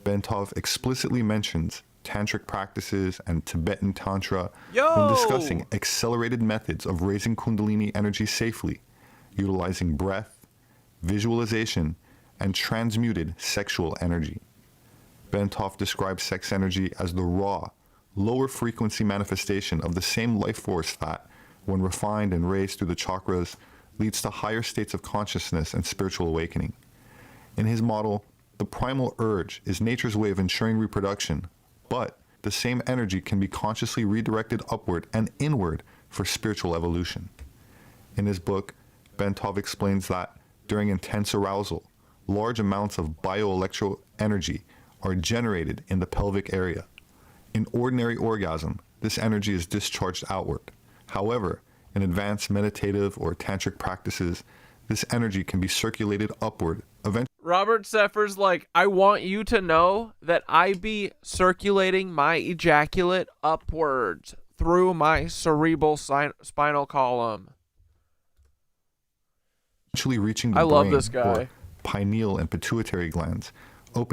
Bentov explicitly mentions tantric practices and Tibetan Tantra when discussing accelerated methods of raising Kundalini energy safely, utilizing breath, visualization, and transmuted sexual energy. Bentov describes sex energy as the raw, lower frequency manifestation of the same life force that, when refined and raised through the chakras, leads to higher states of consciousness and spiritual awakening. In his model, the primal urge is nature's way of ensuring reproduction, but the same energy can be consciously redirected upward and inward for spiritual evolution. In his book, Bentov explains that during intense arousal, large amounts of bioelectro energy are generated in the pelvic area. In ordinary orgasm, this energy is discharged outward. However, in advanced meditative or tantric practices, this energy can be circulated upward. Eventually, Robert Seffer's like, I want you to know that I be circulating my ejaculate upwards through my cerebral spinal column. Eventually reaching the I love brain, this guy. or pineal and pituitary glands.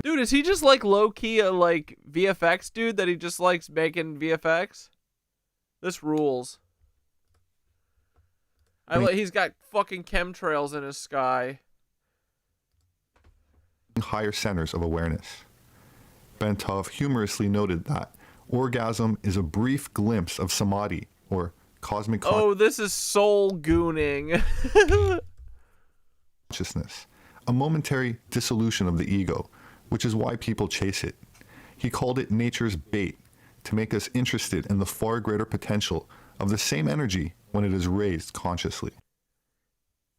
Dude, is he just like low-key a like VFX dude that he just likes making VFX? This rules. He's got fucking chemtrails in his sky. Higher centers of awareness. Bentov humorously noted that orgasm is a brief glimpse of samadhi, or cosmic Oh, this is soul gooning. consciousness, a momentary dissolution of the ego, which is why people chase it. He called it nature's bait, to make us interested in the far greater potential of the same energy when it is raised consciously.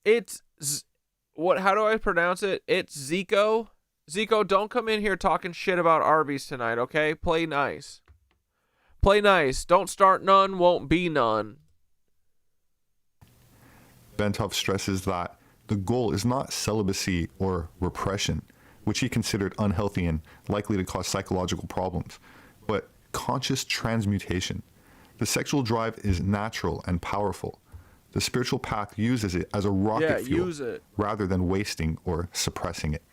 It's how do I pronounce it? It's Zico. Zico, don't come in here talking shit about Arby's tonight, okay? Play nice. Play nice. Don't start none, won't be none. Bentov stresses that the goal is not celibacy or repression, which he considered unhealthy and likely to cause psychological problems, but conscious transmutation. The sexual drive is natural and powerful. The spiritual path uses it as a rocket fuel use it. rather than wasting or suppressing it.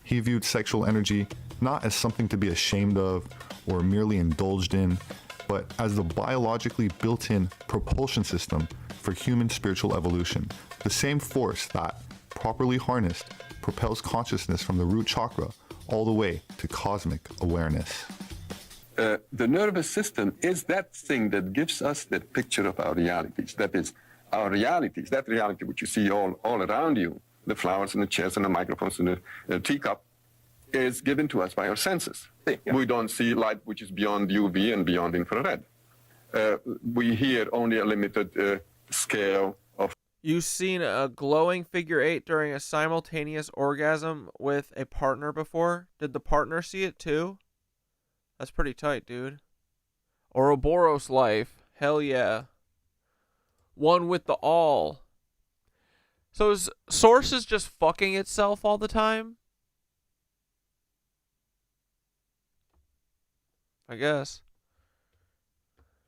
He viewed sexual energy not as something to be ashamed of or merely indulged in, but as the biologically built-in propulsion system for human spiritual evolution, the same force that, properly harnessed, propels consciousness from the root chakra all the way to cosmic awareness. The nervous system is that thing that gives us that picture of our realities. That is, our realities, that reality which you see all around you, the flowers and the chairs and the microphones and the teacup, is given to us by our senses. Yeah. We don't see light which is beyond UV and beyond infrared. We hear only a limited scale of... You've seen a glowing figure 8 during a simultaneous orgasm with a partner before? Did the partner see it too? That's pretty tight, dude. Ouroboros life. Hell yeah. One with the all. So is Source is just fucking itself all the time? I guess.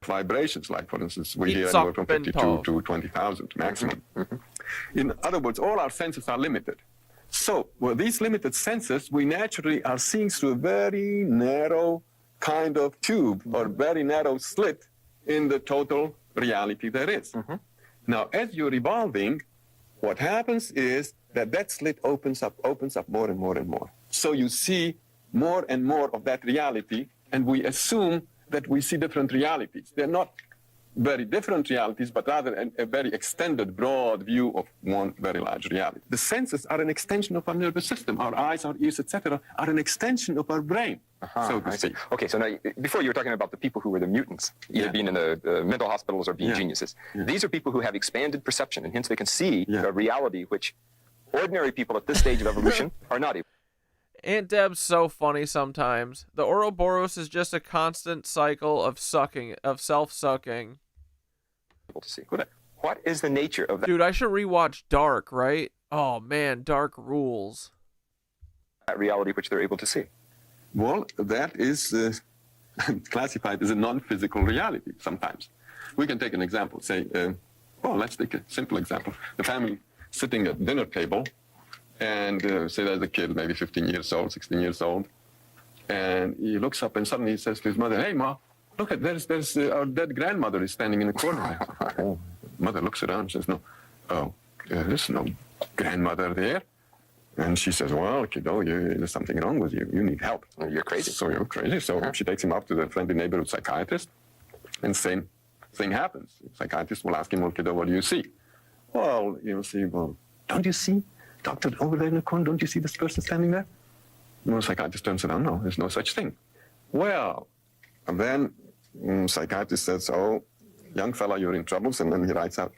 Vibrations, like for instance, we hear anywhere from 52 to 20,000 maximum. In other words, all our senses are limited. So, with these limited senses, we naturally are seeing through a very narrow kind of tube or very narrow slit in the total reality there is. Now, as you're evolving, what happens is that slit opens up more and more and more. So you see more and more of that reality, and we assume that we see different realities. They're not very different realities, but rather a very extended, broad view of one very large reality. The senses are an extension of our nervous system. Our eyes, our ears, etc., are an extension of our brain. So to speak. Okay, so now, before you were talking about the people who were the mutants, either being in the mental hospitals or being geniuses. These are people who have expanded perception, and hence they can see a reality which ordinary people at this stage of evolution are not able. Aunt Deb's so funny sometimes. The Ouroboros is just a constant cycle of self-sucking. To see. What is the nature of that? Dude, I should rewatch Dark, right? Oh man, Dark rules. That reality which they're able to see. Well, that is classified as a non-physical reality sometimes. We can take an example. Say, well, let's take a simple example. The family sitting at dinner table, and say there's a kid, maybe 15 years old, 16 years old, and he looks up and suddenly he says to his mother, "Hey, Ma, look at there's our dead grandmother is standing in the corner." Mother looks around and says, "No, there's no grandmother there." And she says, "Well, kiddo, there's something wrong with you. You need help. You're crazy." So you're crazy. So she takes him up to the friendly neighborhood psychiatrist, and same thing happens. The psychiatrist will ask him, "Well, kiddo, what do you see?" Well, you'll see, well, don't you see Doctor over there in the corner? Don't you see this person standing there? The psychiatrist turns around, no, there's no such thing. Well, and then psychiatrist says, oh, young fella, you're in troubles, and then he writes out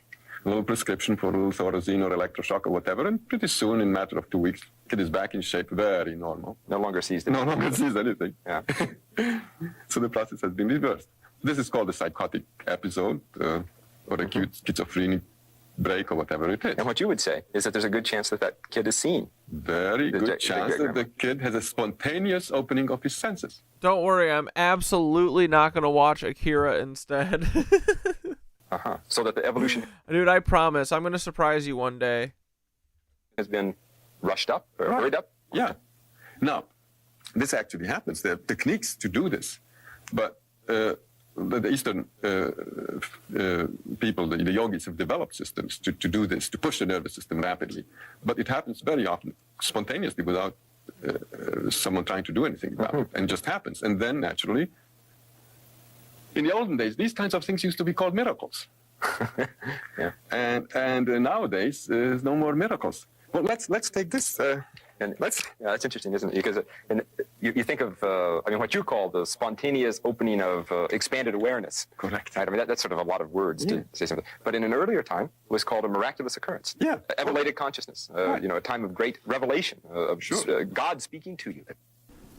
a little prescription for a little thorazine or electroshock or whatever, and pretty soon, in a matter of 2 weeks, kid is back in shape, very normal. No longer sees No longer sees anything. Yeah. So the process has been reversed. This is called a psychotic episode, or acute schizophrenic break, or whatever it is. And what you would say is that there's a good chance that that kid is seen. Very good chance that the kid has a spontaneous opening of his senses. Don't worry, I'm absolutely not going to watch Akira instead. So that the evolution... Dude, I promise, I'm going to surprise you one day. ...has been rushed up, or hurried up. Yeah. Now, this actually happens. There are techniques to do this. But the Eastern people, the yogis, have developed systems to do this, to push the nervous system rapidly. But it happens very often spontaneously without someone trying to do anything about it, and just happens. And then, naturally, in the olden days, these kinds of things used to be called miracles. Yeah. And nowadays, there's no more miracles. Well, let's take this. And that's interesting, isn't it? Because you think of, what you call the spontaneous opening of expanded awareness. Correct. Right? I mean, that's sort of a lot of words to say something. But in an earlier time, it was called a miraculous occurrence. Yeah. Elevated consciousness. A time of great revelation, of God speaking to you.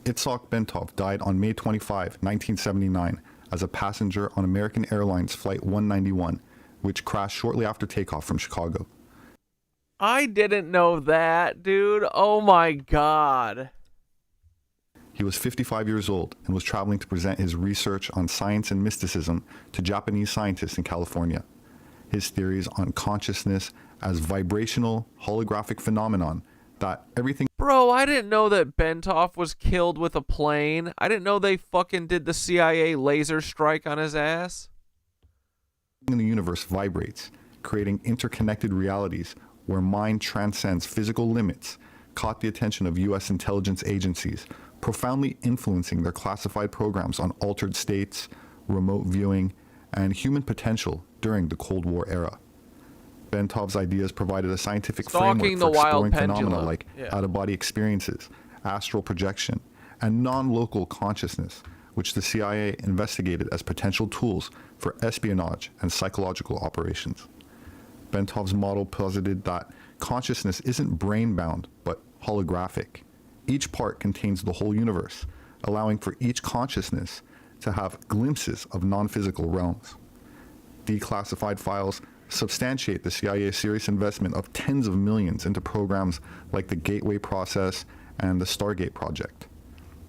Itzhak Bentov died on May 25, 1979, as a passenger on American Airlines Flight 191, which crashed shortly after takeoff from Chicago. I didn't know that, dude. Oh my god. He was 55 years old and was traveling to present his research on science and mysticism to Japanese scientists in California. His theories on consciousness as vibrational, holographic phenomenon that everything... Bro, I didn't know that Bentov was killed with a plane. I didn't know they fucking did the CIA laser strike on his ass. ...in the universe vibrates, creating interconnected realities where mind transcends physical limits, caught the attention of U.S. intelligence agencies, profoundly influencing their classified programs on altered states, remote viewing, and human potential during the Cold War era. Bentov's ideas provided a scientific framework for exploring phenomena like out-of-body experiences, astral projection, and non-local consciousness, which the CIA investigated as potential tools for espionage and psychological operations. Bentov's model posited that consciousness isn't brain-bound, but holographic. Each part contains the whole universe, allowing for each consciousness to have glimpses of non-physical realms. Declassified files substantiate the CIA's serious investment of tens of millions into programs like the Gateway Process and the Stargate Project.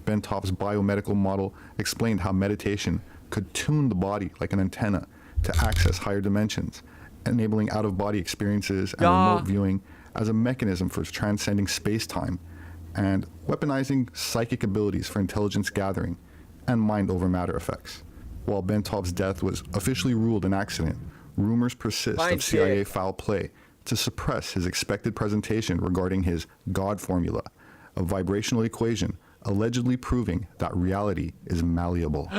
Bentov's biomedical model explained how meditation could tune the body like an antenna to access higher dimensions, enabling out-of-body experiences and remote viewing as a mechanism for transcending space-time, and weaponizing psychic abilities for intelligence gathering and mind-over-matter effects. While Bentov's death was officially ruled an accident, rumors persist of CIA foul play to suppress his expected presentation regarding his God formula, a vibrational equation allegedly proving that reality is malleable.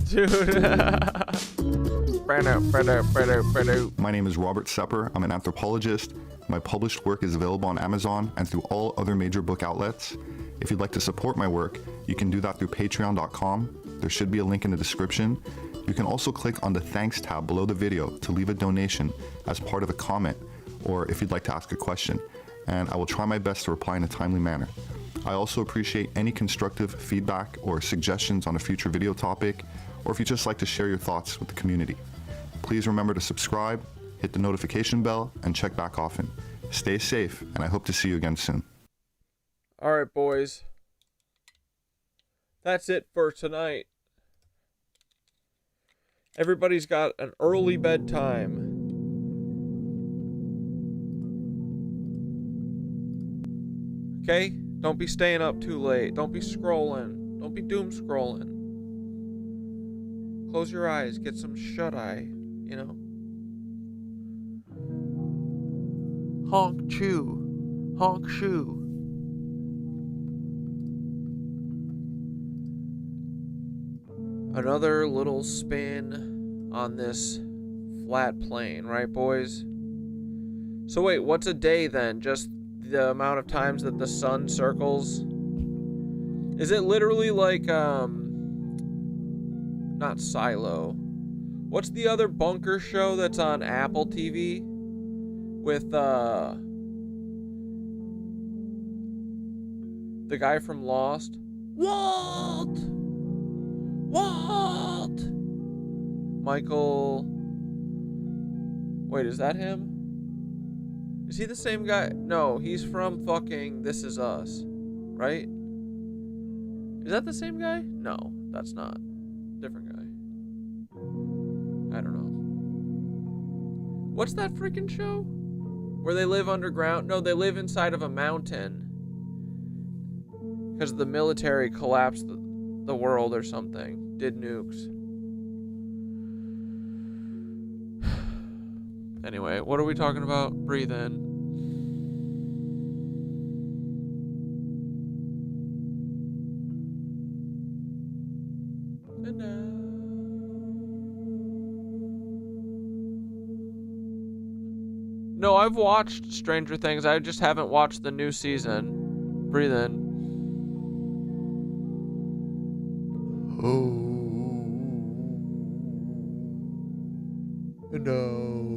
Dude. My name is Robert Sepper. I'm an anthropologist. My published work is available on Amazon and through all other major book outlets. If you'd like to support my work, you can do that through patreon.com. There should be a link in the description. You can also click on the thanks tab below the video to leave a donation as part of a comment, or if you'd like to ask a question, and I will try my best to reply in a timely manner. I also appreciate any constructive feedback or suggestions on a future video topic, or if you'd just like to share your thoughts with the community. Please remember to subscribe, hit the notification bell, and check back often. Stay safe, and I hope to see you again soon. All right, boys. That's it for tonight. Everybody's got an early bedtime. Okay? Don't be staying up too late. Don't be scrolling. Don't be doom scrolling. Close your eyes. Get some shut-eye, you know? Honk chew. Honk shoe. Another little spin on this flat plane, right, boys? So wait, what's a day then? Just the amount of times that the sun circles? Is it literally like, not Silo. What's the other bunker show that's on Apple TV? With, the guy from Lost? Walt! Michael... Wait, is that him? Is he the same guy? No, he's from fucking This Is Us, right? Is that the same guy? No, that's not. Different guy. I don't know. What's that freaking show? Where they live underground? No, they live inside of a mountain. Because the military collapsed the world or something. Did nukes. Anyway, what are we talking about? Breathe in. And out. No, I've watched Stranger Things. I just haven't watched the new season. Breathe in. And out.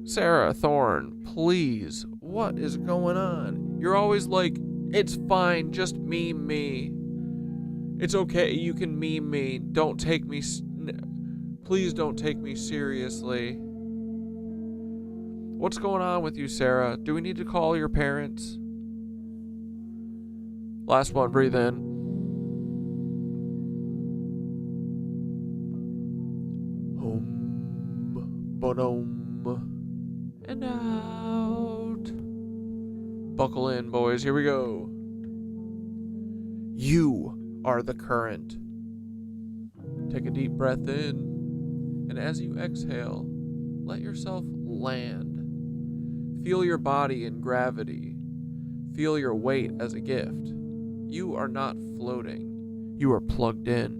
Sarah Thorne, please, what is going on? You're always like, it's fine, just meme me. It's okay, you can meme me. Don't take me, please don't take me seriously. What's going on with you, Sarah? Do we need to call your parents? Last one, breathe in. And out. Buckle in, boys. Here we go. You are the current. Take a deep breath in, and as you exhale, let yourself land. Feel your body in gravity. Feel your weight as a gift. You are not floating. You are plugged in.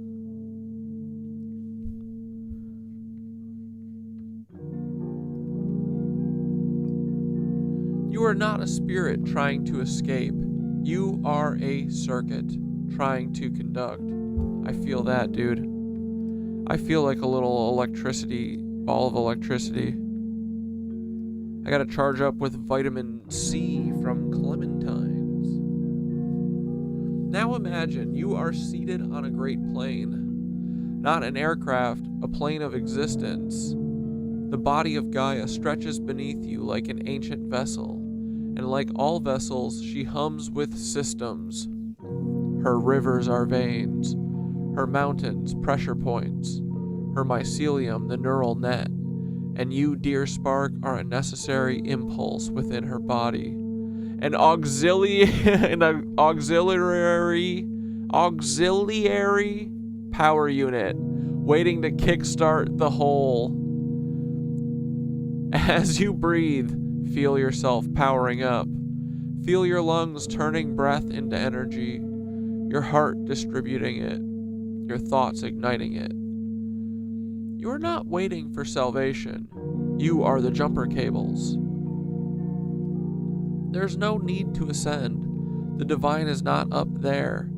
You are not a spirit trying to escape. You are a circuit trying to conduct. I feel that, dude. I feel like a little ball of electricity. I gotta charge up with vitamin C from clementines. Now imagine you are seated on a great plane. Not an aircraft, a plane of existence. The body of Gaia stretches beneath you like an ancient vessel, and like all vessels, she hums with systems. Her rivers are veins, her mountains pressure points, her mycelium the neural net, and you, dear spark, are a necessary impulse within her body. An auxiliary power unit waiting to kickstart the whole. As you breathe, feel yourself powering up. Feel your lungs turning breath into energy, your heart distributing it, your thoughts igniting it. You are not waiting for salvation. You are the jumper cables. There's no need to ascend. The divine is not up there.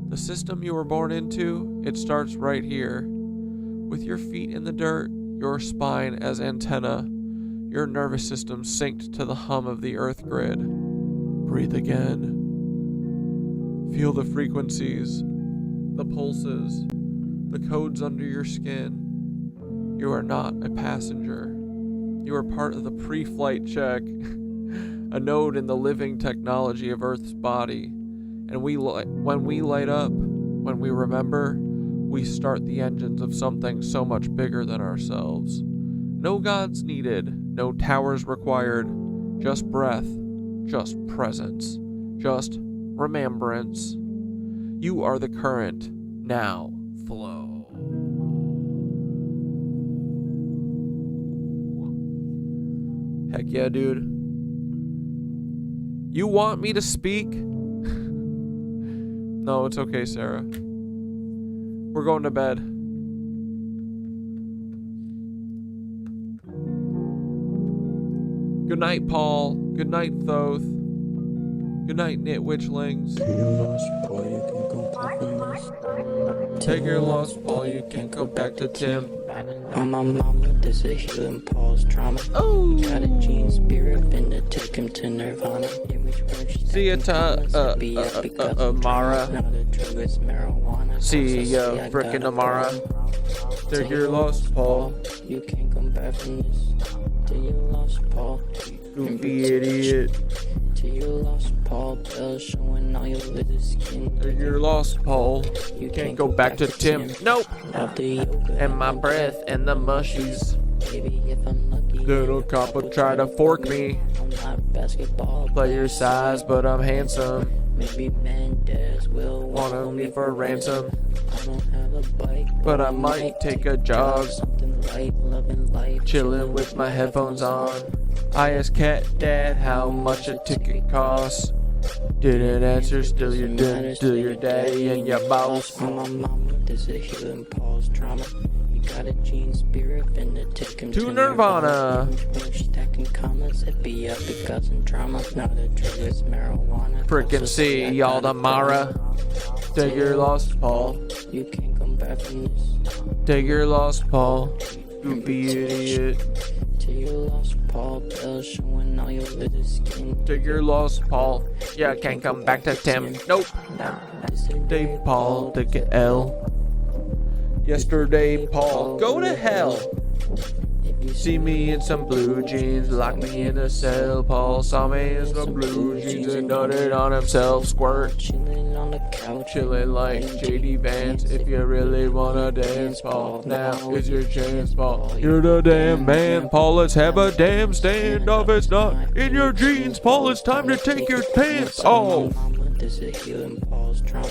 The system you were born into, it starts right here. With your feet in the dirt, your spine as antenna, your nervous system synced to the hum of the earth grid. Breathe again. Feel the frequencies, the pulses, the codes under your skin. You are not a passenger. You are part of the pre-flight check, a node in the living technology of Earth's body. And when we light up, when we remember, we start the engines of something so much bigger than ourselves. No gods needed, no towers required, just breath, just presence, just remembrance. You are the current, now flow. Heck yeah, dude. You want me to speak? No, it's okay, Sarah. We're going to bed. Good night, Paul. Good night, Thoth. Good night, Nitwitchlings. Take your loss, Paul. You can't go back to Tim. On my mama, this is healing Paul's trauma. Oh, got a gene spirit, finna take him to Nirvana. See ya, Amara. See ya, frickin' Amara. Take your loss, Paul. You can't come back from this. Till you lost Paul. Goofy idiot. Till you lost Paul. Bells showing all your little skin. Take your loss, Paul. You can't go back to Tim. Nope. And my breath and the mushies. Little cop will try to fork me. Play your size, but I'm handsome. Maybe Mendez will want me for ransom. I don't have a bike, but I might take a jog. Something light, loving life. Chilling with my headphones on. I asked CatDad how much a ticket costs. Didn't answer, still your daddy and your boss. On my mama, this is healing Paul's trauma. You got a gene spirit, finna take him to Nirvana. Stacking commas, it be up because in drama. Not a drug, it's marijuana. Frickin' see y'all tomorrow. Take your loss, Paul. You can't come back from this. Take your loss, Paul. Goofy idiot. Till you lost Paul. Bells showing all your little skin. Take your loss, Paul. Yeah, can't come back to Tim. Nope. Yesterday, Paul took an L. Yesterday, Paul, go to hell. See me in some blue jeans, lock me in a cell. Paul saw me in some blue jeans and nutted on himself. Squirt. Chilling on the couch. Chilling like JD Vance. If you really wanna dance, Paul, now is your chance, Paul. You're the damn man, Paul. Let's have a damn standoff. It's not in your jeans, Paul. It's time to take your pants off. This is healing Paul's trauma.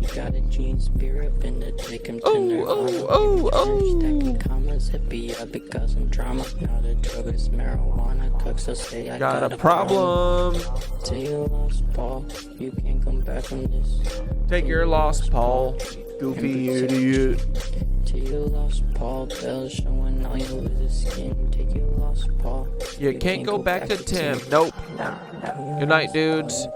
You got a gene spirit, finna take him to Nirvana. Stacking commas, it be up because I'm drama. Not a drug, it's marijuana. Cooks will say I got a problem. Till you lost Paul, you can't come back from this. Take your loss, Paul. Goofy idiot. Till you lost Paul. Bells showing all your little skin. Take your loss, Paul. You can't go back to Tim. Nope. Good night, dudes.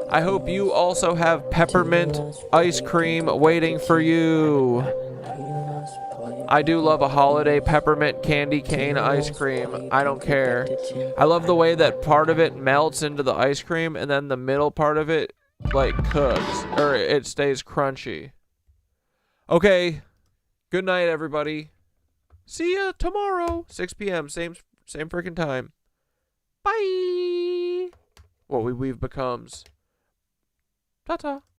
I hope you also have peppermint ice cream waiting for you. I do love a holiday peppermint candy cane ice cream. I don't care. I love the way that part of it melts into the ice cream and then the middle part of it like cooks or it stays crunchy. Okay. Good night, everybody. See ya tomorrow, 6 p.m. Same freaking time. Bye. What we've becomes. Ta-ta.